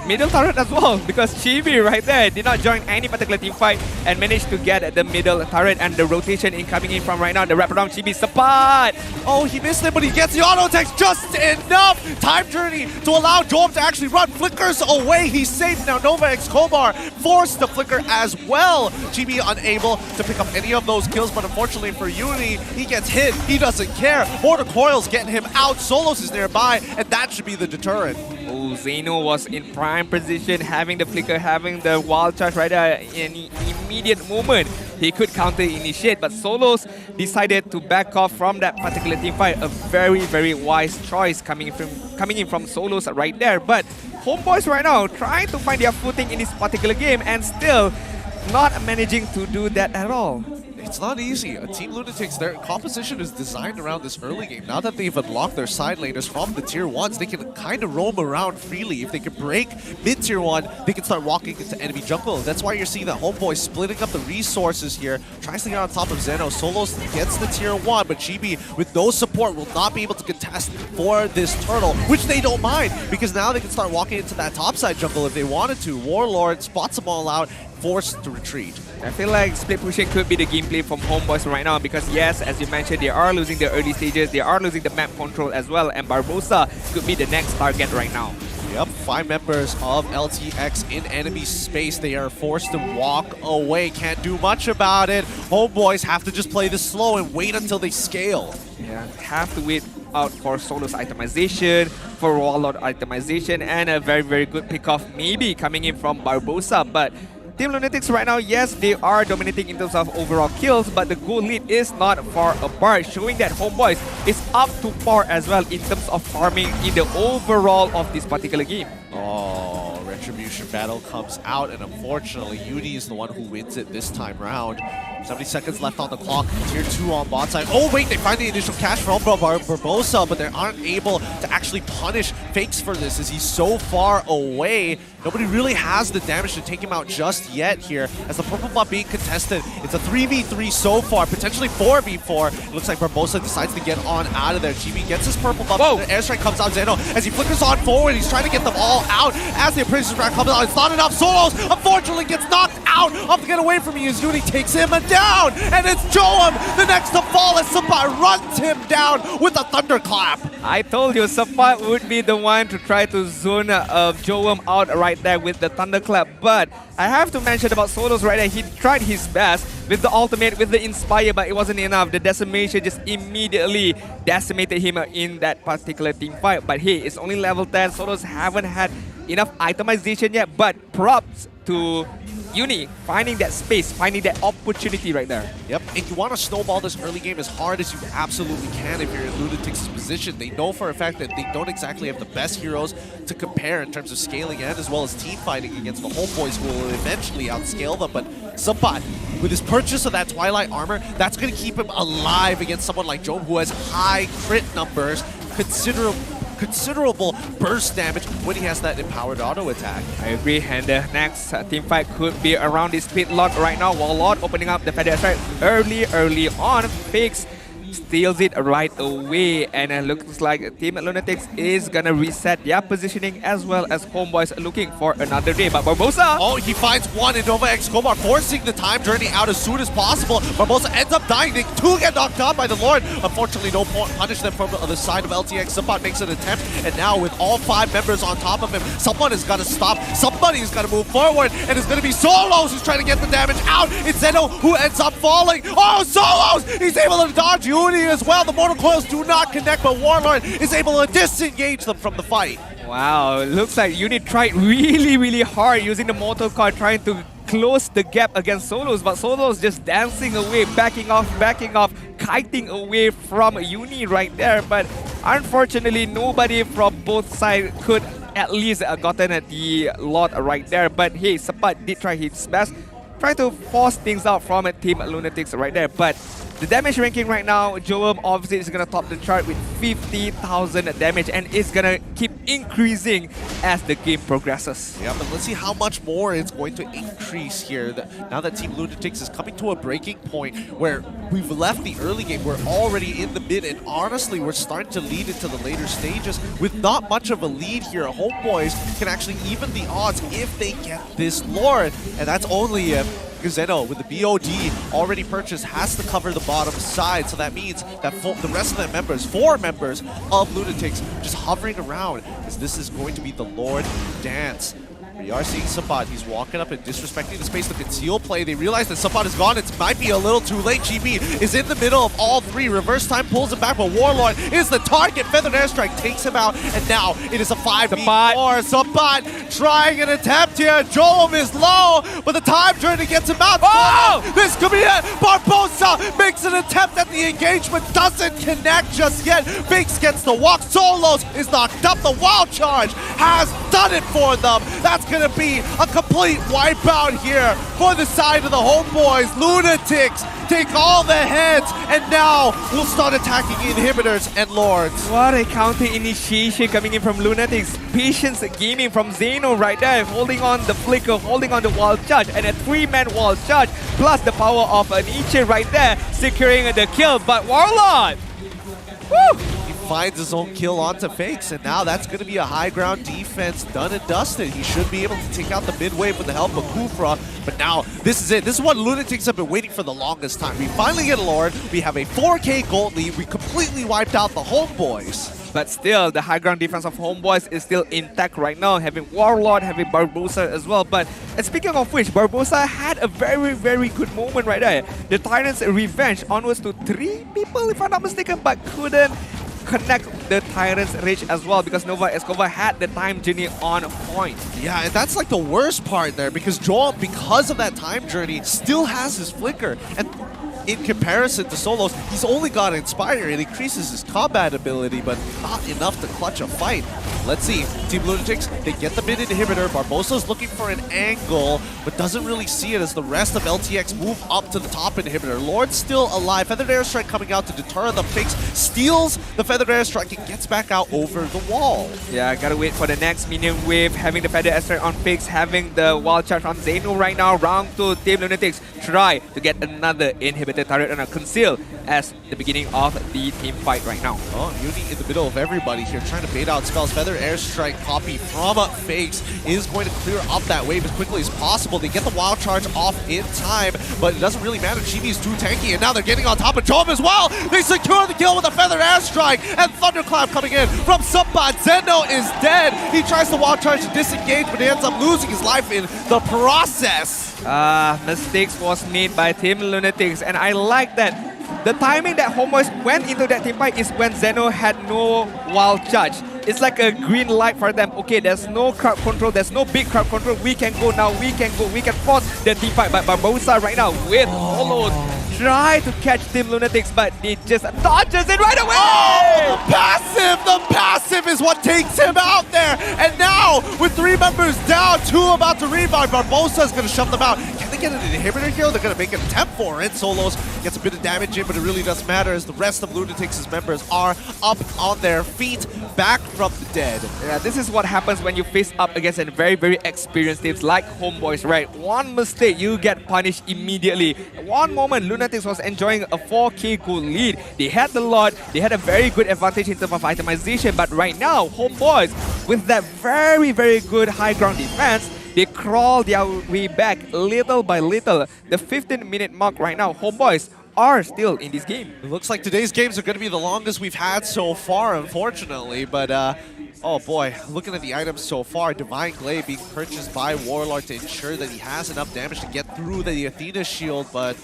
Middle turret as well, because Chibi right there did not join any particular team fight and managed to get the middle turret, and the rotation incoming in from right now, the wraparound Chibi Sapat. Oh, he missed it, but he gets the auto text just enough. Time Journey to allow Jowm to actually run. Flickers away, he's safe. Now Nova X Kobar forced the flicker as well. Chibi unable to pick up any of those kills, but unfortunately for Uni, he gets hit. He doesn't care. Border Coil's getting him out. Solos is nearby, and that should be the deterrent. Oh, Zeno was in prime position, having the flicker, having the wild charge right there in immediate moment. He could counter initiate, but Solos decided to back off from that particular team fight. A very, very wise choice coming in from Solos right there. But Homebois right now trying to find their footing in this particular game and still not managing to do that at all. It's not easy. Team Lunatix, their composition is designed around this early game. Now that they've unlocked their side laners from the tier 1s, they can kind of roam around freely. If they can break mid-tier 1, they can start walking into enemy jungle. That's why you're seeing that Homeboy splitting up the resources here. Tries to get on top of Zeno. Solos gets the tier 1, but Chibi, with no support, will not be able to contest for this turtle, which they don't mind, because now they can start walking into that topside jungle if they wanted to. Warlord spots them all out, forced to retreat. I feel like split pushing could be the gameplay from Homebois right now because yes, as you mentioned, they are losing the early stages, they are losing the map control as well, and Barbosa could be the next target right now. Yep, 5 members of LTX in enemy space. They are forced to walk away. Can't do much about it. Homebois have to just play this slow and wait until they scale. Yeah, have to wait out for Solo's itemization, for Warlord itemization, and a very, very good pickoff maybe coming in from Barbosa. But Team Lunatix right now, yes, they are dominating in terms of overall kills, but the goal lead is not far apart, showing that Homebois is up to par as well in terms of farming in the overall of this particular game. Oh, Retribution battle comes out, and unfortunately, Uni is the one who wins it this time round. 70 seconds left on the clock. Tier 2 on bot side. Oh wait, they find the initial catch from Barbosa, but they aren't able to actually punish Fakes for this as he's so far away. Nobody really has the damage to take him out just yet here. As the purple buff being contested, it's a 3v3 so far, potentially 4v4. It looks like Barbosa decides to get on out of there. GB gets his purple buff. The airstrike comes out. Zeno, as he flickers on forward, he's trying to get them all out. As the apprentice round comes out, it's not enough. Solos, unfortunately, gets knocked out. Off to get away from you as Uni takes him down. And it's Jowm, the next to fall, as Sapat runs him down with a thunderclap. I told you Sapat would be the one to try to zone Jowm out right there with the thunderclap. But I have to mention about Solos right there. He tried his best with the ultimate, with the Inspire, but it wasn't enough. The decimation just immediately decimated him in that particular team fight. But hey, it's only level 10. Solos haven't had enough itemization yet, but props to Uni finding that space, finding that opportunity right there. Yep, and you want to snowball this early game as hard as you absolutely can if you're in Lunatix's position. They know for a fact that they don't exactly have the best heroes to compare in terms of scaling and as well as team fighting against the Homebois who will eventually outscale them. But Sapat, with his purchase of that Twilight armor, that's going to keep him alive against someone like Jowm who has high crit numbers, considerable burst damage when he has that empowered auto attack. I agree, and the next team fight could be around this pit lot right now. Warlord opening up the feather strike early on. Fakes steals it right away, and it looks like Team Lunatix is gonna reset their positioning as well as Homebois looking for another day. But Barbosa! Oh, he finds one in Nova X Komar, forcing the time journey out as soon as possible. Barbosa ends up dying. They do get knocked out by the Lord. Unfortunately, no punish them from the other side of LTX. Sapat makes an attempt, and now with all 5 members on top of him, someone has got to stop. Somebody is going to move forward, and it's going to be Solos who's trying to get the damage out. It's Zeno who ends up falling. Oh, Solos! He's able to dodge Uni as well. The mortal coils do not connect, but Warlord is able to disengage them from the fight. Wow, looks like Uni tried really hard using the mortal coil, trying to close the gap against Solos, but Solos just dancing away, backing off, kiting away from Uni right there. But unfortunately, nobody from both sides could at least gotten at the lot right there. But hey, Sapat did try his best, trying to force things out from Team Lunatix right there. But the damage ranking right now, Jowm obviously is going to top the chart with 50,000 damage, and it's going to keep increasing as the game progresses. Yeah, but let's see how much more it's going to increase here. Now that Team Lunatix is coming to a breaking point where we've left the early game, we're already in the mid, and honestly, we're starting to lead into the later stages with not much of a lead here. Homebois can actually even the odds if they get this Lord, and that's only Zeno with the BOD already purchased has to cover the bottom side, so that means that the rest of the members, 4 members of Lunatix, just hovering around, as this is going to be the Lord dance. We are seeing Sapat. He's walking up and disrespecting the space. The conceal play. They realize that Sapat is gone. It might be a little too late. GB is in the middle of all 3. Reverse time pulls him back, but Warlord is the target. Feathered airstrike takes him out, and now it is a 5v4. Sapat trying an attempt here. Jowm is low, but the time journey gets him out. Oh! This could be it. Barbosa makes an attempt at the engagement. Doesn't connect just yet. Fakes gets the walk. Solos is knocked up. The wild charge has done it for them. That's going to be a complete wipeout here for the side of the Homebois. Lunatix take all the heads, and now we'll start attacking inhibitors and lords. What a counter initiation coming in from Lunatix. Patience gaming from Zeno right there, holding on the flicker, holding on the wild charge, and a 3-man wild charge, plus the power of an Nietzsche right there, securing the kill. But Warlord! Woo! finds his own kill onto Fakes, and now that's going to be a high ground defense done and dusted. He should be able to take out the mid wave with the help of Kufra, but now this is it. This is what Lunatix have been waiting for the longest time. We finally get Lord, we have a 4K gold lead, we completely wiped out the Homebois. But still, the high ground defense of Homebois is still intact right now, having Warlord, having Barbosa as well. But and speaking of which, Barbosa had a very, very good moment right there. The Tyrant's revenge onwards to 3 people, if I'm not mistaken, but couldn't connect the Tyrant's Rage as well because Nova Escova had the time journey on point. Yeah, and that's like the worst part there because Jowm, because of that time journey, still has his flicker. And in comparison to Solos, he's only got Inspire. It increases his combat ability, but not enough to clutch a fight. Let's see. Team Lunatix, they get the mid inhibitor. Barbosa's looking for an angle, but doesn't really see it as the rest of LTX move up to the top inhibitor. Lord's still alive. Feathered Airstrike coming out to deter the Fakes, steals the Feathered Airstrike and gets back out over the wall. Yeah, gotta wait for the next minion wave, having the Feathered Airstrike on Fakes, having the Wild Charge on Zeno right now. Round 2, Team Lunatix try to get another inhibitor turret and a conceal as the beginning of the team fight right now. Oh, Uni in the middle of everybody here, trying to bait out spells. Feather Airstrike copy from Fakes is going to clear up that wave as quickly as possible. They get the Wild Charge off in time, but it doesn't really matter. Chibi's too tanky, and now they're getting on top of Jowm as well. They secure the kill with a Feather Airstrike, and Thunderclap coming in from Subbat. Zeno is dead. He tries the Wild Charge to disengage, but he ends up losing his life in the process. Mistakes was made by Team Lunatix, and I like that. The timing that Homebois went into that team fight is when Zeno had no Wild Charge. It's like a green light for them. Okay, there's no crowd control, there's no big crowd control. We can go now, we can go, we can force the team fight. But Barbosa right now with Hollows try to catch Team Lunatix, but he just dodges it right away! Oh, the passive is what takes him out there. And now, with 3 members down, 2 about to revive, Barbosa is going to shove them out. Can they get an inhibitor here? They're going to make an attempt for it. Solos gets a bit of damage in, but it really doesn't matter as the rest of Lunatix's members are up on their feet, back from the dead. Yeah, this is what happens when you face up against a very, very experienced teams like Homebois, right? One mistake, you get punished immediately. One moment, Lunatix was enjoying a 4K gold lead. They had the lot, they had a very good advantage in terms of itemization, but right now, Homebois, with that very, very good high ground defense, they crawl their way back little by little. The 15-minute mark right now, Homebois are still in this game. It looks like today's games are going to be the longest we've had so far, unfortunately, but oh boy, looking at the items so far, Divine Glaive being purchased by Warlord to ensure that he has enough damage to get through the Athena shield, but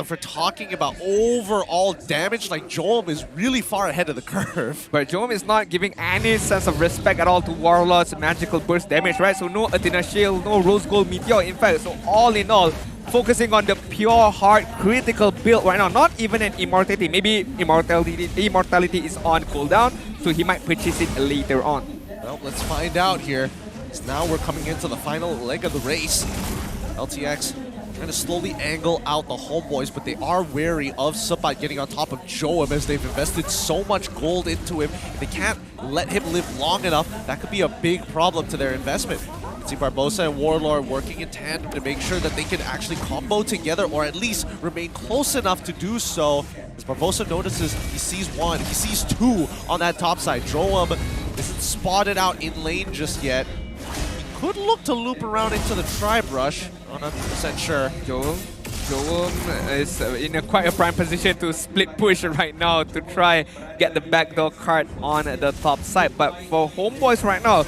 if we're talking about overall damage, like Jowm is really far ahead of the curve. But Jowm is not giving any sense of respect at all to Warlord's magical burst damage, right? So no Athena shield, no Rose Gold Meteor, in fact, so all in all, focusing on the pure hard critical build right now, not even an immortality. Maybe immortality is on cooldown, so he might purchase it later on. Well, let's find out here. So now we're coming into the final leg of the race. LTX trying to slowly angle out the Homebois, but they are wary of Subbat getting on top of Jowm as they've invested so much gold into him. If they can't let him live long enough, that could be a big problem to their investment. See Barbosa and Warlord working in tandem to make sure that they can actually combo together or at least remain close enough to do so. As Barbosa notices, he sees 1, he sees 2 on that top side. Jowm isn't spotted out in lane just yet. He could look to loop around into the tri-brush. Not 100% sure. Jowm is in quite a prime position to split push right now to try get the backdoor card on the top side. But for Homebois right now,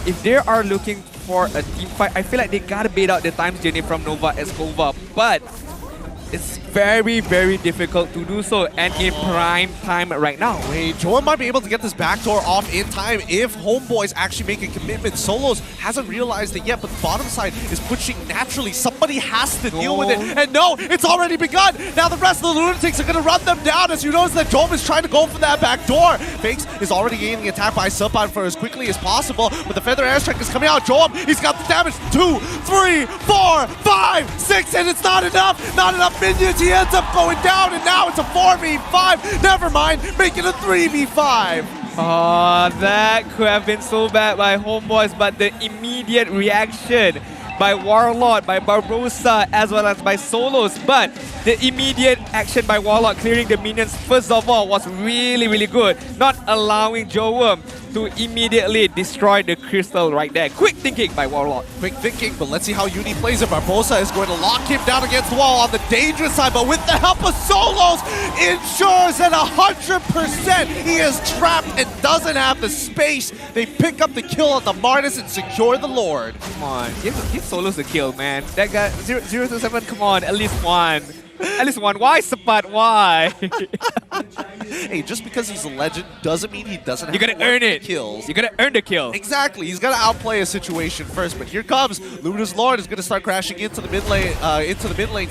if they are looking for a team fight, I feel like they gotta bait out the time journey from Nova Escova, but it's very, very difficult to do so, and in prime time right now. Wait, Jowm might be able to get this backdoor off in time if Homebois actually make a commitment. Solos hasn't realized it yet, but the bottom side is pushing naturally. Somebody has to deal with it, and no, it's already begun. Now the rest of the Lunatics are going to run them down as you notice that Jowm is trying to go for that backdoor. Fakes is already getting attacked by Subbat for as quickly as possible, but the Feather Airstrike is coming out. Jowm, he's got the damage. 2, 3, 4, 5, 6, and it's not enough. Not enough minions. He ends up going down, and now it's a 4v5. Never mind, make it a 3v5. Oh, that could have been so bad by Homebois, but the immediate reaction by Warlord, by Barbosa, as well as by Solos. But the immediate action by Warlord clearing the minions first of all was really good. Not allowing Jowm to immediately destroy the crystal right there. Quick thinking by Warlord. Quick thinking, but let's see how Uni plays it. Barbosa is going to lock him down against the wall on the dangerous side, but with the help of Solos, ensures that 100% he is trapped and doesn't have the space. They pick up the kill on the Martis and secure the Lord. Come on, give Solos the kill, man. That guy, 027, come on, at least one. At least one. Why, Sapat? Why? Hey, just because he's a legend doesn't mean he doesn't have You gotta earn it. Kills. You gotta earn the kill. Exactly. He's gotta outplay a situation first. But here comes Luna's Lord is gonna start crashing into the mid lane,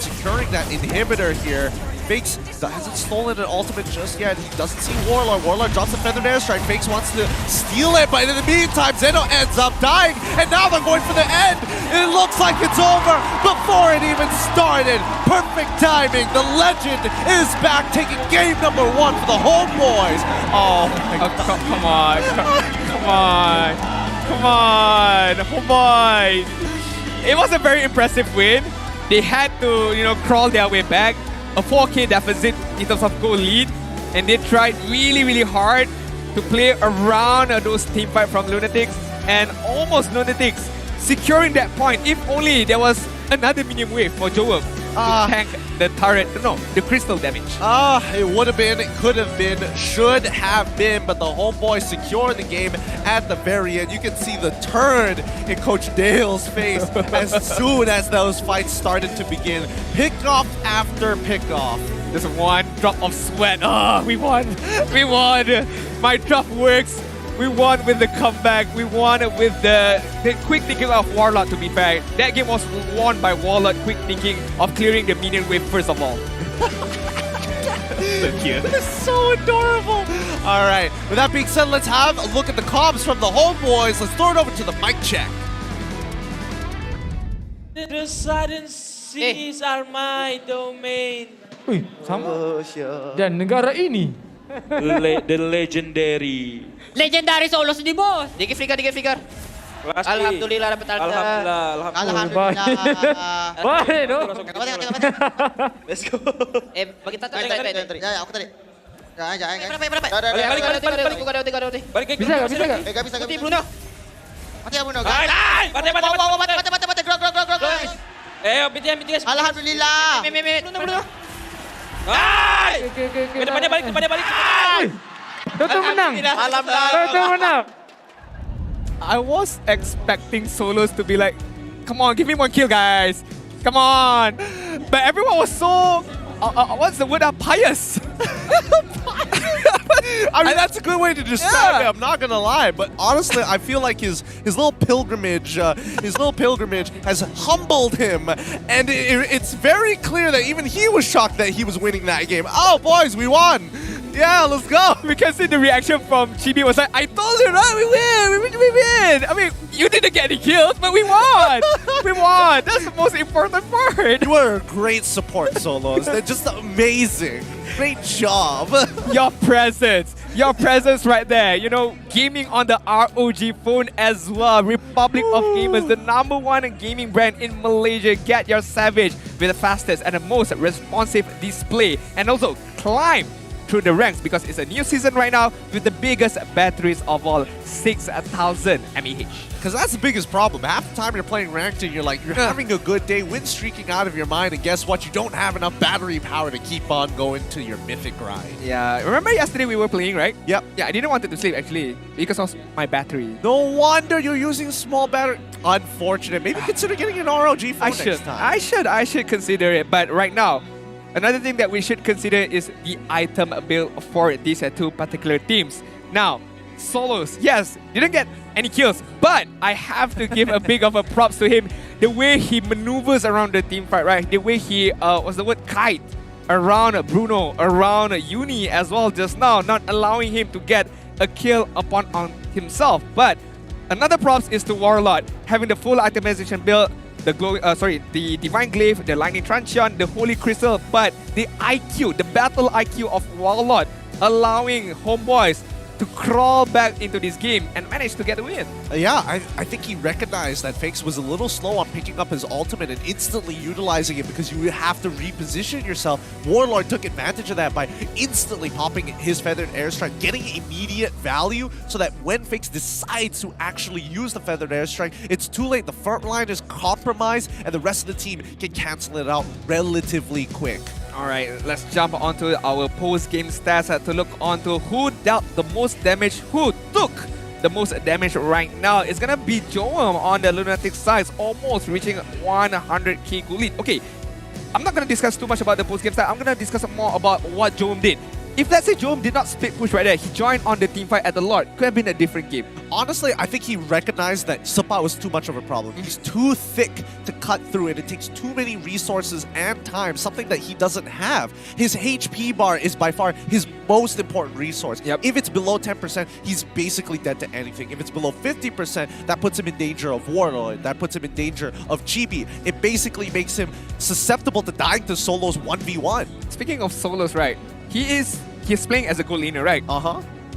securing that inhibitor here. Fakes hasn't stolen an ultimate just yet. He doesn't see Warlord. Warlord drops a feathered airstrike. Fakes wants to steal it, but in the meantime, Zeno ends up dying, and now they're going for the end. It looks like it's over before it even started. Perfect timing. The legend is back, taking game number 1 for the Homebois. Oh my God. Come on. Come on. Come on. Homebois. It was a very impressive win. They had to, crawl their way back. A 4K deficit in terms of goal lead, and they tried really hard to play around those team fight from Lunatix, and almost Lunatix securing that point. If only there was another minion wave for Jowm to tank the turret, the crystal damage. It would have been, it could have been, should have been, but the Homeboys secured the game at the very end. You can see the turn in Coach Dale's face as soon as those fights started to begin. Pickoff after pickoff. Just one drop of sweat. We won. We won. My drop works. We won with the comeback. We won with the quick thinking of Warlord, to be fair. That game was won by Warlord quick thinking of clearing the minion wave first of all. So cute. That is so adorable. All right. With that being said, let's have a look at the comms from the Homeboys. Let's throw it over to the mic check. The sudden seas are my domain. Ui, sama. Dan negara ini. The legendary. Legendary Solos di bos. Dikit flicker. Alhamdulillah dapat Alhamdulillah. Baik dong. Let's go. Bagi tata. Ya, aku tadi. Jangan. Balik. Bisa enggak? Enggak bisa. Mati Bruno. Mati ya Bruno. Mati. BTS. Alhamdulillah. Bruno. Depannya balik. Toto menang. Toto menang. I was expecting Solos to be like, come on, give me one kill, guys. Come on. But everyone was so, what's the word? Pious. I mean, that's a good way to describe it, I'm not gonna lie. But honestly, I feel like his little pilgrimage has humbled him. And it's very clear that even he was shocked that he was winning that game. Oh, boys, we won. Yeah, let's go. We can see the reaction from Chibi was like, I told you, right? We win. I mean, you didn't get any kills, but we won. We won. That's the most important part. You were a great support, Solos. They're just amazing. Great job. Your presence right there. Gaming on the ROG phone as well. Republic of Gamers, the #1 gaming brand in Malaysia. Get your Savage with the fastest and the most responsive display. And also climb through the ranks because it's a new season right now with the biggest batteries of all, 6,000 mAh. Because that's the biggest problem. Half the time you're playing ranked and you're having a good day, win streaking out of your mind, and guess what? You don't have enough battery power to keep on going to your mythic grind. Yeah, remember yesterday we were playing, right? Yep. Yeah, I didn't want to sleep actually because of my battery. No wonder you're using small battery. Unfortunate. Maybe consider getting an ROG phone next time. I should consider it, but right now, another thing that we should consider is the item build for these two particular teams. Now, Solos, yes, didn't get any kills, but I have to give a big of a props to him. The way he maneuvers around the team fight, right? The way he, kite around Bruno, around Uni as well just now, not allowing him to get a kill on himself. But another props is to Warlord, having the full itemization build, the Divine Glaive, the Lightning Truncheon, the Holy Crystal, but the battle IQ of Warlord, allowing Homeboys to crawl back into this game and manage to get a win. Yeah, I think he recognized that Fakes was a little slow on picking up his ultimate and instantly utilizing it because you have to reposition yourself. Warlord took advantage of that by instantly popping his Feathered Airstrike, getting immediate value so that when Fakes decides to actually use the Feathered Airstrike, it's too late. The front line is compromised and the rest of the team can cancel it out relatively quick. Alright, let's jump onto our post-game stats to look onto who dealt the most damage, who took the most damage right now. It's gonna be Jowm on the Lunatix side, almost reaching 100k gold lead. Okay, I'm not gonna discuss too much about the post-game stat. I'm gonna discuss more about what Jowm did. If let's say Jowm did not split push right there, he joined on the team fight at the Lord, could have been a different game. Honestly, I think he recognized that Supa was too much of a problem. He's too thick to cut through it. It takes too many resources and time, something that he doesn't have. His HP bar is by far his most important resource. If it's below 10%, he's basically dead to anything. If it's below 50%, that puts him in danger of Warlord. That puts him in danger of Chibi. It basically makes him susceptible to dying to solos 1v1. Speaking of solos, right? He's playing as a goal laner, right?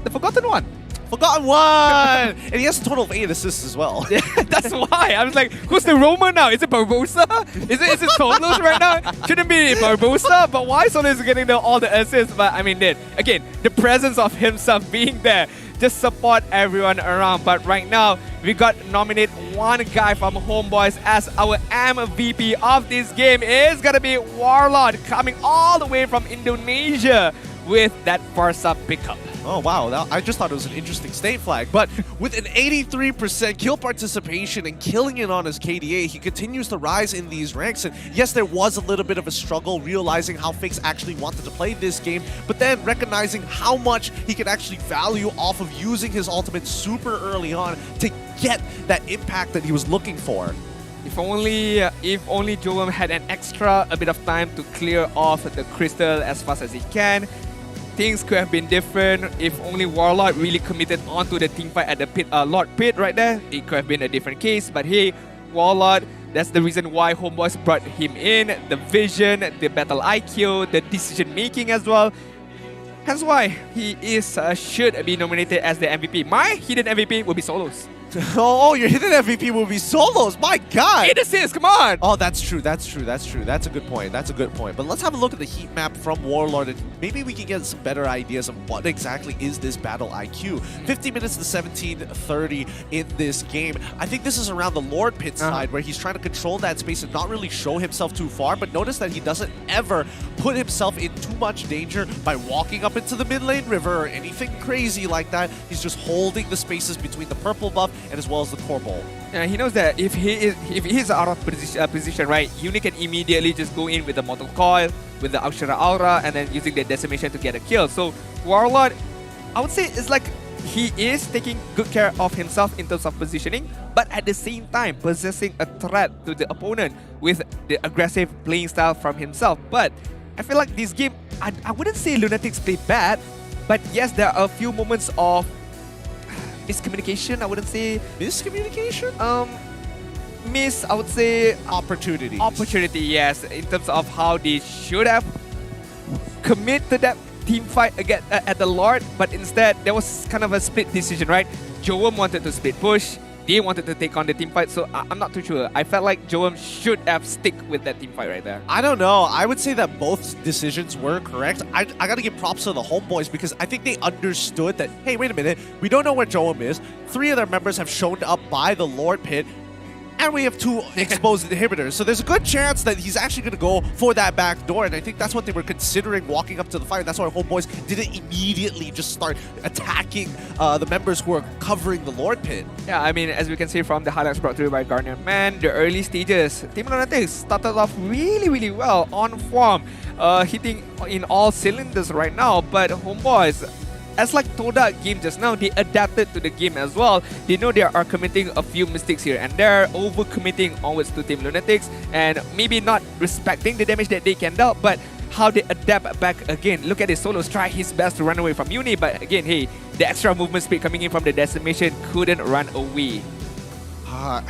The Forgotten One. Forgotten One! And he has a total of 8 assists as well. Yeah, that's why. I was like, who's the roamer now? Is it Barbosa? Is it Solos right now? Shouldn't be Barbosa, but why Solos is getting all the assists? But I mean, again, the presence of himself being there, just support everyone around. But right now, we got nominate one guy from Homebois as our MVP of this game. Is gonna be Warlord, coming all the way from Indonesia with that Farsa pickup. Oh wow, I just thought it was an interesting state flag. But with an 83% kill participation and killing it on his KDA, he continues to rise in these ranks. And yes, there was a little bit of a struggle realizing how Fakes actually wanted to play this game, but then recognizing how much he could actually value off of using his ultimate super early on to get that impact that he was looking for. If only Jowm had a bit of time to clear off the crystal as fast as he can, things could have been different. If only Warlord really committed onto the teamfight at the Lord Pit right there, it could have been a different case. But hey, Warlord, that's the reason why Homebois brought him in. The vision, the battle IQ, the decision making as well. Hence why he should be nominated as the MVP. My hidden MVP will be Solos. Oh, your hidden MVP will be Solos. My God. 8 assists, come on. Oh, that's true. That's a good point. But let's have a look at the heat map from Warlord and maybe we can get some better ideas of what exactly is this battle IQ. 50 minutes to 17:30 in this game. I think this is around the Lord Pit side where he's trying to control that space and not really show himself too far. But notice that he doesn't ever put himself in too much danger by walking up into the mid lane river or anything crazy like that. He's just holding the spaces between the purple buff and as well as the core ball. Yeah, he knows that if he's out of position, right, Uni can immediately just go in with the Mortal Coil, with the Aushara Aura, and then using the Decimation to get a kill. So Warlord, I would say it's like he is taking good care of himself in terms of positioning, but at the same time possessing a threat to the opponent with the aggressive playing style from himself. But I feel like this game, I wouldn't say Lunatix played bad, but yes, there are a few moments of miscommunication. I wouldn't say miscommunication. I would say opportunity. Opportunity, yes, in terms of how they should have commit to that team fight again at the Lord, but instead there was kind of a split decision, right? Jowm wanted to split push. They wanted to take on the team fight, so I'm not too sure. I felt like Jowm should have stick with that team fight right there. I don't know. I would say that both decisions were correct. I got to give props to the Homebois because I think they understood that, hey, wait a minute, we don't know where Jowm is. 3 of their members have shown up by the Lord Pit, and we have 2 exposed inhibitors. So there's a good chance that he's actually going to go for that back door, and I think that's what they were considering walking up to the fight. That's why Homebois didn't immediately just start attacking the members who are covering the Lord Pit. Yeah, I mean, as we can see from the highlights brought to you by Garner, man, the early stages, Team Lunatix started off really, really well on form, hitting in all cylinders right now, but Homebois, as like Todak game just now, they adapted to the game as well. They know they are committing a few mistakes here and there, over-committing onwards to Team Lunatix, and maybe not respecting the damage that they can deal, but how they adapt back again. Look at his Solos, try his best to run away from Uni, but again, hey, the extra movement speed coming in from the Decimation couldn't run away. I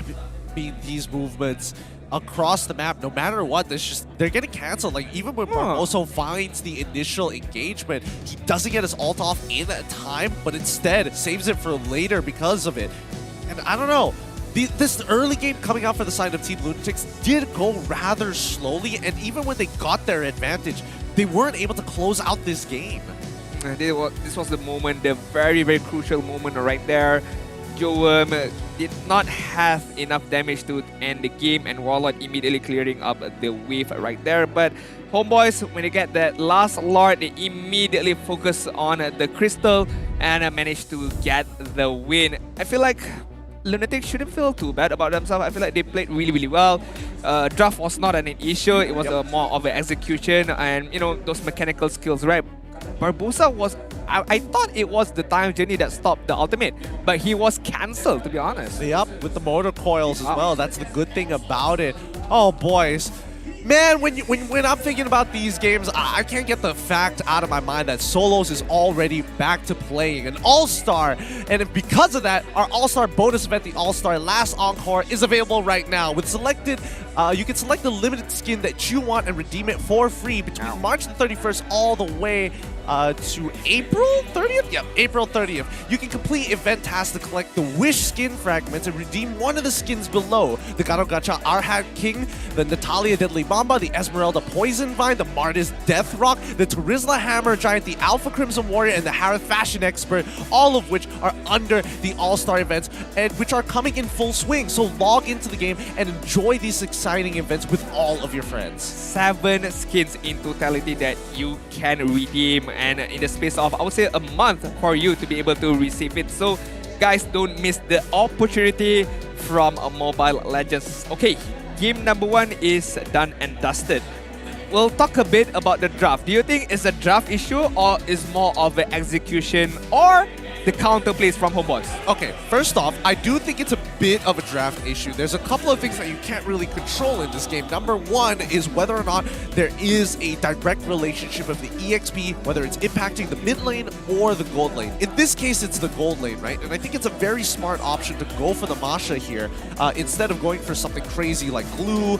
mean, these movements, across the map. No matter what, they're getting cancelled. Like, even when Barbosa finds the initial engagement, he doesn't get his ult off in time, but instead saves it for later because of it. And I don't know. This early game coming out for the side of Team Lunatix did go rather slowly, and even when they got their advantage, they weren't able to close out this game. This was the moment, the very, very crucial moment right there. Jowm did not have enough damage to end the game, and Warlord immediately clearing up the wave right there. But Homebois, when they get that last Lord, they immediately focus on the crystal and managed to get the win. I feel like Lunatix shouldn't feel too bad about themselves. I feel like they played really, really well. Draft was not an issue. It was more of an execution and, you know, those mechanical skills, right? Barbosa was, I thought it was the time journey that stopped the ultimate, but he was cancelled, to be honest. Yep, with the motor coils as well. That's the good thing about it. Oh, boys. Man, when I'm thinking about these games, I can't get the fact out of my mind that Solos is already back to playing an All-Star. And because of that, our All-Star bonus event, the All-Star Last Encore, is available right now. With selected, you can select the limited skin that you want and redeem it for free between March the 31st all the way to April 30th? Yep, April 30th. You can complete event tasks to collect the Wish skin fragments and redeem one of the skins below. The Garo Gacha Arhat King, the Natalia Deadly Mamba, the Esmeralda Poison Vine, the Martis Death Rock, the Turizla Hammer Giant, the Alpha Crimson Warrior, and the Harith Fashion Expert, all of which are under the All-Star events and which are coming in full swing. So log into the game and enjoy these exciting events with all of your friends. 7 skins in totality that you can redeem, and in the space of, I would say, a month for you to be able to receive it. So guys, don't miss the opportunity from Mobile Legends. Okay, game number 1 is done and dusted. We'll talk a bit about the draft. Do you think it's a draft issue or is more of an execution or the counter plays from Homebois? Okay, first off, I do think it's a bit of a draft issue. There's a couple of things that you can't really control in this game. Number 1 is whether or not there is a direct relationship of the EXP, whether it's impacting the mid lane or the gold lane. In this case, it's the gold lane, right? And I think it's a very smart option to go for the Masha here instead of going for something crazy like glue.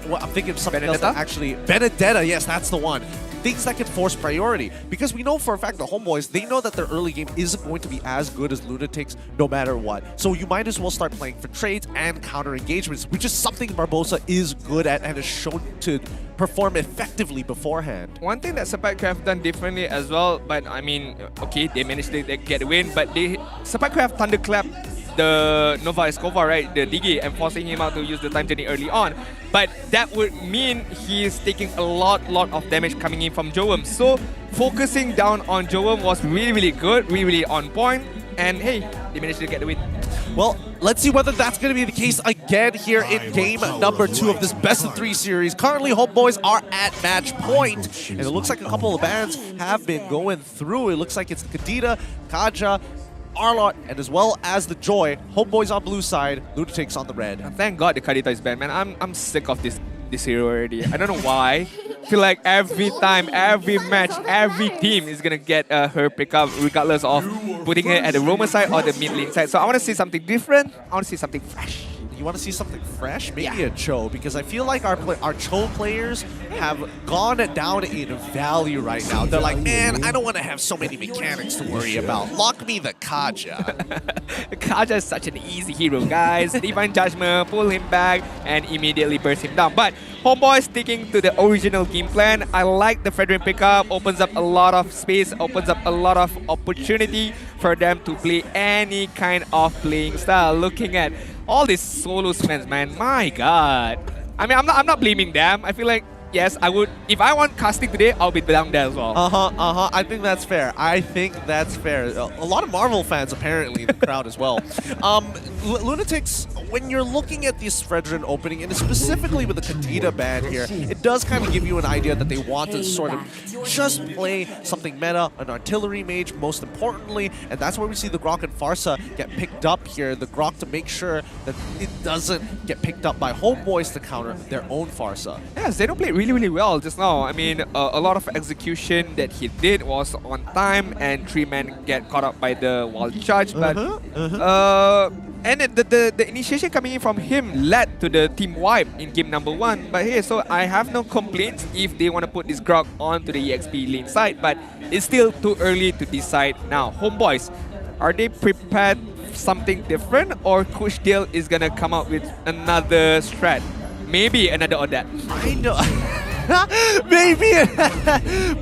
Well, I'm thinking of something else that actually... Benedetta, yes, that's the one. Things that can force priority. Because we know for a fact the Homebois, they know that their early game isn't going to be as good as Lunatix no matter what. So you might as well start playing for trades and counter engagements, which is something Barbosa is good at and has shown to perform effectively beforehand. One thing that Sepak could have done differently as well, but I mean, okay, they managed to get a win, but Sepak could have thunderclap the Nova Escobar, right? The Digi, and forcing him out to use the time journey early on. But that would mean he's taking a lot of damage coming in from Jowm. So focusing down on Jowm was really, really good, really on point. And hey, they managed to get the win. Well, let's see whether that's going to be the case again here in game number 2 of this best of 3 series. Currently, Homebois are at match point, and it looks like a couple of bans have been going through. It looks like it's Kadita, Kaja, Arlot, and as well as the Joy. Homebois on blue side, Lunatix on the red. And thank God the Kadita is banned, man. I'm sick of this hero already. I don't know why. I feel like every time, every match, every team is gonna get her pickup regardless of putting her at the Roamer side or the mid lane side. So I want to see something different. I want to see something fresh. You want to see something fresh? Maybe a Cho, because I feel like our Cho players have gone down in value right now. They're like, man, I don't want to have so many mechanics to worry about. Lock me the Kaja. Kaja is such an easy hero, guys. Divine Judgment, pull him back, and immediately burst him down. But Homebois sticking to the original game plan. I like the Fredrin pickup. Opens up a lot of space, opens up a lot of opportunity for them to play any kind of playing style. Looking at all these solo spans, man, my God. I mean, I'm not blaming them. I feel like, yes, I would. If I want casting today, I'll be down there as well. I think that's fair. I think that's fair. A lot of Marvel fans, apparently, in the crowd as well. Lunatix, when you're looking at this Fredrin opening, and specifically with the Kadita ban here, it does kind of give you an idea that they want to sort of just play something meta, an artillery mage, most importantly, and that's where we see the Grok and Farsa get picked up here. The Grok to make sure that it doesn't get picked up by Homebois to counter their own Farsa. Yeah, Zeno played really well just now. I mean, a lot of execution that he did was on time, and 3 men get caught up by the wild charge, but And the initiation coming in from him led to the team wipe in game number 1. But hey, so I have no complaints if they want to put this Grog onto the EXP lane side, but it's still too early to decide now. Homeboys, are they prepared something different, or Coach Dale is gonna come out with another strat? Maybe another Odat. I know. Maybe,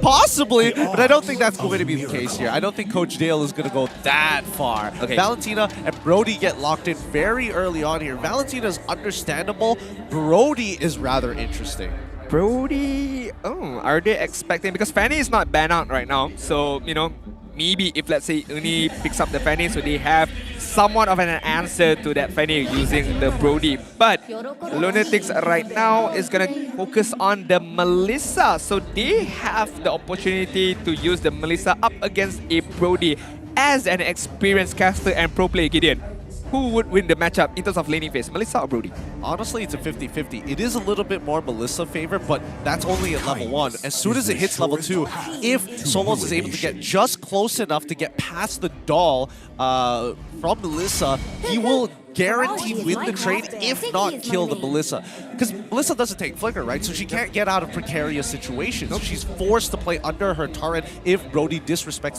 possibly, but I don't think that's going to be the case here. I don't think Coach Dale is going to go that far. Okay. Valentina and Brody get locked in very early on here. Valentina is understandable. Brody is rather interesting. Brody, are they expecting, because Fanny is not banned out right now, so you know, maybe if let's say Uni picks up the Fanny, so they have somewhat of an answer to that Fanny using the Brody. But Lunatix right now is gonna focus on the Melissa, so they have the opportunity to use the Melissa up against a Brody as an experienced caster and pro player. Gideon, who would win the matchup in terms of laning phase, Melissa or Brody? Honestly, it's a 50-50. It is a little bit more Melissa favor, but that's only at level 1. As soon as it hits level 2, if Solos is able to get just close enough to get past the doll from Melissa, he will guaranteed win the trade, if not kill the Melissa. Because Melissa doesn't take Flicker, right? So she can't get out of precarious situations. Nope. She's forced to play under her turret if Brody disrespects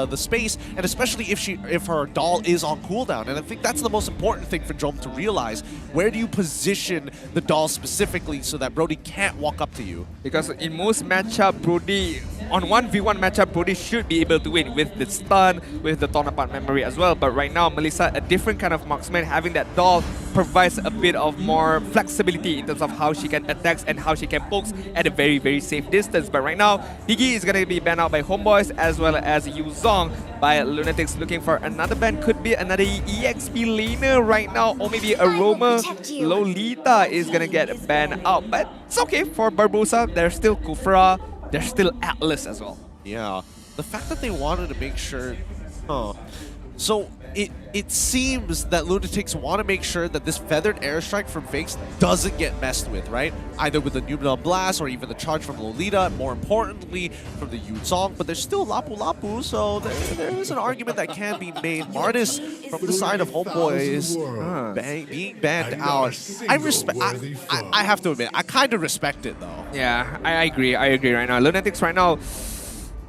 the space, and especially if her doll is on cooldown. And I think that's the most important thing for Jowm to realize. Where do you position the doll specifically so that Brody can't walk up to you? Because in most matchup, Brody, on 1v1 matchup, Brody should be able to win with the stun, with the torn apart memory as well. But right now, Melissa, a different kind of marksman, having that doll provides a bit of more flexibility in terms of how she can attack and how she can pokes at a very, very safe distance. But right now, Higgy is going to be banned out by Homebois as well as Yuzong by Lunatix, looking for another ban. Could be another EXP laner right now, or maybe Aroma. Lolita is going to get banned out. But it's okay for Barbosa. There's still Kufra. There's still Atlas as well. Yeah. The fact that they wanted to make sure... So it seems that Lunatix want to make sure that this feathered airstrike from Fakes doesn't get messed with, right? Either with the Numenor Blast or even the charge from Lolita, more importantly from the Yuzong, but there's still Lapu Lapu, so there is an argument that can be made. Martis from the side of Homebois being banned out. I have to admit, I kind of respect it though. Yeah, I agree right now. Lunatix right now,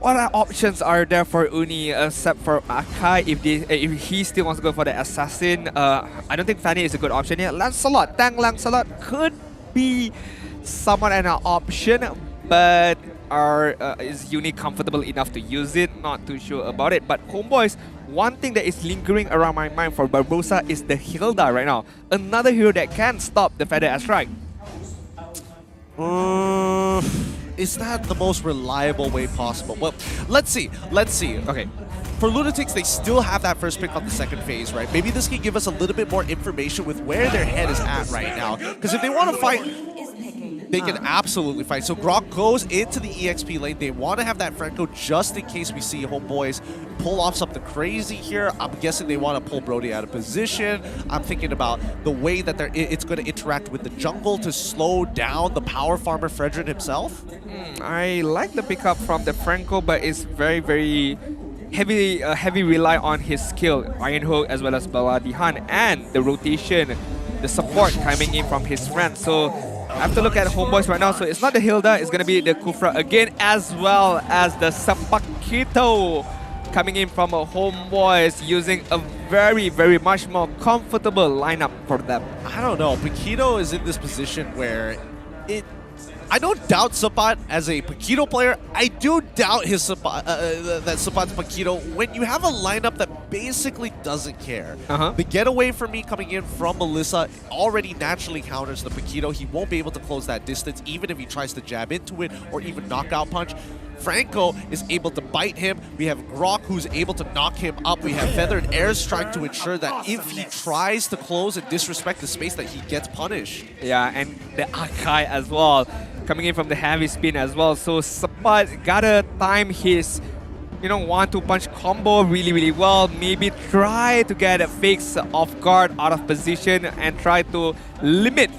what options are there for Uni except for Akai if he still wants to go for the assassin? I don't think Fanny is a good option here. Lancelot, Tank Lancelot could be somewhat an option, but is Uni comfortable enough to use it? Not too sure about it. But Homeboys, one thing that is lingering around my mind for Barbosa is the Hilda right now. Another hero that can stop the Feather Airstrike. Is that the most reliable way possible? Well, let's see. Okay. For Lunatix, they still have that first pick on the second phase, right? Maybe this can give us a little bit more information with where their head is at right now. Because if they want to fight, they can absolutely fight. So Grok goes into the EXP lane. They want to have that Franco just in case we see Homeboys pull off something crazy here. I'm guessing they want to pull Brody out of position. I'm thinking about the way that it's going to interact with the jungle to slow down the power farmer Fredrin himself. I like the pickup from the Franco, but it's very, very heavy rely on his skill, Iron Hook as well as Baladihan, and the rotation, the support coming in from his friend. So I have to look at Homeboys right now. So it's not the Hilda, it's going to be the Kufra again, as well as the Sapakito coming in from a Homeboys, using a very, very much more comfortable lineup for them. I don't know. Paquito is in this position where I don't doubt Sapat as a Paquito player. I do doubt his that Sapat's Paquito when you have a lineup that basically doesn't care. The getaway for me coming in from Melissa already naturally counters the Paquito. He won't be able to close that distance even if he tries to jab into it or even knockout punch. Franco is able to bite him. We have Grok who's able to knock him up. We have Feathered Airstrike to ensure that if he tries to close and disrespect the space that he gets punished. Yeah, and the Akai as well, coming in from the heavy spin as well. So Sapat gotta time his 1-2 punch combo really, really well. Maybe try to get a Fakes off guard, out of position, and try to limit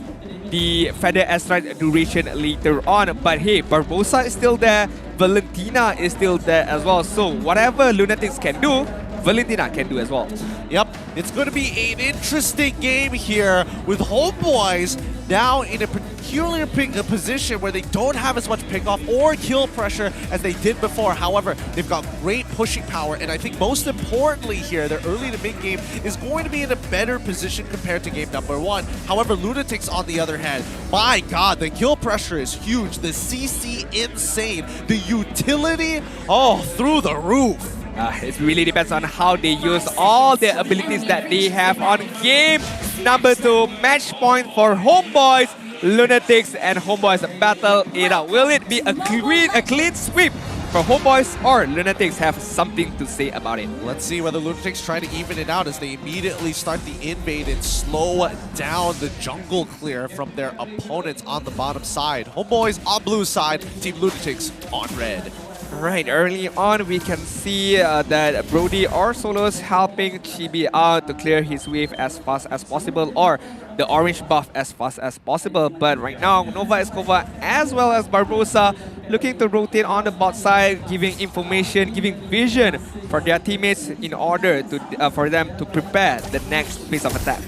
the Feather Airstrike duration later on. But hey, Barbosa is still there, Valentina is still there as well. So whatever Lunatix can do, Valentina can do as well. Yep. It's going to be an interesting game here with Homebois now in a peculiar position where they don't have as much pickoff or kill pressure as they did before. However, they've got great pushing power, and I think most importantly here, their early to mid game is going to be in a better position compared to game number 1. However, Lunatix on the other hand, my god, the kill pressure is huge, the CC insane, the utility, oh, through the roof. It really depends on how they use all the abilities that they have on game number 2. Match point for Homebois, Lunatix and Homebois battle it out. Will it be a clean sweep for Homebois, or Lunatix have something to say about it? Let's see whether Lunatix try to even it out as they immediately start the invade and slow down the jungle clear from their opponents on the bottom side. Homebois on blue side, Team Lunatix on red. Right, early on we can see that Brody or Solos helping Chibi out to clear his wave as fast as possible, or the orange buff as fast as possible. But right now, Nova Escobar as well as Barbosa looking to rotate on the bot side, giving information, giving vision for their teammates in order to for them to prepare the next piece of attack.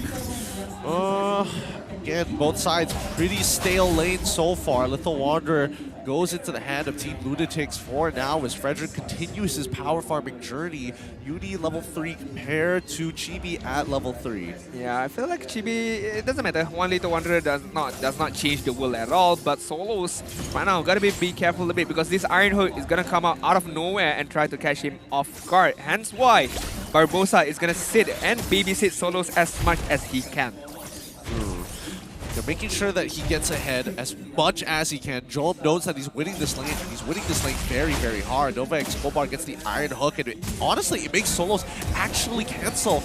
Again, both sides pretty stale lane so far. Lethal Wanderer goes into the hand of Team Lunatix for now as Frederick continues his power farming journey. Uni level 3 compared to Chibi at level 3. Yeah, I feel like Chibi, it doesn't matter. One Lethal Wanderer does not change the world at all, but Solos right now gotta be careful a bit because this Iron Hook is gonna come out of nowhere and try to catch him off guard. Hence why Barbosa is gonna sit and babysit Solos as much as he can. They're making sure that he gets ahead as much as he can. Jowm knows that he's winning this lane. He's winning this lane very, very hard. Nova Escobar gets the Iron Hook, and honestly, it makes Solos actually cancel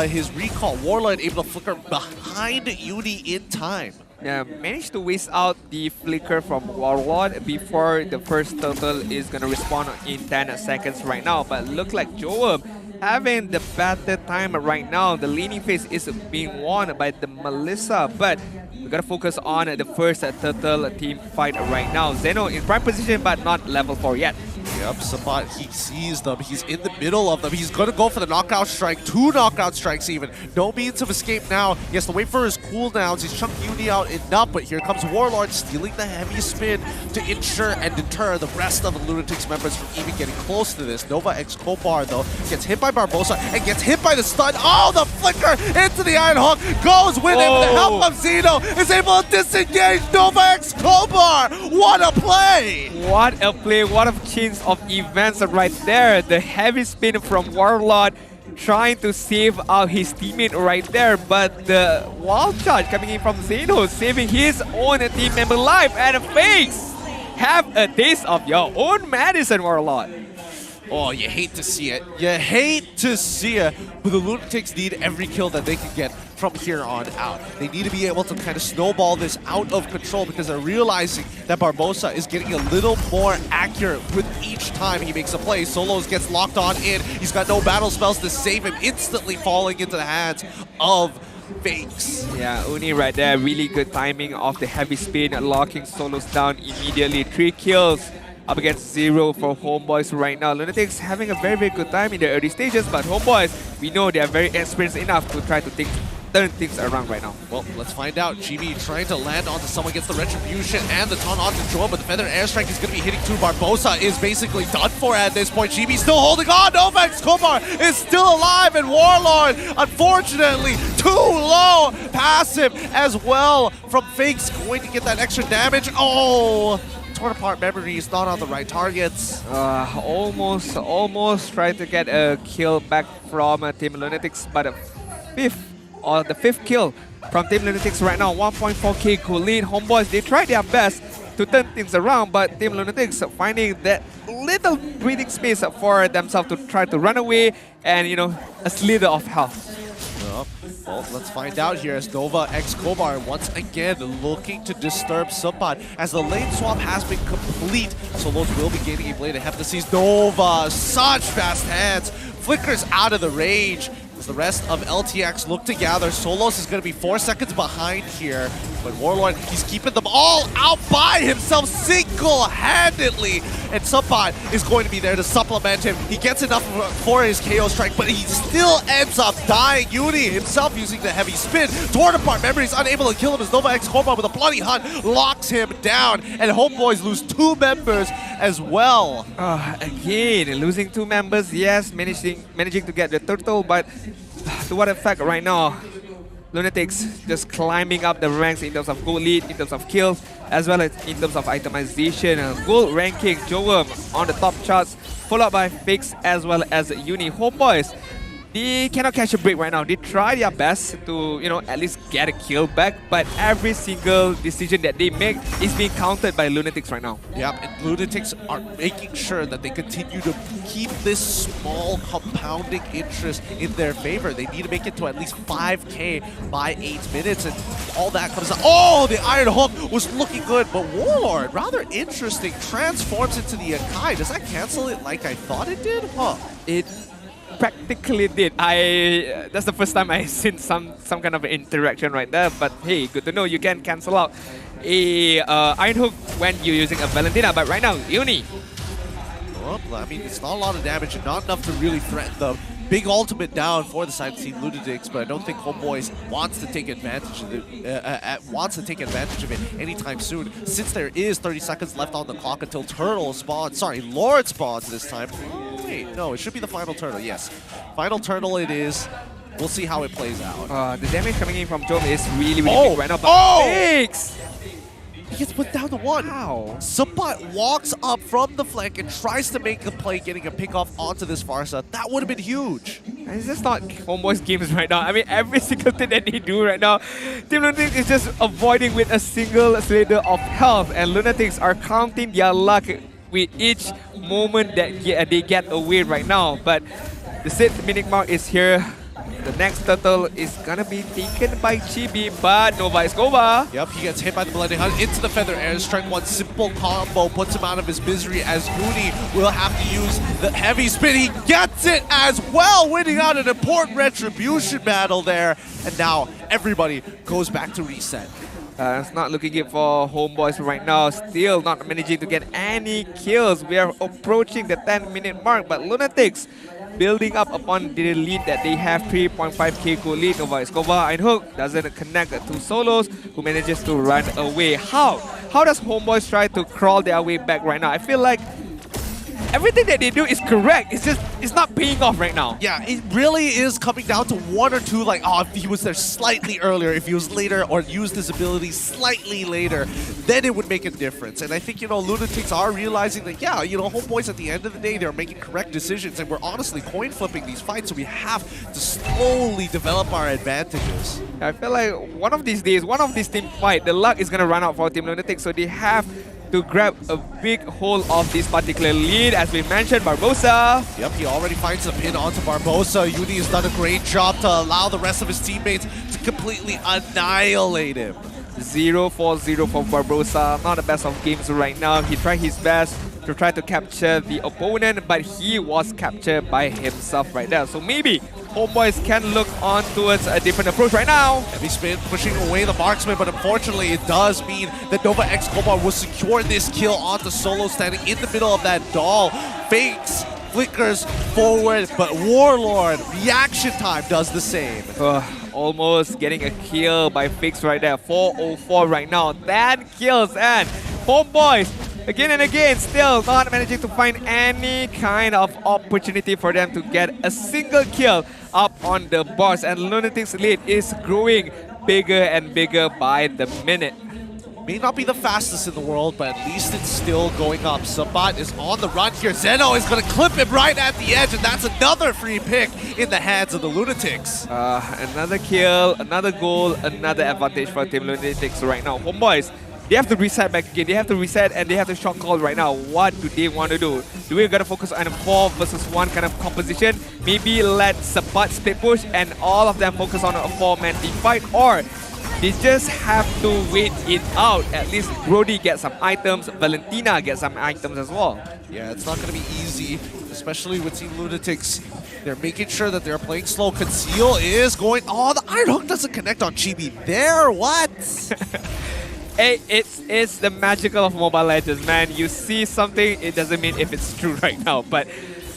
his recall. Warlord able to flicker behind Uni in time. Yeah, managed to waste out the flicker from Warlord before the first turtle is gonna respawn in 10 seconds right now. But look like Jowm having the better time right now. The laning phase is being won by the Melissa, but we gotta focus on the first turtle team fight right now. Zeno in prime position, but not level 4 yet. Yep, Sabat, he sees them. He's in the middle of them. He's going to go for the knockout strike. 2 knockout strikes even. No means of escape now. He has to wait for his cooldowns. He's chunked Uni out enough, but here comes Warlord stealing the heavy spin to ensure and deter the rest of the Lunatix members from even getting close to this. Nova Escobar, though, gets hit by Barbosa and gets hit by the stun. Oh, the flicker into the Iron Hook. Goes with it with the help of Zeno. Is able to disengage Nova Escobar. What a play! What a play. What a change of events right there. The heavy spin from Warlord trying to save out his teammate right there, but the wild charge coming in from Zeno, saving his own team member life, and fakes. Have a taste of your own medicine, Warlord. Oh, you hate to see it. You hate to see it. But the Lunatics need every kill that they can get from here on out. They need to be able to kind of snowball this out of control because they're realizing that Barbosa is getting a little more accurate with each time he makes a play. Solos gets locked on in. He's got no battle spells to save him, instantly falling into the hands of fakes. Yeah, Uni right there. Really good timing of the heavy spin, locking Solos down immediately. 3 kills. Up against 0 for Homebois right now. Lunatix having a very, very good time in the early stages, but Homebois, we know they are very experienced enough to try to turn things around right now. Well, let's find out. GB trying to land onto someone, gets the Retribution and the taunt onto Jowm, but the Feather Airstrike is going to be hitting too. Barbosa is basically done for at this point. GB still holding on. Nova Escobar is still alive, and Warlord, unfortunately, too low. Passive as well from Fakes, going to get that extra damage. Oh! Torn apart memories, not on the right targets. Almost tried to get a kill back from Team Lunatix, but the fifth kill from Team Lunatix right now. 1.4k cool lead. Homebois, they tried their best to turn things around, but Team Lunatix finding that little breathing space for themselves to try to run away and, you know, a slither of health. Well, let's find out here as Nova Escobar once again looking to disturb Supat as the lane swap has been complete. Solos will be gaining a blade of Heptases. Nova, such fast hands, flickers out of the range. As the rest of LTX look to gather, Solos is going to be 4 seconds behind here. But Warlord, he's keeping them all out by himself single-handedly. And Subbot is going to be there to supplement him. He gets enough for his KO strike, but he still ends up dying. Uni himself using the heavy spin. Torn apart memories, unable to kill him as Nova X Homebois with a bloody hunt locks him down. And Homebois lose 2 members as well. Again, losing 2 members, yes, managing to get the turtle, but to what effect right now? Lunatix just climbing up the ranks in terms of gold lead, in terms of kills, as well as in terms of itemization. Gold ranking, Jowm on the top charts, followed by Fix as well as Uni. Homebois, they cannot catch a break right now. They try their best to, at least get a kill back, but every single decision that they make is being countered by Lunatix right now. Yep, and Lunatix are making sure that they continue to keep this small compounding interest in their favor. They need to make it to at least 5k by 8 minutes, and all that comes out. Oh, the Iron Hook was looking good, but Warlord, rather interesting, transforms into the Akai. Does that cancel it like I thought it did? Huh. It practically did. That's the first time I've seen some kind of interaction right there, but hey, good to know you can cancel out a Iron Hook when you're using a Valentina, but right now, Uni. Well, I mean, it's not a lot of damage and not enough to really threaten them. Big ultimate down for the side of Team Lunatix, but I don't think Homebois wants to take advantage of it anytime soon, since there is 30 seconds left on the clock until Turtle spawns. Sorry, Lord spawns this time. Wait, no, it should be the final Turtle. Yes, final Turtle it is. We'll see how it plays out. The damage coming in from Jowm is really big right now. But Fix! He gets put down to 1. How? Subbot walks up from the flank and tries to make a play, getting a pick off onto this Farsa. That would have been huge. It's just not Homebois games right now. I mean, every single thing that they do right now, Team Lunatix is just avoiding with a single slider of health, and Lunatix are counting their luck with each moment that they get away right now. But the 6th-minute mark is here. The next turtle is gonna be taken by Chibi, but Nova Escobar. Yep, he gets hit by the Blending Hunt into the Feather Airstrike. One simple combo puts him out of his misery, as Uni will have to use the heavy spin. He gets it as well, winning out an important retribution battle there. And now everybody goes back to reset. It's not looking good for Homebois right now. Still not managing to get any kills. We are approaching the 10-minute mark, but Lunatix building up upon the lead that they have, 3.5k goal lead. Nova Escobar and Hook doesn't connect the 2 solos, who manages to run away. How does Homebois try to crawl their way back right now? I feel like everything that they do is correct. It's not paying off right now. Yeah, it really is coming down to 1 or 2, like, if he was there slightly earlier, if he was later, or used his ability slightly later, then it would make a difference. And I think, Lunatix are realizing that, yeah, Homebois at the end of the day, they're making correct decisions, and we're honestly coin flipping these fights, so we have to slowly develop our advantages. I feel like one of these days, one of these team fight, the luck is going to run out for Team Lunatix, so they have to grab a big hold of this particular lead. As we mentioned, Barbosa. Yep, he already finds a pin onto Barbosa. Uni has done a great job to allow the rest of his teammates to completely annihilate him. 0-4-0 for Barbosa. Not the best of games right now. He tried his best to try to capture the opponent, but he was captured by himself right there. So maybe Homebois can look on towards a different approach right now. Heavy spin pushing away the marksman, but unfortunately it does mean that Nova X Homebois will secure this kill onto Solo, standing in the middle of that doll. Fakes, flickers forward, but Warlord, reaction time does the same. Almost getting a kill by Fix right there. 4-0-4 right now. 10 kills, and Homebois again and again, still not managing to find any kind of opportunity for them to get a single kill up on the boss. And Lunatix lead is growing bigger and bigger by the minute. May not be the fastest in the world, but at least it's still going up. Subbot is on the run here. Zeno is going to clip him right at the edge, and that's another free pick in the hands of the Lunatics. Another kill, another goal, another advantage for Team Lunatix right now. Homebois, they have to reset back again. They have to reset and they have to shot call right now. What do they want to do? Do we gotta focus on a 4 versus 1 kind of composition? Maybe let Subbot split push and all of them focus on a 4-man team fight, or They just have to wait it out. At least Brody gets some items, Valentina gets some items as well. Yeah, it's not going to be easy, especially with Team Lunatix. They're making sure that they're playing slow. Conceal is going... Oh, the Iron Hook doesn't connect on Chibi there. What? Hey, it's the magical of Mobile Legends, man. You see something, it doesn't mean if it's true right now, but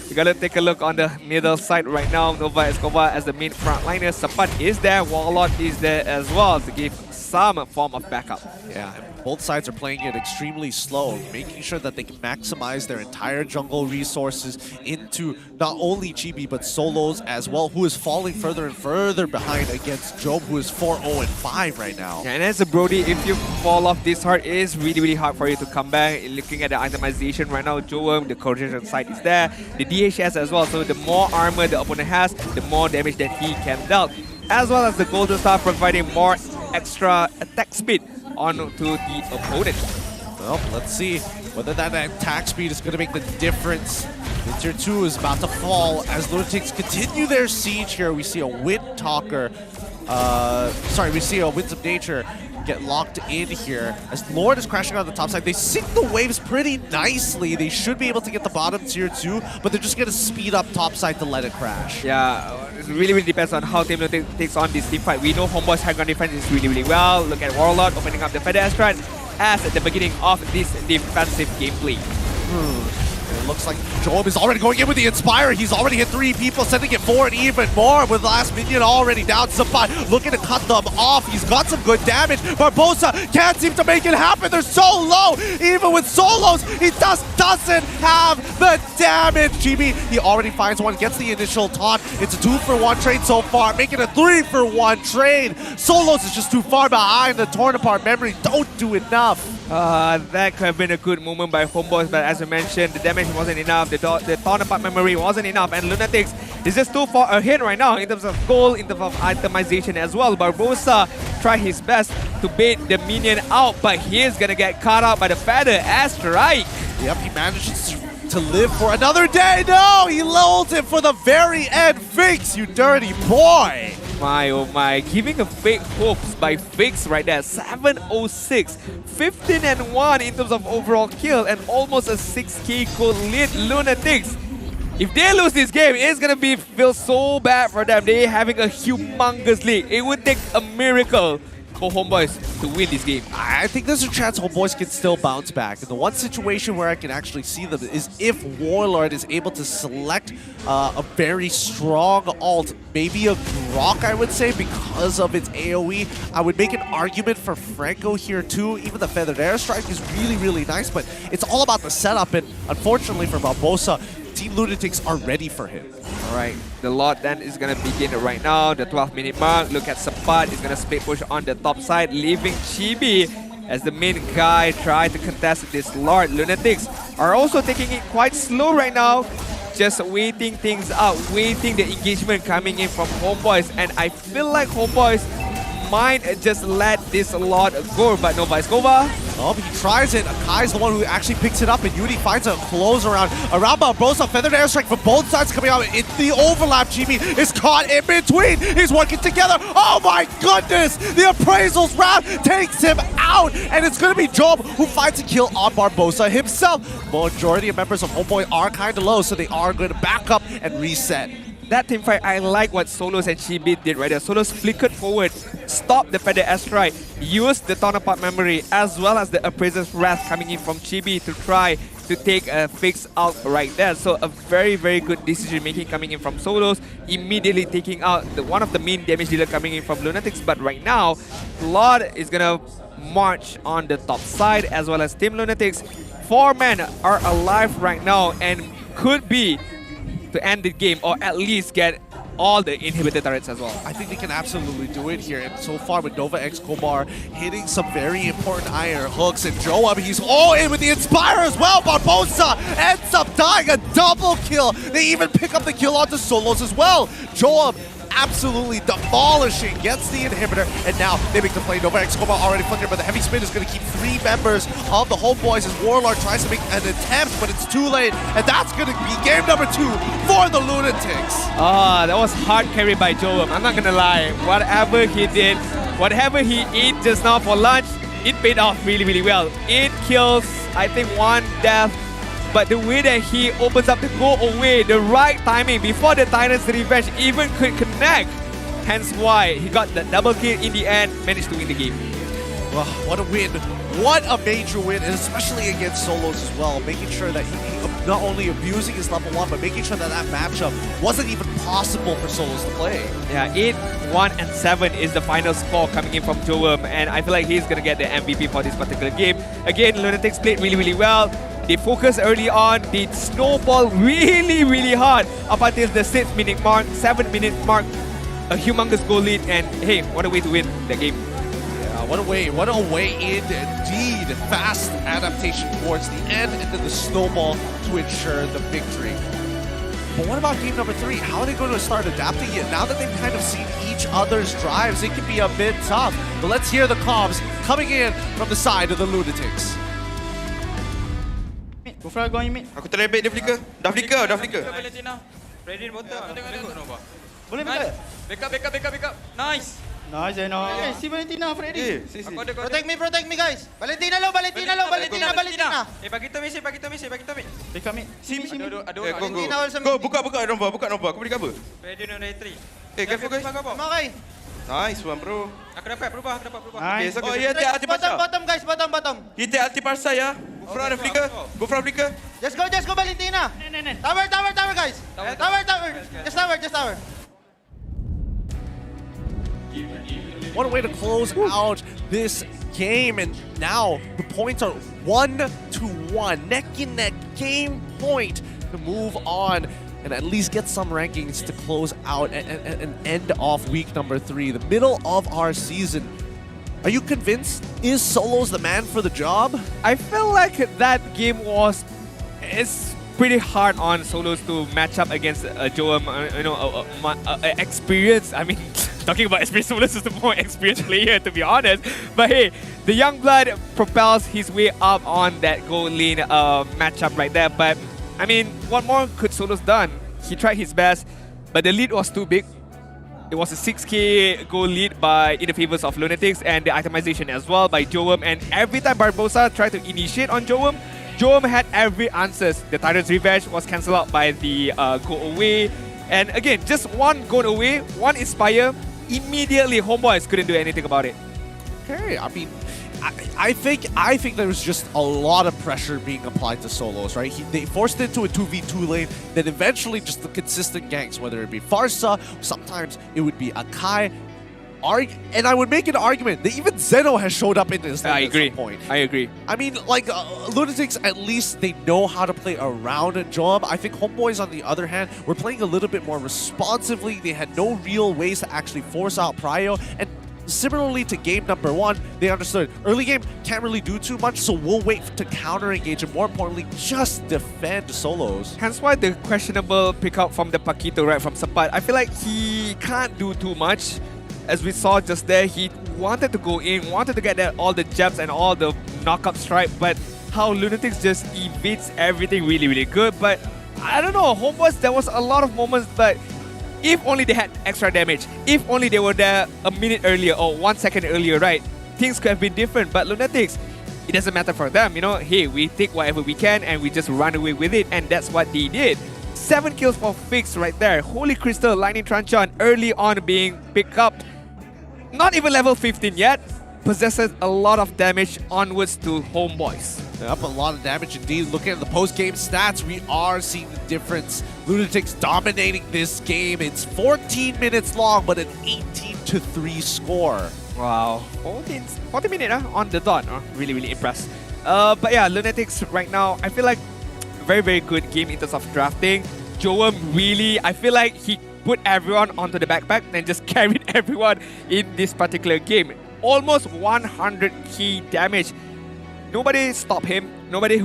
you gotta take a look on the middle side right now. Nova Escobar as the main frontliner. Sapat is there, Warlord is there as well to give some form of backup. Yeah, and both sides are playing it extremely slow, making sure that they can maximize their entire jungle resources into not only Chibi, but Solos as well, who is falling further and further behind against Jowm, who is 4-0-5 right now. Yeah, and as a Brody, if you fall off this hard, it is really, really hard for you to come back. Looking at the itemization right now, Jowm, the corrosion side is there, the DHS as well, so the more armor the opponent has, the more damage that he can dealt. As well as the Golden Star providing more extra attack speed onto the opponent. Well, let's see whether that attack speed is going to make the difference. The tier 2 is about to fall as Lunatix continue their siege here. We see a Wind Talker, we see a Winds of Nature get locked in here as Lord is crashing on the top side. They sink the waves pretty nicely. They should be able to get the bottom tier 2, but they're just going to speed up top side to let it crash. Yeah, it really depends on how Team Lunatix takes on this team fight. We know Homebois' high ground defense is really well. Look at Warlord opening up the Feather Astride as at the beginning of this defensive gameplay. It looks like Jowm is already going in with the Inspire. He's already hit 3 people, sending it forward even more with the last minion already down. Sapat looking to cut them off. He's got some good damage. Barbosa can't seem to make it happen. They're so low. Even with solos, he just doesn't have the damage. Chibi, he already finds one, gets the initial taunt. It's a 2-for-1 trade so far, making a 3-for-1 trade. Solos is just too far behind. The torn apart memory don't do enough. That could have been a good moment by Homebois, but as I mentioned, the damage wasn't enough, the torn apart memory wasn't enough, and Lunatix is just too far ahead right now in terms of goal, in terms of itemization as well. Barbosa tried his best to bait the minion out, but he's gonna get caught out by the Feather Astride. Yep, he manages to live for another day. No, he lulled him for the very end. Fix, you dirty boy. My oh my, giving a fake hopes by Fix right there. 706, 15-1 in terms of overall kill and almost a 6k gold lead. Lunatix, if they lose this game, it's gonna feel so bad for them. They're having a humongous lead. It would take a miracle for Homebois to win this game. I think there's a chance Homebois can still bounce back. And the one situation where I can actually see them is if Warlord is able to select a very strong ult, maybe a Grok, I would say, because of its AoE. I would make an argument for Franco here too. Even the Feathered Airstrike is really nice, but it's all about the setup, and unfortunately for Barbosa, Team Lunatix are ready for him. Alright, the lot then is gonna begin right now, the 12-minute mark. Look at Sapat, he's gonna split push on the top side, leaving Chibi as the main guy try to contest this Lord. Lunatix are also taking it quite slow right now, just waiting things out, waiting the engagement coming in from Homebois, and I feel like Homebois might just let this Lord go, but no Vice-Gova. Oh, but he tries it. Akai's the one who actually picks it up, and Yuri finds a close around Barbosa. Feathered Airstrike from both sides coming out. It's the overlap. Chibi is caught in between. He's working together. Oh my goodness! The Appraisal's Wrath takes him out, and it's going to be Jowm who finds a kill on Barbosa himself. Majority of members of Homebois are kind of low, so they are going to back up and reset. That team fight, I like what Solos and Chibi did right there. Solos flickered forward, stopped the Feather Astride, used the torn apart memory, as well as the Appraiser's Wrath coming in from Chibi to try to take a Fix out right there. So a very good decision making coming in from Solos, immediately taking out one of the main damage dealer coming in from Lunatix. But right now, Lord is gonna march on the top side, as well as Team Lunatix. 4 men are alive right now and could be to end the game, or at least get all the inhibitor turrets as well. I think they can absolutely do it here, and so far with Nova X Komar hitting some very important iron hooks, and Jowm, he's all in with the Inspire as well. Barbosa ends up dying, a double kill. They even pick up the kill onto Solos as well. Jowm absolutely demolishing, gets the inhibitor, and now they make the play. Nova X Komar already flickered, but the heavy spin is going to keep 3 members of the Homebois as Warlord tries to make an attempt, but it's too late, and that's going to be game number 2 for the Lunatix. That was hard carry by Jowm. I'm not going to lie. Whatever he did, whatever he ate just now for lunch, it paid off really, really well. 8 kills, I think 1 death. But the way that he opens up the go away, the right timing before the Titans Revenge even could connect. Hence why he got the double kill in the end, managed to win the game. Well, what a win. What a major win, and especially against solos as well. Making sure that he not only abusing his level 1, but making sure that that matchup wasn't even possible for solos to play. Yeah, 8, 1, and 7 is the final score coming in from Jowm, and I feel like he's going to get the MVP for this particular game. Again, Lunatix played really, really well. They focused early on, they snowball really, really hard up until the 6th minute mark, 7th minute mark, a humongous goal lead, and hey, what a way to win the game. Yeah, what a way indeed. Fast adaptation towards the end and then the snowball to ensure the victory. But what about game number 3? How are they going to start adapting it? Now that they've kind of seen each other's drives, it can be a bit tough. But let's hear the comms coming in from the side of the Lunatix. Go for going mid. Aku terlebih dia flicker. Dah flicker. Ready bottom. Tengok Nova. Boleh backup. Nice. Nice, Zeno. Okay, si Valentina, Freddy. Protect me, guys. Valentina low. Bagi tu misi. Backup mid. Si. Go, buka Nova. Aku beri cover. Ready on day 3. Careful guys. Makai. Nice one, bro. Aku dapat berubah. Nice. Oh, yeah, hati bottom, guys. Bottom. Kita hati parsa ya. Go for flicker. Just go, Valentina. Tower, guys. Tower. Just tower. What a way to close out this game, and now the points are 1-1, neck and neck game point to move on and at least get some rankings to close out and end off week number 3, the middle of our season. Are you convinced? Is Solos the man for the job? I feel like that game it's pretty hard on Solos to match up against Jowm, experience. I mean, talking about experience, Solos is the more experienced player, to be honest. But hey, the young blood propels his way up on that gold lane matchup right there. But I mean, what more could Solos done? He tried his best, but the lead was too big. It was a 6k goal lead in the favors of Lunatix, and the itemization as well by Jowm. And every time Barbosa tried to initiate on Jowm, Jowm had every answers. The Titans Revenge was cancelled out by the go away. And again, just one go away, one Inspire, immediately Homebois couldn't do anything about it. Okay, I mean, I think there was just a lot of pressure being applied to Solos, right? They forced it into a 2v2 lane, then eventually just the consistent ganks, whether it be Farsa, sometimes it would be Akai. And I would make an argument that even Zeno has showed up in this lane at some point. I agree. I mean, like, Lunatix, at least they know how to play around Jowm. I think Homeboys, on the other hand, were playing a little bit more responsively. They had no real ways to actually force out Prio, and similarly to game number 1, they understood early game can't really do too much, so we'll wait to counter engage and more importantly, just defend Solos. Hence why the questionable pickup from the Paquito right from Sapat. I feel like he can't do too much. As we saw just there, he wanted to go in, wanted to get all the jabs and all the knockup strike, but how Lunatix just evades everything really, really good. But I don't know, Homebois, there was a lot of moments, but if only they had extra damage, if only they were there a minute earlier or 1 second earlier, right? Things could have been different, but Lunatix, it doesn't matter for them, you know? Hey, we take whatever we can and we just run away with it, and that's what they did. 7 kills for Fix right there. Holy Crystal, Lightning Truncheon early on being picked up. Not even level 15 yet. Possesses a lot of damage onwards to Homebois. Yep, a lot of damage indeed. Looking at the post-game stats, we are seeing the difference. Lunatix dominating this game. It's 14 minutes long, but an 18-3 score. Wow, 40 minutes on the dot. Really, really impressed. But yeah, Lunatix right now, I feel like very, very good game in terms of drafting. Jowm really, I feel like he put everyone onto the backpack and just carried everyone in this particular game. Almost 100 key damage. Nobody stopped him. Nobody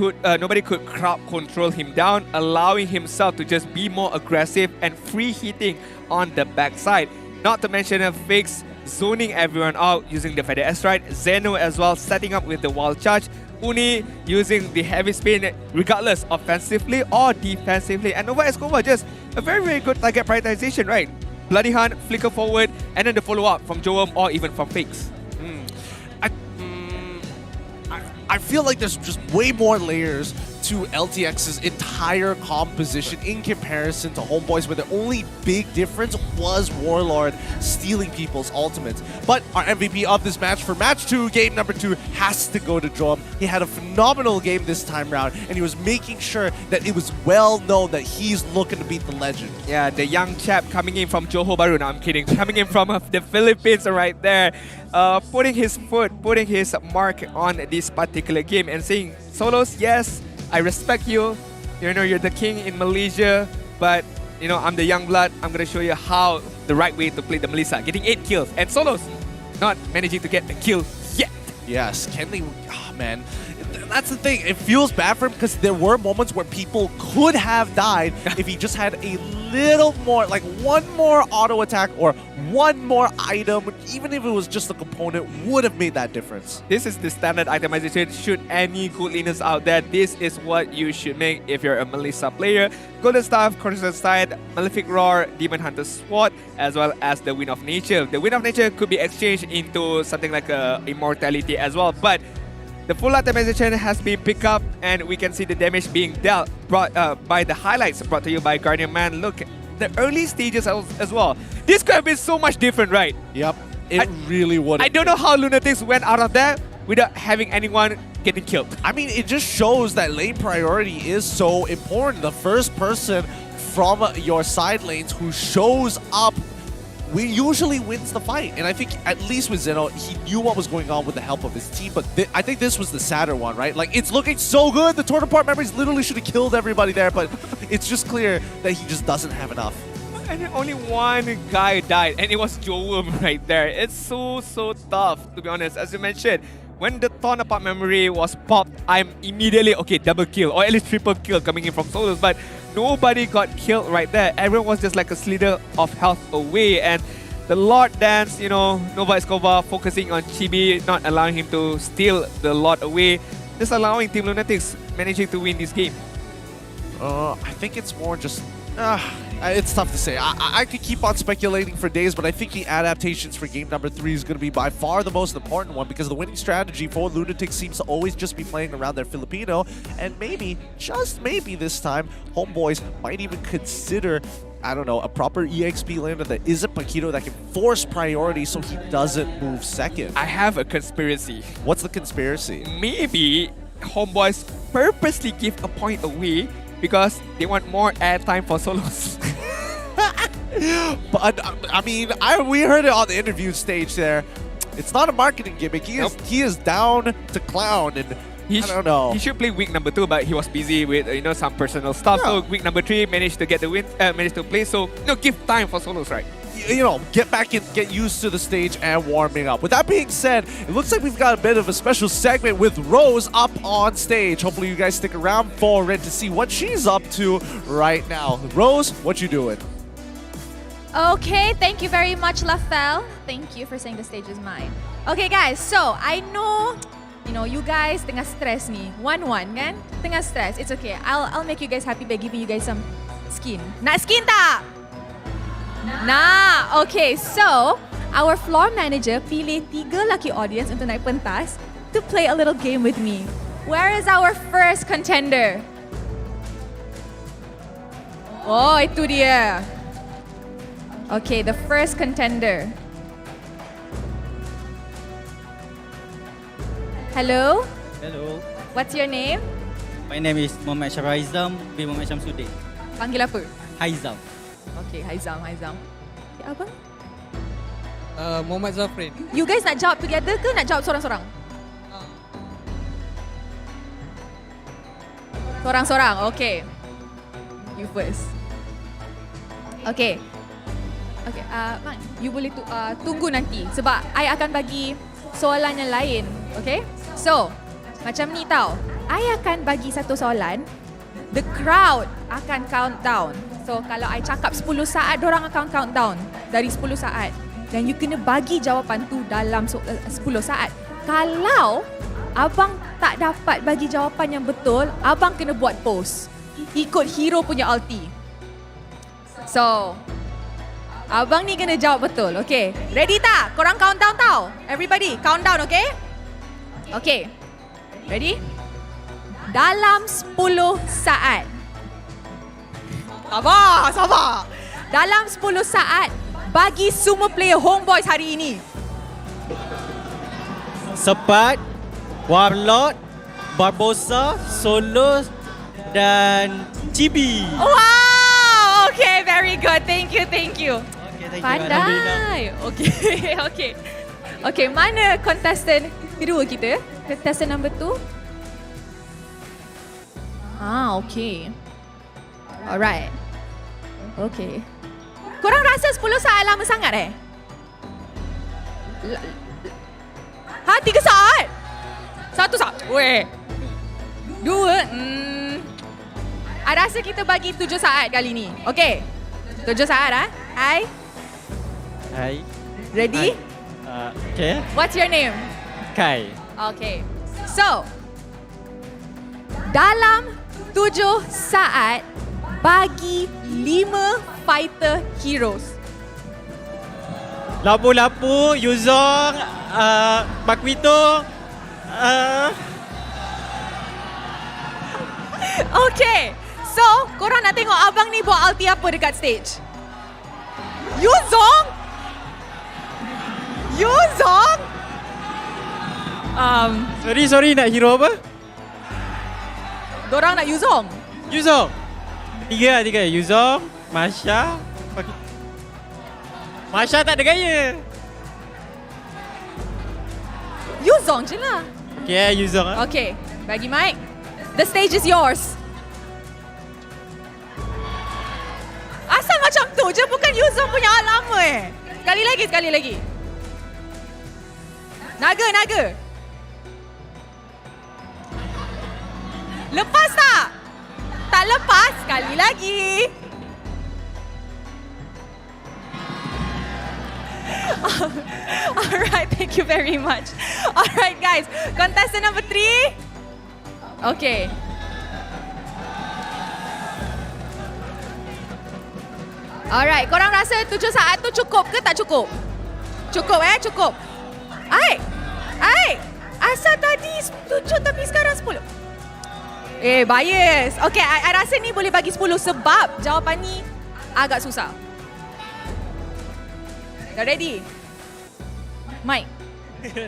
could crowd control him down, allowing himself to just be more aggressive and free hitting on the backside. Not to mention a Fix zoning everyone out using the Feather Astride. Zeno as well setting up with the Wild Charge. Uni using the heavy spin regardless offensively or defensively. And Nova Escobar just a very, very good target prioritization, right? Bloody Hunt, flicker forward, and then the follow-up from Jowm or even from Fakes. I feel like there's just way more layers to LTX's entire composition in comparison to Homebois, where the only big difference was Warlord stealing people's ultimates. But our MVP of this match for match 2, game number 2, has to go to Jowm. He had a phenomenal game this time round, and he was making sure that it was well known that he's looking to beat the legend. Yeah, the young chap coming in from Johor Bahru, no, I'm kidding, coming in from the Philippines right there, putting his mark on this particular game and saying, Solos, yes, I respect you. You know, you're the king in Malaysia, but you know, I'm the young blood. I'm gonna show you how the right way to play the Melissa. Getting 8 kills, and Solos not managing to get a kill yet. Yes, Kenley, oh man, that's the thing. It feels bad for him because there were moments where people could have died if he just had a little more, like one more auto attack or one more item, even if it was just a component, would have made that difference. This is the standard itemization. Should any good leaners out there, this is what you should make if you're a Melissa player. Golden Staff, Coruscant Side, Malefic Roar, Demon Hunter Sword, as well as the Wind of Nature. The Wind of Nature could be exchanged into something like Immortality as well, but the full itemization has been picked up, and we can see the damage being dealt brought by the highlights brought to you by Guardian Man. Look, the early stages as well. This could have been so much different, right? Yep, it really would. I don't know how Lunatix went out of there without having anyone getting killed. I mean, it just shows that lane priority is so important. The first person from your side lanes who shows up usually wins the fight. And I think at least with Zeno, he knew what was going on with the help of his team. But I think this was the sadder one, right? Like, it's looking so good. The Torn-Apart Memories literally should have killed everybody there, but it's just clear that he just doesn't have enough. And only one guy died, and it was Jowm right there. It's so tough, to be honest. As you mentioned, when the Torn-Apart Memory was popped, I'm immediately, okay, double kill, or at least triple kill coming in from Solos, but nobody got killed right there. Everyone was just like a slither of health away, and the Lord Dance, you know, Nova Escobar focusing on Chibi, not allowing him to steal the Lord away, just allowing Team Lunatix managing to win this game. I think it's more just... it's tough to say. I could keep on speculating for days, but I think the adaptations for game number 3 is going to be by far the most important one, because the winning strategy for Lunatix seems to always just be playing around their Filipino, and maybe, just maybe this time, Homebois might even consider, I don't know, a proper EXP laner that isn't Paquito that can force priority so he doesn't move second. I have a conspiracy. What's the conspiracy? Maybe Homebois purposely give a point away because they want more airtime for Solos. But I mean, we heard it on the interview stage there. It's not a marketing gimmick. He is down to clown, and I don't know. He should play week number 2, but he was busy with some personal stuff. Yeah. So week number 3 managed to get the win, managed to play. So give time for Solos, right? Get back and get used to the stage and warming up. With that being said, it looks like we've got a bit of a special segment with Rose up on stage. Hopefully you guys stick around for Red to see what she's up to right now. Rose, what you doing? Okay, thank you very much, Lafel. Thank you for saying the stage is mine. Okay guys, so I know, you guys tengah stress ni. 1-1 kan? Tengah stress. It's okay. I'll make you guys happy by giving you guys some skin. Nak skin tak? Nah, okay, so our floor manager pilih 3 lucky audience untuk naik pentas to play a little game with me. Where is our first contender? Oh, itu dia. Okay, the first contender. Hello? Hello. What's your name? My name is Muhammad Syaraizam bin Muhammad Syamsuddin. Panggil apa? Haizam. Okay, Haizam. Ya, abang? Muhammad Zafrin. You guys nak jawab together ke nak jawab sorang-sorang? Sorang-sorang, okay. You first. Okay. Okay, Mak, you boleh tunggu nanti sebab I akan bagi soalan yang lain, okay? So, macam ni tau. I akan bagi satu soalan, the crowd akan count down. So, kalau I cakap 10 saat, dorang akan count down dari 10 saat. Dan you kena bagi jawapan tu dalam 10 saat. Kalau abang tak dapat bagi jawapan yang betul, abang kena buat pose. Ikut hero punya ulti. So, Abang ni kena jawab betul. Okay. Ready tak? Korang countdown tau. Everybody, countdown, okay? Okay. Ready? Dalam 10 saat. Sabar. Dalam 10 saat, bagi semua player Homebois hari ini. Sepat, Warlord, Barbosa, Solo dan Chibi. Wow! Okay, very good. Thank you. Okay, Pandai. Okay, mana contestant kedua kita? Contestant number 2? Okay. Alright. Okay. Korang rasa 10 saat lama sangat 3 saat? 1 saat? Weh. 2? I rasa kita bagi 7 saat kali ni. Okay. 7 saat Hai. Ready? Okay. What's your name? Kai. Okay. So, dalam 7 saat, bagi 5 fighter heroes. Lapu-Lapu, Yuzong, Makwito. Okay. So, korang nak tengok abang ni buat ulti apa dekat stage? Yuzong? Sorry, nak hero apa? Dorang nak Yuzong? Tiga. Yuzong, Masha. Masha tak ada gaya. Yuzong je lah. Okay, Yuzong. Okay, bagi mic. The stage is yours. Asal macam tu je, bukan Yuzong punya lama Sekali lagi. Naga. Lepas tak? Tak lepas, sekali lagi. Alright, thank you very much. Alright guys, contestant number 3. Okay. Alright, korang rasa 7 saat tu cukup ke tak cukup? Cukup. Asal tadi 7 tapi sekarang 10. Bias. Okay, I rasa ni boleh bagi 10 sebab jawapan ni agak susah. Dah ready? Mike?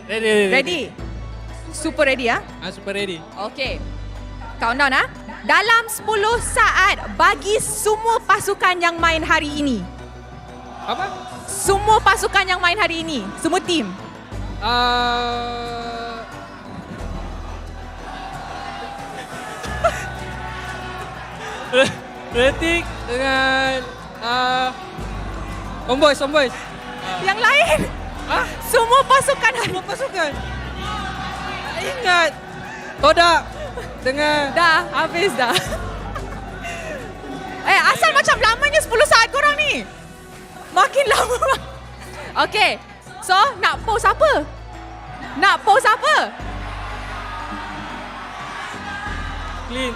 Ready? Super ready Super ready. Okay. Countdown Dalam 10 saat, bagi semua pasukan yang main hari ini. Apa? Semua pasukan yang main hari ini. Semua tim. Retik dengan Homebois. Yang lain? Semua pasukan. Ingat. Todak dengan... Dah, habis dah. Asal macam lamanya 10 saat korang ni. Makin lama. Okay. So, nak pose apa? Clean.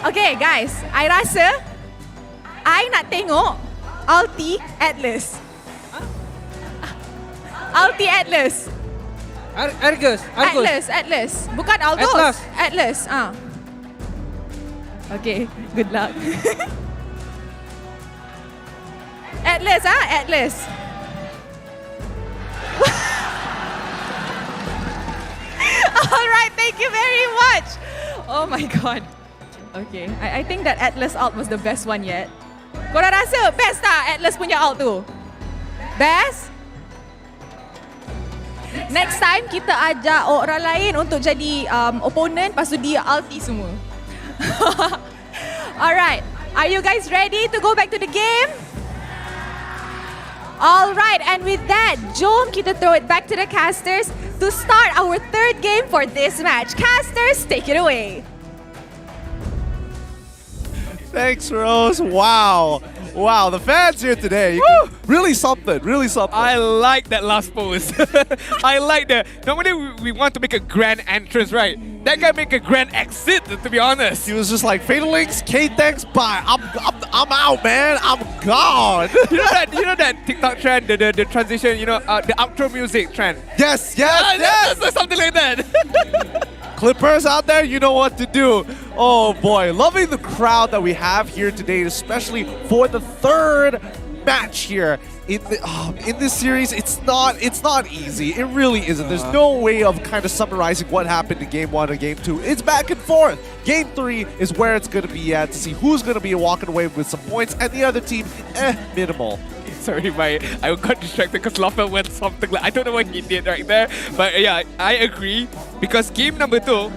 Okay guys, I rasa I nak tengok ulti Atlas. Ulti Atlas. Argus. Atlas. Bukan Aldos. Atlas. Okay, good luck. Atlas. Alright, thank you very much. Oh my god. Okay, I think that Atlas ult was the best one yet. Korang rasa best tak Atlas punya ult tu? Best? Next time kita ajak orang lain untuk jadi opponent, lepas tu dia ulti semua. Alright, are you guys ready to go back to the game? Alright, and with that, Jowm, kita throw it back to the casters to start our third game for this match. Casters, take it away. Thanks, Rose. Wow, the fans here today. Really something. I like that last pose. I like that. Normally we want to make a grand entrance, right? That guy make a grand exit, to be honest. He was just like, Fatal Links, K, thanks, bye. I'm out, man. I'm gone. You know that TikTok trend, the transition, the outro music trend. Yes. Something like that. Clippers out there, you know what to do. Oh boy, loving the crowd that we have here today, especially for the third match here in this series. It's not easy. It really isn't. There's no way of kind of summarizing what happened in Game 1 and Game 2. It's back and forth. Game 3 is where it's going to be at to see who's going to be walking away with some points, and the other team, minimal. Sorry, I got distracted because Lofel went something like, I don't know what he did right there. But yeah, I agree. Because game number 2,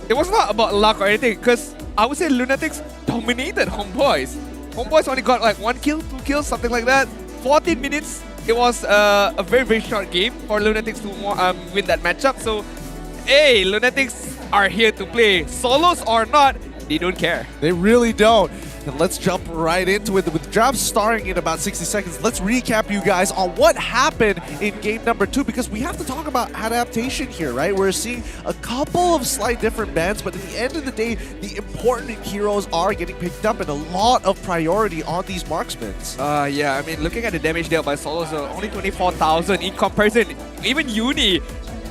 it was not about luck or anything. Because I would say Lunatix dominated Homebois. Homebois only got like 1 kill, 2 kills, something like that. 14 minutes. It was a very, very short game for Lunatix to win that matchup. So, hey, Lunatix are here to play. Solos or not, they don't care. They really don't. And let's jump right into it. With the draft starting in about 60 seconds, let's recap you guys on what happened in game number 2, because we have to talk about adaptation here, right? We're seeing a couple of slight different bans, but at the end of the day, the important heroes are getting picked up and a lot of priority on these marksmen. Yeah, I mean, looking at the damage dealt by Solos, only 24,000 in comparison. Even Uni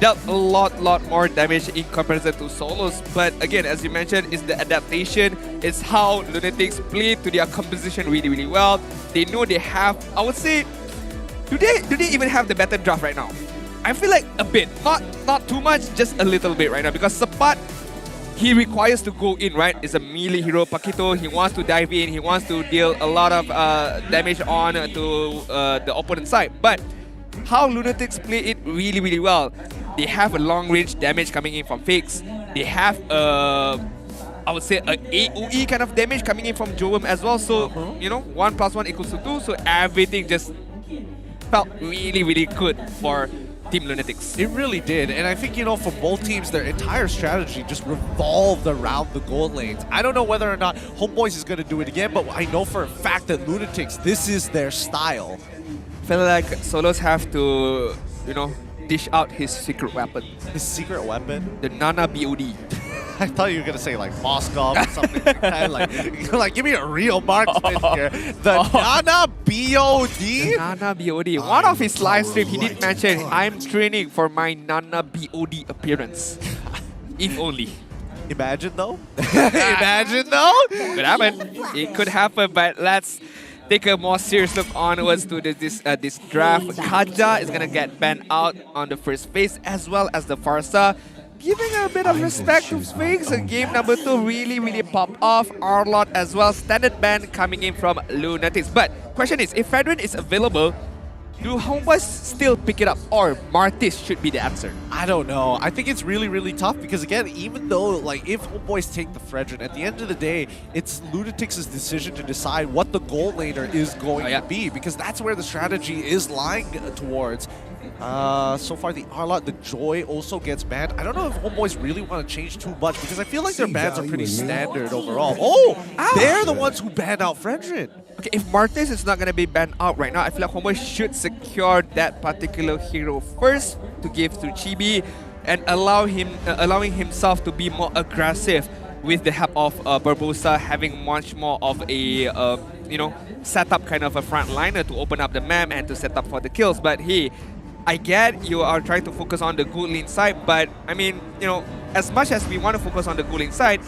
dealt a lot more damage in comparison to Solos. But again, as you mentioned, it's the adaptation. It's how Lunatix play to their composition really, really well. They know they have, I would say, do they even have the better draft right now? I feel like a bit, not too much, just a little bit right now. Because Sepat, he requires to go in, right? It's a melee hero. Paquito, he wants to dive in. He wants to deal a lot of damage on to the opponent's side. But how Lunatix play it really, really well. They have a long-range damage coming in from Fakes. They have I would say a AoE kind of damage coming in from Jowm as well. So, 1 + 1 = 2. So everything just felt really, really good for Team Lunatix. It really did. And I think, for both teams, their entire strategy just revolved around the gold lanes. I don't know whether or not Homebois is going to do it again, but I know for a fact that Lunatix, this is their style. I feel like Solos have to, dish out his secret weapon. His secret weapon? The Nana BOD. I thought you were going to say like Moskov or something like that. Like, give me a real marksman here. The Nana BOD? The Nana BOD. One of his live stream, he did mention, I'm training for my Nana BOD appearance. If only. Imagine though? Imagine though? Could happen. It could happen, but let's take a more serious look onwards to this draft. Kaja is gonna get banned out on the first phase, as well as the Farsa. Giving a bit of respect to Sphinx. Game number 2 really, really popped off. Arlot as well. Standard ban coming in from Lunatix. But question is, if Fedrin is available, do Homebois still pick it up, or Martis should be the answer? I don't know. I think it's really, really tough because, again, even though, if Homebois take the Fredrin, at the end of the day, it's Lunatix's decision to decide what the gold laner is going to be, because that's where the strategy is lying towards. So far, the Arlot, the Joy also gets banned. I don't know if Homebois really want to change too much because I feel like their bans are pretty standard overall. Oh, they're the ones who banned out Fredrin. Okay, if Martis is not going to be banned out right now, I feel like Homebois should secure that particular hero first to give to Chibi and allowing himself to be more aggressive with the help of Barbosa having much more of a setup kind of a frontliner to open up the map and to set up for the kills. But hey, I get you are trying to focus on the good lane side, but I mean, as much as we want to focus on the good lane side,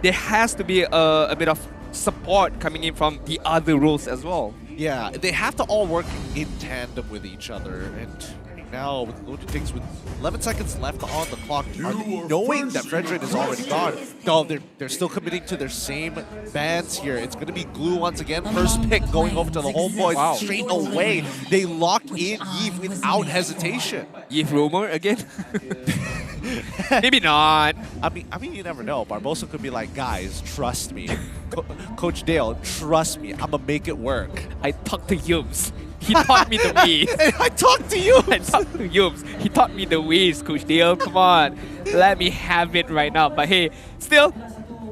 there has to be a bit of support coming in from the other roles as well. Yeah, they have to all work in tandem with each other. And now with Lunatix with 11 seconds left on the clock, knowing that Fredrin is already gone, no, they're still committing to their same bans here. It's going to be Glue once again. First pick going over to the Homebois straight away. They lock in Yves without hesitation. Yves Romer again? Maybe not. I mean, you never know. Barbosa could be like, guys, trust me. Coach Dale, trust me. I'm gonna make it work. I talked to Yums. He taught me the ways. I talked to you. I talked to Yums. He taught me the ways, Coach Dale. Come on. Let me have it right now. But hey, still,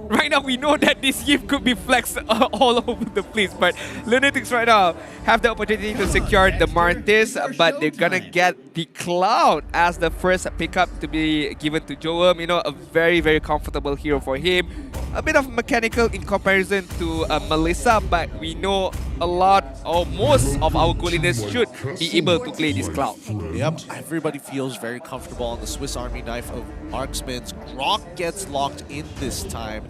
right now we know that this Yves could be flexed all over the place. But Lunatix right now have the opportunity to secure the Martis, but they're gonna get the Cloud as the first pickup to be given to Jowm. You know, a very, very comfortable hero for him. A bit of mechanical in comparison to Melissa, but we know a lot or most of our goalies should be able to play this Cloud. Yep, everybody feels very comfortable on the Swiss Army knife of marksmans. Grok gets locked in this time.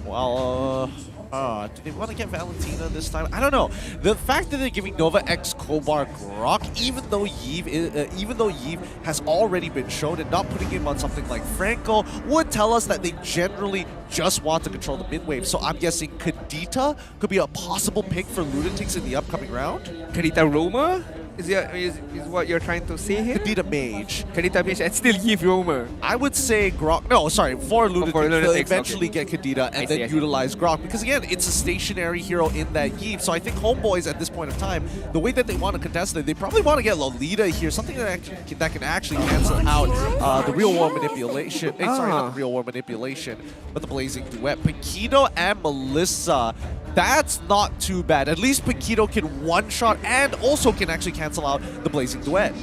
Well, do they want to get Valentina this time? I don't know. The fact that they're giving Nova X Kobar Grok, even though Yves has already been shown and not putting him on something like Franco, would tell us that they generally just want to control the mid wave. So I'm guessing Kadita could be a possible pick for Lunatix in the upcoming round. Kadita Roma? Is what you're trying to say here? Kadita Mage. Kadita Mage and still Yves Roma. I would say Grok. No, sorry, for Lunatix, they'll eventually okay. get Kadita and then utilize Grok. Because again, it's a stationary hero in that Yves. So I think Homebois at this point of time, the way that they want to contest it, they probably want to get Lolita here, something that can actually cancel out the real war manipulation. Sorry, not the real war manipulation, but the Blazing Duet. Paquito and Melissa. That's not too bad. At least Paquito can one-shot and also can actually cancel out the Blazing Duet.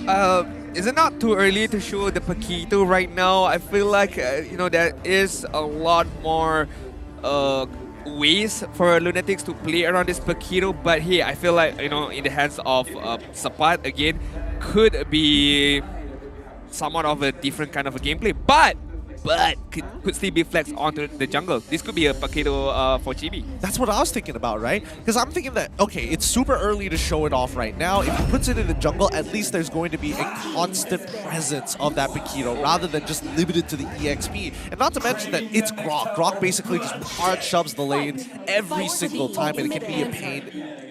Is it not too early to show the Paquito right now? I feel like, you know, there is a lot more ways for Lunatix to play around this Paquito, but hey, I feel like, you know, in the hands of Sapat again, could be somewhat of a different kind of a gameplay, but could still be flexed onto the jungle. This could be a Paquito for Chibi. That's what I was thinking about, right? Because I'm thinking that, okay, it's super early to show it off right now. If he puts it in the jungle, at least there's going to be a constant presence of that Paquito rather than just limited to the EXP. And not to mention that it's Grok. Grok basically just hard shoves the lane every single time, and it can be a pain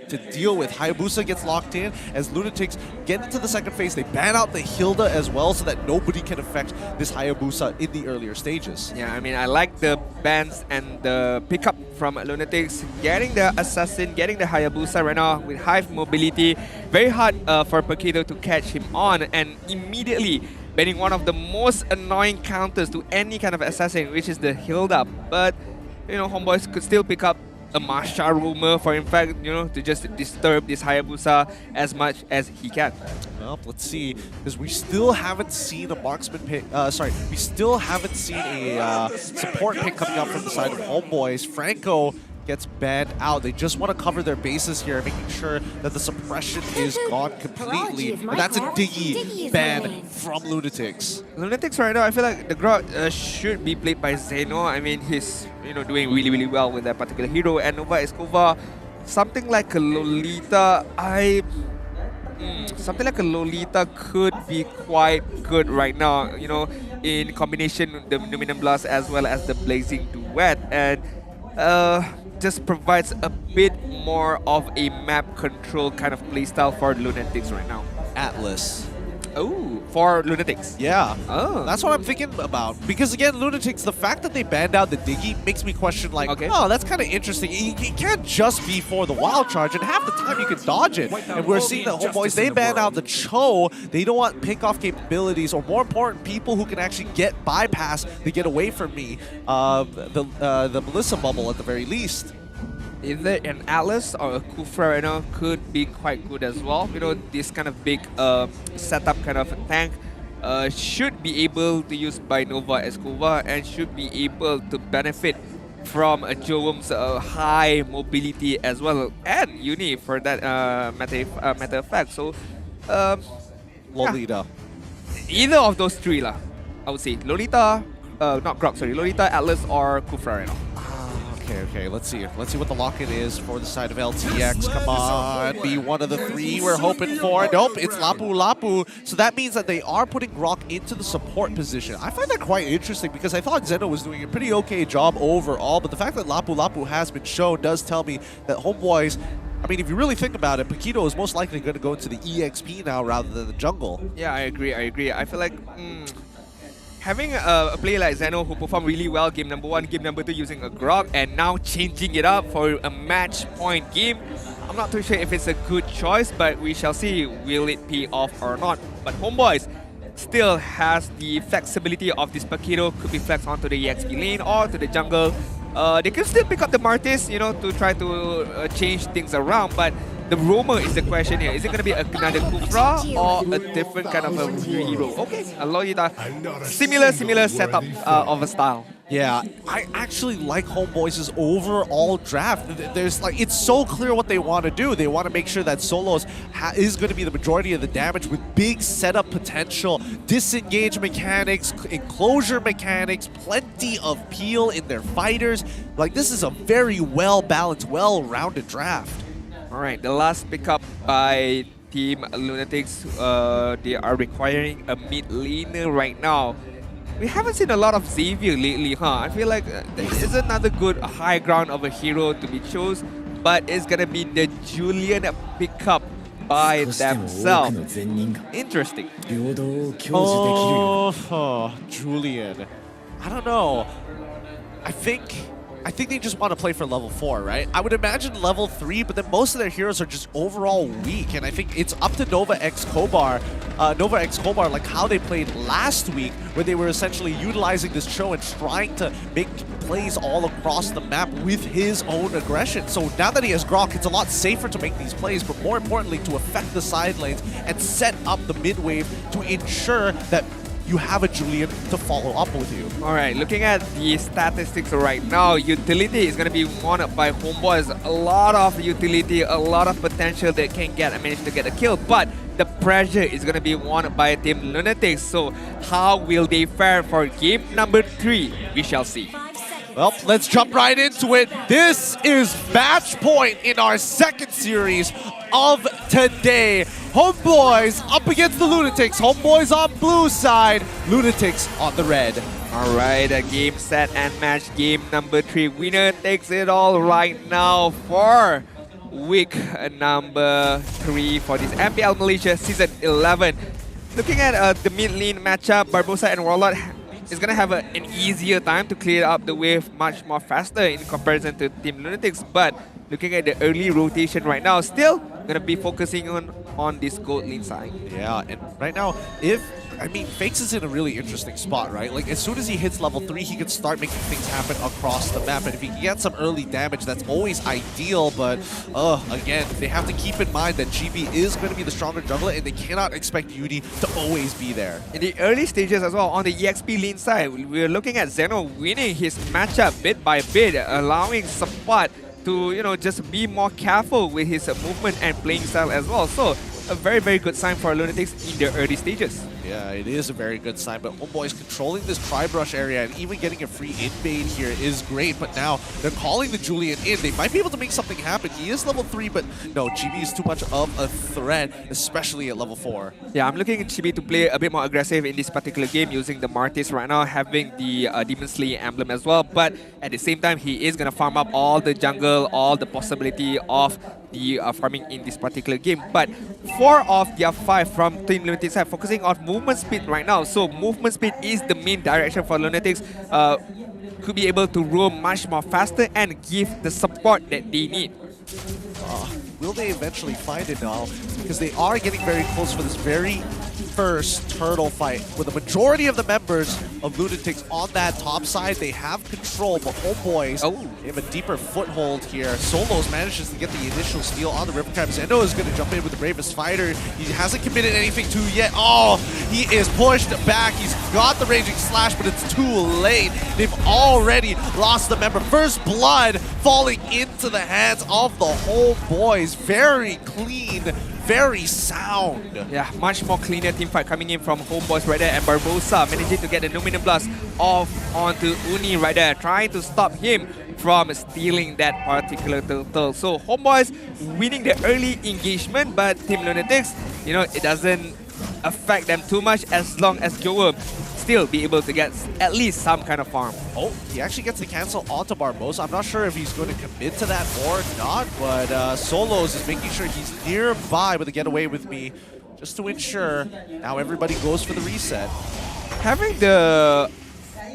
to deal with. Hayabusa gets locked in as Lunatix get into the second phase. They ban out the Hilda as well so that nobody can affect this Hayabusa in the earlier stages. Yeah, I mean, I like the bans and the pickup from Lunatix, getting the Assassin, getting the Hayabusa right now with high mobility. Very hard for Paquito to catch him on, and immediately banning one of the most annoying counters to any kind of Assassin, which is the Hilda. But, you know, Homebois could still pick up a Masha rumor for, in fact, you know, to just disturb this Hayabusa as much as he can. Well, let's see, because we still haven't seen a marksman pick. We still haven't seen a support pick coming up from the side of Homebois. Franco gets banned out. They just want to cover their bases here, making sure that the suppression is gone completely. And that's a Diggy ban from Lunatix. Lunatix right now, I feel like the Grok should be played by Zeno. I mean, he's, you know, doing really, really well with that particular hero. And Nova Escobar, something like a Lolita, something like a Lolita could be quite good right now, you know, in combination with the Numinum Blast as well as the Blazing Duet. And just provides a bit more of a map control kind of playstyle for Lunatix right now. Atlas. Oh, for Lunatix. Yeah. Oh. That's what I'm thinking about. Because again, Lunatix, the fact that they banned out the Diggy makes me question, like, oh, that's kind of interesting. You can't just be for the wild charge, and half the time you can dodge it. And we're seeing that Homebois, they banned out the Cho. They don't want pick-off capabilities, or more important, people who can actually get bypass to get away from me. The Melissa bubble at the very least. Either an Atlas or a Kufra right now could be quite good as well. You know, this kind of big setup kind of tank should be able to use by Nova Escobar and should be able to benefit from Jowm's high mobility as well, and Uni for that matter of fact. So, Lolita. Yeah. Either of those three lah, I would say. Lolita, not Grok, sorry. Lolita, Atlas, or Kufra right now. Okay, let's see. Let's see what the lock-in is for the side of LTX. Come on, be one of the three we're hoping for. Nope, it's Lapu Lapu. So that means that they are putting Grok into the support position. I find that quite interesting because I thought Zeno was doing a pretty okay job overall, but the fact that Lapu Lapu has been shown does tell me that Homebois, I mean, if you really think about it, Paquito is most likely going to go into the EXP now rather than the jungle. Yeah, I agree. I feel like having a player like Zeno who performed really well game number 1, game number 2 using a Grok, and now changing it up for a match point game, I'm not too sure if it's a good choice, but we shall see will it pay off or not. But Homebois still has the flexibility of this Paquito, could be flexed onto the EXP lane or to the jungle. They can still pick up the Martis, you know, to try to change things around, but the roamer is the question here. Is it going to be another Kufra or a different kind of a hero? Okay, Aloyita, similar setup of a style. Yeah, I actually like Homebois' overall draft. There's like, it's so clear what they want to do. They want to make sure that Solos is going to be the majority of the damage with big setup potential, disengage mechanics, enclosure mechanics, plenty of peel in their fighters. Like, this is a very well-balanced, well-rounded draft. All right, the last pickup by Team Lunatix, they are requiring a mid laner right now. We haven't seen a lot of Xavier lately, huh? I feel like there is another good high ground of a hero to be chose, but it's gonna be the Julian pickup by themselves. Interesting. Oh, Julian. I don't know. I think they just want to play for level 4, right? I would imagine level 3, but then most of their heroes are just overall weak, and I think it's up to Nova X Kobar, like how they played last week, where they were essentially utilizing this Cho and trying to make plays all across the map with his own aggression. So now that he has Grok, it's a lot safer to make these plays, but more importantly, to affect the side lanes and set up the mid wave to ensure that you have a Julian to follow up with you. All right, looking at the statistics right now, utility is going to be won up by Homebois. A lot of utility, a lot of potential that can manage to get a kill, but the pressure is going to be won by Team Lunatix. So how will they fare for game number 3? We shall see. Well, let's jump right into it. This is match point in our second series of today. Homebois up against the Lunatix. Homebois on blue side, Lunatix on the red. All right, a game set and match game number 3. Winner takes it all right now for week number 3 for this MPL Malaysia Season 11. Looking at the mid lane matchup, Barbosa and Warlord is going to have an easier time to clear up the wave much more faster in comparison to Team Lunatix. But looking at the early rotation right now, still going to be focusing on this gold lane side. Yeah, and right now, Fakes is in a really interesting spot, right? Like, as soon as he hits level 3, he can start making things happen across the map. And if he can get some early damage, that's always ideal. But, again, they have to keep in mind that GB is going to be the stronger jungler, and they cannot expect Uni to always be there. In the early stages as well, on the EXP lane side, we're looking at Zeno winning his matchup bit by bit, allowing support to, just be more careful with his movement and playing style as well. So, a very, very good sign for Lunatix in their early stages. Yeah, it is a very good sign, but Homebois controlling this Tri-Brush area and even getting a free invade here is great, but now they're calling the Julian in. They might be able to make something happen. He is level 3, but no, GB is too much of a threat, especially at level 4. Yeah, I'm looking at GB to play a bit more aggressive in this particular game using the Martis right now, having the Demon Slayer emblem as well, but at the same time, he is going to farm up all the jungle, all the possibility of the farming in this particular game. But 4 of their 5 from Team Lunatix are focusing on movement speed right now. So movement speed is the main direction for Lunatix. Could be able to roam much more faster and give the support that they need. Will they eventually find it now? Because they are getting very close for this very first turtle fight. With the majority of the members of Lunatix on that top side, they have control, but Homebois have a deeper foothold here. Solos manages to get the initial steal on the River Crab. Zendo is going to jump in with the bravest fighter. He hasn't committed anything to yet. Oh, he is pushed back. He's got the Raging Slash, but it's too late. They've already lost the member. First blood falling into the hands of the Homebois. Very clean, very sound. Yeah, much more cleaner team fight coming in from Homebois right there, and Barbosa managing to get the Luminum Blast off onto Uni right there, trying to stop him from stealing that particular turtle. So Homebois winning the early engagement, but Team Lunatix, it doesn't affect them too much as long as Jowm still be able to get at least some kind of farm. Oh, he actually gets the cancel onto Barbosa. I'm not sure if he's going to commit to that or not, but Solos is making sure he's nearby with a get away with me, just to ensure now everybody goes for the reset. Having the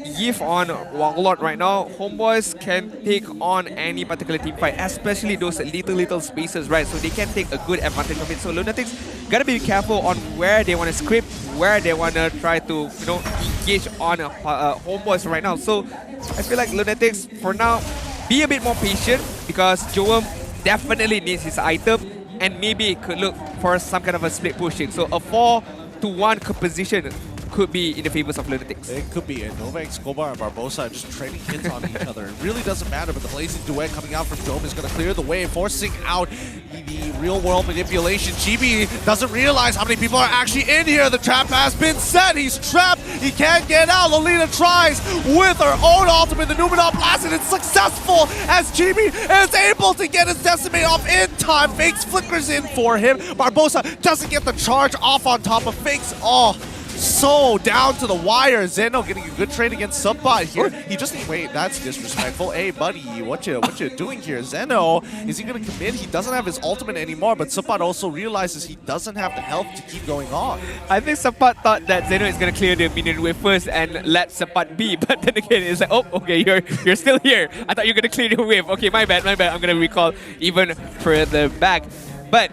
Yif on Warlord right now, Homebois can take on any particular team fight, especially those little spaces, right? So they can take a good advantage of it. So Lunatix gotta be careful on where they want to script, where they want to try to, engage on Homebois right now. So I feel like Lunatix, for now, be a bit more patient because Jowm definitely needs his item. and maybe it could look for some kind of a split pushing. So a 4-to-1 composition could be in the favors of Lunatix. It could be. And Nova, Escobar, and Barbosa are just trading hits on each other. It really doesn't matter, but the blazing duet coming out from Jowm is going to clear the way, forcing out the real-world manipulation. Chibi doesn't realize how many people are actually in here. The trap has been set. He's trapped. He can't get out. Lolita tries with her own ultimate, the Numenor Blast, and it's successful as Chibi is able to get his Decimate off in time. Fakes flickers in for him. Barbosa doesn't get the charge off on top of Fakes. Oh, so down to the wire. Zeno getting a good trade against Subbot here. He just wait, that's disrespectful. Hey buddy, what you doing here? Zeno, is he gonna commit? He doesn't have his ultimate anymore, but Subbot also realizes he doesn't have the health to keep going on. I think Subbot thought that Zeno is gonna clear the minion wave first and let Subbot be, but then again it's like, oh okay, you're still here. I thought you were gonna clear the wave. Okay, my bad. I'm gonna recall even further back. But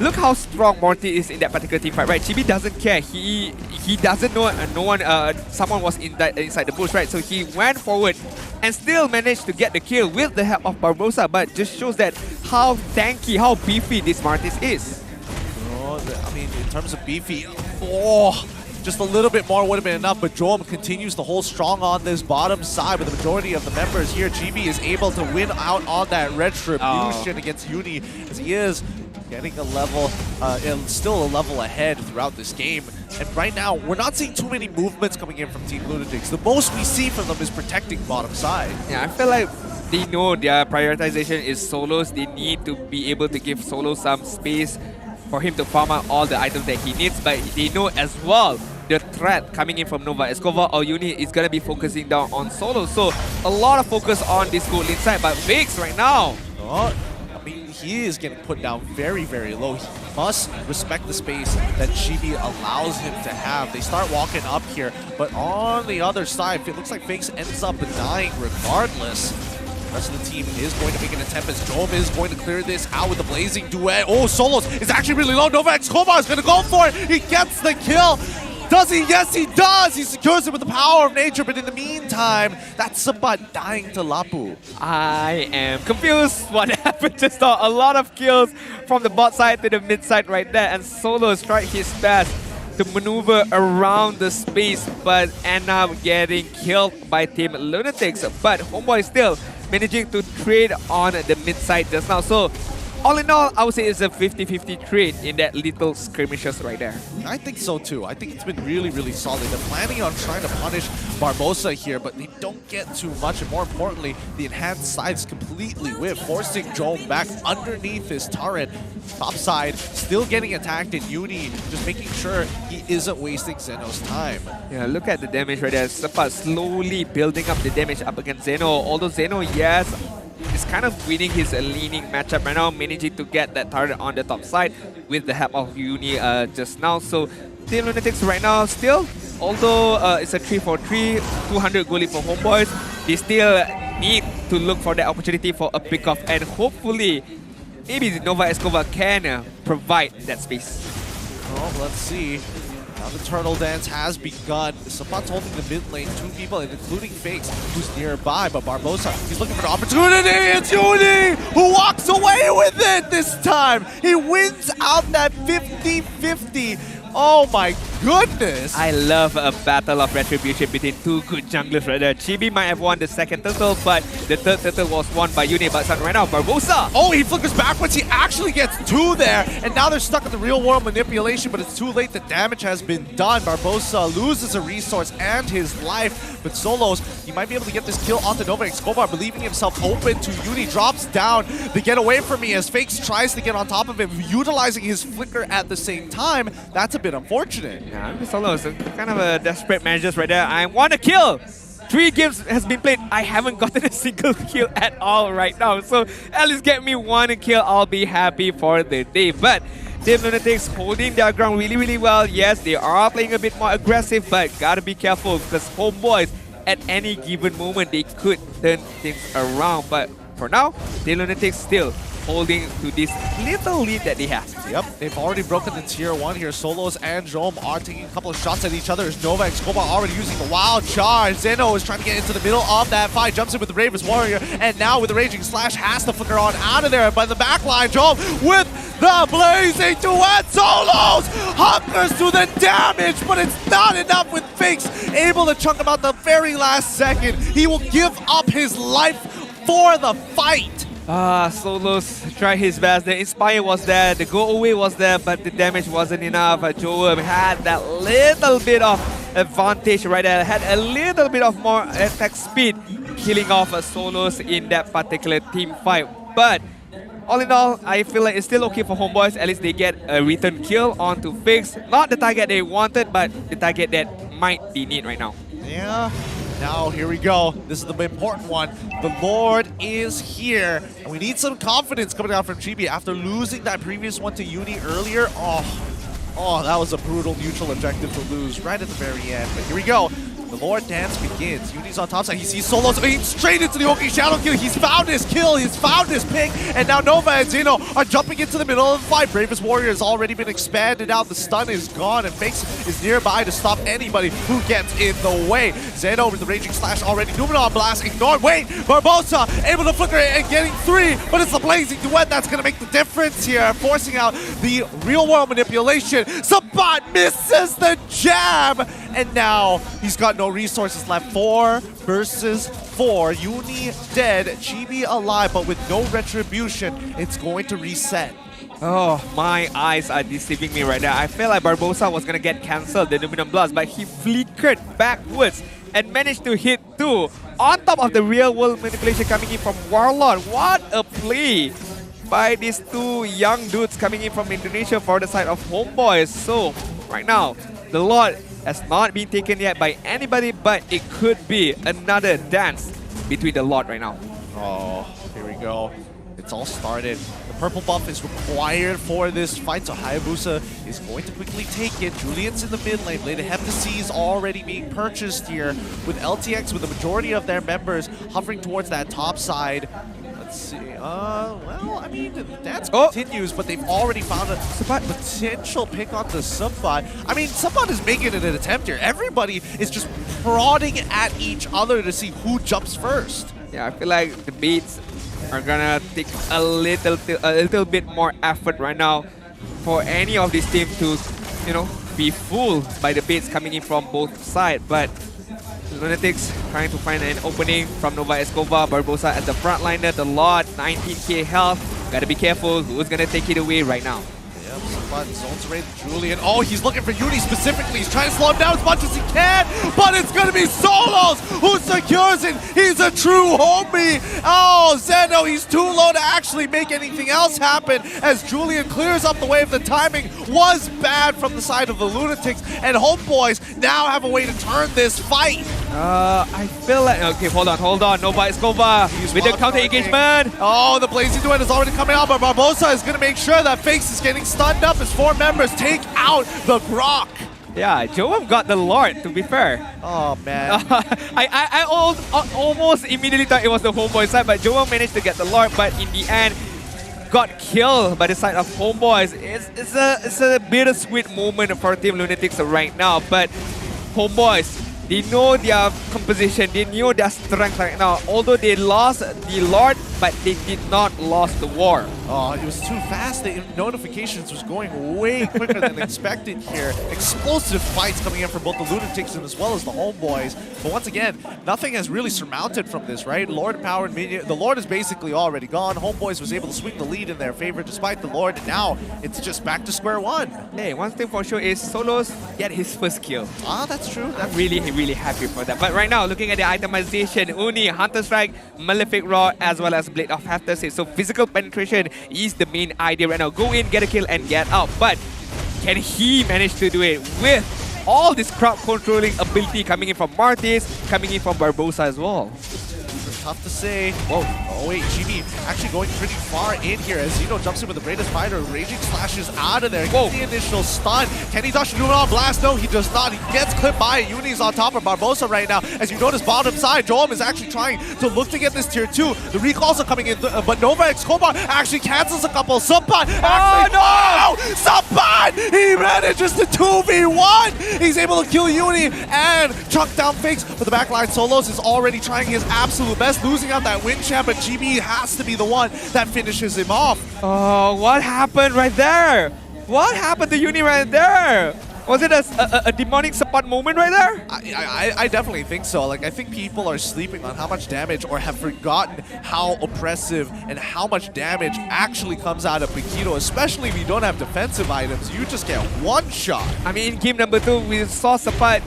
look how strong Morty is in that particular team fight, right? Chibi doesn't care. He doesn't know someone was inside the bush, right? So he went forward and still managed to get the kill with the help of Barbosa, but just shows that how tanky, how beefy this Martis is. Oh, I mean, in terms of beefy, just a little bit more would have been enough, but Jowm continues to hold strong on this bottom side with the majority of the members here. Chibi is able to win out on that retribution against Uni, as he is getting a level, still a level ahead throughout this game. And right now, we're not seeing too many movements coming in from Team Lunatix. The most we see from them is protecting bottom side. Yeah, I feel like they know their prioritization is solos. They need to be able to give Solo some space for him to farm out all the items that he needs, but they know as well the threat coming in from Nova Escobar or Uni is going to be focusing down on Solo. So a lot of focus on this gold lane side, but Vix right now, he is getting put down very, very low. He must respect the space that Chibi allows him to have. They start walking up here, but on the other side, it looks like Fakes ends up dying regardless. The rest of the team is going to make an attempt as Jowm is going to clear this out with the blazing duet. Oh, Solos is actually really low. Nova Escobar is going to go for it. He gets the kill. Does he? Yes, he does. He secures it with the power of nature, but in the meantime, that's Subbot dying to Lapu. I am confused what happened just now. A lot of kills from the bot side to the mid side right there, and Solo tried his best to maneuver around the space, but end up getting killed by Team Lunatix. But Homebois is still managing to trade on the mid side just now. So all in all, I would say it's a 50-50 trade in that little skirmishes right there. I think so too. I think it's been really, really solid. They're planning on trying to punish Barbosa here, but they don't get too much. And more importantly, the enhanced sides completely whiff, forcing Jowm back underneath his turret. Top side still getting attacked in Uni, just making sure he isn't wasting Zeno's time. Yeah, look at the damage right there. Subbot slowly building up the damage up against Zeno. Although Zeno, yes, is kind of winning his leaning matchup right now, managing to get that turret on the top side with the help of Uni just now. So Team Lunatix right now still, although it's a 3-4-3, 200 goalie for Homebois, they still need to look for that opportunity for a pick-off, and hopefully maybe Nova Escobar can provide that space. Well, let's see. Now the turtle dance has begun. Subbot's holding the mid lane, 2 people, including Fakes, who's nearby. But Barbosa, he's looking for the opportunity. It's Uni who walks away with it this time. He wins out that 50-50. Oh my goodness! I love a battle of retribution between 2 good junglers right there. Chibi might have won the second turtle, but the third turtle was won by Uni. But right now, Barbosa! Oh, he flickers backwards. He actually gets 2 there. And now they're stuck in the real world manipulation, but it's too late. The damage has been done. Barbosa loses a resource and his life. But Solos, he might be able to get this kill onto Nova Escobar, believing himself open to Uni. Drops down to get away from me as Fakes tries to get on top of him, utilizing his flicker at the same time. That's a bit unfortunate. Yeah, Solos, kind of a desperate measures right there. I want a kill! 3 games has been played. I haven't gotten a single kill at all right now. So at least get me 1 kill. I'll be happy for the day. But Team Lunatix holding their ground really, really well. Yes, they are playing a bit more aggressive, but gotta be careful because Homebois, at any given moment, they could turn things around. But for now, Team Lunatix still holding to this little lead that they have. Yep, they've already broken the tier 1 here. Solos and Jowm are taking a couple of shots at each other. As Nova and Scoba already using the wild charge. Zeno is trying to get into the middle of that fight. Jumps in with the Bravest Warrior. And now with the Raging Slash has to flicker on out of there. By the backline, Jowm with the Blazing Duet. Solos hungers to the damage, but it's not enough with Fakes able to chunk him out the very last second. He will give up his life for the fight. Solos tried his best. The Inspire was there, the go away was there, but the damage wasn't enough. Jowm had that little bit of advantage right there, had a little bit of more attack speed, killing off Solos in that particular team fight. But all in all, I feel like it's still okay for Homebois. At least they get a return kill onto Fix. Not the target they wanted, but the target that might be needed right now. Yeah. Now, here we go. This is the important one. The Lord is here. And we need some confidence coming out from GB after losing that previous one to Uni earlier. Oh, that was a brutal neutral objective to lose right at the very end. But here we go. The Lord dance begins. Uni's on top side. He sees Solos straight into the Oki Shadow kill. He's found his kill. He's found his pick. And now Nova and Zeno are jumping into the middle of the fight. Bravest Warrior has already been expanded out. The stun is gone. And Fakes is nearby to stop anybody who gets in the way. Zeno with the Raging Slash already. Numenon Blast ignored. Wait, Barbosa able to flicker and getting 3. But it's the Blazing Duet that's going to make the difference here. Forcing out the real world manipulation. Sabat misses the jab. And now he's got no resources left. 4 versus 4. Uni dead, Chibi alive, but with no retribution, it's going to reset. Oh, my eyes are deceiving me right now. I feel like Barbosa was going to get cancelled, the Numenon Blast, but he flickered backwards and managed to hit 2. On top of the real world manipulation coming in from Warlord. What a play by these 2 young dudes coming in from Indonesia for the side of Homebois. So, right now, the Lord has not been taken yet by anybody, but it could be another dance between the Lord right now. Oh, here we go. It's all started. The purple buff is required for this fight, so Hayabusa is going to quickly take it. Julian's in the mid lane. Lady Heptacy is already being purchased here with LTX, with the majority of their members hovering towards that top side. Let's see. Well, I mean, the dance continues, but they've already found a potential pick on the Subbot. I mean, Subbot is making an attempt here. Everybody is just prodding at each other to see who jumps first. Yeah, I feel like the beats are gonna take a little bit more effort right now for any of these teams to, be fooled by the baits coming in from both sides. But Lunatix trying to find an opening from Nova Escobar. Barbosa at the frontliner. The Lord, 19k health. Gotta be careful who's gonna take it away right now. Yep, Sabat zones away Julian. Oh, he's looking for Uni specifically. He's trying to slow him down as much as he can, but it's gonna be Solos who secures it. He's a true homie. Oh, Zeno, he's too low to actually make anything else happen as Julian clears up the wave. The timing was bad from the side of the Lunatics, and Homebois now have a way to turn this fight. I feel like... Okay, hold on. Nova Escobar with the counter engagement. Oh, the Blazing Duet is already coming out, but Barbosa is going to make sure that Fakes is getting stunned up as 4 members take out the Grok. Yeah, Jowm got the Lord, to be fair. Oh, man. I almost immediately thought it was the Homeboy side, but Jowm managed to get the Lord, but in the end, got killed by the side of Homeboys. It's a bittersweet moment for Team Lunatix right now, but Homeboys, they know their composition, they know their strength right now. Although they lost the Lord, but they did not lose the war. Oh, it was too fast. The notifications was going way quicker than expected here. Explosive fights coming in from both the Lunatics and as well as the Homeboys. But once again, nothing has really surmounted from this, right? Lord power and minion. The Lord is basically already gone. Homeboys was able to swing the lead in their favor despite the Lord, and now it's just back to square one. Hey, one thing for sure is Solos get his first kill. Ah, that's true. I'm really happy for that. But right now, looking at the itemization, Uni, Hunter Strike, Malefic Raw, as well as Blade of Heptacy. So physical penetration is the main idea right now. Go in, get a kill, and get out. But can he manage to do it with all this crowd controlling ability coming in from Martis, coming in from Barbosa as well? It's tough to say. Whoa. Oh wait, GB actually going pretty far in here as Zeno jumps in with the greatest fighter. Raging slashes out of there. Gets the initial stun. Can he dodge the Luminol Blast? No, he does not. He gets clipped by it. Uni's on top of Barbosa right now. As you notice, bottom side, Jowm is actually trying to look to get this tier 2. The recalls are coming in, but Nova X Cobalt actually cancels a couple. Sapat actually, no! Sapat! He manages to 2v1! He's able to kill Uni and chuck down Fakes, but the backline Solos is already trying his absolute best, losing out that win champ, but GB has to be the one that finishes him off. Oh, what happened right there? What happened to Uni right there? Was it a demonic Sapat moment right there? I definitely think so. Like, I think people are sleeping on how much damage or have forgotten how oppressive and how much damage actually comes out of Paquito, especially if you don't have defensive items. You just get one shot. I mean, in game number 2, we saw Sapat,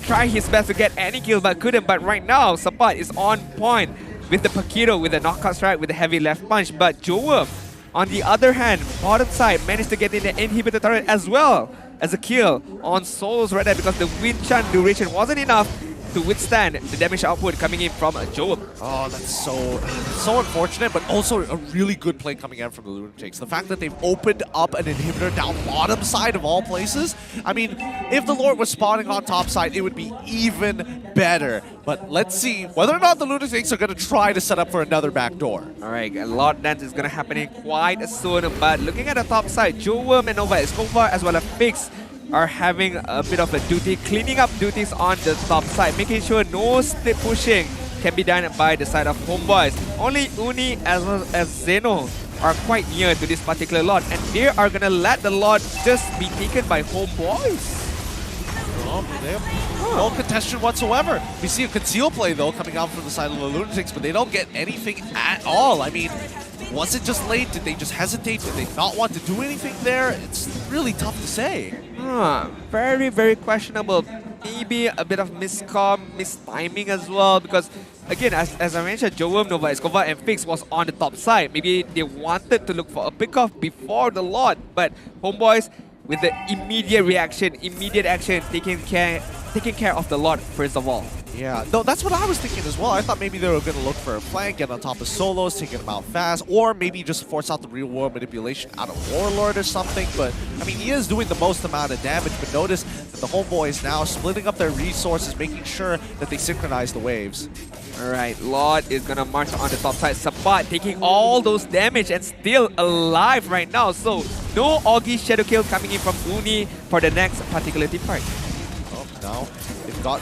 try his best to get any kill but couldn't. But right now, Sapat is on point with the Paquito, with the knockout strike, with the heavy left punch. But Jowm, on the other hand, bottom side, managed to get in the inhibitor turret as well as a kill on Solos right there, because the wind chant duration wasn't enough to withstand the damage output coming in from Jowm. Oh, that's so unfortunate, but also a really good play coming out from the Lunatics. The fact that they've opened up an inhibitor down bottom side of all places. I mean, if the Lord was spawning on top side, it would be even better. But let's see whether or not the Lunatics are going to try to set up for another backdoor. All right, a lot dance is going to happen in quite soon, but looking at the top side, Jowm and Nova Escobar as well as Fix are having a bit of a duty, cleaning up duties on the top side, making sure no split pushing can be done by the side of Homebois. Only Uni as well as Zeno are quite near to this particular lot, and they are gonna let the lot just be taken by Homebois. They have no contestation whatsoever. We see a conceal play though coming out from the side of the Lunatics, but they don't get anything at all. I mean, was it just late? Did they just hesitate? Did they not want to do anything there? It's really tough to say. Very, very questionable. Maybe a bit of mistiming as well, because again, as I mentioned, Jowm, Nova Escobar and Fix was on the top side. Maybe they wanted to look for a pick-off before the lot, but Homebois with the immediate reaction, immediate action, taking care of the lot first of all. Yeah, no, that's what I was thinking as well. I thought maybe they were going to look for a flank, get on top of Solos, taking them out fast, or maybe just force out the real-world manipulation out of Warlord or something. But, I mean, he is doing the most amount of damage, but notice that the Homeboys now splitting up their resources, making sure that they synchronize the waves. Alright, Lord is gonna march on the top side. Sapat taking all those damage and still alive right now. So, no Augie Shadow Kill coming in from Uni for the next particular team fight. Oh, now they've got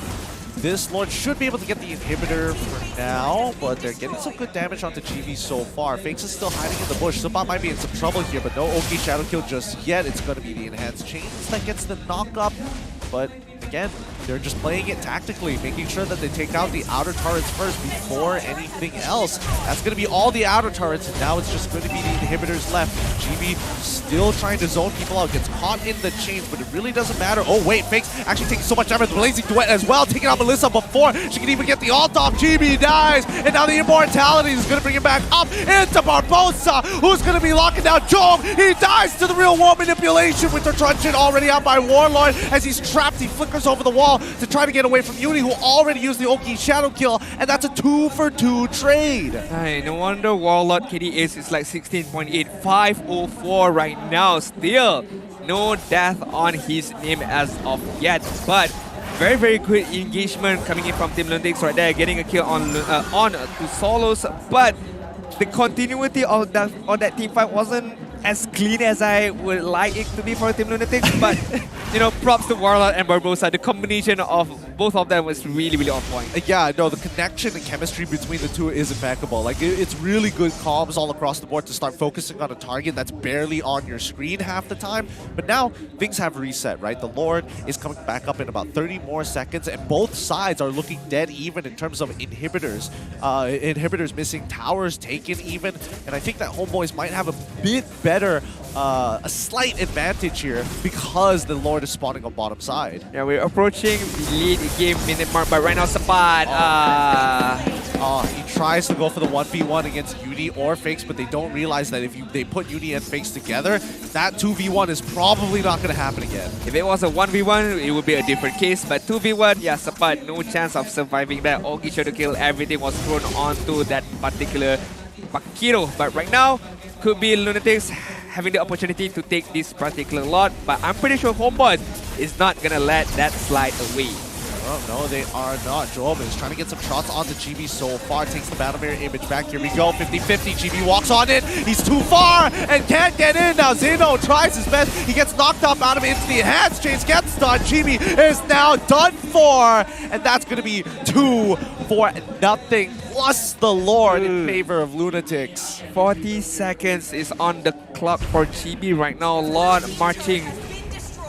this. Lord should be able to get the inhibitor for now, but they're getting some good damage onto GV so far. Fakes is still hiding in the bush. Sapat might be in some trouble here, but no Augie Shadow Kill just yet. It's going to be the enhanced chains that gets the knock up, but again, they're just playing it tactically, making sure that they take out the outer turrets first before anything else. That's going to be all the outer turrets, and now it's just going to be the inhibitors left. GB still trying to zone people out, gets caught in the chains, but it really doesn't matter. Oh wait, Fakes actually taking so much damage. Blazing Duet as well, taking out Melissa before she can even get the ult off. GB dies, and now the immortality is going to bring him back up into Barbosa, who's going to be locking down Jowm. He dies to the real world manipulation with the truncheon already out by Warlord. As he's trapped, he flickers over the wall to try to get away from Uni, who already used the Augie Shadow Kill, and that's a 2-for-2 trade. Hey, no wonder Warlord KD is like 16.8, 504 right now. Still, no death on his name as of yet, but very, very good engagement coming in from Team Lunatix right there, getting a kill on to Solos, but the continuity of that team fight wasn't as clean as I would like it to be for Team Lunatix, but props to Warlord and Barbosa. The combination of both of them was really, really on point. Yeah, no, the connection and chemistry between the two is impeccable. Like, it's really good comms all across the board to start focusing on a target that's barely on your screen half the time. But now, things have reset, right? The Lord is coming back up in about 30 more seconds, and both sides are looking dead even in terms of inhibitors. Inhibitors missing, towers taken even, and I think that Homeboys might have a bit better, a slight advantage here because the Lord is spawning on bottom side. Yeah, we're approaching the lead game minute mark, but right now Sapat. He tries to go for the 1v1 against Uni or Fakes, but they don't realize that if they put Uni and Fakes together, that 2v1 is probably not going to happen again. If it was a 1v1, it would be a different case, but 2v1, yeah, Sapat, no chance of surviving that. Augie Shadow Kill, everything was thrown onto that particular Bakiro. But right now, could be Lunatix having the opportunity to take this particular lot. But I'm pretty sure Homebois is not gonna let that slide away. Oh, no, they are not. Jowm is trying to get some shots onto GB so far. Takes the battle mirror image back. Here we go. 50-50. GB walks on in. He's too far and can't get in. Now Zeno tries his best. He gets knocked up out of into the hands. Chase gets stunned. GB is now done for. And that's going to be 2-0 plus the Lord in favor of Lunatix. 40 seconds is on the clock for GB right now. Lord marching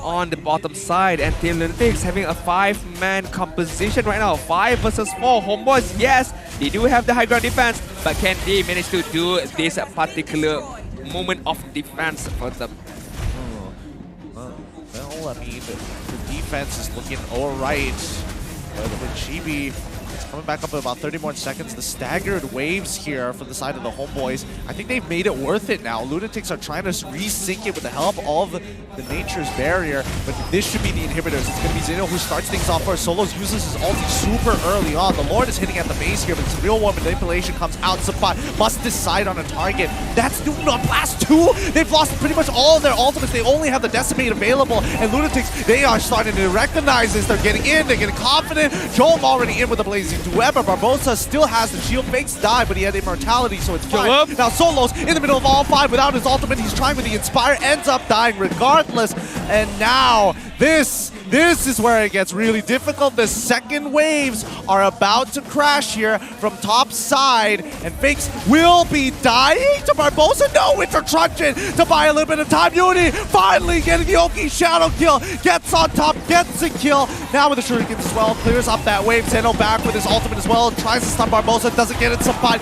on the bottom side, and Team Lunatix having a 5-man composition right now. 5 versus 4. Homebois, yes, they do have the high ground defense, but can they manage to do this particular moment of defense for them? Well, I mean, the defense is looking all right. But with GB coming back up in about 30 more seconds, the staggered waves here from the side of the Homebois, I think they've made it worth it now. Lunatix are trying to resync it with the help of the Nature's Barrier, but this should be the inhibitors. It's going to be Zeno who starts things off first. Solos uses his ulti super early on. The Lord is hitting at the base here, but this real war manipulation comes out. Sapat must decide on a target. That's Newton on Blast 2. They've lost pretty much all of their ultimates. They only have the Decimate available, and Lunatix, they are starting to recognize this. They're getting in, they're getting confident. Jowm already in with the Blazing Duet, but Barbosa still has the shield. Fakes die, but he had immortality, so it's fine. Now Solos in the middle of all 5 without his ultimate. He's trying with the Inspire, ends up dying regardless. And now this is where it gets really difficult. The second waves are about to crash here from top side, and Fakes will be dying to Barbosa. No, it's a truncheon to buy a little bit of time. Uni finally getting the Oki shadow kill, gets on top, gets a kill. Now with the shurikens as well, clears up that wave. Zeno back with his ultimate as well, tries to stun Barbosa, doesn't get it supplied,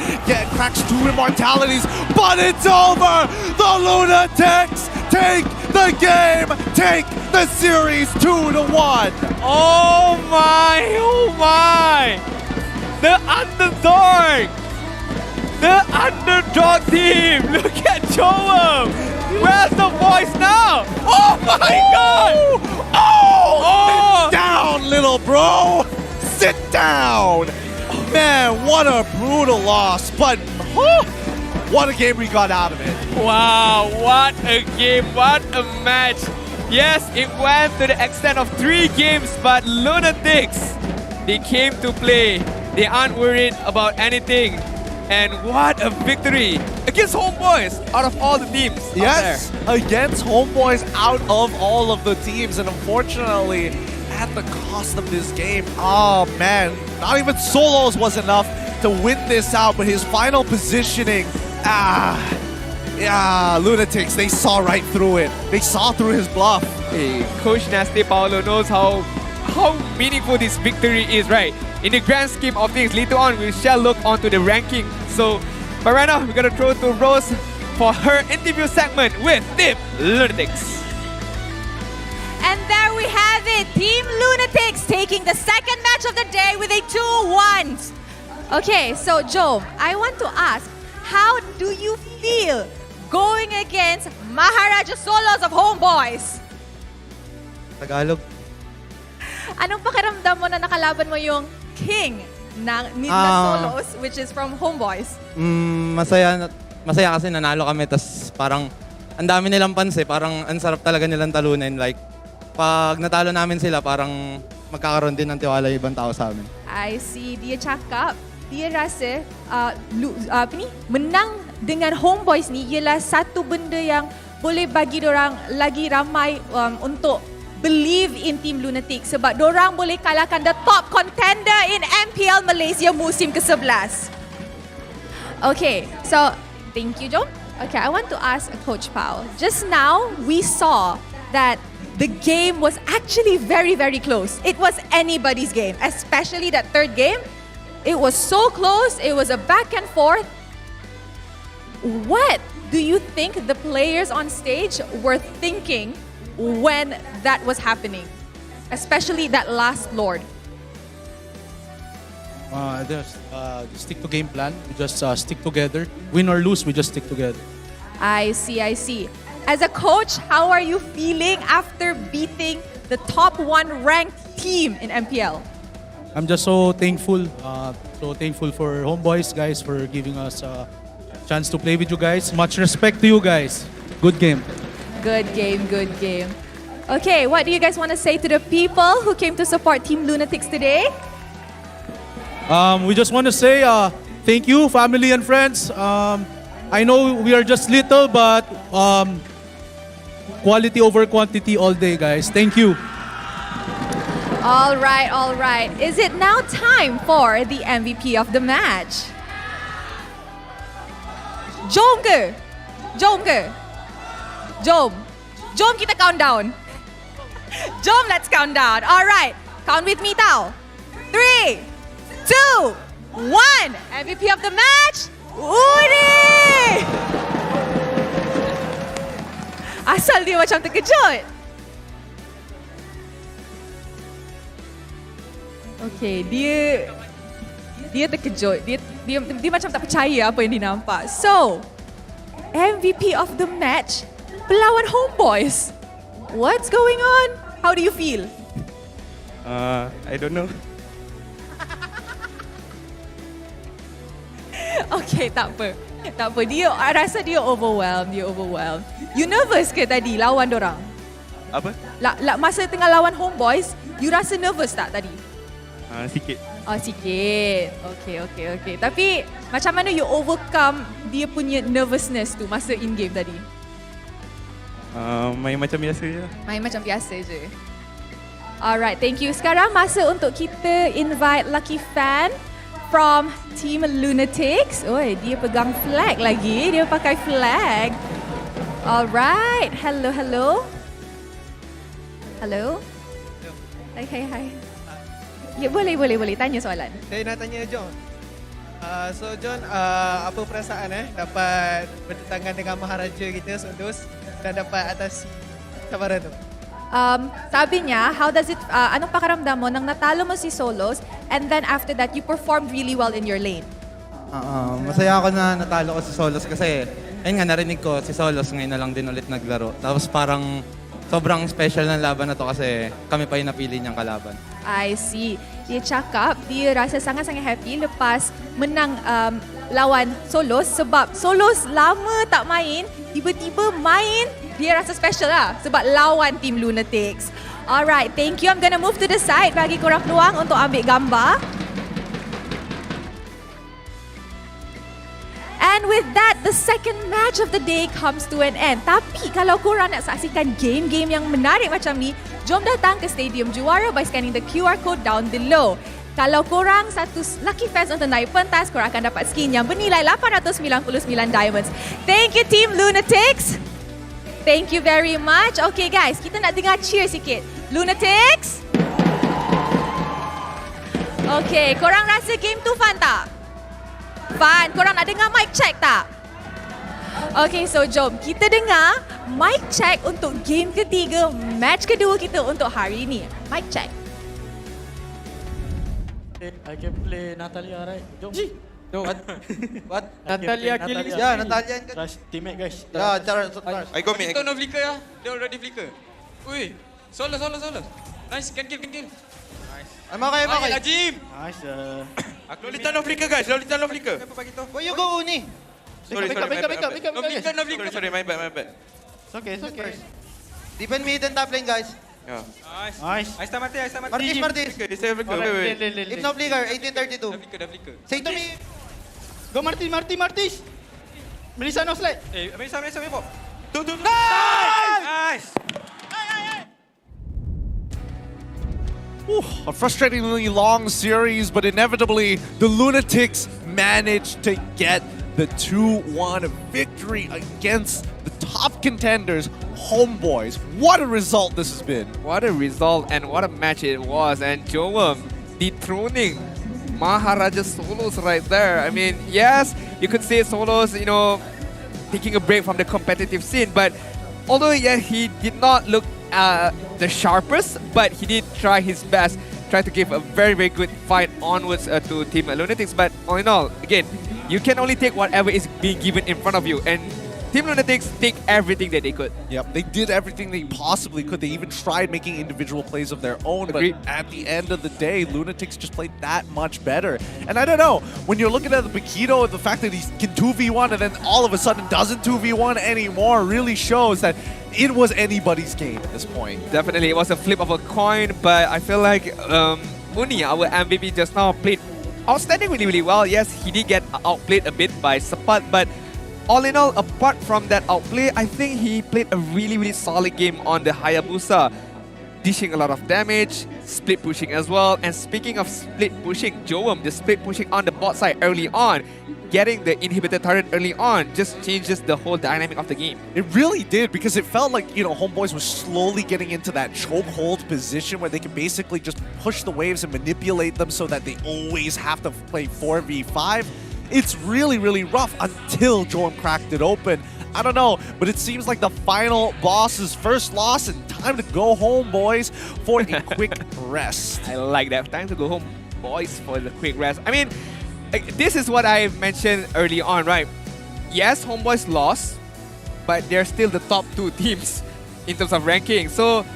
cracks 2 immortalities, but it's over! The Lunatix take the game, take the series 2-1. Oh my, oh my! The underdog team! Look at Jowm! Where's the voice now? Oh my god! Oh! Sit down, little bro! Sit down! Man, what a brutal loss, but what a game we got out of it. Wow, what a game, what a match. Yes, it went to the extent of 3 games, but Lunatix, they came to play. They aren't worried about anything. And what a victory against Homebois out of all the teams. Yes, against Homebois out of all of the teams. And unfortunately, at the cost of this game, oh man, not even Solos was enough to win this out, but his final positioning, Lunatix, they saw right through it. They saw through his bluff. Hey, Coach Nasty Paolo knows how meaningful this victory is, right? In the grand scheme of things, later on we shall look onto the ranking. So, but right now we're gonna throw to Rose for her interview segment with Team Lunatix. And there we have it, Team Lunatix taking the second match of the day with a 2-1. Okay, so Jowm, I want to ask, how do you feel going against Maharaja Solos of Homebois? Tagalog. Anong pakiramdam mo na nakalaban mo yung king ng Midna Solos, which is from Homebois? Masaya kasi nanalo kami, tas parang ang dami nilang panse, parang ang sarap talaga nilang talunin. Like, pag natalo namin sila, parang magkakaroon din ng tiwala yung ibang tao sa amin. I see, dia cakap, dia rasa menang dengan Homebois ni ialah satu benda yang boleh bagi dorang lagi ramai untuk believe in Team Lunatix sebab dorang boleh kalahkan the top contender in MPL Malaysia musim ke-11. Okay, so thank you, Jowm. Okay, I want to ask Coach Pao. Just now, we saw that the game was actually very, very close. It was anybody's game, especially that third game. It was so close. It was a back and forth. What do you think the players on stage were thinking when that was happening? Especially that last Lord. Just stick to game plan. We just stick together. Win or lose, we just stick together. I see, I see. As a coach, how are you feeling after beating the top 1 ranked team in MPL? I'm just so thankful for Homebois guys for giving us chance to play with you guys. Much respect to you guys. Good game. Good game, good game. Okay, what do you guys want to say to the people who came to support Team Lunatix today? We just want to say thank you, family and friends. I know we are just little, but quality over quantity all day, guys. Thank you. All right, all right. Is it now time for the MVP of the match? Jowm ke? Jowm ke? Jowm. Jowm kita count down. Jowm, let's count down. All right, count with me tau. 3, 2, 1. MVP of the match, Udi! Asal dia macam terkejut. Okay, dia terkejut. Dia macam tak percaya apa yang dia nampak. So, MVP of the match, pelawan Homebois. What's going on? How do you feel? I don't know. Okay, tak apa. Tak apa. I rasa dia overwhelmed. You nervous ke tadi lawan dorang? Apa? Masa tengah lawan Homebois, you rasa nervous tak tadi? Sikit. Oh, sikit. Okay. Tapi macam mana you overcome dia punya nervousness tu masa in-game tadi? Main macam biasa je. Main macam biasa je. Alright, thank you. Sekarang masa untuk kita invite lucky fan from Team Lunatix. Oi, dia pegang flag lagi. Dia pakai flag. Alright. Hello. Hai. Ya, boleh. Tanya soalan. Saya nak tanya John. So John, apa perasaan dapat bertetangan dengan Maharaja kita, Solos, dan dapat atasi cabaran tu? Sabi niya, how does it, anong pakiramdam mo nang natalo mo si Solos and then after that you performed really well in your lane? Masaya ako na natalo ko si Solos kasi ayun nga narinig ko si Solos ngayon na lang din ulit naglaro. Tapos parang sobrang special ng laban na to kasi kami pa yung napili niyang kalaban. I see. Dia cakap dia rasa sangat-sangat happy lepas menang lawan Solos sebab Solos lama tak main, tiba-tiba main, dia rasa special lah sebab lawan Team Lunatix. Alright, thank you. I'm gonna move to the side bagi korang peluang untuk ambil gambar. And with that, the second match of the day comes to an end. Tapi kalau korang nak saksikan game-game yang menarik macam ni, jom datang ke Stadium Juara by scanning the QR code down below. Kalau korang satu lucky fans untuk naik pentas, korang akan dapat skin yang bernilai 899 diamonds. Thank you Team Lunatix. Thank you very much. Okay guys, kita nak dengar cheer sikit. Lunatix. Okay, korang rasa game tu fun tak? Fun. Korang nak dengar mic check tak? Okay, so jom kita dengar mic check untuk game ketiga, match kedua kita untuk hari ini. Mic check. I can play Natalia, right? Jom. No. What? Natalia killing. Yeah, Natalia. Trust teammate guys. Yeah, cara. I go me. Kita no flicker ya. Dia already flicker. Ui. Solo. Nice, can kill. Nice. I'm okay. Jim. Nice. Lolita no flicker guys. Where you go Uni? Sorry. No flicker. Sorry, my bad. It's okay. Defend mid and top lane guys. Yeah. Nice. I start mati. Martis. Wait. If no flicker, 1832. Dah flicker. Say to me. Go Martis. Melissa no slide. Melissa pop. Nice! A frustratingly long series, but inevitably, the Lunatix managed to get the 2-1 victory against the top contenders, Homebois. What a result this has been. What a result and what a match it was. And Jowm dethroning Maharaja Solos right there. I mean, yes, you could say Solos, taking a break from the competitive scene, but although he did not look the sharpest, but he did try his best, try to give a very, very good fight onwards to Team Lunatix. But all in all, again, you can only take whatever is being given in front of you. And Team Lunatix did everything that they could. Yep, they did everything they possibly could. They even tried making individual plays of their own, Agreed. but at the end of the day, Lunatix just played that much better. And I don't know, when you're looking at the Bakito, the fact that he can 2v1 and then all of a sudden doesn't 2v1 anymore really shows that it was anybody's game at this point. Definitely, it was a flip of a coin, but I feel like Uni, our MVP just now, played outstanding really well. Yes, he did get outplayed a bit by Sapat, but all in all, apart from that outplay, I think he played a really solid game on the Hayabusa, dishing a lot of damage, split pushing as well. And speaking of split pushing, Jowm just split pushing on the bot side early on, getting the inhibitor turret early on just changes the whole dynamic of the game. It really did, because it felt like, you know, Homebois was slowly getting into that chokehold position where they can basically just push the waves and manipulate them so that they always have to play 4v5. It's really rough until Jowm cracked it open. I don't know, but it seems like the final boss's first loss and time to go home, boys, for a quick rest. I like that. Time to go home, boys, for the quick rest. I mean, this is what I mentioned early on, right? Yes, Homebois lost, but they're still the top 2 teams in terms of ranking. So,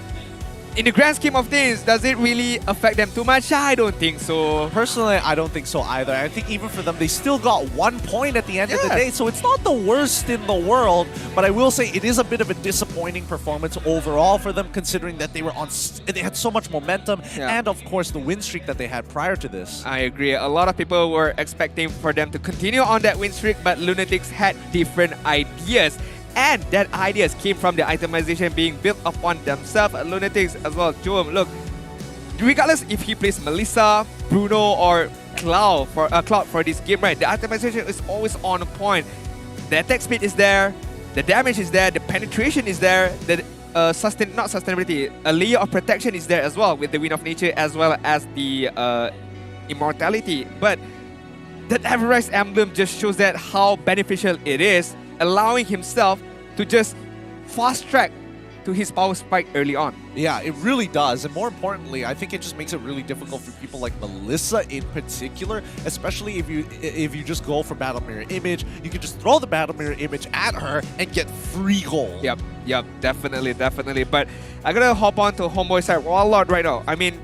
in the grand scheme of things, does it really affect them too much? I don't think so. Personally, I don't think so either. I think even for them, they still got 1 point at the end of the day, so it's not the worst in the world. But I will say it is a bit of a disappointing performance overall for them, considering that they were they had so much momentum, and of course the win streak that they had prior to this. I agree. A lot of people were expecting for them to continue on that win streak, but Lunatix had different ideas. And that ideas came from the itemization being built upon themselves. Lunatix as well. Jowm, look, regardless if he plays Melissa, Bruno, or Cloud for this game, right? The itemization is always on point. The attack speed is there, the damage is there, the penetration is there, the sustainability, a layer of protection is there as well with the Wind of Nature as well as the immortality. But that Everrise emblem just shows that how beneficial it is, allowing himself to just fast track to his power spike early on. Yeah, it really does. And more importantly, I think it just makes it really difficult for people like Melissa in particular, especially if you just go for Battle Mirror Image. You can just throw the Battle Mirror Image at her and get free gold. Yep, definitely. But I gotta hop on to Homebois side a lot right now. I mean,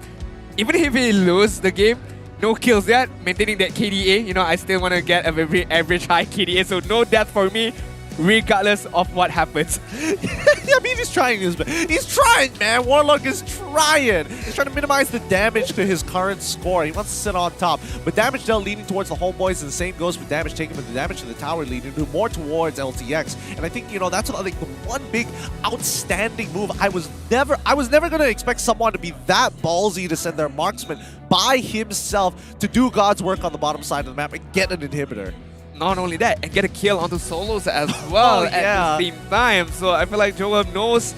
even if he lose the game, no kills yet, maintaining that KDA, you know, I still want to get a very average high KDA, so no death for me, regardless of what happens. I mean, he's trying his best. He's trying, man. Warlock is trying. He's trying to minimize the damage to his current score. He wants to sit on top. But damage dealt leading towards the Homebois, and the same goes with damage taken, but the damage to the tower leading more towards LTX. And I think, you know, that's what, like, the one big outstanding move. I was never going to expect someone to be that ballsy to send their marksman by himself to do God's work on the bottom side of the map and get an inhibitor. Not only that, and get a kill onto solos as well at the same time. So I feel like Jowm knows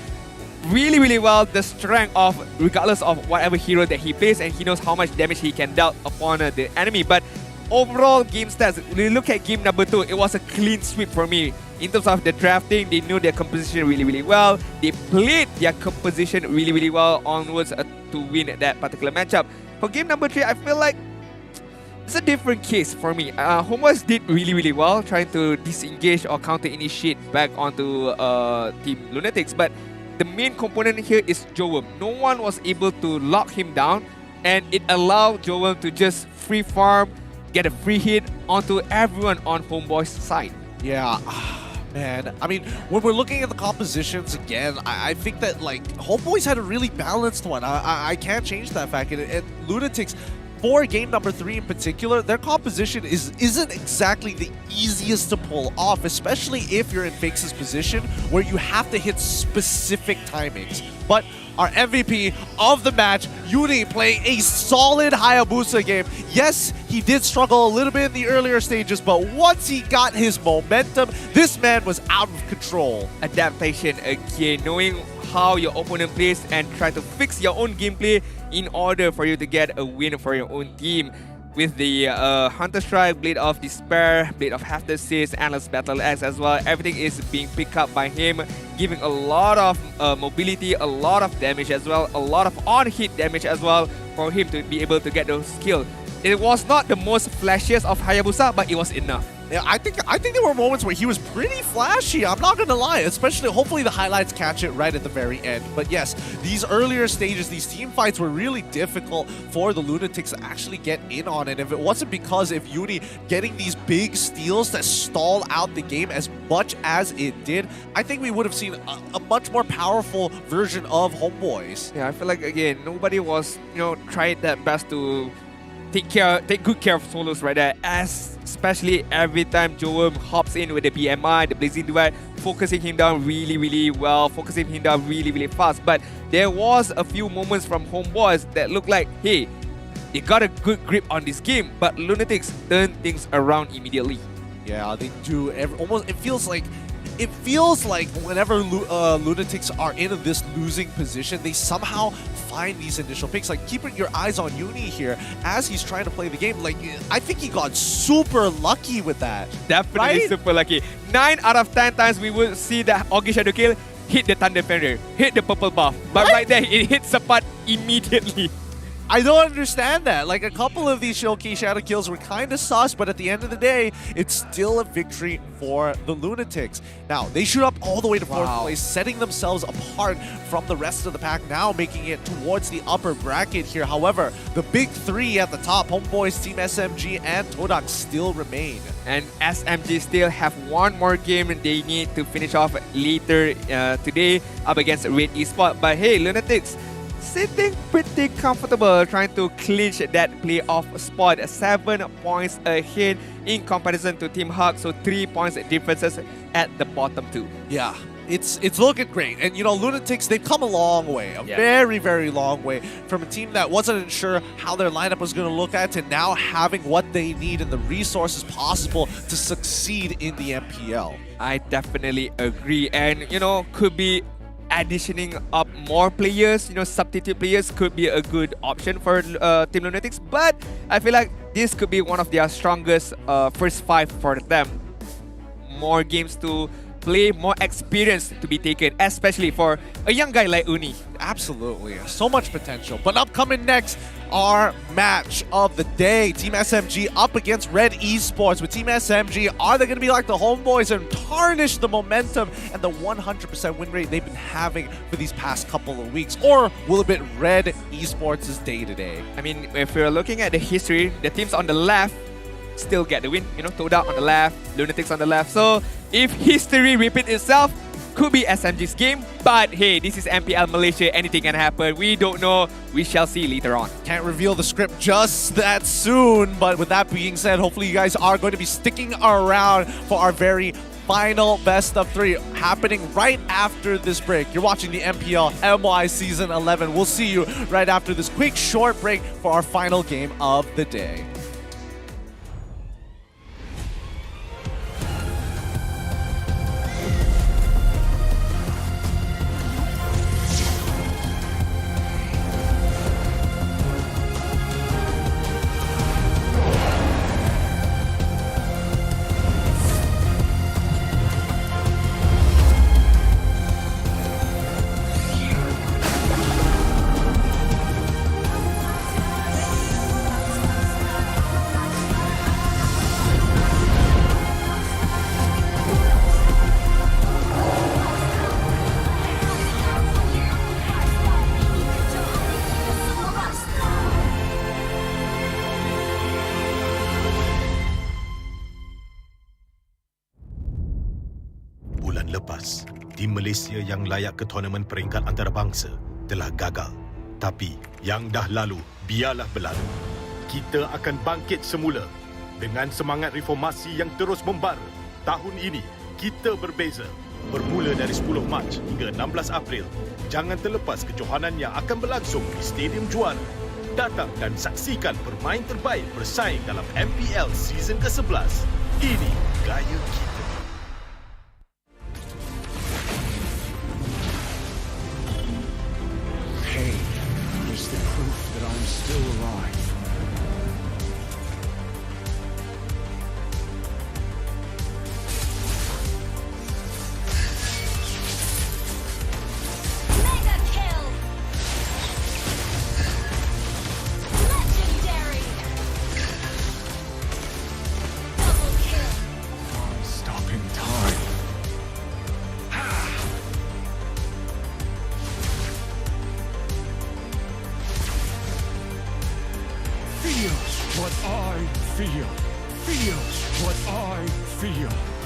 really well the strength of, regardless of whatever hero that he plays, and he knows how much damage he can dealt upon the enemy. But overall game stats, when you look at game number 2, it was a clean sweep for me. In terms of the drafting, they knew their composition really well. They played their composition really well onwards to win that particular matchup. For game number 3, I feel like it's a different case for me. Homebois did really well, trying to disengage or counter-initiate back onto Team Lunatix, but the main component here is Jowm. No one was able to lock him down, and it allowed Jowm to just free farm, get a free hit onto everyone on Homebois' side. Yeah. Man, I mean, when we're looking at the compositions again, I think that, like, Homebois had a really balanced one. I can't change that fact. And Lunatix, for game number 3 in particular, their composition isn't exactly the easiest to pull off, especially if you're in Fakes' position where you have to hit specific timings. But our MVP of the match, Yuri, playing a solid Hayabusa game. Yes, he did struggle a little bit in the earlier stages, but once he got his momentum, this man was out of control. Adaptation again, knowing how your opponent plays and try to fix your own gameplay in order for you to get a win for your own team. With the Hunter Strike, Blade of Despair, Blade of Half the Seas, Endless Battle Axe as well, everything is being picked up by him, giving a lot of mobility, a lot of damage as well, a lot of on-hit damage as well for him to be able to get those kills. It was not the most flashiest of Hayabusa, but it was enough. Yeah, I think there were moments where he was pretty flashy. I'm not gonna lie, especially hopefully the highlights catch it right at the very end. But yes, these earlier stages, these team fights were really difficult for the Lunatix to actually get in on it. If it wasn't because of Uni getting these big steals that stall out the game as much as it did, I think we would have seen a much more powerful version of Homebois. Yeah, I feel like again nobody was tried their best to take good care of solos right there, especially every time Jowm hops in with the BMI, the Blazing Divide, focusing him down really well, focusing him down really fast. But there was a few moments from Homebois that looked like, hey, they got a good grip on this game, but Lunatix turned things around immediately. Yeah, they do. It feels like whenever Lunatix are in this losing position, they somehow find these initial picks. Like, keeping your eyes on Uni here as he's trying to play the game. Like, I think he got super lucky with that. Definitely super lucky. 9 out of 10 times we would see that Augie Shadow Kill hit the Thunder Fender, hit the purple buff. But right there, it hit Sapat immediately. I don't understand that. Like, a couple of these Showcase Shadow Kills were kind of sus, but at the end of the day, it's still a victory for the Lunatix. Now, they shoot up all the way to 4th place, setting themselves apart from the rest of the pack, now making it towards the upper bracket here. However, the big three at the top, Homebois, Team SMG, and Todak still remain. And SMG still have one more game they need to finish off later today up against Red Esports. But hey, Lunatix, sitting pretty comfortable, trying to clinch that playoff spot. 7 points ahead in comparison to Team Hawk, so 3 points differences at the bottom two. Yeah, it's looking great. And Lunatix, they've come a long way, a very long way from a team that wasn't sure how their lineup was going to look at to now having what they need and the resources possible to succeed in the MPL. I definitely agree, and could be additioning up more players, substitute players could be a good option for Team Lunatix, but I feel like this could be one of their strongest first 5 for them. More games to play, more experience to be taken, especially for a young guy like Uni. Absolutely, so much potential. But upcoming next, our match of the day, Team SMG up against Red Esports. With Team SMG, are they going to be like the Homebois and tarnish the momentum and the 100% win rate they've been having for these past couple of weeks? Or will it be Red Esports' day-to-day? I mean, if we're looking at the history, the teams on the left still get the win. Todak on the left, Lunatix on the left. So if history repeats itself, could be SMG's game. But hey, this is MPL Malaysia. Anything can happen. We don't know. We shall see later on. Can't reveal the script just that soon. But with that being said, hopefully you guys are going to be sticking around for our very final best of 3 happening right after this break. You're watching the MPL MY Season 11. We'll see you right after this quick short break for our final game of the day. Lepas, tim Malaysia yang layak ke tournament peringkat antarabangsa telah gagal. Tapi yang dah lalu, biarlah berlalu. Kita akan bangkit semula dengan semangat reformasi yang terus membara. Tahun ini, kita berbeza. Bermula dari 10 Mac hingga 16 April, jangan terlepas kejohanan yang akan berlangsung di Stadium Juara. Datang dan saksikan permain terbaik bersaing dalam MPL Season ke-11. Ini gaya kita. The proof that I'm still alive. Mega kill! Legendary! Double kill! what I feel. Feel what I feel.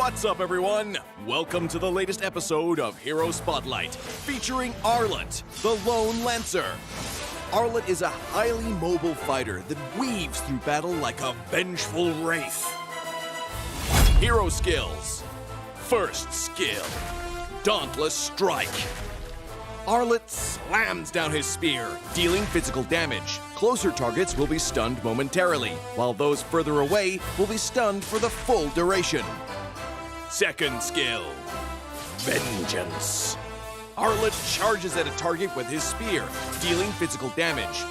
What's up, everyone? Welcome to the latest episode of Hero Spotlight, featuring Arlet, the Lone Lancer. Arlet is a highly mobile fighter that weaves through battle like a vengeful wraith. Hero skills. First skill, Dauntless Strike. Arlet slams down his spear, dealing physical damage. Closer targets will be stunned momentarily, while those further away will be stunned for the full duration. Second skill, Vengeance. Arlet charges at a target with his spear, dealing physical damage.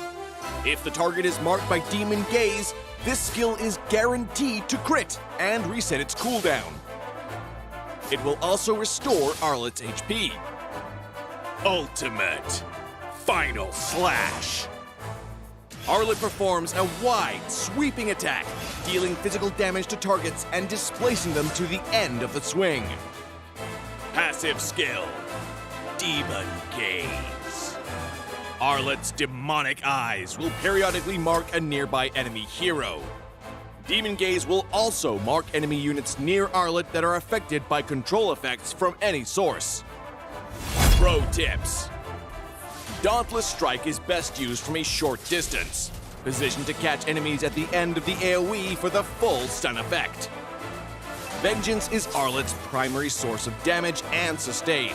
If the target is marked by Demon Gaze, this skill is guaranteed to crit and reset its cooldown. It will also restore Arlet's HP. Ultimate, Final Slash. Arlet performs a wide, sweeping attack, dealing physical damage to targets and displacing them to the end of the swing. Passive skill, Demon Gaze. Arlet's demonic eyes will periodically mark a nearby enemy hero. Demon Gaze will also mark enemy units near Arlet that are affected by control effects from any source. Pro tips. Dauntless Strike is best used from a short distance, positioned to catch enemies at the end of the AoE for the full stun effect. Vengeance is Arlet's primary source of damage and sustain.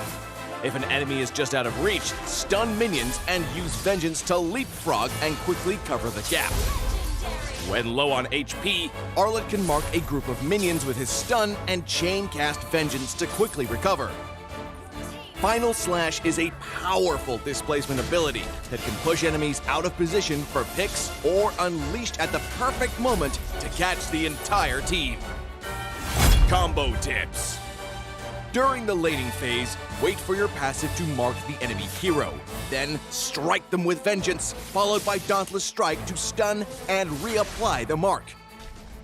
If an enemy is just out of reach, stun minions and use Vengeance to leapfrog and quickly cover the gap. When low on HP, Arlet can mark a group of minions with his stun and chain cast Vengeance to quickly recover. Final Slash is a powerful displacement ability that can push enemies out of position for picks or unleashed at the perfect moment to catch the entire team. Combo tips. During the laning phase, wait for your passive to mark the enemy hero. Then strike them with Vengeance, followed by Dauntless Strike to stun and reapply the mark.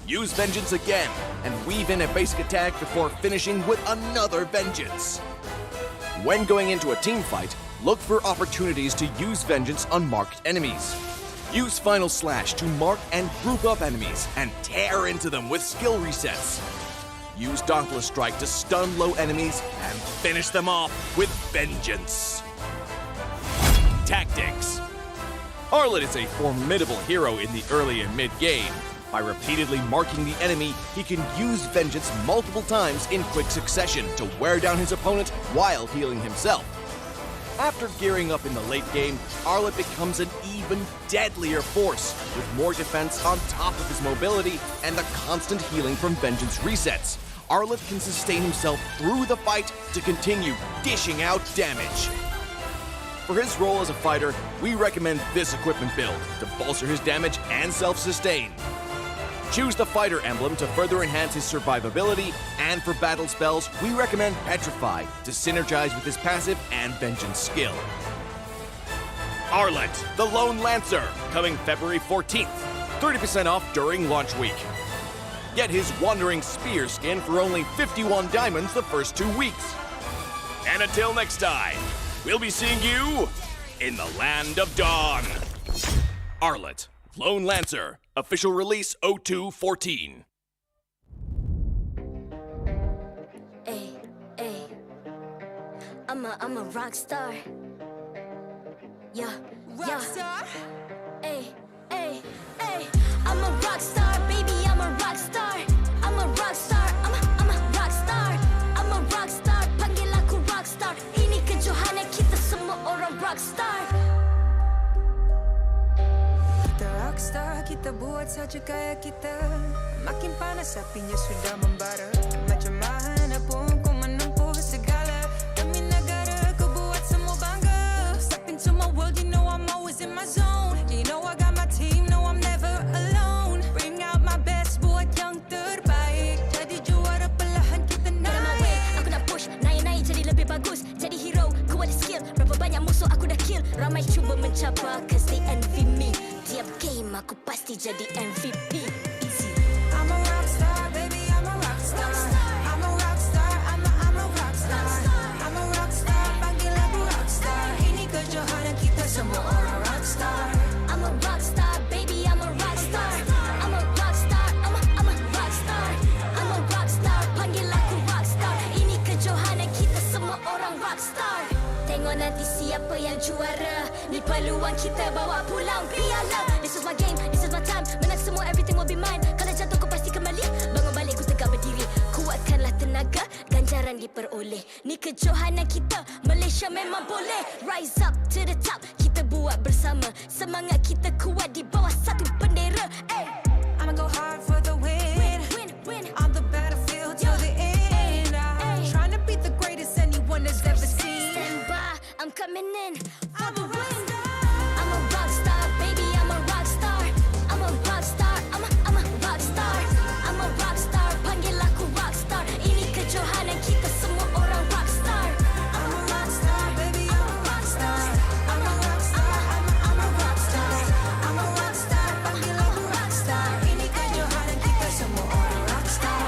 Use Vengeance again and weave in a basic attack before finishing with another Vengeance. When going into a team fight, look for opportunities to use Vengeance on marked enemies. Use Final Slash to mark and group up enemies and tear into them with skill resets. Use Dauntless Strike to stun low enemies and finish them off with Vengeance. Tactics. Arlet is a formidable hero in the early and mid-game. By repeatedly marking the enemy, he can use Vengeance multiple times in quick succession to wear down his opponent while healing himself. After gearing up in the late game, Arlet becomes an even deadlier force, with more defense on top of his mobility and the constant healing from Vengeance resets. Arlet can sustain himself through the fight to continue dishing out damage. For his role as a fighter, we recommend this equipment build to bolster his damage and self-sustain. Choose the fighter emblem to further enhance his survivability, and for battle spells, we recommend Petrify to synergize with his passive and Vengeance skill. Arlet, the Lone Lancer, coming February 14th. 30% off during launch week. Get his Wandering Spear skin for only 51 diamonds the first 2 weeks. And until next time, we'll be seeing you in the Land of Dawn. Arlet, Lone Lancer, official release 0214. Hey, hey, I'm a rock star. Yeah, rock star. Hey, hey, hey, I'm a rock star, baby. I'm a rock star. I'm a rock star. I'm a rock star. I'm a rock star. Panggil aku rock star. Ini kejohanan kita semua orang rock star. Kita rockstar, kita buat saja gaya kita. Makin panas apinya sudah membara. Macam mana pun kau menempuh segala. Demi negara kau buat semua bangga. Step into my world, you know I'm always in my zone. You know I got my team, no I'm never alone. Bring out my best, buat yang terbaik. Jadi juara perlahan kita naik. Aku nak push, naik-naik jadi lebih bagus. Jadi hero, ku ada skill. Berapa banyak musuh aku dah kill. Ramai cuba mencapai, cause they envy me. Tiap game aku pasti jadi MVP. Easy. I'm a rockstar, baby, I'm a rockstar. I'm a rockstar, I'm a rockstar. I'm a rockstar, panggil aku rockstar. Ini kejohanan kita semua orang rockstar. I'm a rockstar, baby, I'm a rockstar. I'm a rockstar, I'm a rockstar. I'm a rockstar, panggil aku rockstar. Ini kejohanan kita semua orang rockstar. Tengok nanti siapa yang juara. Ni peluang kita bawa pulang piala. This is my game, this is my time. Menang semua, everything will be mine. Kalau jatuh kau pasti kembali. Bangun balik ku tegak berdiri. Kuatkanlah tenaga, ganjaran diperoleh. Ni kejohanan kita, Malaysia memang boleh. Rise up to the top, kita buat bersama. Semangat kita kuat di bawah satu bendera. Ay. I'ma go hard for the win. Win. On the battlefield till the end. I'm trying to be the greatest anyone has ever seen. Stand by, I'm coming in for the win. I'm a rock star, baby, I'm a rock star. I'm a rock star, I'm a rock star. I'm a rock star, panggil aku rock star. Ini kejohanan kita semua orang rock star. I'm a rock star, baby, I'm a rock star. I'm a rock star, I'm a rock star. I'm a rock star, panggil aku rock star. Ini kejohanan kita semua orang rock star.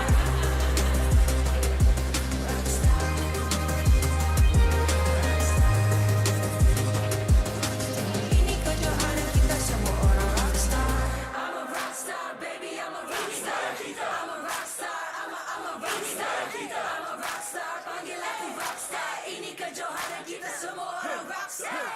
Ini kejohanan kita semua orang rock star. I'm a rock star, baby, I'm a rock star. I'm a rock star, I'm a rock star. I'm a rock star, panggil aku rock star. Ini kejohanan kita semua orang rock star.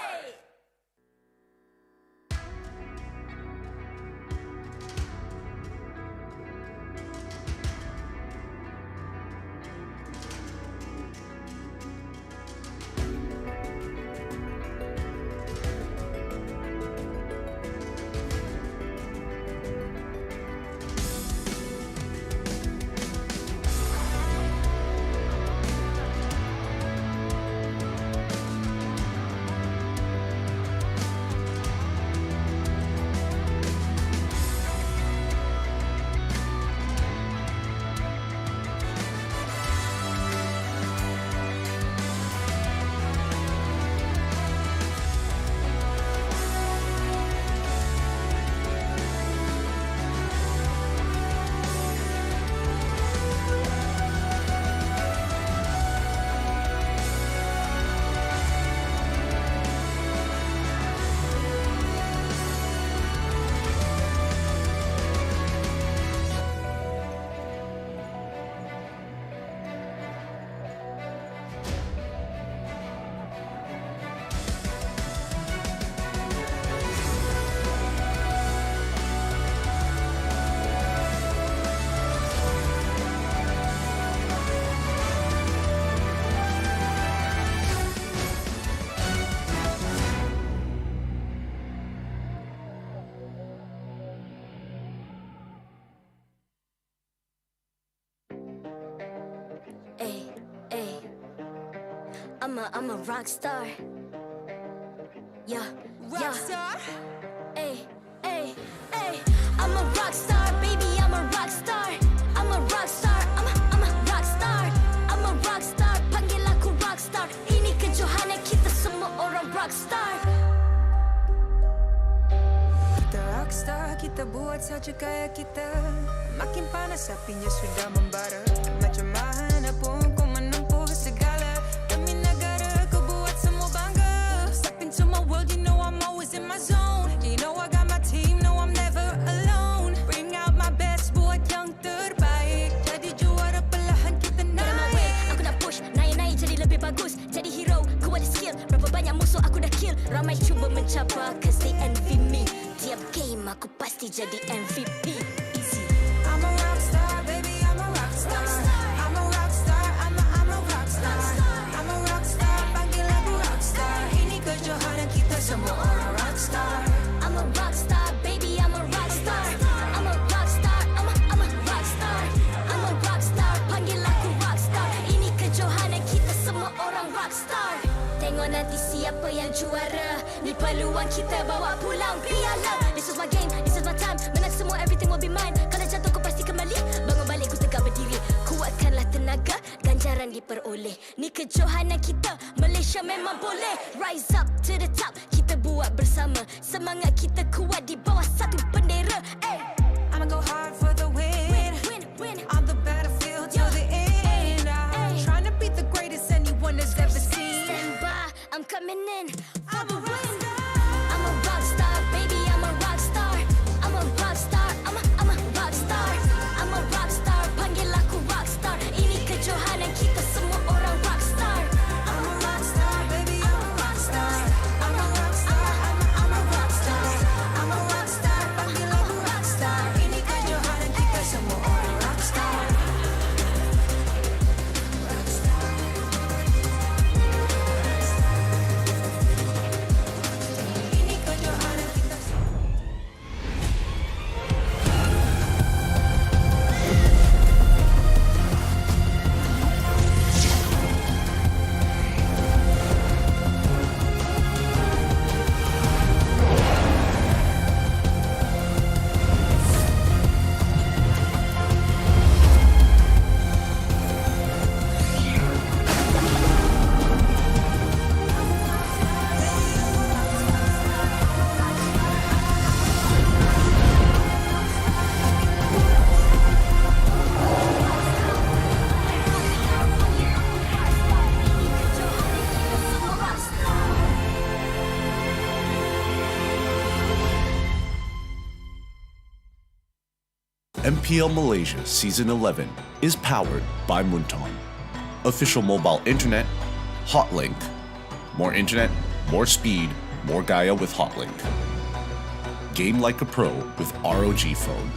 I'm a rock star. Yeah, rock star. Ay, ay, ay. I'm a rock star, baby. I'm a rock star. I'm a rock star. I'm a rock star. I'm a rock star. Panggil aku rock star. Ini kejohanan kita semua orang rock star. Kita rockstar, kita buat saja gaya kita. Makin panas apinya sudah membara. Macam mana pun kau menempuh segala. Demi negara kau buat semua bangga. Step into my world, you know I'm always in my zone. You know I got my team, no I'm never alone. Bring out my best, buat yang terbaik. Jadi juara perlahan kita naik. Aku nak push, naik-naik jadi lebih bagus. Jadi hero, ku ada skill. Berapa banyak musuh aku dah kill. Ramai cuba mencapai, cause they envy me. Tiap game aku pasti jadi MVP. Easy. I'm a rockstar, baby, I'm a rockstar. I'm a rockstar, I'm a rockstar. I'm a rockstar, panggil aku rockstar. Ini kejohanan kita semua orang rockstar. I'm a rockstar, baby, I'm a rockstar. I'm a rockstar, I'm a rockstar. I'm a rockstar, panggil aku rockstar. Ini kejohanan kita semua orang rockstar. Tengok nanti siapa yang juara. Ni peluang kita bawa pulang piala. This is my game, this is my time. Menang semua, everything will be mine. Kalau jatuh kau pasti kembali. Bangun balik ku tegak berdiri. Kuatkanlah tenaga, ganjaran diperoleh. Ni kejohanan kita, Malaysia memang boleh. Rise up to the top, kita buat bersama. Semangat kita kuat di bawah satu bendera. Ay. I'ma go hard for the win. Win. On the battlefield till the end. I'm trying to beat the greatest anyone has ever seen. Stand by, I'm coming in for the win. I'm a rock star, baby, I'm a rock star. I'm a rock star, I'm a rock star. I'm a rock star, panggil aku rock star. Ini kejohanan kita semua orang rock star. I'm a rockstar, baby, I'm a rockstar. I'm a rockstar, I'm a rockstar. I'm a rockstar, panggil aku rockstar. Ini kejohanan kita semua orang rockstar. Ini kejohanan kita semua. MPL Malaysia Season 11 is powered by Munton. Official mobile internet, Hotlink. More internet, more speed, more Gaia with Hotlink. Game like a pro with ROG phone.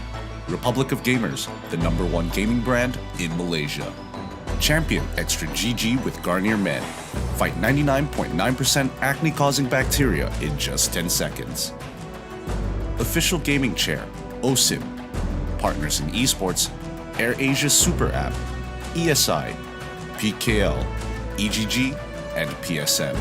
Republic of Gamers, the #1 gaming brand in Malaysia. Champion Extra GG with Garnier Men. Fight 99.9% acne-causing bacteria in just 10 seconds. Official gaming chair, OSIM. Partners in esports, AirAsia Super App, ESI, PKL, EGG, and PSM.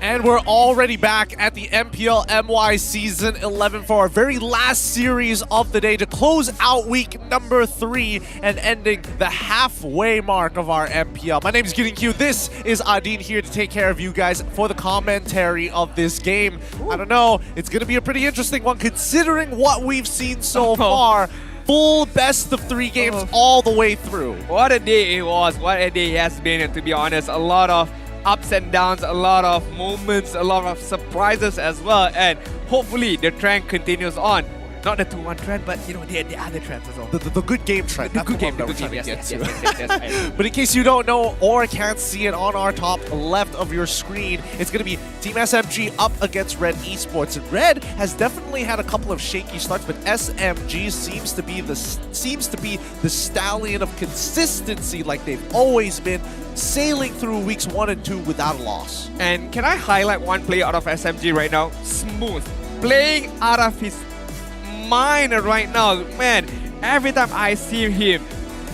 And we're already back at the MPL MY Season 11 for our very last series of the day to close out week number 3 and ending the halfway mark of our MPL. My name is Getting Q. This is Adin here to take care of you guys for the commentary of this game. I don't know, it's going to be a pretty interesting one considering what we've seen so far. Full best of 3 games all the way through. What a day it was, what a day it has been, and to be honest, a lot of ups and downs, a lot of moments, a lot of surprises as well, and hopefully the trend continues on. Not the 2-1 trend, but you know, the other trends as well. The good game trend. The good game, that we're trying to get to. yes. But in case you don't know or can't see it on our top left of your screen, it's going to be Team SMG up against Red Esports. And Red has definitely had a couple of shaky starts, but SMG seems to be the stallion of consistency, like they've always been, sailing through weeks 1 and 2 without a loss. And can I highlight one player out of SMG right now? Smooth, playing out of his mind right now. Man, every time I see him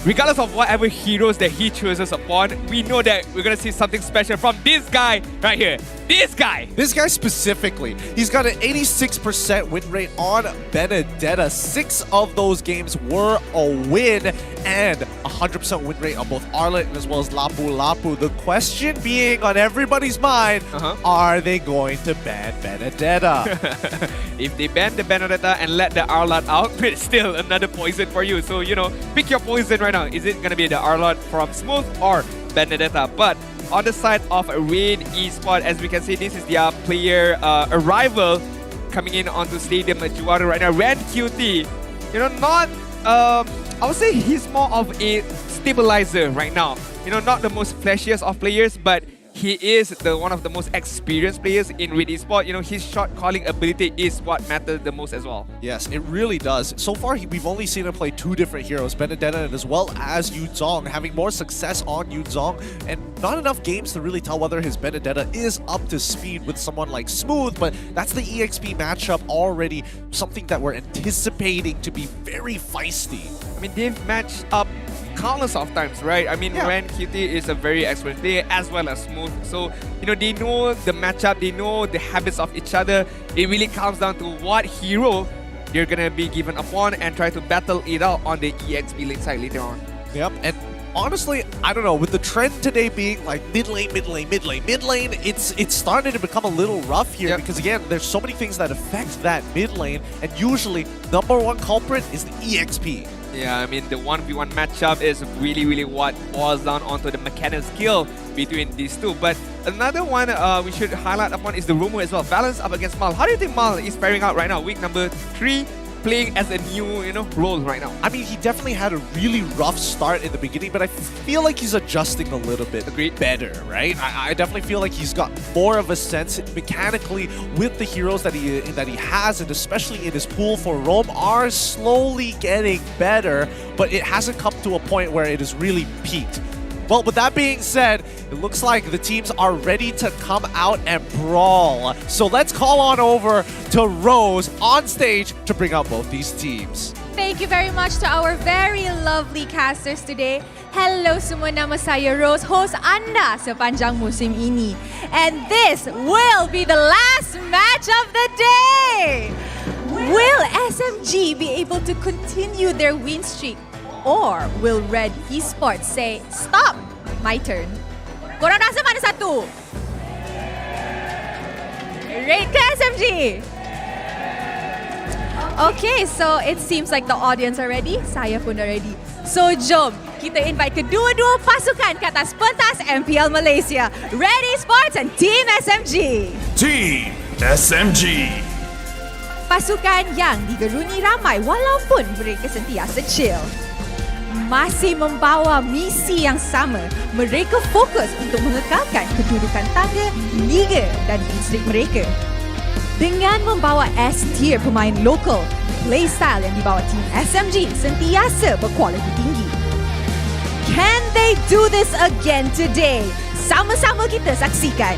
regardless of whatever heroes that he chooses upon, we know that we're gonna see something special from this guy right here. This guy specifically, he's got an 86% win rate on Benedetta. 6 of those games were a win, and 100% win rate on both Arlet as well as Lapu Lapu. The question being on everybody's mind, are they going to ban Benedetta? If they ban the Benedetta and let the Arlot out, it's still another poison for you. So, you know, pick your poison right now. Is it going to be the Arlot from Smooth or Benedetta? But on the side of RED Esports, as we can see, this is their player arrival coming in onto Stadium Juara right now. Red QT, you know, not, I would say he's more of a stabilizer right now. You know, not the most flashiest of players, but he is one of the most experienced players in RED Esports. You know, his shot calling ability is what matters the most as well. Yes, it really does. So far, we've only seen him play 2 different heroes, Benedetta and as well as Yuzong, having more success on Yuzong, and not enough games to really tell whether his Benedetta is up to speed with someone like Smooth, but that's the EXP matchup already, something that we're anticipating to be very feisty. I mean, they've matched up countless of times, right? I mean, Ren QT is a very experienced player as well as Smooth. So, you know, they know the matchup, they know the habits of each other. It really comes down to what hero they're gonna be given upon and try to battle it out on the EXP lane side later on. Yep, and honestly, I don't know, with the trend today being like mid lane, it's starting to become a little rough here because again, there's so many things that affect that mid lane, and usually #1 culprit is the EXP. Yeah, I mean, the 1v1 matchup is really what boils down onto the mechanical skill between these two. But another one we should highlight upon is the Romo as well. Balance up against Mal. How do you think Mal is faring out right now? Week number 3, playing as a new, you know, role right now. I mean, he definitely had a really rough start in the beginning, but I feel like he's adjusting a little bit better, right? I definitely feel like he's got more of a sense mechanically with the heroes that he has, and especially in his pool for Roam are slowly getting better, but it hasn't come to a point where it has really peaked. Well, with that being said, it looks like the teams are ready to come out and brawl. So let's call on over to Rose on stage to bring out both these teams. Thank you very much to our very lovely casters today. Hello semua, nama saya Rose, host anda sepanjang musim ini. And this will be the last match of the day. Will SMG be able to continue their win streak? Or will RED Esports say, stop, my turn? Korang rasa mana satu? Red ke SMG? Okay, so it seems like the audience are ready. Saya pun dah ready. So jom, kita invite kedua-dua pasukan ke atas pentas MPL Malaysia. RED Esports and Team SMG. Team SMG. Pasukan yang digeruni ramai walaupun mereka sentiasa chill. Masih membawa misi yang sama. Mereka fokus untuk mengekalkan kedudukan tangga, liga dan distrik mereka. Dengan membawa S-tier pemain lokal, playstyle yang dibawa tim SMG sentiasa berkualiti tinggi. Can they do this again today? Sama-sama kita saksikan.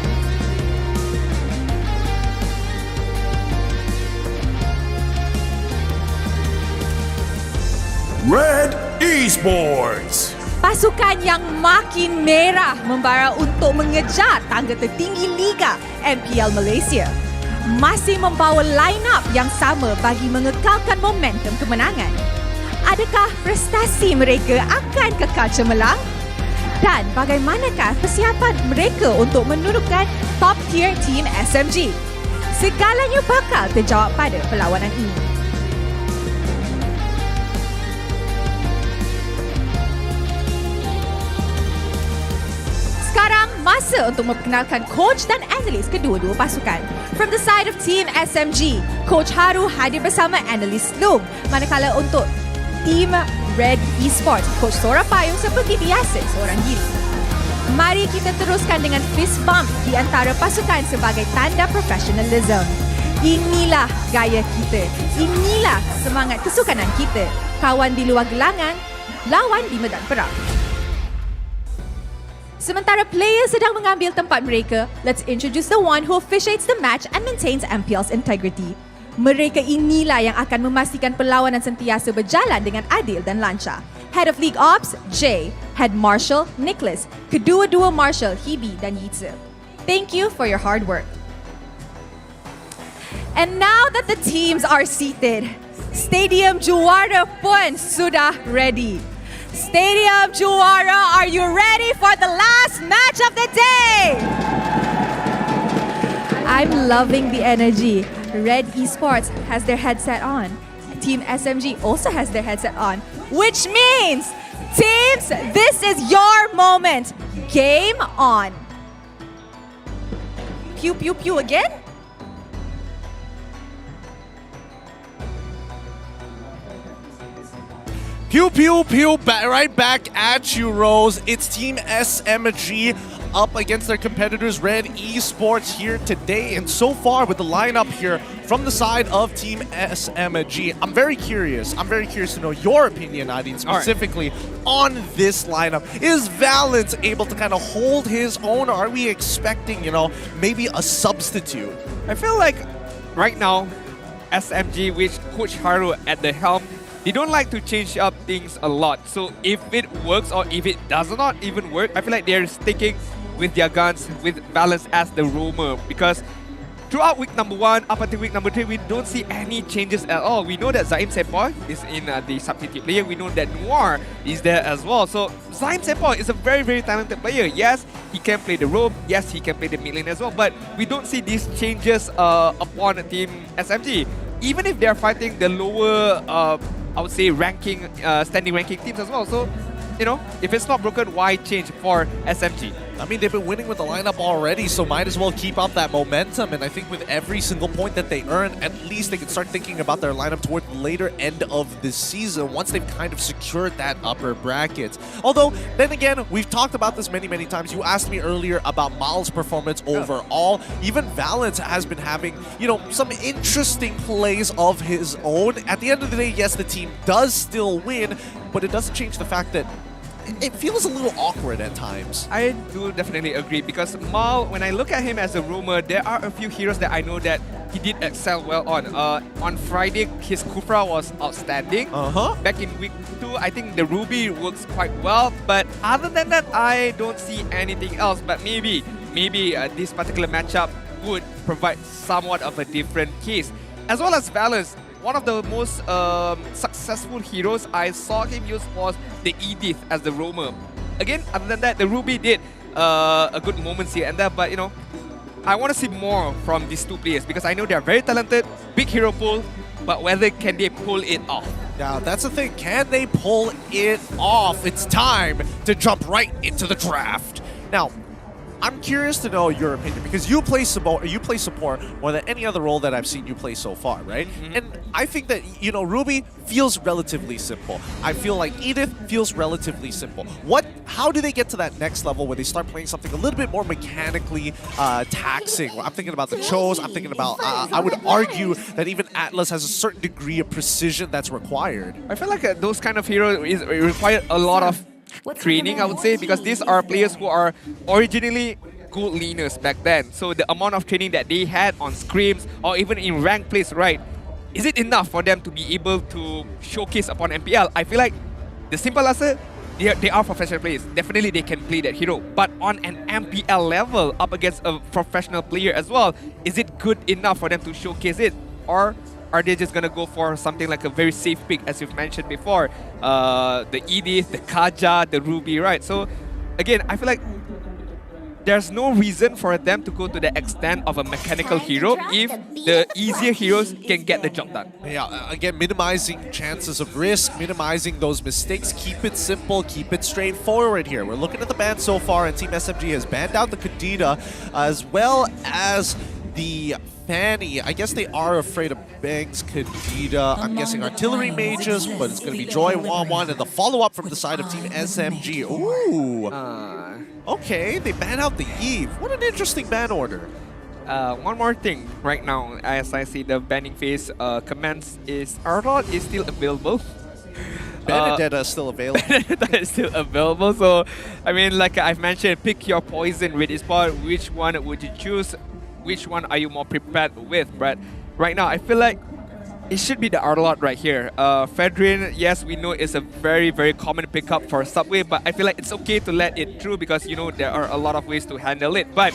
Red Esports. Pasukan yang makin merah membara untuk mengejar tangga tertinggi Liga MPL Malaysia. Masih membawa line-up yang sama bagi mengekalkan momentum kemenangan. Adakah prestasi mereka akan kekal cemerlang? Dan bagaimanakah persiapan mereka untuk mendudukan top tier Team SMG? Segalanya bakal terjawab pada perlawanan ini. Sekarang masa untuk memperkenalkan coach dan analis kedua-dua pasukan. From the side of Team SMG, Coach Haru hadir bersama analis Lung. Manakala untuk Team RED Esports, Coach Sora Payung seperti biasa seorang diri. Mari kita teruskan dengan fist bump di antara pasukan sebagai tanda professionalism. Inilah gaya kita. Inilah semangat kesukanan kita. Kawan di luar gelangan, lawan di medan perang. Sementara players sedang mengambil tempat mereka, let's introduce the one who officiates the match and maintains MPL's integrity. Mereka inilah yang akan memastikan perlawanan sentiasa berjalan dengan adil dan lancar. Head of League Ops, Jay. Head Marshal, Nicholas. Kedua Dua Marshal, Hebe dan Yitze. Thank you for your hard work. And now that the teams are seated, Stadium Juara pun sudah ready. Stadium Juara, are you ready for the last match of the day? I'm loving the energy. Red Esports has their headset on. Team SMG also has their headset on, which means, teams, this is your moment. Game on. Pew, pew, pew again? Pew, pew, pew, right back at you, Rose. It's Team SMG up against their competitors, Red Esports, here today. And so far with the lineup here from the side of Team SMG, I'm very curious to know your opinion, Nadine, specifically on this lineup. Is Valence able to kind of hold his own, or are we expecting, you know, maybe a substitute? I feel like right now, SMG with Coach Haru at the helm, they don't like to change up things a lot. So if it works or if it does not even work, I feel like they're sticking with their guns, with Valence as the roamer. Because throughout week number 1, up until week number 3, we don't see any changes at all. We know that Zaim Sepoi is in the substitute player. We know that Noir is there as well. So Zaim Sepoi is a very, very talented player. Yes, he can play the roam. Yes, he can play the mid lane as well. But we don't see these changes upon Team SMG. Even if they're fighting the lower, I would say, standing ranking teams as well. So, you know, if it's not broken, why change for SMG? I mean, they've been winning with the lineup already, so might as well keep up that momentum. And I think with every single point that they earn, at least they can start thinking about their lineup toward the later end of the season once they've kind of secured that upper bracket. Although, then again, we've talked about this many, many times. You asked me earlier about Mal's performance overall. Even Valence has been having, you know, some interesting plays of his own. At the end of the day, yes, the team does still win, but it doesn't change the fact that it feels a little awkward at times. I do definitely agree, because Mal, when I look at him as a roamer, there are a few heroes that I know that he did excel well on. On Friday, his Kufra was outstanding. Back in week 2, I think the Ruby works quite well. But other than that, I don't see anything else. But maybe this particular matchup would provide somewhat of a different case. As well as Valence, one of the most successful heroes I saw him use was the Edith as the roamer. Again, other than that, the Ruby did a good moments here and there, but you know, I want to see more from these two players because I know they're very talented, big hero pool, but whether can they pull it off? Now, that's the thing. Can they pull it off? It's time to jump right into the draft. Now, I'm curious to know your opinion because you play support more than any other role that I've seen you play so far, right? And I think that, you know, Ruby feels relatively simple. I feel like Edith feels relatively simple. How do they get to that next level where they start playing something a little bit more mechanically taxing? I'm thinking about the Chos, I'm thinking about, I would argue that even Atlas has a certain degree of precision that's required. I feel like those kind of heroes require a lot of training, I would say, because these are players who are originally good laners back then. So the amount of training that they had on scrims or even in rank plays, right, is it enough for them to be able to showcase upon MPL? I feel like the simple answer, they are professional players. Definitely they can play that hero. But on an MPL level, up against a professional player as well, is it good enough for them to showcase it? Or are they just gonna go for something like a very safe pick, as you've mentioned before? The Edith, the Kaja, the Ruby, right? So, again, I feel like there's no reason for them to go to the extent of a mechanical hero if the easier heroes can get the job done. Yeah, again, minimizing chances of risk, minimizing those mistakes, keep it simple, keep it straightforward here. We're looking at the ban so far, and Team SMG has banned out the Kadita as well as the Fanny. I guess they are afraid of Bang's Kadita. I'm guessing artillery mages, but it's going to be Joy 1-1 and the follow-up from the side of Team SMG. Ooh. Okay, they ban out the Eve. What an interesting ban order. One more thing right now, as I see the banning phase commence, is Arlot is still available. Benedetta is still available. Benedetta is still available. So, I mean, like I've mentioned, pick your poison, Red Esports. Which one would you choose? Which one are you more prepared with? But right now, I feel like it should be the Arlot right here. Fedrin, yes, we know is a very, very common pickup for Subway, but I feel like it's okay to let it through because, you know, there are a lot of ways to handle it. But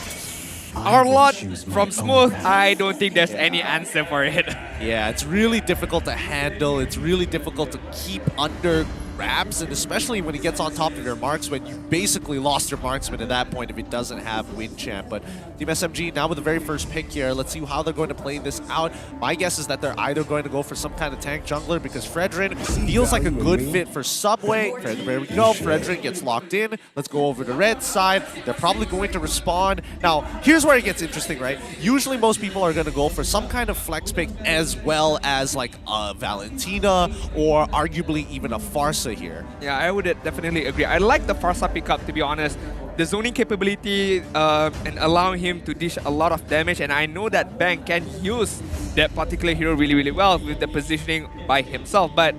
Arlot from Smooth, I don't think there's any answer for it. Yeah, it's really difficult to handle. It's really difficult to keep under grabs, and especially when he gets on top of your marksman, you basically lost your marksman at that point if it doesn't have win champ. But Team SMG now with the very first pick here, let's see how they're going to play this out. My guess is that they're either going to go for some kind of tank jungler because Fredrin feels like a good fit for Subway. There we go, Fredrin gets locked in. Let's go over to Red side. They're probably going to respawn. Now, here's where it gets interesting, right? Usually most people are going to go for some kind of flex pick as well as like a Valentina or arguably even a Farsa here. Yeah, I would definitely agree. I like the Farsa pickup, to be honest. The zoning capability and allowing him to dish a lot of damage, and I know that Bang can use that particular hero really, really well with the positioning by himself. But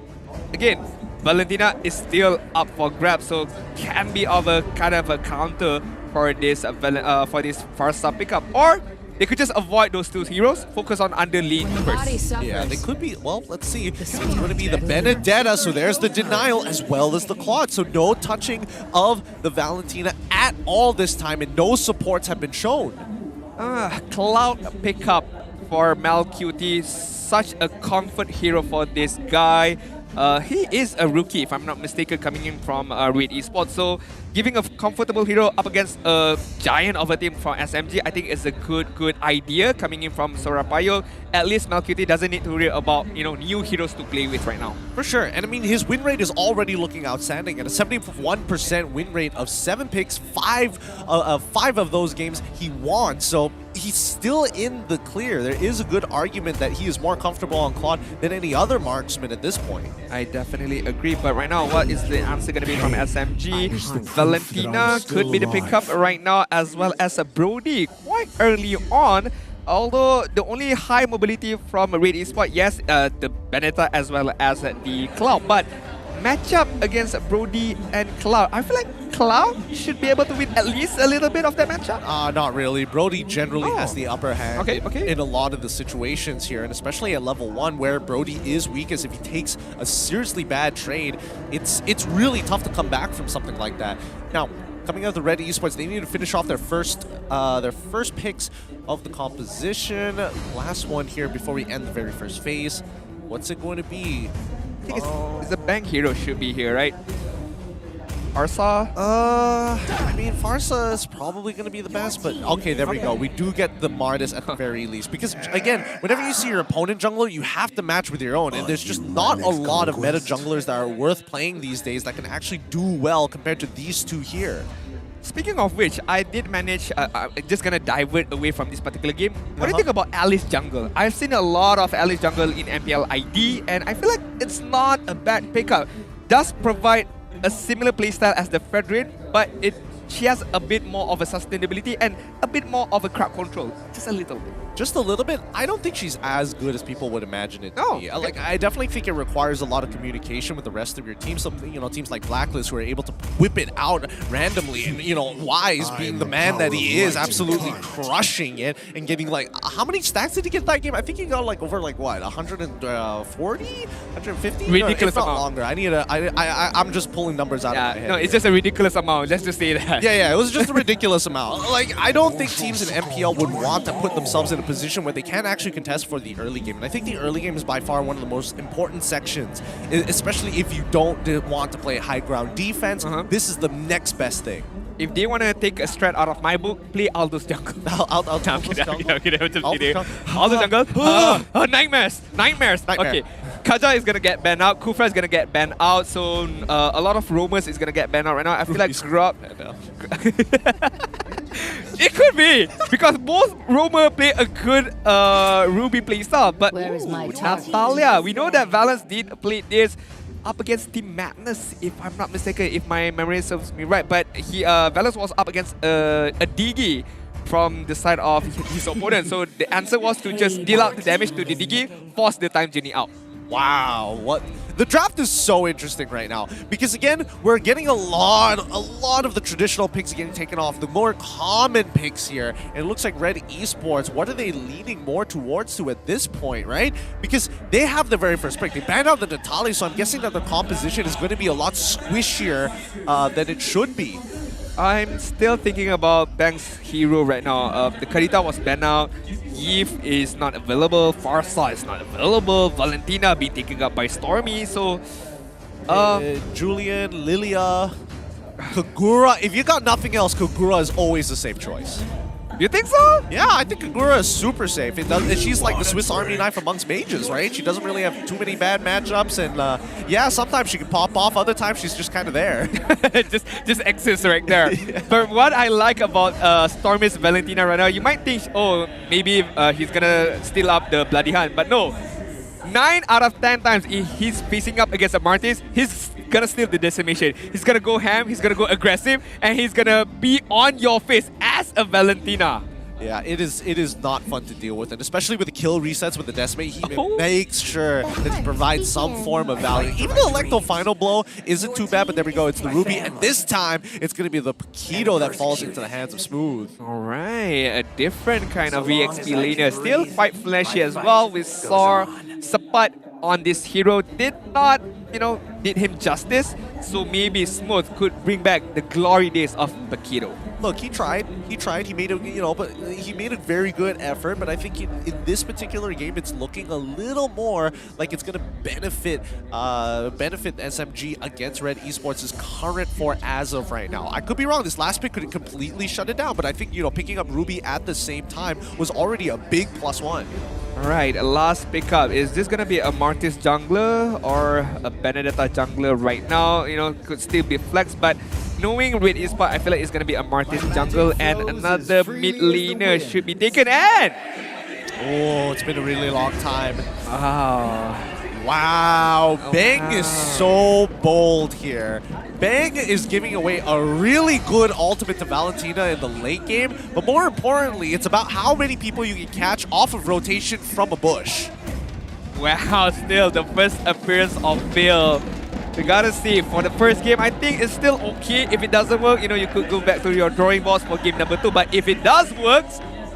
again, Valentina is still up for grabs, so can be of a kind of a counter for this Farsa pickup. Or they could just avoid those two heroes, focus on under lead first. Yeah, they could be, well, let's see. It's going to be the Benedetta, so there's the denial as well as the Claude. So no touching of the Valentina at all this time, and no supports have been shown. Cloud pickup for MalQT, such a comfort hero for this guy. He is a rookie, if I'm not mistaken, coming in from RED Esports. So giving a comfortable hero up against a giant of a team from SMG, I think is a good idea coming in from Sorapayo. At least MalQT doesn't need to worry about, you know, new heroes to play with right now. For sure, and I mean his win rate is already looking outstanding at a 71% win rate of 7 picks, 5 of those games he won. So he's still in the clear. There is a good argument that he is more comfortable on Claude than any other marksman at this point. I definitely agree, but right now, what is the answer going to be from SMG? Valentina could be the pickup right now, as well as a Brody quite early on. Although the only high mobility from RED Esports, yes, the Benetta as well as the Cloud, but matchup against Brody and Cloud, I feel like Cloud should be able to win at least a little bit of that matchup. Not really. Brody generally has the upper hand okay. in a lot of the situations here, and especially at level 1 where Brody is weakest. If he takes a seriously bad trade, it's really tough to come back from something like that. Now, coming out of the RED Esports, they need to finish off their first picks of the composition. Last one here before we end the very first phase. What's it going to be? I think it's a Bang hero should be here, right? Farsa? I mean, Farsa is probably going to be the best, but okay, there we go. We do get the Mardis at the very least. Because, again, whenever you see your opponent jungler, you have to match with your own, and there's just not a lot of meta junglers that are worth playing these days that can actually do well compared to these two here. Speaking of which, I did manage, I'm just going to divert away from this particular game. What do you think about Alice Jungle? I've seen a lot of Alice Jungle in MPL ID, and I feel like it's not a bad pickup. Does provide a similar playstyle as the Fredrin, but she has a bit more of a sustainability and a bit more of a crowd control. Just a little bit. Just a little bit? I don't think she's as good as people would imagine it to be. Okay. Like, I definitely think it requires a lot of communication with the rest of your team. So, you know, teams like Blacklist who are able to whip it out randomly, and, you know, Wise being the man that he is, absolutely crushing it and getting like, how many stacks did he get that game? I think he got like over like what, 140, 150? Ridiculous amount. amount. Longer. I'm just pulling numbers out of my head. No, it's just a ridiculous amount. Let's just say that. Yeah, it was just a ridiculous amount. Like, I don't think teams in MPL would want to put themselves in a position where they can actually contest for the early game. And I think the early game is by far one of the most important sections, especially if you don't want to play high ground defense. This is the next best thing. If they want to take a strat out of my book, play Aldo's Jungle. Aldo's Jungle? Aldo's Jungle? Nightmares. Okay. Kaja is going to get banned out. Kufra is going to get banned out. So a lot of roamers is going to get banned out right now. I feel like Grub... It could be, because both roamer play a good Ruby playstyle, but Natalia, we know that Valence did play this up against Team Madness, if I'm not mistaken, if my memory serves me right. But Valence was up against a Digi from the side of his opponent. So the answer was to just deal out the damage to the Digi, force the time journey out. Wow, what? The draft is so interesting right now because again, we're getting a lot of the traditional picks getting taken off, the more common picks here. And it looks like Red Esports, what are they leaning more towards to at this point, right? Because they have the very first pick. They banned out the Natali, so I'm guessing that the composition is going to be a lot squishier than it should be. I'm still thinking about Bang's hero right now. The Karita was banned out. Yves is not available. Farsa is not available. Valentina being taken up by Stormy. So, Julian, Lilia, Kagura. If you got nothing else, Kagura is always a safe choice. You think so? Yeah, I think Kagura is super safe. She's like the Swiss Army knife amongst mages, right? She doesn't really have too many bad matchups, and yeah, sometimes she can pop off. Other times she's just kind of there. just exists right there. Yeah. But what I like about Stormy's Valentina right now, you might think, oh, maybe he's gonna steal up the Bloody Hunt, but no. 9 out of 10 times he's facing up against a Martis, he's gonna steal the decimation. He's gonna go ham, he's gonna go aggressive, and he's gonna be on your face as a Valentina. Yeah, it is not fun to deal with, and especially with the kill resets with the Decimate, he makes sure that he provides some form of value. Even the Electro Final Blow isn't too bad, but there we go, it's the Ruby, and this time it's going to be the Paquito that falls into the hands of Smooth. Alright, a different kind of EXP laner, still quite flashy as well. We saw Sapat on this hero did not, did him justice, so maybe Smooth could bring back the glory days of Paquito. Look, he tried, he made a, but he made a very good effort, but I think in this particular game, it's looking a little more like it's going to benefit SMG against Red Esports' current form as of right now. I could be wrong, this last pick could completely shut it down, but I think, picking up Ruby at the same time was already a big +1. Alright, last pickup. Is this gonna be a Martis jungler or a Benedetta jungler right now? Could still be flex, but knowing Red Esports, I feel like it's gonna be a Martis jungle and another mid laner should be taken in. Oh, it's been a really long time. Wow, Bang is so bold here. Bang is giving away a really good ultimate to Valentina in the late game, but more importantly, it's about how many people you can catch off of rotation from a bush. Wow, still the first appearance of Bill. We gotta see, for the first game, I think it's still okay. If it doesn't work, you could go back to your drawing boards for game number 2, but if it does work,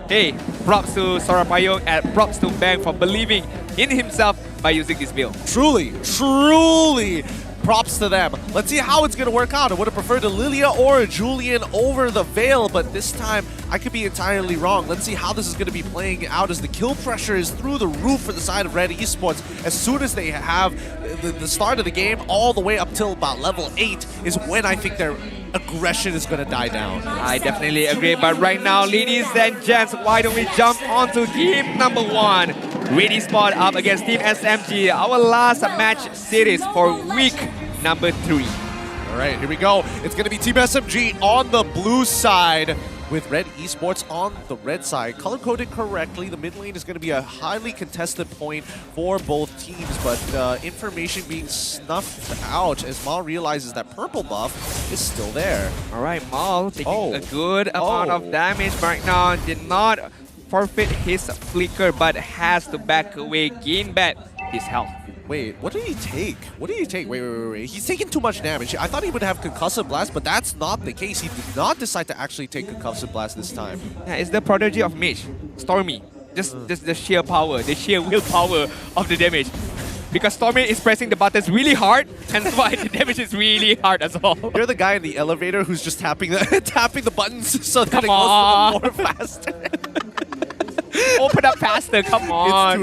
hey, props to Sorapayong and props to Bang for believing in himself by using this build. Truly props to them. Let's see how it's going to work out. I would have preferred a Lilia or a Julian over the Veil, but this time I could be entirely wrong. Let's see how this is going to be playing out as the kill pressure is through the roof for the side of Red Esports. As soon as they have the start of the game, all the way up till about level 8 is when I think their aggression is going to die down. I definitely agree, but right now, ladies and gents, why don't we jump onto game number 1? Red Esports up against Team SMG, our last match series for week number 3. All right, here we go. It's going to be Team SMG on the blue side with Red Esports on the red side. Color-coded correctly, the mid lane is going to be a highly contested point for both teams, but information being snuffed out as Mal realizes that purple buff is still there. All right, Mal taking a good amount of damage right now. Did not forfeit his flicker, but has to back away, gain back his health. Wait, what did he take? Wait. He's taking too much damage. I thought he would have Concussive Blast, but that's not the case. He did not decide to actually take Concussive Blast this time. Yeah, it's the prodigy of Mage, Stormy. Just the sheer power, the sheer willpower of the damage. Because Stormy is pressing the buttons really hard, hence why the damage is really hard as well. You're the guy in the elevator who's just tapping the buttons so that it goes more faster. Open up faster, come on.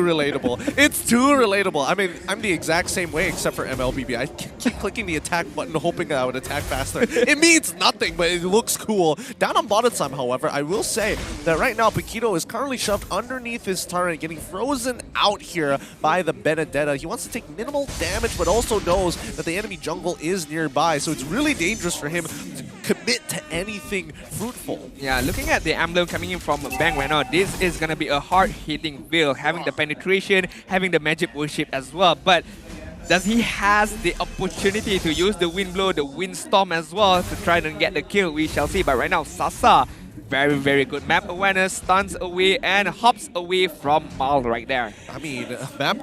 It's too relatable. I mean, I'm the exact same way except for MLBB. I keep clicking the attack button hoping that I would attack faster. It means nothing, but it looks cool. Down on bottom time, however, I will say that right now Paquito is currently shoved underneath his turret, getting frozen out here by the Benedetta. He wants to take minimal damage, but also knows that the enemy jungle is nearby, so it's really dangerous for him to commit to anything fruitful. Yeah, looking at the emblem coming in from Bang right now, this is going to be a hard-hitting build, having the penetration, having the magic worship as well, but does he has the opportunity to use the wind blow, the windstorm as well to try and get the kill? We shall see, but right now Sasa very, very good map awareness, stuns away and hops away from Mal right there. I mean,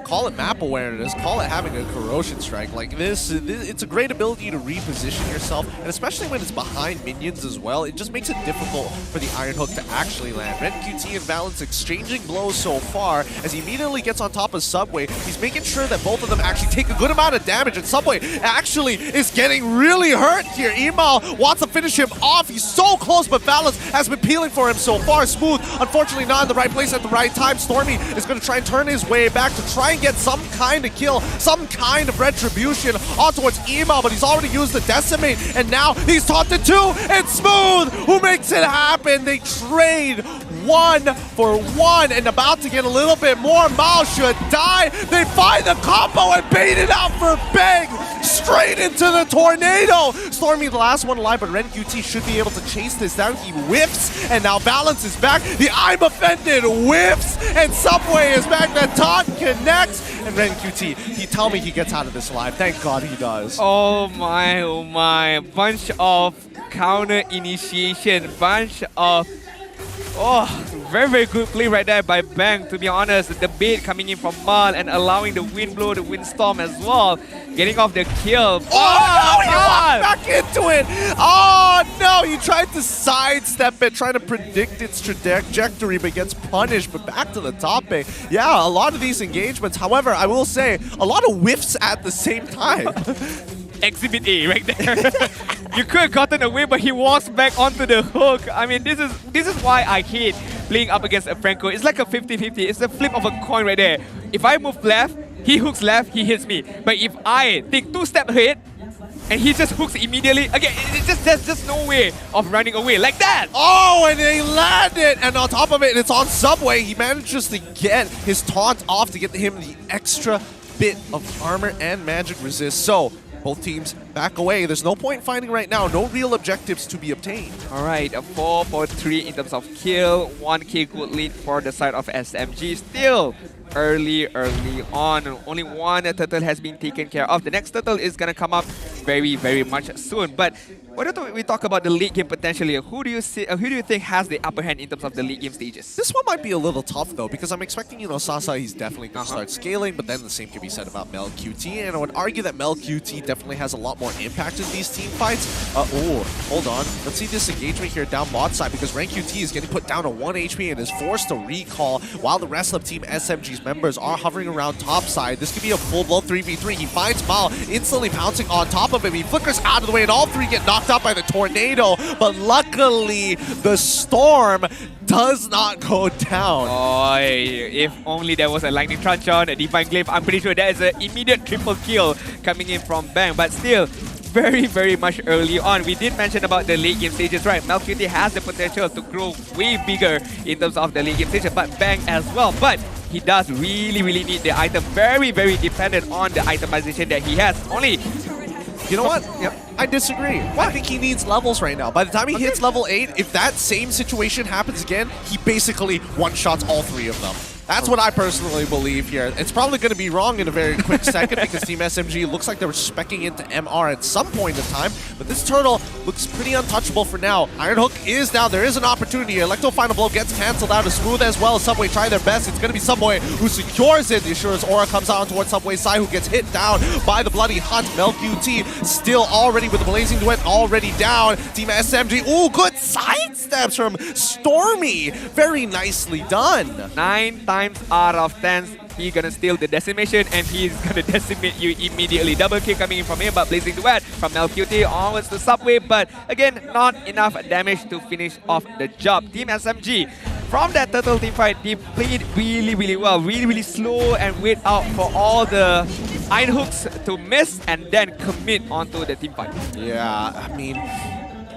call it map awareness, call it having a corrosion strike. Like this, it's a great ability to reposition yourself, and especially when it's behind minions as well, it just makes it difficult for the Iron Hook to actually land. Red QT and Valence exchanging blows so far as he immediately gets on top of Subway. He's making sure that both of them actually take a good amount of damage, and Subway actually is getting really hurt here. Emal wants to finish him off. He's so close, but Valence has been peeling for him so far. Smooth, unfortunately not in the right place at the right time. Stormy is going to try and turn his way back to try and get some kind of kill, some kind of retribution on towards Emal, but he's already used the Decimate, and now he's taunted too. It's Smooth who makes it happen. They trade 1 for 1 and about to get a little bit more. Mal should die. They find the combo and bait it out for Bang straight into the tornado. Stormy the last one alive, but Red QT should be able to chase this down. He whiffs, and now Valence is back. The I'm offended whiffs, and Subway is back. The taunt connects, and Red QT, he tell me he gets out of this alive. Thank God he does. Oh my. Bunch of counter initiation, bunch of very, very good play right there by Bang, to be honest. The bait coming in from Mal and allowing the wind blow, the windstorm as well. Getting off the kill. Oh, no, he walked back into it. Oh, no, he tried to sidestep it, trying to predict its trajectory, but gets punished. But back to the top pick. Yeah, a lot of these engagements. However, I will say, a lot of whiffs at the same time. Exhibit A right there. You could have gotten away, but he walks back onto the hook. I mean, this is why I hate playing up against a Franco. It's like a 50-50. It's a flip of a coin right there. If I move left, he hooks left, he hits me. But if I take 2 steps ahead, and he just hooks immediately, again, there's just no way of running away like that. Oh, and they land it, and on top of it, it's on Subway. He manages to get his taunt off to get him the extra bit of armor and magic resist. So both teams back away. There's no point fighting right now. No real objectives to be obtained. All right, a 4 for 3 in terms of kill. 1k good lead for the side of SMG. Still early on. Only one turtle has been taken care of. The next turtle is going to come up very, very much soon. But why don't we talk about the late game potentially? Who do you think has the upper hand in terms of the late game stages? This one might be a little tough though, because I'm expecting, Sasa, he's definitely going to start scaling, but then the same can be said about Mel QT, and I would argue that Mel QT definitely has a lot more impact in these team fights. Hold on. Let's see this engagement here down bot side, because Rank QT is getting put down to 1 HP and is forced to recall, while the rest of Team SMG's members are hovering around top side. This could be a full-blown 3v3. He finds Mal, instantly pouncing on top of him. He flickers out of the way, and all three get knocked out by the tornado, but luckily the storm does not go down. Oh, if only there was a lightning truncheon, a divine glaive. I'm pretty sure that is an immediate triple kill coming in from Bang, but still very, very much early on. We did mention about the late game stages, right? MelQT has the potential to grow way bigger in terms of the late game stages, but Bang as well. But he does really, really need the item. Very, very dependent on the itemization that he has. Only... You know what? Yep. I disagree. I think he needs levels right now. By the time he hits level 8, if that same situation happens again, he basically one-shots all 3 of them. That's what I personally believe here. It's probably going to be wrong in a very quick second because Team SMG looks like they were speccing into MR at some point in time, but this turtle looks pretty untouchable for now. Iron Hook is down. There is an opportunity. Electro Final Blow gets cancelled out. As Smooth as well. Subway try their best. It's going to be Subway who secures it. The Assurance Aura comes out towards Subway's side, who gets hit down by the Bloody Hunt. MelQT still already with the Blazing Duet already down. Team SMG, ooh, good sidesteps from Stormy. Very nicely done. 9 times out of 10, he's gonna steal the decimation and he's gonna decimate you immediately. Double kill coming in from him, but Blazing Duet from MelQT onwards to Subway, but again, not enough damage to finish off the job. Team SMG, from that turtle team fight, they played really, really well. Really, really slow and wait out for all the iron hooks to miss and then commit onto the team fight. Yeah, I mean,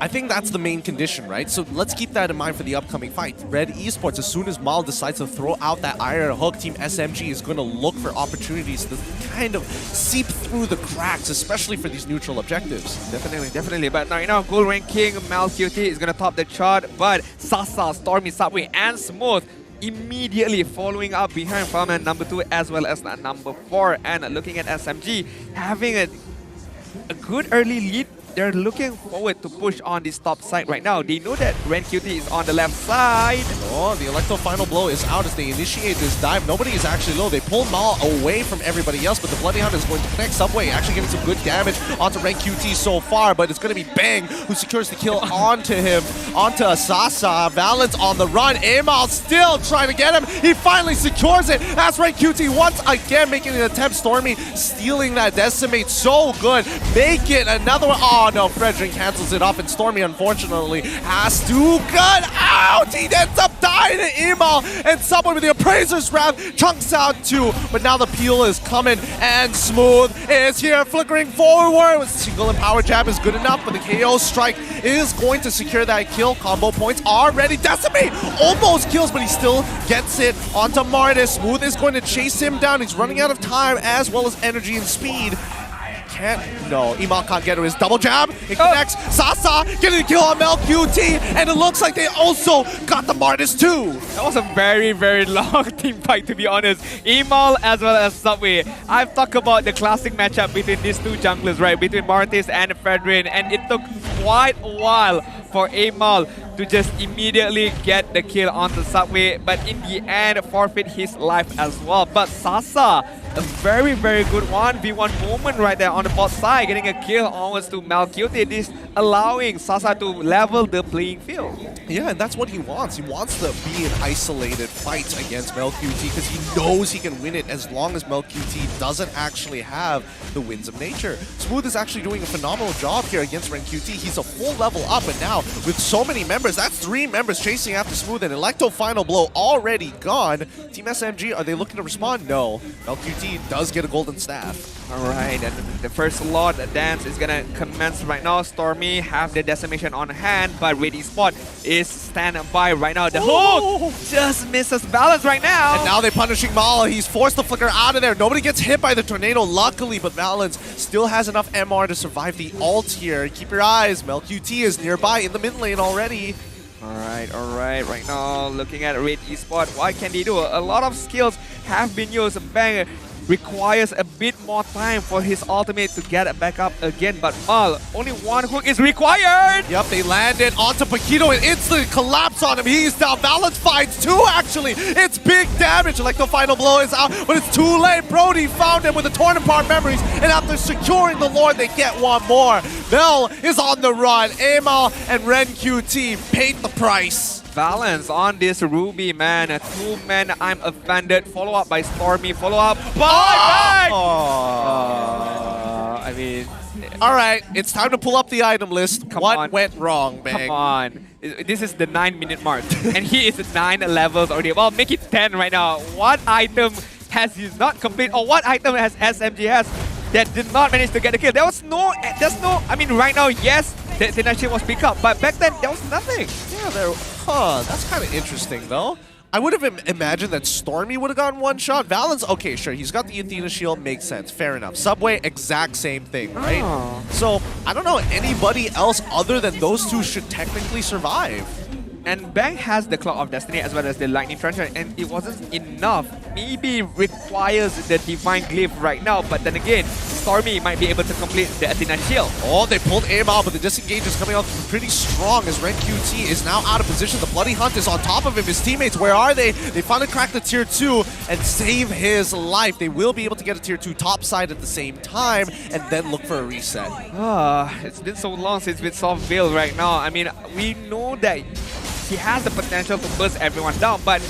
I think that's the main condition, right? So let's keep that in mind for the upcoming fight. Red Esports, as soon as Mal decides to throw out that iron hook, Team SMG is going to look for opportunities to kind of seep through the cracks, especially for these neutral objectives. Definitely, definitely. But now, gold ranking, MelQT is going to top the chart, but Sasa, Stormy, Subway, and Smooth immediately following up behind from number 2 as well as number 4. And looking at SMG, having a good early lead. they're looking forward to push on this top side right now. They know that Red QT is on the left side. Oh, the Electro final blow is out as they initiate this dive. Nobody is actually low. They pull Mal away from everybody else, but the Bloody Hunt is going to connect. Subway actually getting some good damage onto Red QT so far, but it's going to be Bang who secures the kill onto him, onto Sasa. Valence on the run. Amal still trying to get him. He finally secures it. That's Red QT once again making an attempt. Stormy stealing that Decimate so good. Make it another one. Oh no, Frederick cancels it off, and Stormy unfortunately has to cut out. He ends up dying to Emal, and someone with the Appraiser's Wrath chunks out too. But now the peel is coming, and Smooth is here flickering forward. With single and power jab is good enough, but the KO strike is going to secure that kill. Combo points are ready. Decimate almost kills, but he still gets it onto Martis. Smooth is going to chase him down. He's running out of time as well as energy and speed. No, Emal can't get to his double jab. It connects. Sasa getting the kill on MLQT, and it looks like they also got the Martis too. That was a very, very long team fight, to be honest. Emal as well as Subway. I've talked about the classic matchup between these two junglers, right? Between Martis and Fredrin, and it took quite a while for Emal to just immediately get the kill on the Subway, but in the end forfeit his life as well. But Sasa, a very, very good 1v1 moment right there on the bot side, getting a kill almost to Malcute. This allowing Sasa to level the playing field. Yeah, and that's what he wants. He wants to be an isolated fight against MLQT because he knows he can win it as long as MLQT doesn't actually have the winds of nature. Smooth is actually doing a phenomenal job here against RenQT. He's a full level up, and now with so many members, that's 3 members chasing after Smooth, and Electo final blow already gone. Team SMG, are they looking to respond? No. MLQT does get a golden staff. Alright, and the first Lord dance is gonna commence right now. Stormy have the decimation on hand, but RED Esports is standing by right now. The hook just misses balance right now. And now they're punishing Mal. He's forced the flicker out of there. Nobody gets hit by the tornado, luckily, but Valence still has enough MR to survive the ult here. Keep your eyes. MelQT is nearby in the mid lane already. Alright, right now looking at RED Esports, what can they do? A lot of skills have been used. Bang requires a bit more time for his ultimate to get it back up again, but Mal, only 1 hook is required! Yep, they landed onto Paquito and instantly collapse on him. He's down. Valence finds 2 actually. It's big damage. Like the final blow is out, but it's too late. Brody found him with the torn apart memories, and after securing the Lord, they get 1 more. Mel is on the run. Amal and RenQT paid the price. Valence on this Ruby, man. 2 men, I'm offended. Follow up by Stormy. Follow up by Bang! I mean... Alright, it's time to pull up the item list. What went wrong, Bang? Come on. This is the 9-minute mark. And he is at 9 levels already. Well, make it 10 right now. What item has he not complete? Or what item has SMG has that did not manage to get the kill? There's no... I mean, right now, yes, the Tenachin was picked up. But back then, there was nothing. Yeah, that's kind of interesting, though. I would have imagined that Stormy would have gotten 1 shot. Valence, okay, sure, he's got the Athena shield, makes sense, fair enough. Subway, exact same thing, right? Oh. So, I don't know, anybody else other than those 2 should technically survive. And Bang has the Clock of Destiny as well as the Lightning Trencher, and it wasn't enough. Maybe requires the Divine Glyph right now, but then again, Stormy might be able to complete the Athena Shield. Oh, they pulled aim out, but the disengage is coming out pretty strong as RenQT is now out of position. The Bloody Hunt is on top of him. His teammates, where are they? They finally cracked the tier 2 and save his life. They will be able to get a tier 2 top side at the same time and then look for a reset. It's been so long since we saw Veil right now. I mean, we know that he has the potential to burst everyone down, but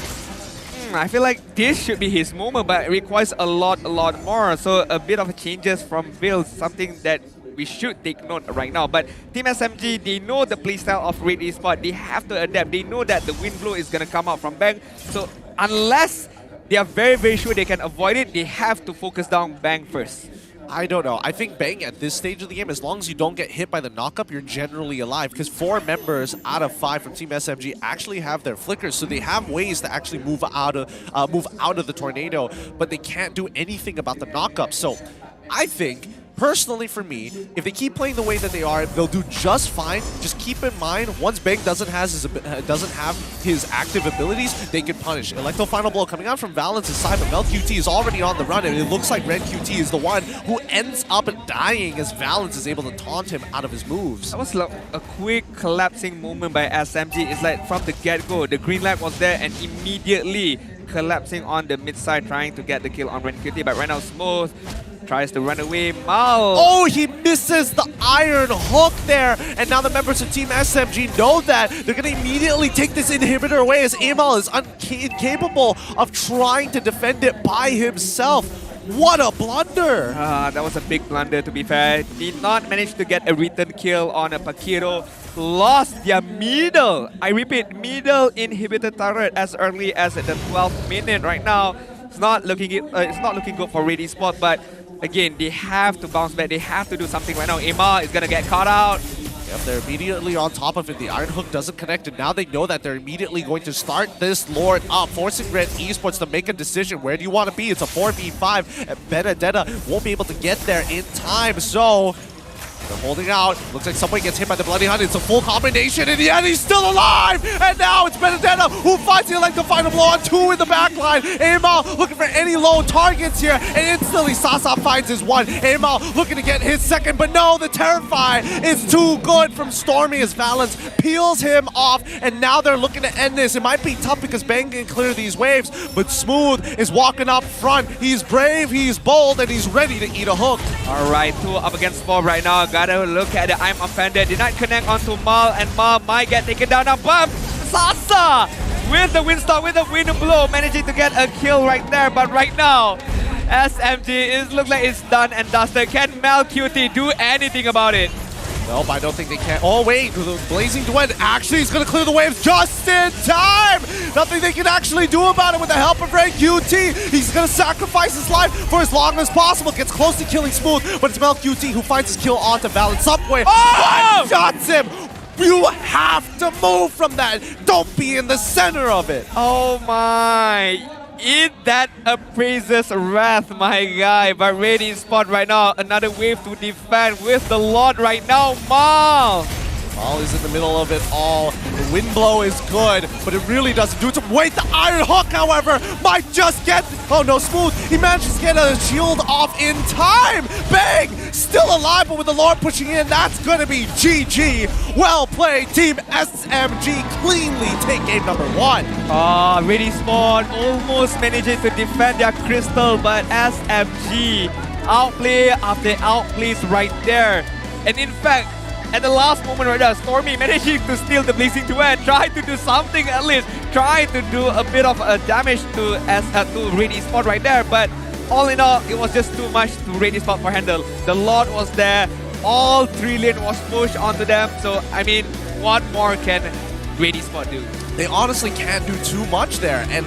I feel like this should be his moment, but it requires a lot more. So a bit of changes from Veil, something that we should take note right now. But Team SMG, they know the playstyle of RED Esports. They have to adapt. They know that the wind blow is going to come out from Bang. So unless they are very, very sure they can avoid it, they have to focus down Bang first. I don't know. I think Bang at this stage of the game, as long as you don't get hit by the knockup, you're generally alive. Because 4 members out of 5 from Team SMG actually have their flickers, so they have ways to actually move out of the tornado, but they can't do anything about the knockup. So I think personally for me, if they keep playing the way that they are, they'll do just fine. Just keep in mind, once Bang doesn't have his active abilities, they can punish. Electro Final Blow coming out from Valence's side, but MelQT is already on the run, and it looks like Red QT is the one who ends up dying as Valence is able to taunt him out of his moves. That was like a quick collapsing moment by SMG. It's like from the get-go, the green light was there and immediately collapsing on the mid side, trying to get the kill on Red QT. But right now, Smooth tries to run away. Mal. Oh, he misses the iron hook there. And now the members of Team SMG know that. They're going to immediately take this inhibitor away as Amal is incapable of trying to defend it by himself. What a blunder! That was a big blunder, to be fair. Did not manage to get a return kill on a Pakiro. Lost their middle. I repeat, middle inhibitor turret as early as the 12th minute right now. It's not looking good for RED Esports, but again, they have to bounce back. They have to do something right now. Emma is gonna get caught out. Yep, they're immediately on top of it. The Iron Hook doesn't connect, and now they know that they're immediately going to start this Lord up, forcing Red Esports to make a decision. Where do you want to be? It's a 4v5, and Benedetta won't be able to get there in time, so they're holding out. Looks like somebody gets hit by the Bloody Hunt. It's a full combination, and yet he's still alive! And now it's Benedetta who finds the Electro Final Blow on 2 in the backline. Amal looking for any low targets here, and instantly Sasa finds his one. Amal looking to get his second, but no, the Terrify is too good from Stormy as Valence peels him off, and now they're looking to end this. It might be tough because Bang can clear these waves, but Smooth is walking up front. He's brave, he's bold, and he's ready to eat a hook. All right, 2 up against 4 right now. Gotta look at it. I'm offended. Did not connect onto Mal, and Mal might get taken down now. But Sasa with the Windstalk, with the Wind Blow, managing to get a kill right there. But right now, SMG looks like it's done and dusted. Can MelQT do anything about it? Nope, I don't think they can. Oh wait, the Blazing Duet actually is going to clear the waves just in time! Nothing they can actually do about it with the help of Red QT. He's going to sacrifice his life for as long as possible. Gets close to killing Smooth, but it's MelQT who finds his kill onto Valence. Subway shots him! You have to move from that! Don't be in the center of it! Oh my! Eat that Appraiser's Wrath, my guy. But RED Esports right now, another wave to defend with the Lord right now. Mal is in the middle of it all. The Wind Blow is good, but it really doesn't do it. Wait, the Iron Hook, however, might just get... Oh no, Smooth, he manages to get a shield off in time. Bang! Still alive, but with the Lord pushing in, that's going to be GG. Well played, Team SMG cleanly take game number 1. RED Esports almost managing to defend their crystal, but SMG outplay after outplays right there. And in fact, at the last moment right there, Stormy managing to steal the Blazing Duet, try to do something at least, try to do a bit of damage to RED Esports right there, but all in all, it was just too much to RED Esports for handle. The Lord was there, all 3 lane was pushed onto them, so I mean, what more can RED Esports do? They honestly can't do too much there, and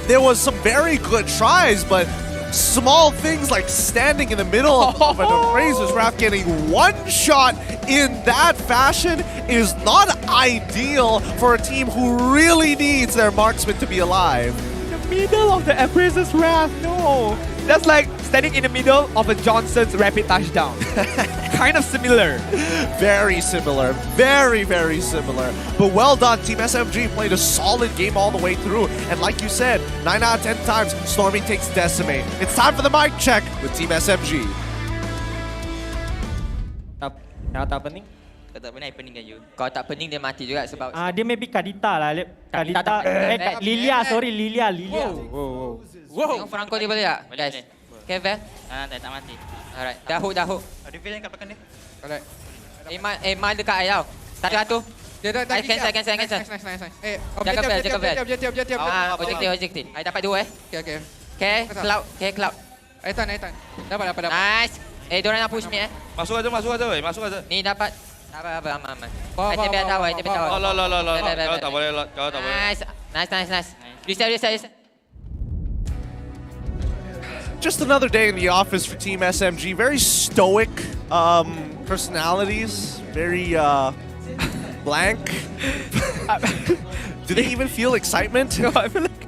there was some very good tries, but small things like standing in the middle of an Appraiser's Wrath, getting one shot in that fashion is not ideal for a team who really needs their marksman to be alive. The middle of the Appraiser's Wrath, no. That's like standing in the middle of a Johnson's rapid touchdown. Kind of similar. Very similar. Very, very similar. But well done. Team SMG played a solid game all the way through. And like you said, 9 out of 10 times, Stormy takes Decimate. It's time for the mic check with Team SMG. Kalau tak pening? Kalau tak pening, pening you. Kalau tak pening, dia mati juga sebab... dia maybe Kadita lah. Kadita. Lilia, sorry. Lilia. Wow. Tengok Franco dia boleh tak? Boleh. Okay, Vel? Tak mati. Alright. Dahuk. Reveal kat belakang dia. Alright. Mal dekat air tau. Satu. Dia dah cancel. Nice. Jaga Vel. Objektif. Objektif. Air dapat 2 Okay, Cloud. Aitan. Dapat. Nice. Diorang nak push mid Masuk aja. Ni dapat. Aman. Item biar tahu. Kau tak boleh. Nice. Reset. Just another day in the office for Team SMG. Very stoic personalities. Very blank. Do they even feel excitement? No, I feel like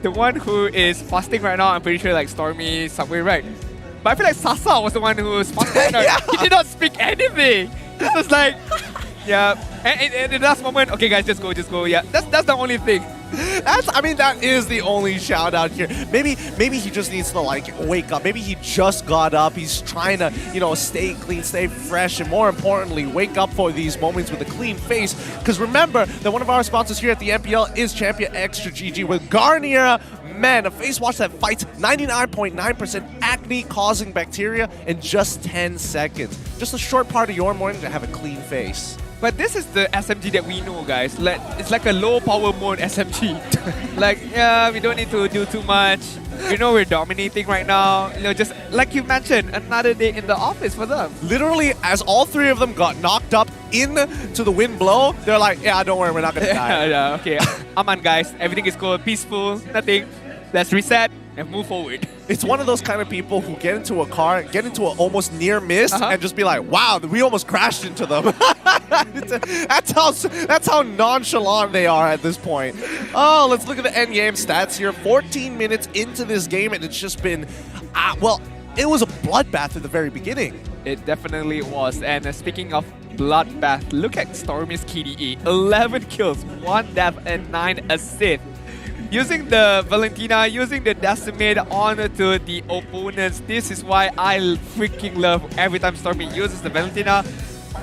the one who is fasting right now, I'm pretty sure like Stormy, Subway, right? But I feel like Sasa was the one who sponsored. He did not speak anything. It was like, yeah. And in the last moment, okay guys, just go. Yeah, that's the only thing. I mean, that is the only shout out here. Maybe he just needs to like wake up. Maybe he just got up. He's trying to, you know, stay clean, stay fresh, and more importantly, wake up for these moments with a clean face. Because remember that one of our sponsors here at the MPL is Champion Extra GG with Garnier Men, a face wash that fights 99.9% acne-causing bacteria in just 10 seconds. Just a short part of your morning to have a clean face. But this is the SMG that we know, guys. Like, it's like a low power mode SMG. Like, yeah, we don't need to do too much. We know we're dominating right now. You know, just like you mentioned, another day in the office for them. Literally, as all three of them got knocked up into the wind blow, they're like, yeah, don't worry, we're not gonna die. Yeah, okay. Aman, guys. Everything is cool, peaceful, nothing. Let's reset and move forward. It's one of those kind of people who get into a car, get into an almost near miss, and just be like, wow, we almost crashed into them. That's how nonchalant they are at this point. Oh, let's look at the end game stats here. 14 minutes into this game, and it's just been, well, it was a bloodbath at the very beginning. It definitely was. And speaking of bloodbath, look at Stormy's KDA. 11 kills, 1 death, and 9 assists. Using the Valentina, using the Decimate onto the opponents. This is why I freaking love every time Stormy uses the Valentina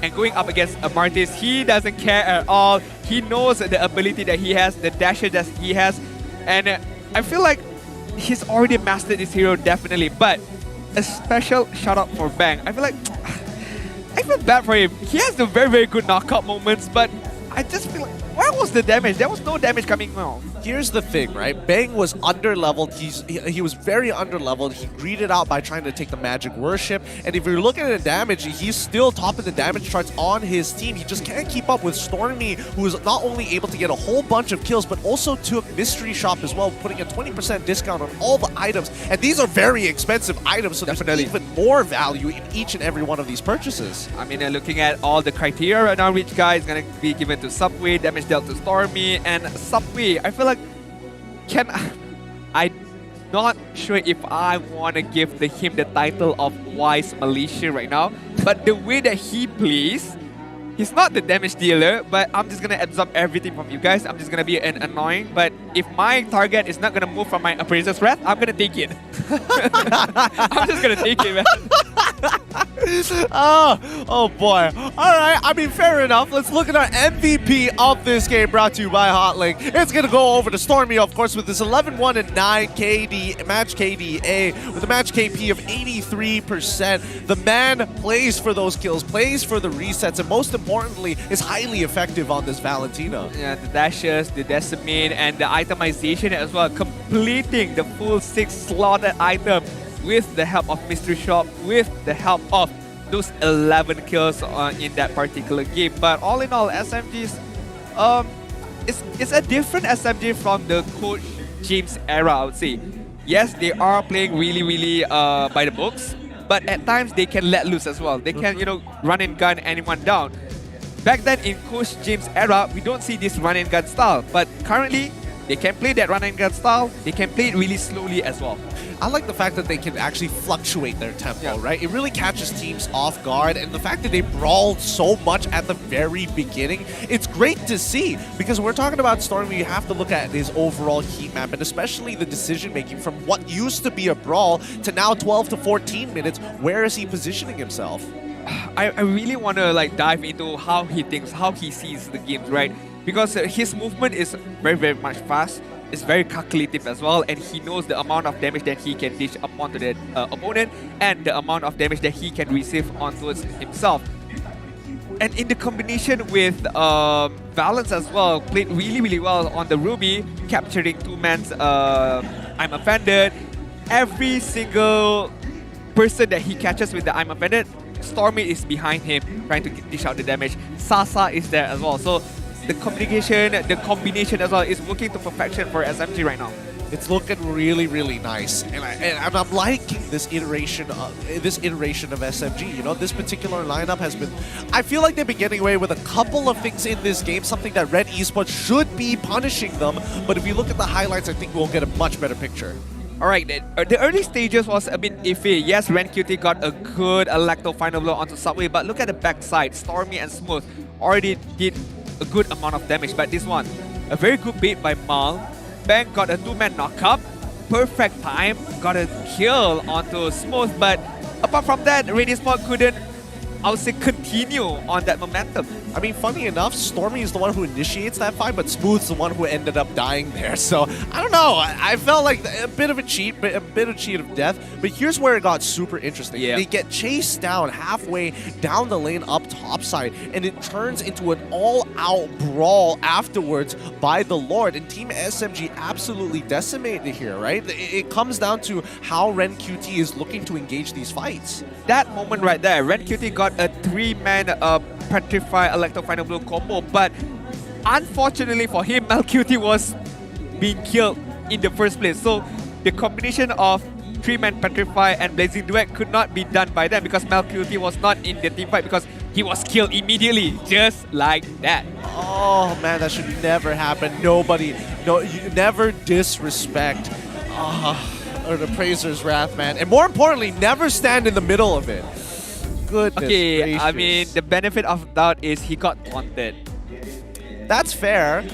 and going up against a Martis. He doesn't care at all. He knows the ability that he has, the dasher that he has. And I feel like he's already mastered this hero, definitely. But a special shout out for Bang. I feel like, I feel bad for him. He has the very, very good knockout moments, but I just feel like, where was the damage? There was no damage coming out. Here's the thing, right? Bang was under-leveled. He was very under-leveled. He greeted out by trying to take the Magic Worship. And if you're looking at the damage, he's still top of the damage charts on his team. He just can't keep up with Stormy, who is not only able to get a whole bunch of kills, but also took Mystery Shop as well, putting a 20% discount on all the items. And these are very expensive items, so there's even more value in each and every one of these purchases. I mean, looking at all the criteria right now, which guy is going to be given to Subway, damage dealt to Stormy, and Subway, I feel like I'm not sure if I want to give him the title of Wise Militia right now, but the way that he plays, he's not the damage dealer, but I'm just going to absorb everything from you guys. I'm just going to be an annoying, but if my target is not going to move from my Appraiser's Wrath, I'm going to take it. I'm just going to take it, man. Oh boy. Alright, I mean, fair enough. Let's look at our MVP of this game, brought to you by Hotlink. It's going to go over to Stormy, of course, with this 11-1 and 9 KD, match KDA, with a match KP of 83%. The man plays for those kills, plays for the resets, and most importantly, is highly effective on this Valentina. Yeah, the dashes, the decimate, and the itemization as well, completing the full 6 slotted item with the help of Mystery Shop, with the help of those 11 kills in that particular game. But all in all, SMGs, it's a different SMG from the Coach James era, I would say. Yes, they are playing really by the books, but at times they can let loose as well. They can, you know, run and gun anyone down. Back then in Coach James era, we don't see this run and gun style, but currently they can play that run and gun style. They can play it really slowly as well. I like the fact that they can actually fluctuate their tempo, right? It really catches teams off guard, and the fact that they brawled so much at the very beginning, it's great to see, because when we're talking about Stormy, you have to look at his overall heat map, and especially the decision-making from what used to be a brawl to now 12 to 14 minutes. Where is he positioning himself? I really want to like dive into how he thinks, how he sees the games, right? Because his movement is very much fast. It's very calculative as well, and he knows the amount of damage that he can dish up onto the opponent and the amount of damage that he can receive onto himself. And in the combination with Valence as well, played really well on the Ruby, capturing 2-man's I'm Offended. Every single person that he catches with the I'm Offended, Stormy is behind him, trying to dish out the damage. Sasa is there as well. So the combination as well is working to perfection for SMG right now. It's looking really nice, and I'm liking this iteration of SMG. You know, this particular lineup has been, I feel like they've been getting away with a couple of things in this game, something that Red Esports should be punishing them. But if you look at the highlights, I think we'll get a much better picture. All right, the early stages was a bit iffy. Yes, Ren QT got a good Electro final blow onto Subway, but look at the backside. Stormy and Smooth already did a good amount of damage, but this one, a very good bait by Mal. Bang got a 2-man knockup. Perfect time, got a kill onto Smooth, but apart from that, RED Esports couldn't, I would say, continue on that momentum. I mean, funny enough, Stormy is the one who initiates that fight, but Smooth's the one who ended up dying there. So, I don't know. I felt like a bit of a cheat of death. But here's where it got super interesting. Yeah. They get chased down halfway down the lane up topside, and it turns into an all-out brawl afterwards by the Lord. And Team SMG absolutely decimated here, right? It comes down to how Ren QT is looking to engage these fights. That moment right there, Ren QT got a 3-man Petrify Electro Final Blow combo, but unfortunately for him, MLQT was being killed in the first place. So the combination of 3-man Petrify and Blazing Duet could not be done by them because MLQT was not in the team fight because he was killed immediately, just like that. Oh man, that should never happen. Nobody, no, you never disrespect or the Praiser's Wrath, man. And more importantly, never stand in the middle of it. Goodness gracious. I mean, the benefit of doubt is he got taunted. That's fair.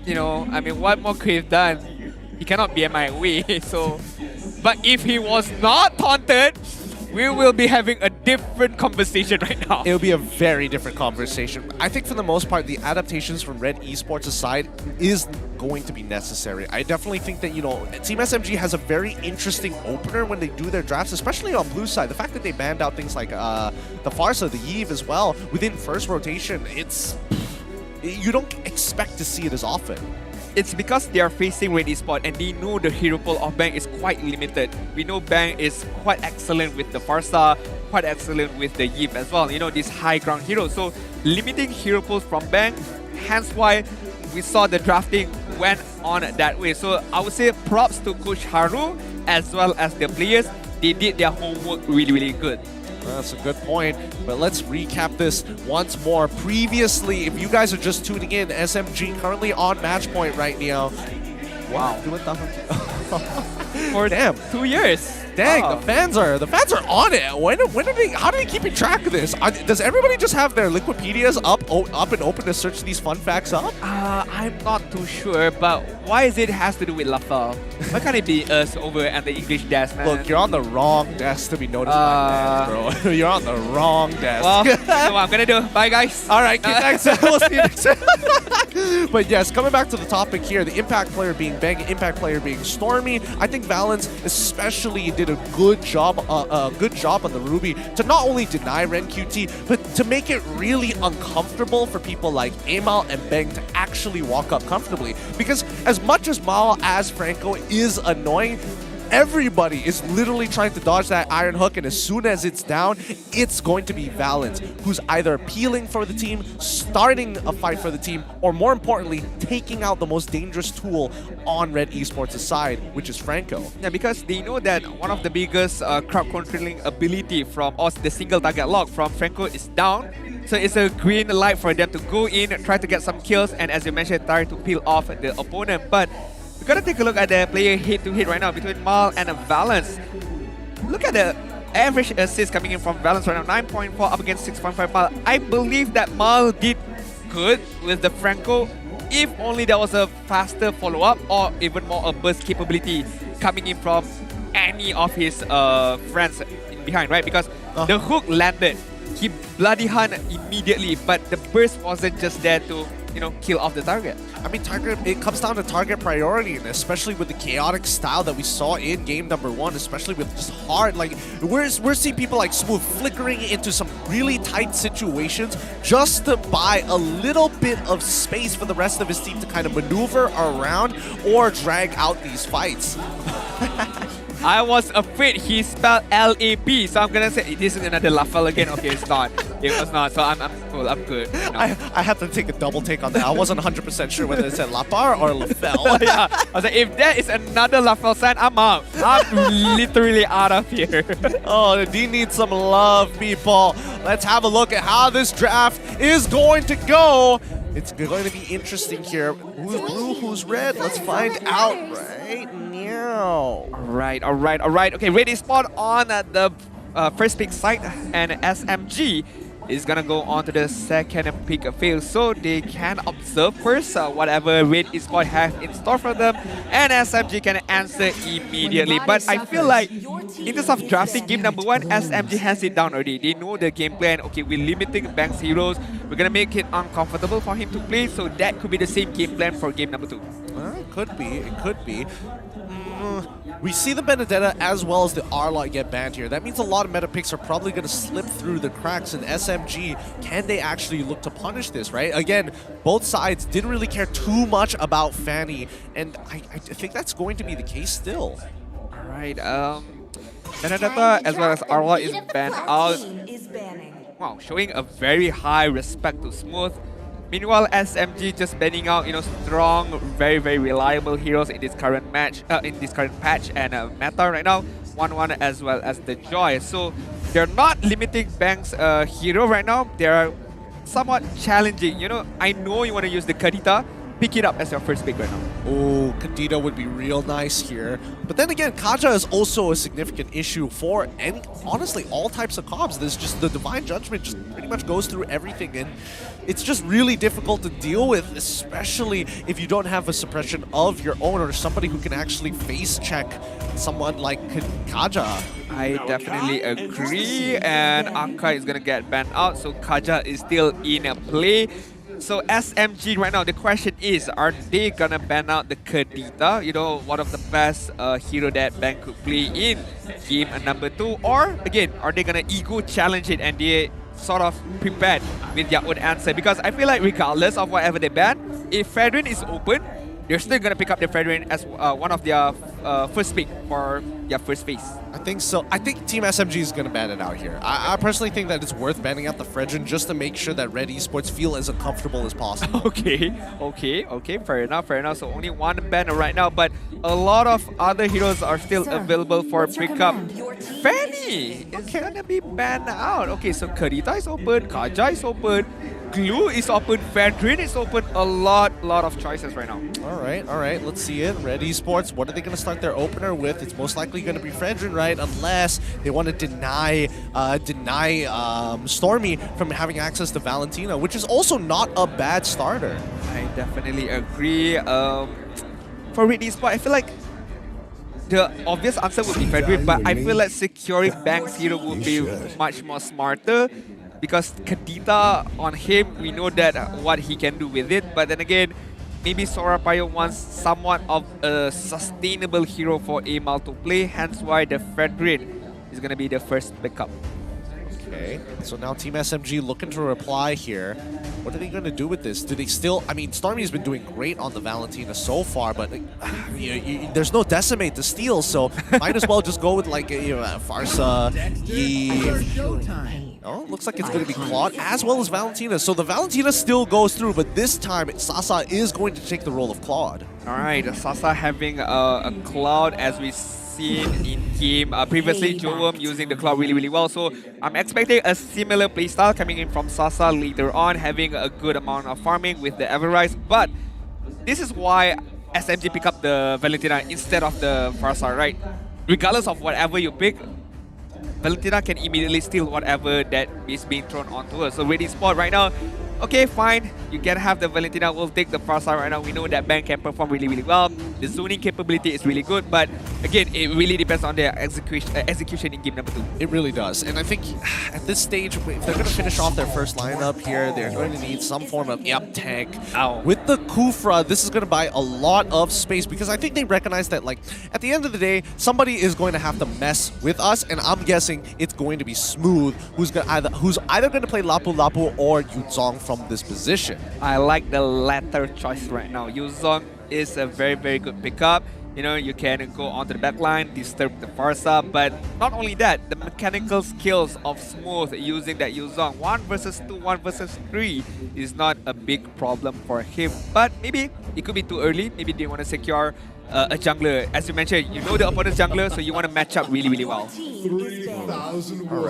You know, I mean, what more could he have done? He cannot be MIA, so... But if he was not taunted, we will be having a different conversation right now. It'll be a very different conversation. I think for the most part, the adaptations from RED Esports aside is going to be necessary. I definitely think that, you know, Team SMG has a very interesting opener when they do their drafts, especially on blue side. The fact that they banned out things like the Farsa, the Eve as well, within first rotation, it's... You don't expect to see it as often. It's because they are facing RED Esports and they know the hero pool of Bang is quite limited. We know Bang is quite excellent with the Farsa, quite excellent with the Eve as well. You know, these high ground heroes. So limiting hero pools from Bang, hence why we saw the drafting went on that way. So I would say props to Coach Haru as well as the players. They did their homework really, really good. That's a good point, but let's recap this once more. Previously, if you guys are just tuning in, SMG currently on match point right now. Wow. For damn 2 years. Dang, wow. the fans are on it. When are they? How do they keep track of this? Does everybody just have their Liquipedias up and open to search these fun facts up? I'm not too sure, but why is it has to do with Lafal? Why can't it be us over at the English desk, man? Look, you're on the wrong desk to be noticed by fans, bro. You're on the wrong desk. Well, you know what I'm gonna do. Bye, guys. All right, thanks. We'll see you next time. But yes, coming back to the topic here, the impact player being Bang, impact player being Stormy. I think Valence especially did a good job on the Ruby to not only deny Ren QT, but to make it really uncomfortable for people like Amal and Bang to actually walk up comfortably. Because as much as Mal as Franco is annoying, everybody is literally trying to dodge that iron hook, and as soon as it's down, it's going to be Valence, who's either peeling for the team, starting a fight for the team, or more importantly, taking out the most dangerous tool on RED Esports' side, which is Franco. Yeah, because they know that one of the biggest crowd controlling ability from us, the single target lock from Franco, is down. So it's a green light for them to go in, try to get some kills, and as you mentioned, try to peel off the opponent. But we gotta take a look at the player hit-to-hit right now between Mal and Valence. Look at the average assist coming in from Valence right now, 9.4 up against 6.5 Mal. I believe that Mal did good with the Franco if only there was a faster follow-up or even more a burst capability coming in from any of his friends in behind, right? Because the hook landed, he bloody hunt immediately, but the burst wasn't just there to, you know, kill off the target. I mean, it comes down to target priority, and especially with the chaotic style that we saw in game number 1, especially with just hard, like, we're seeing people like Smooth flickering into some really tight situations just to buy a little bit of space for the rest of his team to kind of maneuver around or drag out these fights. I was afraid he spelled L-A-B, so I'm gonna say this is another Lafal again. Okay, it's not. It was not, so I'm cool, I'm good. You know. I had to take a double take on that. I wasn't 100% sure whether it said Lapar or Lafel. Yeah, I was like, if there is another Lafel sign, I'm out. I'm literally out of here. Oh, the D needs some love, people. Let's have a look at how this draft is going to go. It's going to be interesting here. Who's blue, who's red? Let's find out right now. All right. Okay, Red Esports on the first pick side, and SMG is gonna go on to the second pick field, so they can observe first whatever Red Esports have in store for them, and SMG can answer immediately. But I feel like in terms of drafting game number 1, SMG has it down already. They know the game plan. Okay, we're limiting Bank's heroes. We're gonna make it uncomfortable for him to play, so that could be the same game plan for game number 2. It could be. It could be. We see the Benedetta as well as the Arlot get banned here. That means a lot of meta picks are probably going to slip through the cracks in SMG. Can they actually look to punish this, right? Again, both sides didn't really care too much about Fanny, and I think that's going to be the case still. All right, Benedetta as well as Arlot is banned out. Wow, showing a very high respect to Smooth. Meanwhile, SMG just banning out, strong, very, very reliable heroes in this current match, in this current patch and meta right now. 1-1 as well as the Joy. So they're not limiting Bank's hero right now. They're somewhat challenging. I know you want to use the Kadita. Pick it up as your first pick right now. Oh, Kadita would be real nice here. But then again, Kaja is also a significant issue for, and honestly, all types of comps. There's just the Divine Judgment just pretty much goes through everything, and it's just really difficult to deal with, especially if you don't have a suppression of your own or somebody who can actually face check someone like Kaja. I definitely agree, and Anka is going to get banned out, so Kaja is still in a play. So SMG right now, the question is, are they gonna ban out the Kadita, one of the best hero that Bank could play in game number 2, or again, are they gonna ego challenge it and they sort of prepared with their own answer? Because I feel like regardless of whatever they ban, if Fredrin is open, they're still gonna pick up the Fredrin as one of their first pick for their first phase. I think so. I think Team SMG is going to ban it out here. I personally think that it's worth banning out the Fredrin just to make sure that Red Esports feel as uncomfortable as possible. Okay. Fair enough. So only one banner right now, but a lot of other heroes are still available for pickup. Fanny is gonna be banned out. Okay, so Karita is open, Kaja is open, Glue is open, Fredrin is open. A lot of choices right now. All right. Let's see it. Red Esports, what are they going to start their opener with? It's most likely going to be Fredrin, right? Unless they want to deny Stormy from having access to Valentina, which is also not a bad starter. I definitely agree. For Red Esports, I feel like the obvious answer would be Fredrin, but I feel like securing Bank's hero would be much more smarter. Because Kadita on him, we know that what he can do with it. But then again, maybe Sorapaya wants somewhat of a sustainable hero for Amal to play. Hence why the Fredrin is going to be the first pickup. Okay, so now Team SMG looking to reply here. What are they going to do with this? Do they still... I mean, Stormy's been doing great on the Valentina so far, but there's no Decimate to steal, so might as well just go with like Farsa, Eve. Oh, looks like it's going to be Claude as well as Valentina. So the Valentina still goes through, but this time Sasa is going to take the role of Claude. All right, Sasa having a Cloud as we seen in game. Previously, Jowm using the Cloud really well. So I'm expecting a similar playstyle coming in from Sasa later on, having a good amount of farming with the Everrise. But this is why SMG pick up the Valentina instead of the Farsa, right? Regardless of whatever you pick, Valentina can immediately steal whatever that is being thrown onto her. So Red Esports right now, okay, fine. You can have the Valentina. We'll take the Farsa right now. We know that Bank can perform really well. The zoning capability is really good. But again, it really depends on their execution in game number 2. It really does. And I think at this stage, if they're going to finish off their first lineup here, they're going to need some form of tank. With the Kufra, this is going to buy a lot of space because I think they recognize that, like, at the end of the day, somebody is going to have to mess with us, and I'm guessing it's going to be Smooth, who's either going to play Lapu Lapu or Yuzong from this position. I like the latter choice right now. Yuzong is a very good pickup. You know, you can go onto the back line, disturb the Farsa, but not only that, the mechanical skills of Smooth using that Yuzong 1 versus 2, 1 versus 3 is not a big problem for him. But maybe it could be too early. Maybe they want to secure a jungler. As you mentioned, you know the opponent's jungler, so you want to match up really, really well. All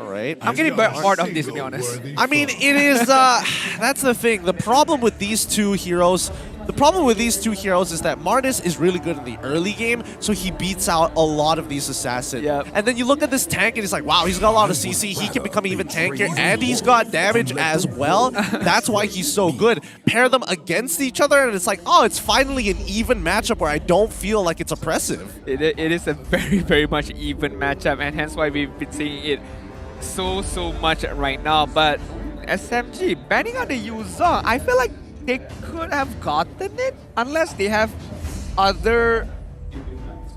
right. I'm getting bored of this, to be honest. I mean, it is, that's the thing. The problem with these two heroes is that Martis is really good in the early game, so he beats out a lot of these assassins. Yep. And then you look at this tank and it's like, wow, he's got a lot of CC, he can become even tankier, and he's got damage as well. That's why he's so good. Pair them against each other and it's like, oh, it's finally an even matchup where I don't feel like it's oppressive. It is a very, very much even matchup, and hence why we've been seeing it so much right now. But SMG banning out the Yuzong, I feel like they could have gotten it unless they have other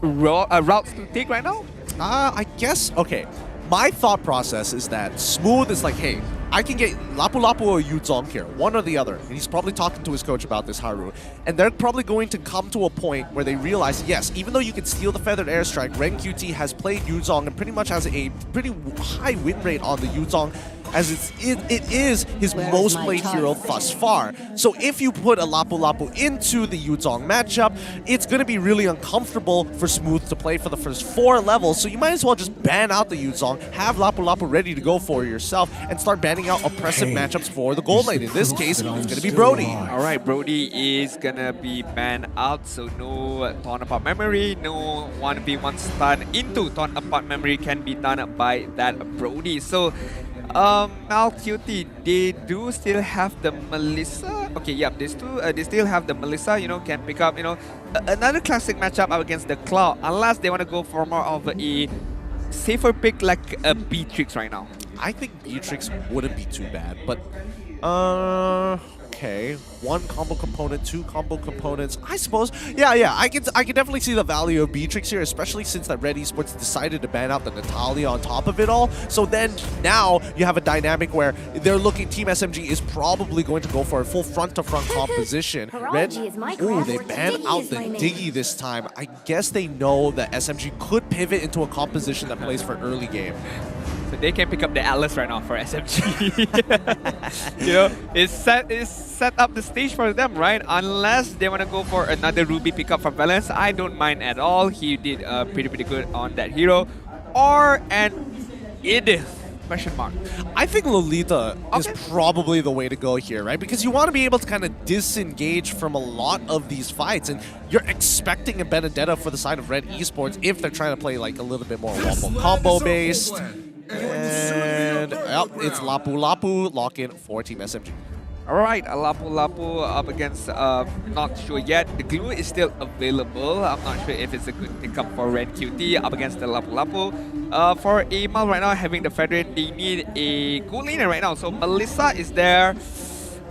routes to take right now. I guess, okay. My thought process is that Smooth is like, hey, I can get Lapu Lapu or Yuzong here, one or the other. And he's probably talking to his coach about this, Haru. And they're probably going to come to a point where they realize, yes, even though you can steal the Feathered Airstrike, Ren QT has played Yuzong and pretty much has a pretty high win rate on the Yuzong, as it is his most played hero thus far. So if you put a Lapu Lapu into the Yuzong matchup, it's going to be really uncomfortable for Smooth to play for the first 4 levels. So you might as well just ban out the Yuzong, have Lapu Lapu ready to go for yourself, and start banning out oppressive matchups for the gold lane. In this case, it's going to be Brody. Alright, Brody is going to be banned out, so no Torn Apart Memory, no 1v1 stun into Torn Apart Memory can be done by that Brody. So MLQT, they do still have the Melissa. Okay, yeah, they still have the Melissa, you know, can pick up, you know, another classic matchup up against the Cloud, unless they want to go for more of a safer pick like a Beatrix right now. I think Beatrix wouldn't be too bad, but okay, 1 combo component, 2 combo components. I suppose, yeah, I can definitely see the value of Beatrix here, especially since that Red Esports decided to ban out the Natalia on top of it all. So then now you have a dynamic where they're looking. Team SMG is probably going to go for a full front-to-front composition. Red, ooh, they banned out the Diggy this time. I guess they know that SMG could pivot into a composition that plays for early game. So they can pick up the Atlas right now for SMG. You know, it's set up the stage for them, right? Unless they want to go for another Ruby pickup from Valence, I don't mind at all. He did pretty good on that hero. Or an Edith. Question mark. I think Lolita is probably the way to go here, right? Because you want to be able to kind of disengage from a lot of these fights, and you're expecting a Benedetta for the side of Red Esports if they're trying to play like a little bit more wombo combo based. And yep, it's Lapu Lapu lock-in for Team SMG. Alright, Lapu Lapu up against, not sure yet. The glue is still available. I'm not sure if it's a good pickup for Red QT up against the Lapu Lapu. For Amal right now, having the Federate, they need a good laner right now. So Melissa is there.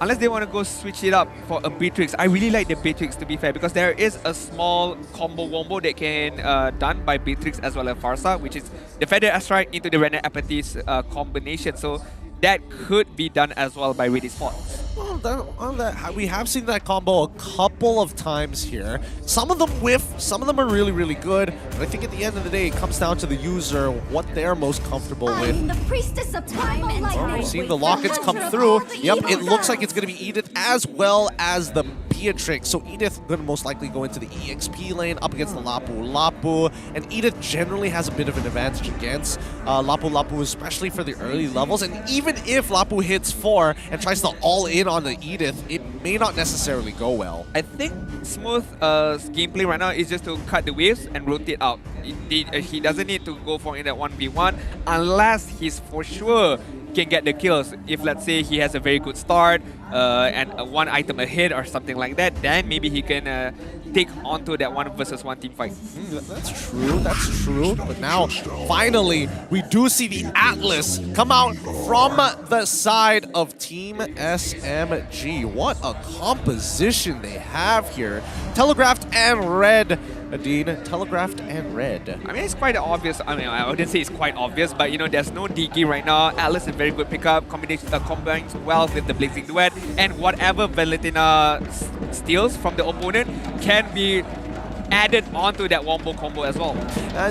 Unless they want to go switch it up for a Beatrix. I really like the Beatrix, to be fair, because there is a small combo wombo that can done by Beatrix as well as Farsa, which is the Feather Astrike into the Renner Apathy's combination. So that could be done as well by RED Esports. Well, we have seen that combo a couple of times here. Some of them whiff, some of them are really good. But I think at the end of the day, it comes down to the user, what they're most comfortable with. The priestess of time and We're seeing the lockets come through. Yep, it looks like it's going to be Edith as well as the Beatrix. So Edith going to most likely go into the EXP lane up against the Lapu Lapu. And Edith generally has a bit of an advantage against Lapu Lapu, especially for the early levels. And even if Lapu hits 4 and tries to all in on the Edith, it may not necessarily go well. I think Smooth's gameplay right now is just to cut the waves and rotate out. He doesn't need to go for in that 1v1 unless he's for sure can get the kills. If let's say he has a very good start and 1 item ahead or something like that, then maybe he can take onto that 1 versus 1 team fight. That's true. But now, finally, we do see the Atlas come out from the side of Team SMG. What a composition they have here. Telegraphed and Red. Adine, Telegraphed and Red. I mean, it's quite obvious. I mean, I wouldn't say it's quite obvious, but you know, there's no DG right now. Atlas is a very good pickup. Combines well with the Blazing Duet, and whatever Valentina steals from the opponent can be added onto that wombo combo as well.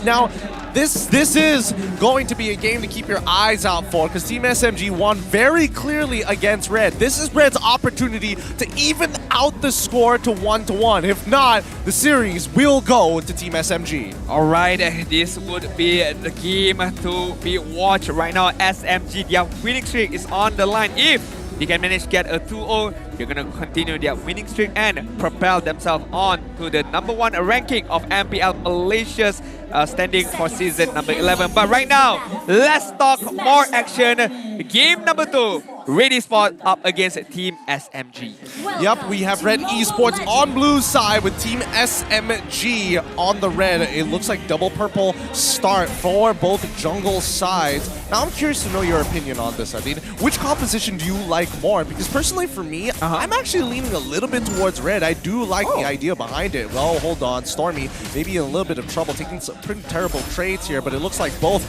Now, this is going to be a game to keep your eyes out for because Team SMG won very clearly against Red. This is Red's opportunity to even out the score to 1-1. If not, the series will go to Team SMG. Alright, this would be the game to be watched right now. SMG, their winning streak is on the line. If they can manage to get a 2-0, they're going to continue their winning streak and propel themselves on to the #1 ranking of MPL Malaysia's standing for season number 11. But right now, let's talk more action. Game number 2, RED Esports up against Team SMG. Yep, we have Red Esports on blue side with Team SMG on the red. It looks like double purple start for both jungle sides. Now, I'm curious to know your opinion on this, Adin. Which composition do you like more? Because personally for me, I'm actually leaning a little bit towards red. I do like the idea behind it. Well, hold on, Stormy maybe in a little bit of trouble, taking some pretty terrible trades here, but it looks like both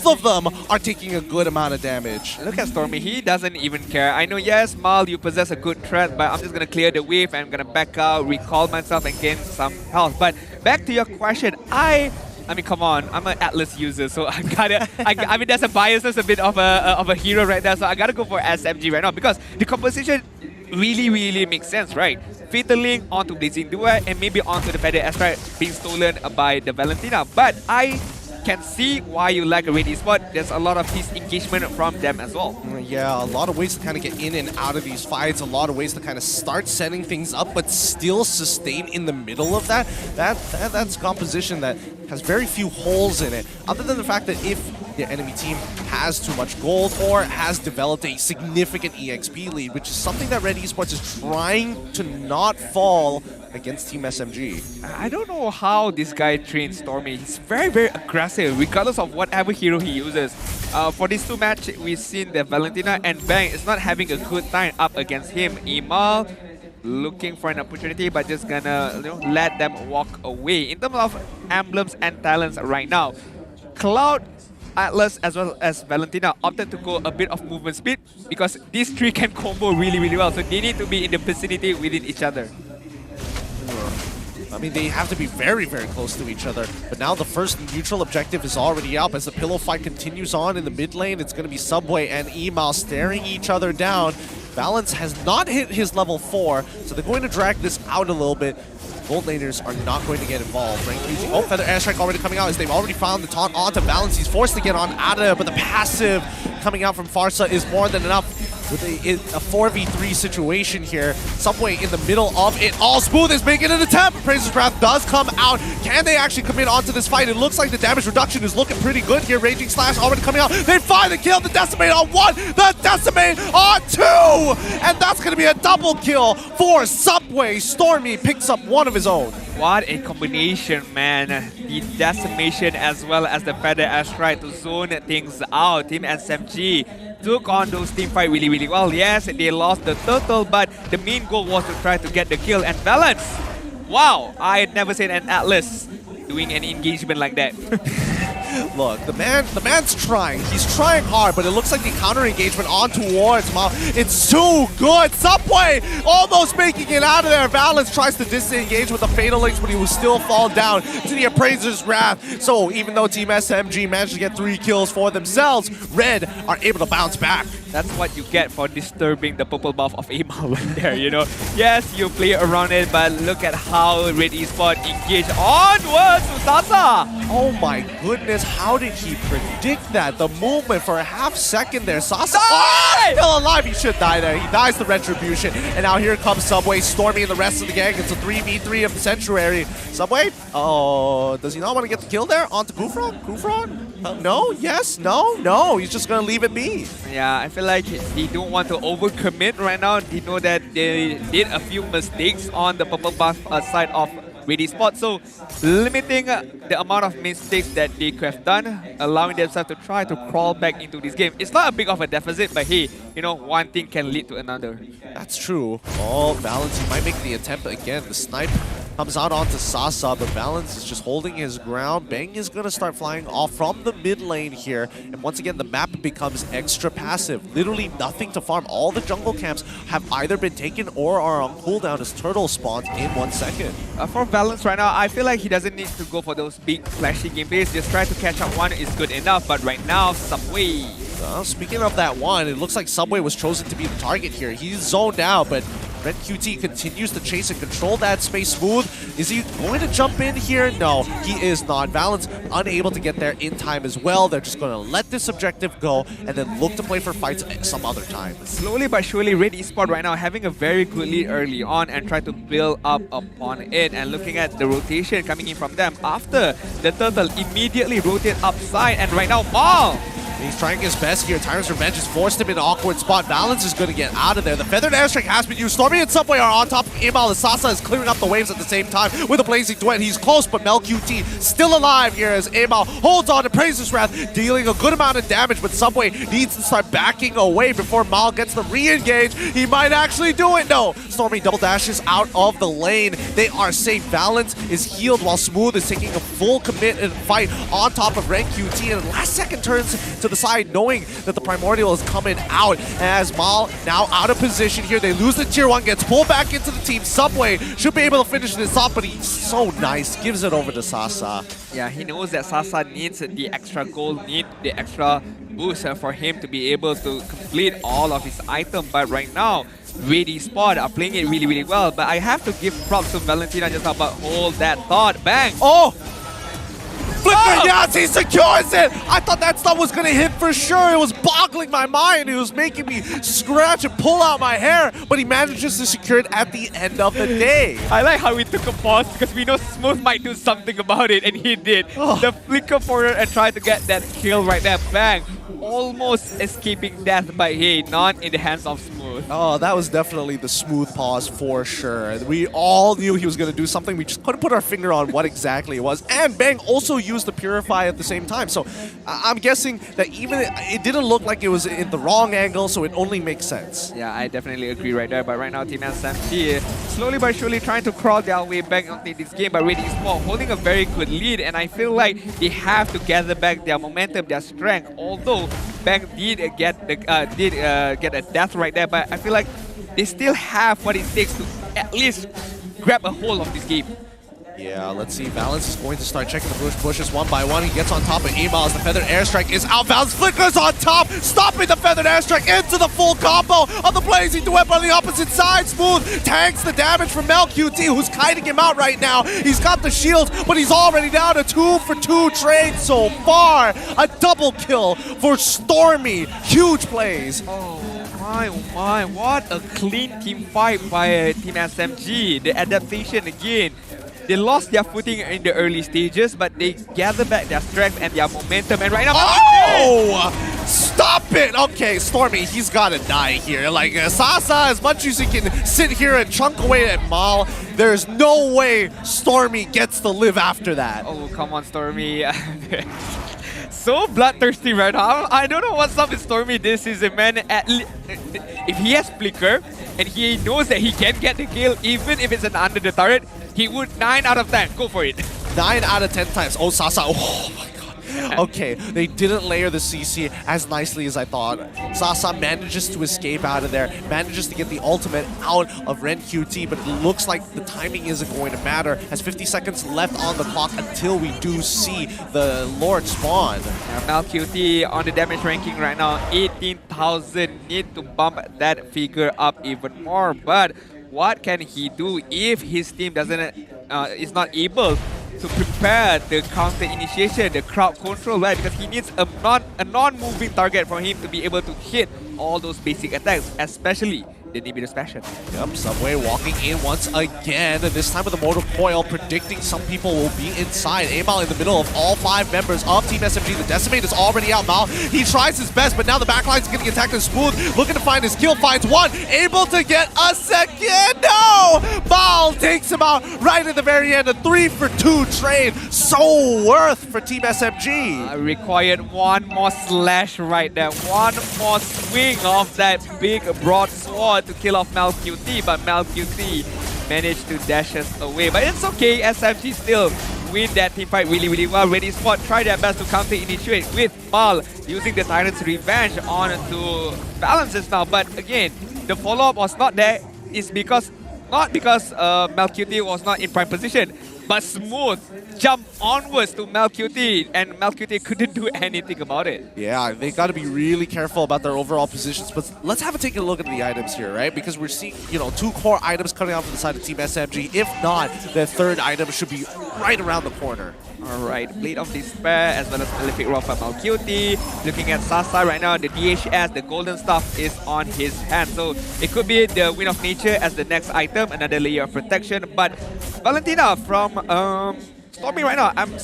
of them are taking a good amount of damage. Look at Stormy, he doesn't even care. I know, yes, Mal, you possess a good threat, but I'm just gonna clear the wave and I'm gonna back out, recall myself and gain some health. But back to your question, I mean, come on, I'm an Atlas user, so I gotta, I mean, there's a bias, there's a bit of a hero right there, so I gotta go for SMG right now because the composition really makes sense, right? Fiddling onto Blazing Duet and maybe onto the Feather Astride being stolen by the Valentina. But I can see why you like a RED Esports. There's a lot of piece engagement from them as well. Yeah, a lot of ways to kind of get in and out of these fights, a lot of ways to kind of start setting things up, but still sustain in the middle of that. That's composition that has very few holes in it, other than the fact that if the enemy team has too much gold or has developed a significant EXP lead, which is something that RED Esports is trying to not fall against Team SMG. I don't know how this guy trains Stormy. He's very aggressive, regardless of whatever hero he uses. For these two matches, we've seen that Valentina and Bang is not having a good time up against him. Emal looking for an opportunity, but just gonna let them walk away. In terms of emblems and talents right now, Cloud, Atlas as well as Valentina opted to go a bit of movement speed because these three can combo really well, so they need to be in the vicinity within each other. I mean, they have to be very close to each other. But now the first neutral objective is already up. As the pillow fight continues on in the mid lane, it's going to be Subway and Emal staring each other down. Balance has not hit his level 4, so they're going to drag this out a little bit. Gold laners are not going to get involved. Rank using Feather Airstrike already coming out as they've already found the taunt onto Balance. He's forced to get on out of there, but the passive coming out from Farsa is more than enough. With a 4v3 situation here. Subway in the middle of it all. Smooth is making an attempt. Praise's Wrath does come out. Can they actually commit onto this fight? It looks like the damage reduction is looking pretty good here. Raging Slash already coming out. They finally killed the Decimate on 1, the Decimate on 2! And that's going to be a double kill for Subway. Stormy picks up one of his own. What a combination, man. The Decimation as well as the Feather Astride to zone things out. Team SMG took on those team fight really well. Yes, they lost the turtle, but the main goal was to try to get the kill and balance. Wow, I had never seen an Atlas doing an engagement like that. Look, the man's trying. He's trying hard, but it looks like the counter engagement on towards Mal. It's too good. Subway almost making it out of there. Valence tries to disengage with the Fatal Links, but he will still fall down to the Appraiser's Wrath. So even though Team SMG managed to get 3 kills for themselves, Red are able to bounce back. That's what you get for disturbing the purple buff of Emal right there, you know. Yes, you play around it, but look at how RED Esports engage onwards to Sasa. Oh my goodness, how did he predict that? The movement for a half second there. Sasa still alive. He should die there. He dies the Retribution. And now here comes Subway, Stormy, and the rest of the gang. It's a 3v3 of the Sanctuary. Subway, oh, does he not want to get the kill there? Onto Kufron? Kufron? No? Yes? No? No. He's just going to leave it be. Yeah, I feel like they don't want to overcommit right now. They know that they did a few mistakes on the purple buff side of RED Esports, so limiting the amount of mistakes that they could have done, allowing themselves to try to crawl back into this game. It's not a big of a deficit, but hey, you know, one thing can lead to another. That's true. Oh, Valence, he might make the attempt again. The snipe comes out onto Sasa, but Balance is just holding his ground. Bang is going to start flying off from the mid lane here. And once again, the map becomes extra passive. Literally nothing to farm. All the jungle camps have either been taken or are on cooldown as Turtle spawns in 1 second. For Balance right now, I feel like he doesn't need to go for those big flashy gameplays. Just try to catch up one is good enough. But right now, Subway. Speaking of that one, it looks like Subway was chosen to be the target here. He's zoned out, but Red QT continues to chase and control that space. Smooth, is he going to jump in here? No, he is not. Valence unable to get there in time as well. They're just going to let this objective go and then look to play for fights some other time. Slowly but surely, Red Esports right now having a very good lead early on and try to build up upon it. And looking at the rotation coming in from them after the Turtle immediately rotate upside, and right now, Mal! He's trying his best here. Tyrant's Revenge has forced him in an awkward spot. Balance is going to get out of there. The Feathered Airstrike has been used. Stormy and Subway are on top of Imal, and Sasa is clearing up the waves at the same time with a Blazing Duet. He's close, but MelQT still alive here as Imal holds on to Praise's Wrath, dealing a good amount of damage, but Subway needs to start backing away before Mal gets the re-engage. He might actually do it. No, Stormy double dashes out of the lane. They are safe. Balance is healed while Smooth is taking a full commit and fight on top of Red QT, and last second turns to the side, knowing that the Primordial is coming out as Mal now out of position here. They lose the tier 1, gets pulled back into the team. Subway should be able to finish this off, but he's so nice. Gives it over to Sasa. Yeah, he knows that Sasa needs the extra gold, need the extra boost for him to be able to complete all of his items. But right now, RED Esports are playing it really, really well. But I have to give props to Valentina just about hold that thought. Bang! Oh! Flicker, yes, he secures it! I thought that stuff was gonna hit for sure. It was boggling my mind. It was making me scratch and pull out my hair, but he manages to secure it at the end of the day. I like how we took a pause because we know Smooth might do something about it, and he did. The flicker forward and try to get that kill right there. Bang! Almost escaping death, but hey, not in the hands of Smooth. Oh, that was definitely the Smooth pause for sure. We all knew he was going to do something. We just couldn't put our finger on what exactly it was. And Bang also used the Purify at the same time. So I'm guessing that even it didn't look like it was in the wrong angle, so it only makes sense. Yeah, I definitely agree right there. But right now, Team SMG slowly but surely trying to crawl their way back into this game. But RED Esports holding a very good lead, and I feel like they have to gather back their momentum, their strength. Although Bang did get a death right there, but I feel like they still have what it takes to at least grab a hold of this game. Yeah, let's see. Valence is going to start checking the bushes one by one. He gets on top of Emal as the Feathered Airstrike is out. Valence flickers on top, stopping the Feathered Airstrike into the full combo of the Blazing Duet on the opposite side. Smooth tanks the damage from MelQT, who's kiting him out right now. He's got the shield, but he's already down a 2-for-2 trade so far. A double kill for Stormy. Huge plays. Oh my, what a clean team fight by Team SMG. The adaptation again. They lost their footing in the early stages, but they gather back their strength and their momentum. And right now, oh! Stop it! Okay, Stormy, he's gotta die here. Like, Sasa, as much as he can sit here and chunk away at Mal, there's no way Stormy gets to live after that. Oh, come on, Stormy. So bloodthirsty right now. I don't know what's up with Stormy this season, man. If he has Flicker and he knows that he can get the kill, even if it's an under the turret, he would 9 out of 10. Go for it. 9 out of 10 times. Oh, Sasa. Oh my god. Okay, they didn't layer the CC as nicely as I thought. Sasa manages to escape out of there, manages to get the ultimate out of Ren QT, but it looks like the timing isn't going to matter. Has 50 seconds left on the clock until we do see the Lord spawn. MelQT on the damage ranking right now, 18,000. Need to bump that figure up even more, but what can he do if his team is not able to prepare the counter initiation, the crowd control, right? Because he needs a non-moving target for him to be able to hit all those basic attacks, especially the Nibiru special. Yep, Subway walking in once again, and this time with the Mortal Coil, predicting some people will be inside. Amal in the middle of all 5 members of Team SMG. The Decimate is already out. Mal, he tries his best, but now the backline is getting attacked and Smooth, looking to find his kill, finds one, able to get a second. No! Mal takes him out right at the very end. A 3-for-2 trade. So worth for Team SMG. Required one more slash right there. One more swing of that big broad sword to kill off MelQT, but MelQT managed to dash us away. But it's okay, SMG still win that team fight really, really well. Red Esports try their best to counter-initiate with Mal using the Tyrant's Revenge on to balance this now. But again, the follow-up was not there. It's not because Malcutie was not in prime position, but Smooth jumped onwards to Malcutie, and Malcutie couldn't do anything about it. Yeah, they got to be really careful about their overall positions. But let's have a take a look at the items here, right? Because we're seeing, you know, 2 core items coming out from the side of Team SMG. If not, the 3rd item should be right around the corner. Alright, Blade of Despair as well as Malefic Roar from Malcutie. Looking at Sasa right now, the DHS, the golden stuff is on his hand. So it could be the Wind of Nature as the next item, another layer of protection. But Valentina from Stormy right now, I'm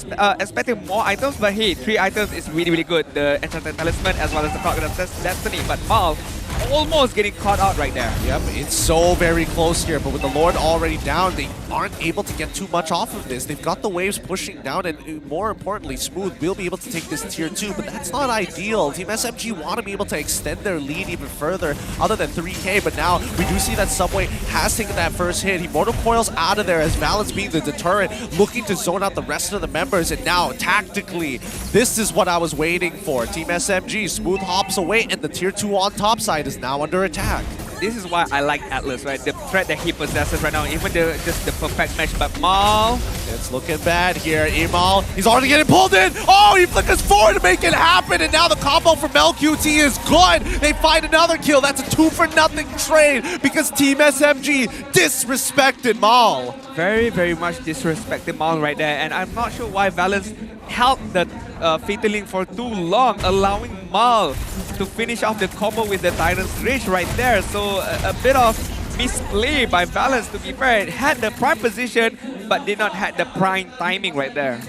expecting more items, but hey, 3 items is really, really good. The Enchanted Talisman as well as the Crocodile's Destiny. But Mal almost getting caught out right there. Yep, it's so very close here, but with the Lord already down, they aren't able to get too much off of this. They've got the waves pushing down, and more importantly, Smooth will be able to take this tier 2, but that's not ideal. Team SMG want to be able to extend their lead even further, other than 3K, but now we do see that Subway has taken that first hit. He Mortal Coils out of there as Valence being the deterrent, looking to zone out the rest of the members, and now tactically, this is what I was waiting for. Team SMG, Smooth hops away, and the tier 2 on top side is now under attack. This is why I like Atlas, right? The threat that he possesses right now, even just the perfect match. But Mal, it's looking bad here. Emal, he's already getting pulled in. Oh, he flickers forward to make it happen, and now the combo from LQT is good. They find another kill. That's a 2-for-0 trade because Team SMG disrespected Mal. Very, very much disrespected Mal right there, and I'm not sure why Valence held the Fataling for too long, allowing Mal to finish off the combo with the Tyrant's Rage right there. So a bit of misplay by Valence, to be fair. It had the prime position, but did not have the prime timing right there.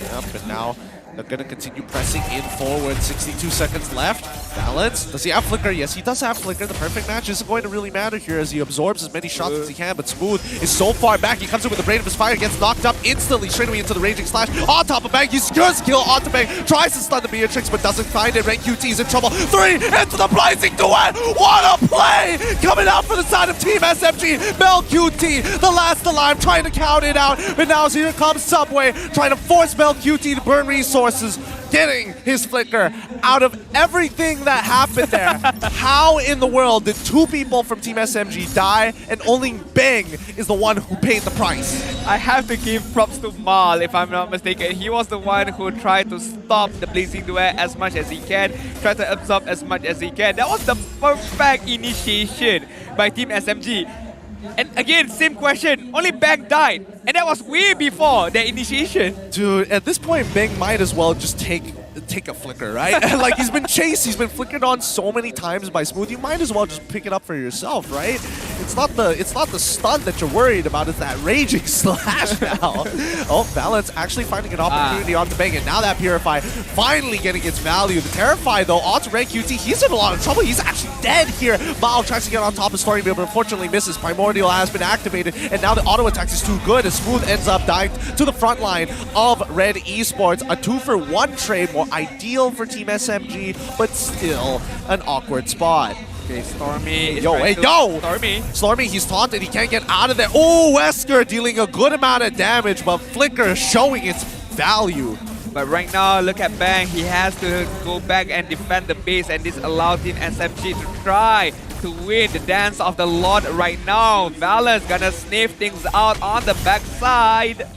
Yep, and now they're going to continue pressing in forward. 62 seconds left. Valence, does he have Flicker? Yes, he does have Flicker. The perfect match isn't going to really matter here as he absorbs as many shots as he can, but Smooth is so far back. He comes in with the Brain of his Fire, gets knocked up instantly, straight away into the Raging Slash. On top of Bang, he secures kill onto Bang, tries to stun the Beatrix, but doesn't find it. Red QT is in trouble. 3 into the Blazing Duet. What a play! Coming out for the side of Team SMG. Mel QT, the last alive, trying to count it out, but now here comes Subway, trying to force Mel QT to burn resources, getting his Flicker out of everything that happened there. How in the world did 2 people from Team SMG die and only Bang is the one who paid the price? I have to give props to Mal, if I'm not mistaken. He was the one who tried to stop the Blazing Duet as much as he can, tried to absorb as much as he can. That was the perfect initiation by Team SMG. And again, same question, only Bang died. And that was way before the initiation. Dude, at this point, Bang might as well just take a Flicker, right? Like, he's been chased, he's been flickered on so many times by Smooth. You might as well just pick it up for yourself, right? It's not the stun that you're worried about, it's that Raging Slash now. Oh, Valence actually finding an opportunity onto Bang, and now that Purify finally getting its value. The Terrify, though, onto Red QT, he's in a lot of trouble. He's actually dead here. Mal tries to get on top of Story, but unfortunately misses. Primordial has been activated, and now the auto attack is too good, as Smooth ends up dying to the front line of Red Esports. A 2-for-1 trade, more ideal for Team SMG, but still an awkward spot. Okay, Stormy. Yo, hey, yo! Stormy, he's taunted. He can't get out of there. Oh, Wesker dealing a good amount of damage, but Flicker showing its value. But right now, look at Bang. He has to go back and defend the base, and this allows Team SMG to try to win the Dance of the Lord right now. Valence gonna sniff things out on the backside.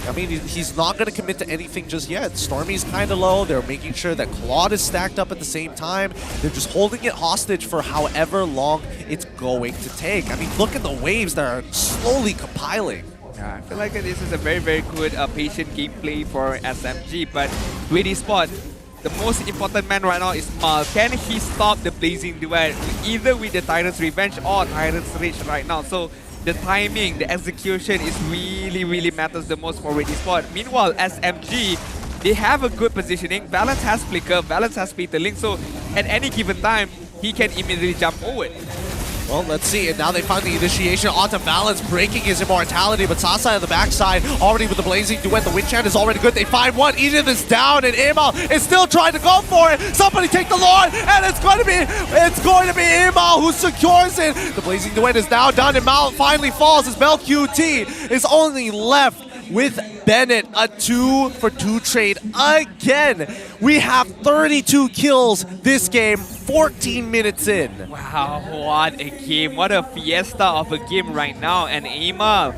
I mean, he's not going to commit to anything just yet. Stormy's kind of low. They're making sure that Claude is stacked up at the same time. They're just holding it hostage for however long it's going to take. I mean, look at the waves that are slowly compiling. Yeah, I feel like this is a very, very good patient gameplay for SMG, but Red Esports, the most important man right now is Mal. Can he stop the Blazing Duet either with the Tyrant's Revenge or Tyrant's Rage right now? So the timing, the execution is really matters the most for Red Esports. Meanwhile, SMG, they have a good positioning. Valence has Flicker, Valence has Peterling, so at any given time, he can immediately jump forward. Well, let's see. And now they find the initiation onto Balance, breaking his immortality. But Sasa on the backside, already with the blazing duet. The wind chant is already good. They find one. Edith is down, and Emal is still trying to go for it. Somebody take the Lord, and it's going to be Emal who secures it. The blazing duet is now done, and Mal finally falls as Mel QT is only left with Bennett. A 2-for-2 trade again. We have 32 kills this game, 14 minutes in. Wow, what a game. What a fiesta of a game right now. And Emal,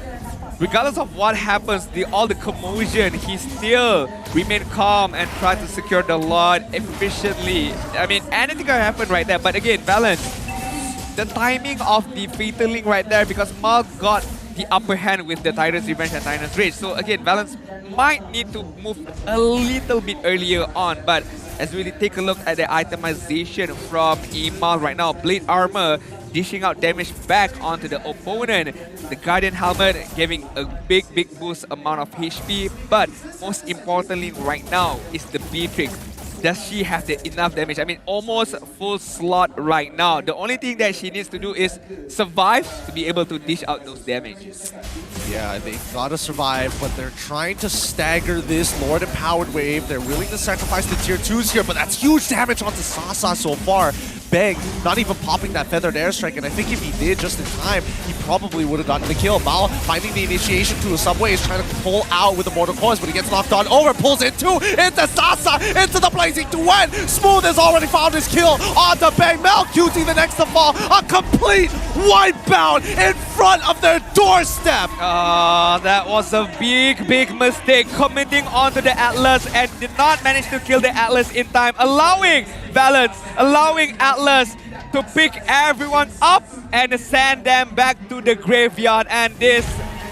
regardless of what happens, all the commotion, he still remained calm and tried to secure the Lord efficiently. I mean, anything can happen right there. But again, Balance, the timing of the Fatal Link right there, because Mal got the upper hand with the Tyrant's Revenge and Tyrant's Rage. So again, Balance might need to move a little bit earlier on. But as we really take a look at the itemization from Emal right now, Blade Armor dishing out damage back onto the opponent. The Guardian Helmet giving a big boost amount of HP. But most importantly right now is the Beatrix. Does she have enough damage? I mean, almost full slot right now. The only thing that she needs to do is survive to be able to dish out those damages. Yeah, they gotta survive, but they're trying to stagger this Lord Empowered wave. They're willing to sacrifice the tier 2s here, but that's huge damage onto Sasa so far. Bang, not even popping that feathered airstrike, and I think if he did just in time, he probably would have gotten the kill. Mal finding the initiation to a subway is trying to pull out with the Mortal Coils, but he gets knocked on over, pulls into Sasa, into the blazing duet. Smooth has already found his kill onto Bang. Mel QT the next to fall. A complete wipeout in front of their doorstep. That was a big mistake, committing onto the Atlas and did not manage to kill the Atlas in time, allowing Balance, allowing Atlas to pick everyone up and send them back to the graveyard. And this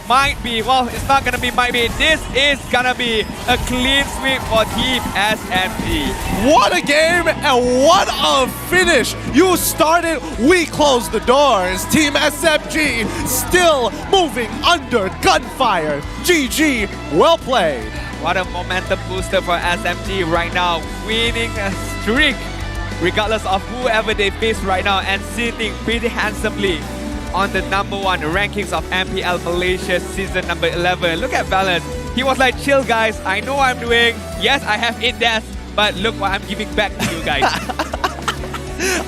might be, well, it's not gonna be might be, this is gonna be a clean sweep for Team SMG. What a game and what a finish. You started, we closed the doors. Team SMG still moving under gunfire. GG, well played. What a momentum booster for SMG right now, winning a streak regardless of whoever they face right now and sitting pretty handsomely on the #1 rankings of MPL Malaysia season number 11. Look at Balance. He was like, chill guys, I know what I'm doing. Yes, I have 8 deaths, but look what I'm giving back to you guys.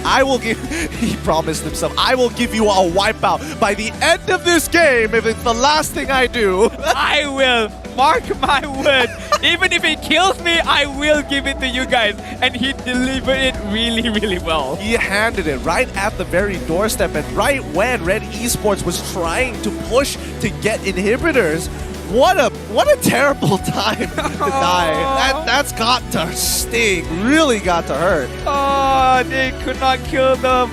I will give, he promised himself, I will give you a wipeout by the end of this game if it's the last thing I do. I will, mark my words. Even if it kills me, I will give it to you guys. And he delivered it really well. He handed it right at the very doorstep, and right when Red Esports was trying to push to get inhibitors. What a terrible time to die. That's got to sting. Really got to hurt. Oh, they could not kill the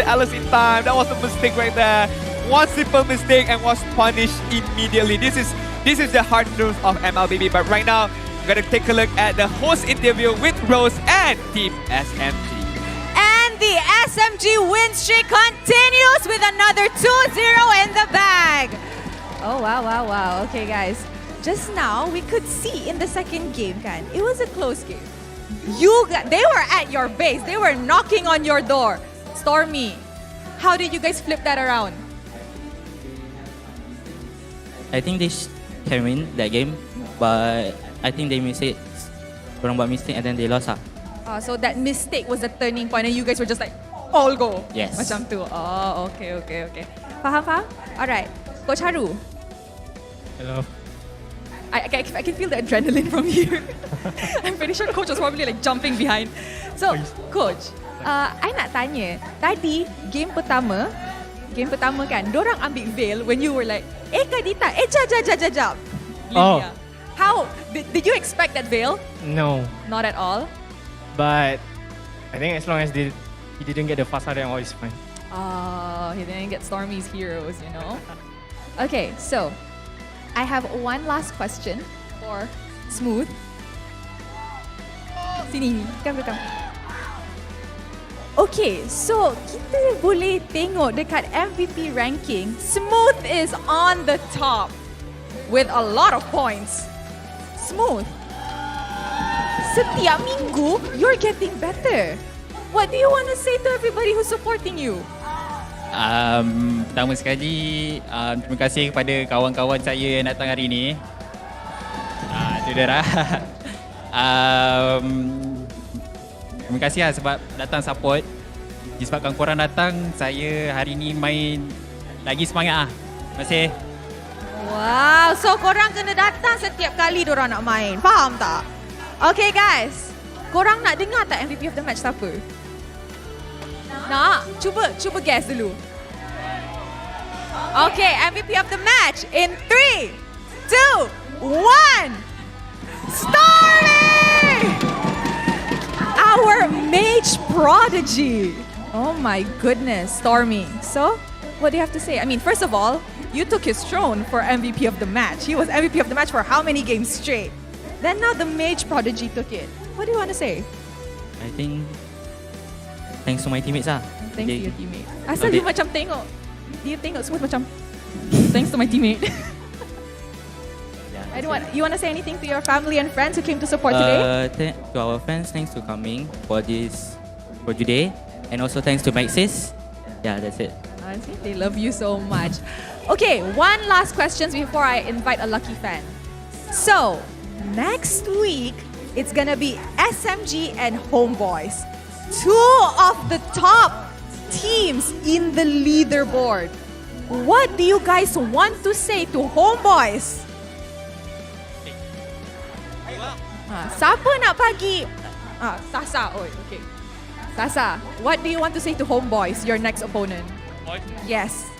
Atlas in time. That was a mistake right there. One simple mistake and was punished immediately. This is the hard truth of MLBB. But right now, we're gonna take a look at the host interview with Rose and Team SMG. And the SMG win streak continues with another 2-0 in the bag. Oh, wow. Okay, guys. Just now, we could see in the second game, kan, it was a close game. They were at your base. They were knocking on your door. Stormy, how did you guys flip that around? I think they can win that game, but I think they mistake. Orang buat mistake and then they lost. So that mistake was the turning point and you guys were just like, all go. Yes. Macam tu. Oh, okay. Faham? Alright. Coach Haru. Hello. I can feel the adrenaline from here. I'm pretty sure Coach was probably like jumping behind. So, Coach, I nak tanya, tadi game pertama kan, dorang ambil Veil when you were like, Kadita, jap. Oh. How, did you expect that Veil? No. Not at all? But I think as long as he didn't get the Fasada and all is fine. Oh, he didn't get Stormy's heroes, you know? Okay, so I have one last question for Smooth. Sini, come. Okay, so kita boleh tengok dekat MVP ranking, Smooth is on the top with a lot of points. Smooth, setiap minggu you're getting better. What do you want to say to everybody who's supporting you? Pertama sekali, terima kasih kepada kawan-kawan saya yang datang hari ini. Itu dia lah. Terima kasih lah sebab datang support. Disebabkan korang datang, saya hari ini main lagi semangat lah. Terima kasih. Wow, so korang kena datang setiap kali diorang nak main. Faham tak? Okay guys, korang nak dengar tak MVP of the match siapa? Nak? Cuba guess dulu. Okay, MVP of the match in 3, 2, 1. Stormy! Our mage prodigy. Oh my goodness, Stormy. So, what do you have to say? I mean, first of all, you took his throne for MVP of the match. He was MVP of the match for how many games straight? Then now the mage prodigy took it. What do you want to say? I think thanks to my teammates lah. Thanks to your teammate. Asal dia macam tengok. Dia tengok semua macam thanks to my teammate. I don't want. You want to say anything to your family and friends who came to support today? To our fans, thanks for coming for today, and also thanks to Maxis. Yeah, that's it. Honestly, they love you so much. Okay, one last question before I invite a lucky fan. So, next week, it's gonna be SMG and Homebois. Two of the top teams in the leaderboard. What do you guys want to say to Homebois? Siapa nak bagi? Sasa. Oh, okay. Sasa, what do you want to say to Homebois, your next opponent? Yes.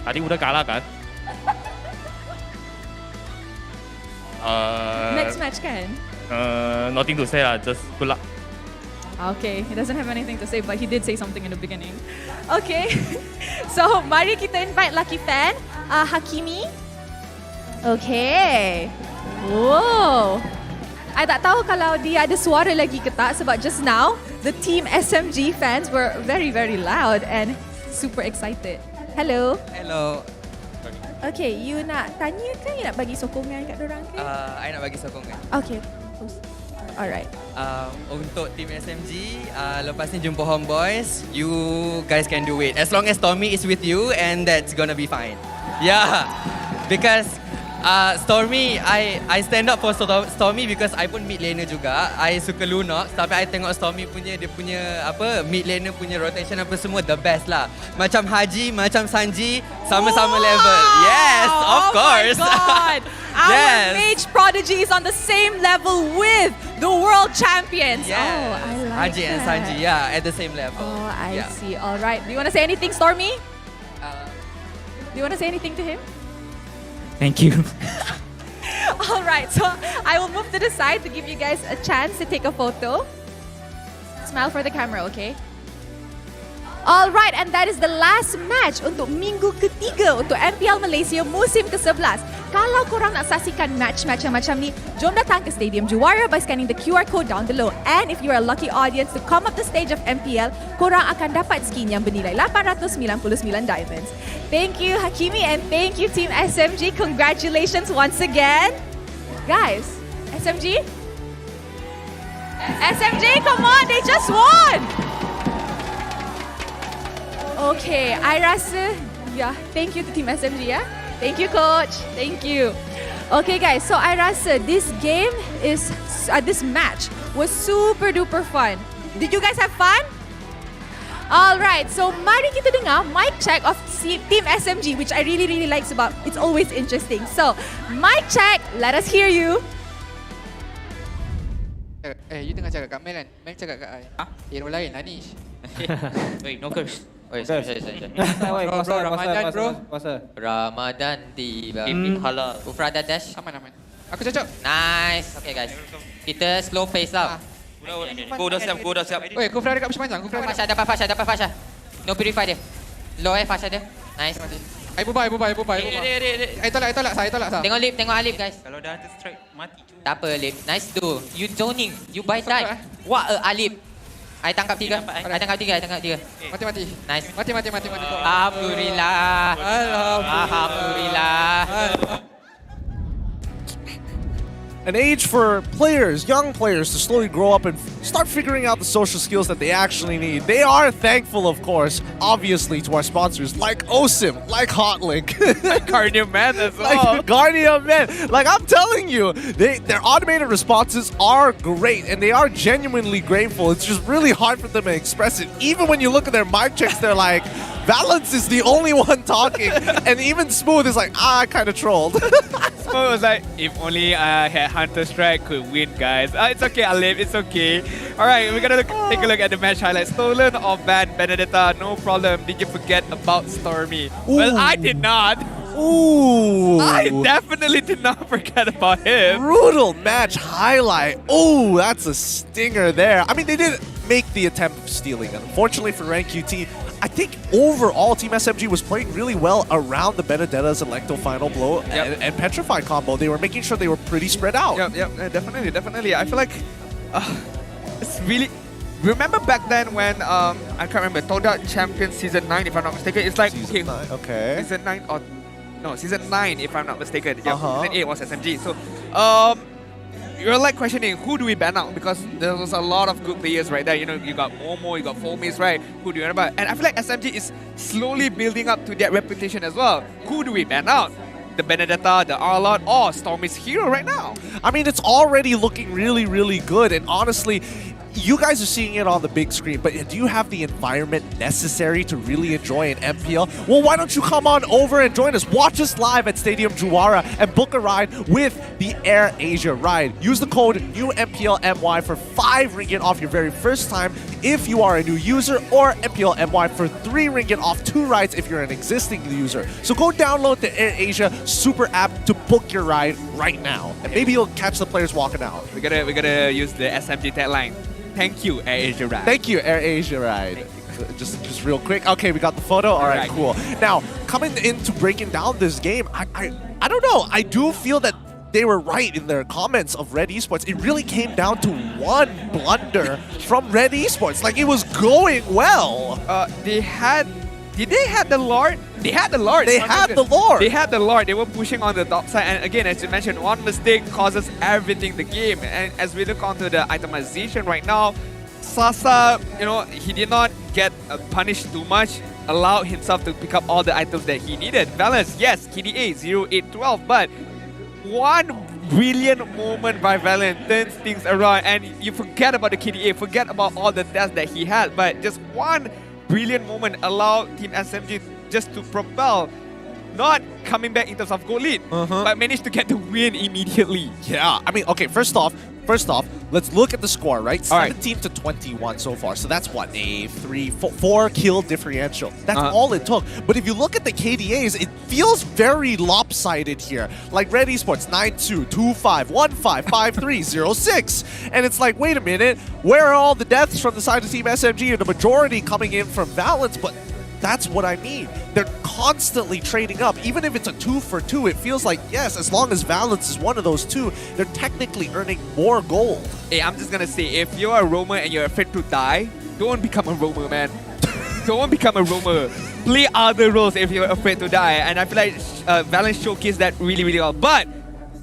Tadi udah kalah kan? Next match kan? Nothing to say lah, just good luck. Okay, he doesn't have anything to say, but he did say something in the beginning. Okay, so mari kita invite lucky fan, Hakimi. Okay. Whoa. I tak tahu kalau dia ada suara lagi ke tak sebab just now, the Team SMG fans were very, very loud and super excited. Hello. Hello. Okay, you nak tanya ke? You nak bagi sokongan kat dorang ke? I nak bagi sokongan. Okay. Alright. Untuk Team SMG, lepas ni jumpa Homebois, you guys can do it. As long as Tommy is with you and that's gonna be fine. Yeah. Because Stormy, I stand up for Stormy because I pun mid laner juga. I suka Lunox tapi I tengok Stormy punya mid laner punya rotation apa semua the best lah. Macam Haji, macam Sanji, sama-sama level. Yes, of course. Oh my god. Our mage prodigy is on the same level with the world champions. Yes. Oh, I like Haji and Sanji, yeah, at the same level. Oh, I see. All right. Do you want to say anything, Stormy? Do you want to say anything to him? Thank you. All right, so I will move to the side to give you guys a chance to take a photo. Smile for the camera, okay? All right, and that is the last match untuk minggu ketiga untuk MPL Malaysia musim ke-11. Kalau korang nak saksikan match-match yang macam ni, jom datang ke Stadium Juara by scanning the QR code down below. And if you're a lucky audience to come up the stage of MPL, korang akan dapat skin yang bernilai 899 diamonds. Thank you Hakimi and thank you Team SMG. Congratulations once again. Guys, SMG? SMG, come on, they just won! Okay, I rasa, thank you to Team SMG, Thank you, Coach. Thank you. Okay, guys, so I rasa this match was super duper fun. Did you guys have fun? All right, so mari kita dengar mic check of Team SMG, which I really, really like sebab it's always interesting. So, mic check, let us hear you. You tengah cakap kat Mel kan? Mel cakap kat I. Hero lain lah ni. Wait, no curse. Sorry. Bro, Ramadan bro. Ramadan tiba. Halal. Kufra dan dash. Aman. Aku cocok. Nice. Okay guys. Kita slow pace lah. Go dah siap. Oi, Kufra dekat macam panjang. Dapat Fasha. No purify dia. Low Fasha dia. Nice. I bubai. I tolak sah. Tengok Alip guys. Kalau dah ada strike, mati. Tak apa Alip. Nice do. You zoning. You buy time. What Alip. I tangkap tiga. Mati. Nice. Mati. Alhamdulillah. An age for players, young players, to slowly grow up and start figuring out the social skills that they actually need. They are thankful, of course, obviously, to our sponsors like OSIM, like Hotlink, like Guardian Man as well. Like Guardian Man. Like, I'm telling you, their automated responses are great, and they are genuinely grateful. It's just really hard for them to express it. Even when you look at their mic checks, they're like, Valence is the only one talking, and even Smooth is like, I kind of trolled. Smooth was like, if only I had Hunter Strike could win, guys. It's okay, Alip, it's okay. Alright, we're gonna take a look at the match highlights. Stolen or banned Benedetta, no problem. Did you forget about Stormy? Ooh. Well, I did not. Ooh. I definitely did not forget about him. Brutal match highlight. Oh, that's a stinger there. I mean, they did make the attempt of stealing. Unfortunately for Rank QT, I think overall Team SMG was playing really well around the Benedetta's Electo final blow and Petrified combo. They were making sure they were pretty spread out. Yep, definitely. I feel like it's really... Remember back then when, I can't remember, Todak champion Season 9, if I'm not mistaken? It's like... Season 9, okay. Season 9 or... No, Season 9, if I'm not mistaken. Yeah, Season 8 was SMG. So, you're like questioning, who do we ban out? Because there was a lot of good players right there. You know, you got Momo, you got Fomis, right? Who do you ban out? And I feel like SMG is slowly building up to that reputation as well. Who do we ban out? The Benedetta, the Arlot, or Stormy's hero right now? I mean, it's already looking really, really good. And honestly, you guys are seeing it on the big screen, but do you have the environment necessary to really enjoy an MPL? Well, why don't you come on over and join us? Watch us live at Stadium Juara and book a ride with the Air Asia ride. Use the code NEWMPLMY for 5 ringgit off your very first time if you are a new user, or MPLMY for 3 ringgit off 2 rides if you're an existing user. So go download the Air Asia super app to book your ride right now, and maybe you'll catch the players walking out. We're gonna use the SMG tagline. Thank you, Air Asia Ride. Thank you, Air Asia Ride. Just real quick. Okay, we got the photo. All right, cool. Now, coming into breaking down this game, I don't know. I do feel that they were right in their comments of Red Esports. It really came down to one blunder from Red Esports. Like, it was going well. Did they have the Lord? They had the Lord. They had the Lord. They had the Lord. They were pushing on the top side. And again, as you mentioned, one mistake causes everything the game. And as we look onto the itemization right now, Sasa, you know, he did not get punished too much, allowed himself to pick up all the items that he needed. Valence, yes, KDA 0812, but one brilliant moment by Valence turns things around, and you forget about the KDA, forget about all the deaths that he had, but just one brilliant moment allowed Team SMG just to propel, not coming back in terms of goal lead, but managed to get the win immediately. Yeah, I mean, okay, first off, let's look at the score, right? 17 to 21 so far. So that's what, a 4 kill differential. That's all it took. But if you look at the KDAs, it feels very lopsided here. Like Red Esports, 9-2, 2-5, 1-5, 5-3, 0-6. And it's like, wait a minute, where are all the deaths from the side of Team SMG? And the majority coming in from Valence, but that's what I mean. They're constantly trading up. Even if it's a 2 for 2, it feels like, yes, as long as Valence is one of those 2, they're technically earning more gold. Hey, I'm just gonna say, if you're a roamer and you're afraid to die, don't become a roamer, man. Don't become a roamer. Play other roles if you're afraid to die. And I feel like Valence showcased that really, really well. But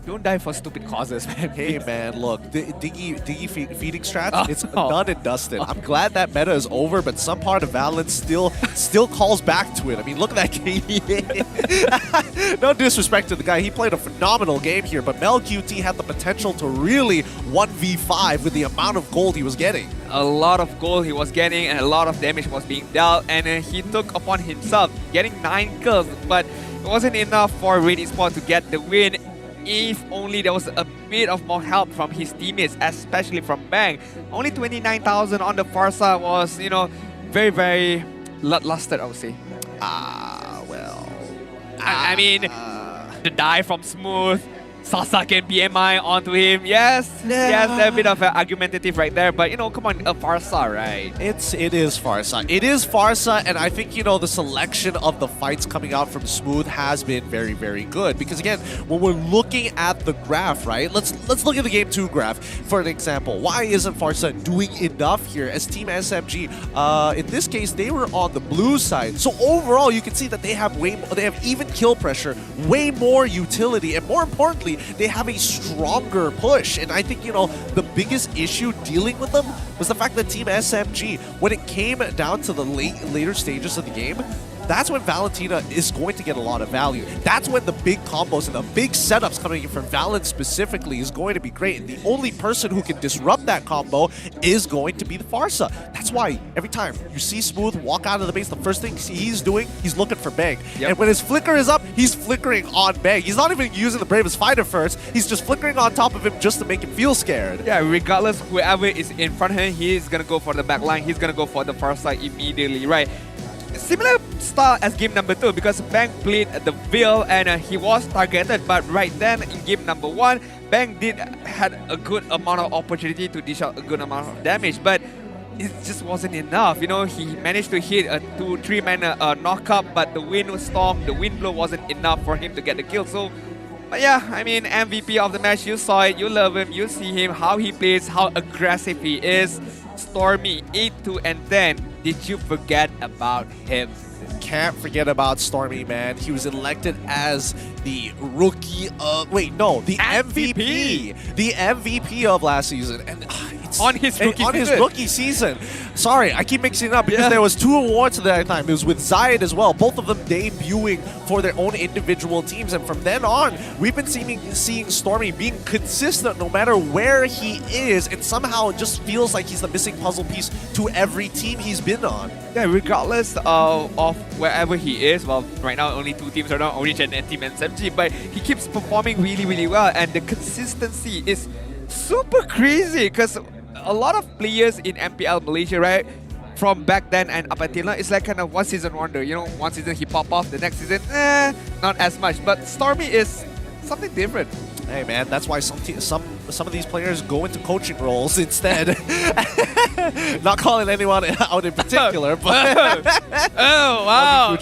don't die for stupid causes, man. Hey, man, look, Diggy feeding strats, it's done and dusted. I'm glad that meta is over, but some part of Valence still calls back to it. I mean, look at that KDA. No disrespect to the guy. He played a phenomenal game here, but Mel QT had the potential to really 1v5 with the amount of gold he was getting. A lot of gold he was getting, and a lot of damage was being dealt, and he took upon himself getting 9 kills, but it wasn't enough for Red Esports to get the win. If only there was a bit of more help from his teammates, especially from Bang. Only 29,000 on the Farsa was, you know, very, very bloodlusted, I would say. Well. I mean, the die from Smooth, Sasa can BMI onto him. Yes, yes, a bit of argumentative right there, but you know, come on, a Farsa, right? It is Farsa. It is Farsa, and I think, you know, the selection of the fights coming out from Smooth has been very, very good. Because again, when we're looking at the graph, right? Let's look at the Game 2 graph for an example. Why isn't Farsa doing enough here as Team SMG? In this case, they were on the blue side. So overall, you can see that they have even kill pressure, way more utility, and more importantly, defensively, they have a stronger push. And I think, you know, the biggest issue dealing with them was the fact that Team SMG, when it came down to the later stages of the game, that's when Valentina is going to get a lot of value. That's when the big combos and the big setups coming in from Valen specifically is going to be great. And the only person who can disrupt that combo is going to be the Farsa. That's why every time you see Smooth walk out of the base, the first thing he's doing, he's looking for Bang. And when his flicker is up, he's flickering on Bang. He's not even using the Bravest Fighter first. He's just flickering on top of him just to make him feel scared. Yeah, regardless, whoever is in front of him, he's going to go for the back line. He's going to go for the Farsa immediately, right? Similar style as game number 2 because Bang played the Veil and he was targeted, but right then in game number 1, Bang had a good amount of opportunity to dish out a good amount of damage, but it just wasn't enough. You know, he managed to hit a 2-3 mana knockup, but the wind storm, the wind blow wasn't enough for him to get the kill. So, but yeah, I mean, MVP of the match, you saw it, you love him, you see him, how he plays, how aggressive he is. Stormy 8-2, and then did you forget about him? Can't forget about Stormy, man. He was elected as the rookie of... Wait, no, the MVP. The MVP of last season. And it's on his rookie season. Sorry, I keep mixing it up because there was 2 awards at that time. It was with Zayed as well, both of them debuting for their own individual teams. And from then on, we've been seeing Stormy being consistent no matter where he is. And somehow it just feels like he's the missing puzzle piece to every team he's been on. Yeah, regardless of wherever he is, well, right now only 2 teams are not Origin and Team SMG, but he keeps performing really, really well. And the consistency is super crazy because a lot of players in MPL Malaysia, right, from back then and up until now, it's like kind of one season wonder. You know, one season he pop off, the next season, not as much. But Stormy is something different. Hey man, that's why some of these players go into coaching roles instead. Not calling anyone out in particular, but oh wow!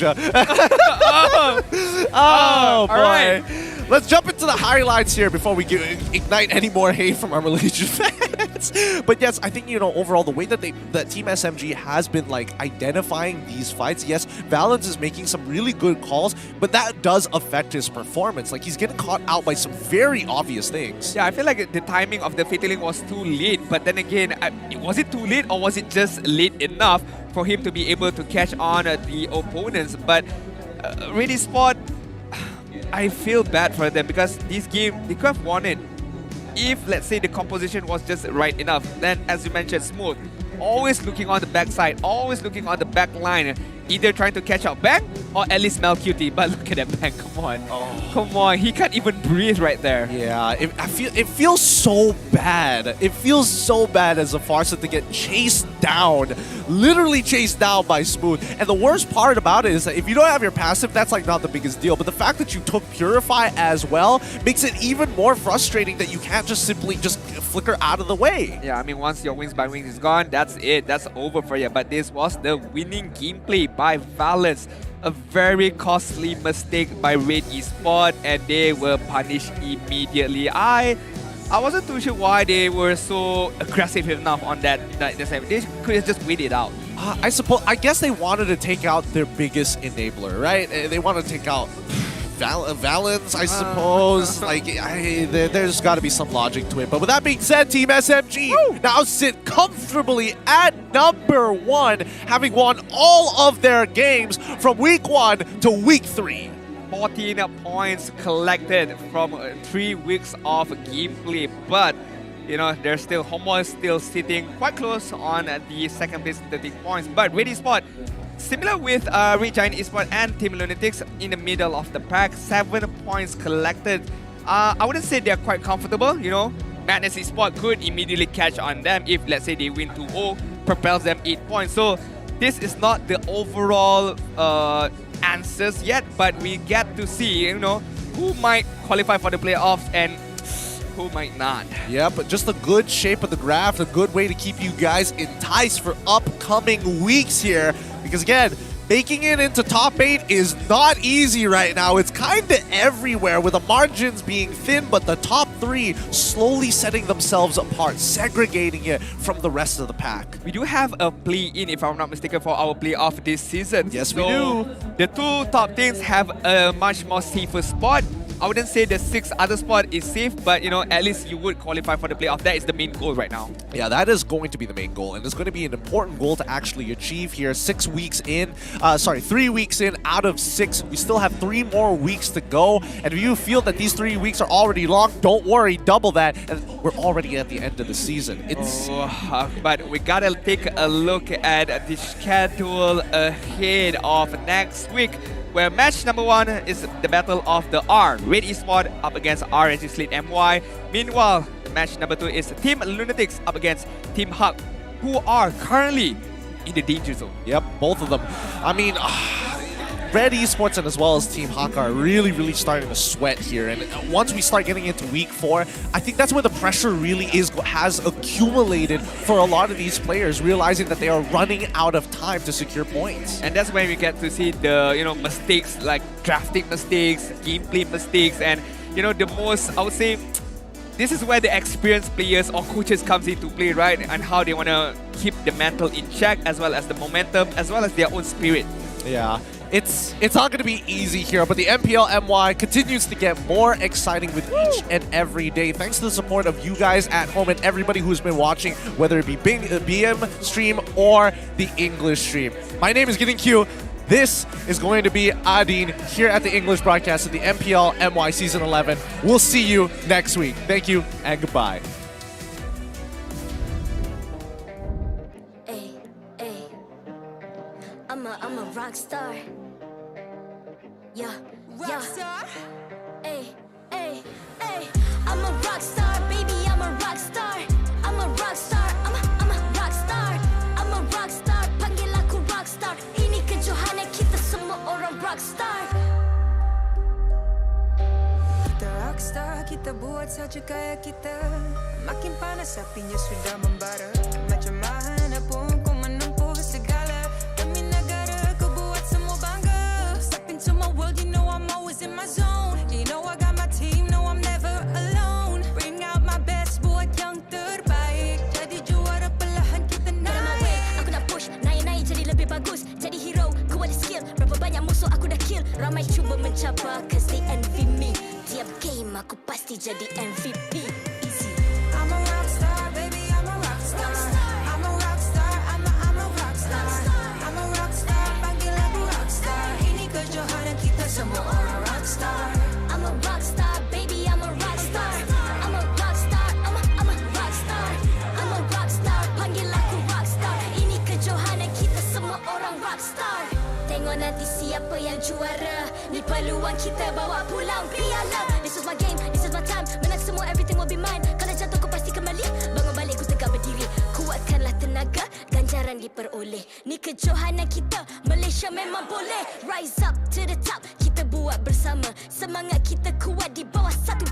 Oh boy! Right. Let's jump into the highlights here before we ignite any more hate from our Malaysian fans. But yes, I think, you know, overall the way that Team SMG has been like identifying these fights. Yes, Valens is making some really good calls, but that does affect his performance. Like he's getting caught out by some very obvious things. Yeah, I feel like the timing of the Fataling was too late. But then again, was it too late or was it just late enough for him to be able to catch on the opponents? But RED Esports, I feel bad for them because this game, they could have won it if, let's say, the composition was just right enough. Then, as you mentioned, Smooth, always looking on the backside, always looking on the back line, either trying to catch out Bang or at least Mel QT. But look at that Bang, come on. Come on, he can't even breathe right there. Yeah, it feels so bad. It feels so bad as a Farsa to get chased down, literally chased down by Smooth. And the worst part about it is that if you don't have your passive, that's like not the biggest deal. But the fact that you took Purify as well makes it even more frustrating that you can't just simply just flicker out of the way. Yeah, I mean, once your Wings by Wings is gone, that's it. That's over for you. But this was the winning gameplay by Valens. A very costly mistake by RED Esports, and they were punished immediately. I wasn't too sure why they were so aggressive enough on that. They could have just waited out. I guess they wanted to take out their biggest enabler, right? They wanted to take out Valens, I suppose. There's got to be some logic to it. But with that being said, Team SMG now sit comfortably at number 1, having won all of their games from week 1 to week 3. 14 points collected from 3 weeks of gameplay, but you know, there's still Homebois still sitting quite close on the second place, 30 points. But RED Esports, similar with Red Giants Esports and Team Lunatix, in the middle of the pack, 7 points collected. I wouldn't say they're quite comfortable, you know. Madness Esports could immediately catch on them if, let's say, they win 2-0, propels them 8 points. So this is not the overall answers yet, but we get to see, you know, who might qualify for the playoffs and who might not. Yeah, but just a good shape of the graph, a good way to keep you guys enticed for upcoming weeks here. Because again, making it into top 8 is not easy right now. It's kind of everywhere with the margins being thin, but the top 3 slowly setting themselves apart, segregating it from the rest of the pack. We do have a play-in, if I'm not mistaken, for our playoff this season. Yes, we do. The 2 top teams have a much more safer spot. I wouldn't say the 6th other spot is safe, but at least you would qualify for the playoff. That is the main goal right now. Yeah, that is going to be the main goal, and it's going to be an important goal to actually achieve here. 3 weeks in out of 6. We still have 3 more weeks to go, and if you feel that these 3 weeks are already long, don't worry, double that, and we're already at the end of the season. But we gotta take a look at the schedule ahead of next week, where match number 1 is the battle of the Red Esports up against RNG Slate MY. Meanwhile, match number 2 is Team Lunatix up against Team Hug, who are currently in the danger zone. Yep, both of them. I mean, Red Esports and as well as Team Haka are really starting to sweat here. And once we start getting into week 4, I think that's where the pressure really has accumulated for a lot of these players, realizing that they are running out of time to secure points. And that's when we get to see the mistakes, like drafting mistakes, gameplay mistakes, and the most, I would say, this is where the experienced players or coaches comes into play, right? And how they want to keep the mental in check, as well as the momentum, as well as their own spirit. Yeah. It's not going to be easy here, but the MPL MY continues to get more exciting with each and every day. Thanks to the support of you guys at home and everybody who's been watching, whether it be BM stream or the English stream. My name is Getting Q. This is going to be Adin here at the English broadcast of the MPL MY Season 11. We'll see you next week. Thank you and goodbye. I'm a rock star. Yeah, rock star. Ay. I'm a rock star, baby. I'm a rock star. I'm a rock star. I'm a rock star. I'm a rock star. Panggil aku rock star. Ini kejohanan kita semua orang rock star. Kita rock star, kita buat saja gaya kita. Makin panas apinya sudah membara. Macam mana pun kau menempuh segala. Demi negara kau buat semua bangga. Step into my world, you know I'm always in my zone. You know I got my team, no I'm never alone. Bring out my best, buat yang terbaik. Jadi juara perlahan kita naik. Aku nak push, naik jadi lebih bagus. Jadi hero, ku ada skill. Berapa banyak musuh aku dah kill. Ramai cuba mencapai, cause they envy me. Tiap game aku pasti jadi MVP. I'm a rock star, baby, I'm a rock star. I'm a rock star, I'm a rock star. I'm a rock star, panggil aku rock star. Ini kejohanan kita semua orang rock star. I'm a rock star, baby, I'm a rock star. I'm a rock star, I'm a rock star. I'm a rock star, panggil aku rock star. Ini kejohanan kita semua orang rock star. Tengok nanti siapa yang juara. Ni peluang kita bawa pulang piala. This is my game, this is my time. Menang semua, everything will be mine. Kalau jatuh kau pasti kembali. Bangun balik ku tegak berdiri. Kuatkanlah tenaga, ganjaran diperoleh. Ni kejohanan kita, Malaysia memang boleh. Rise up to the top, kita buat bersama. Semangat kita kuat di bawah satu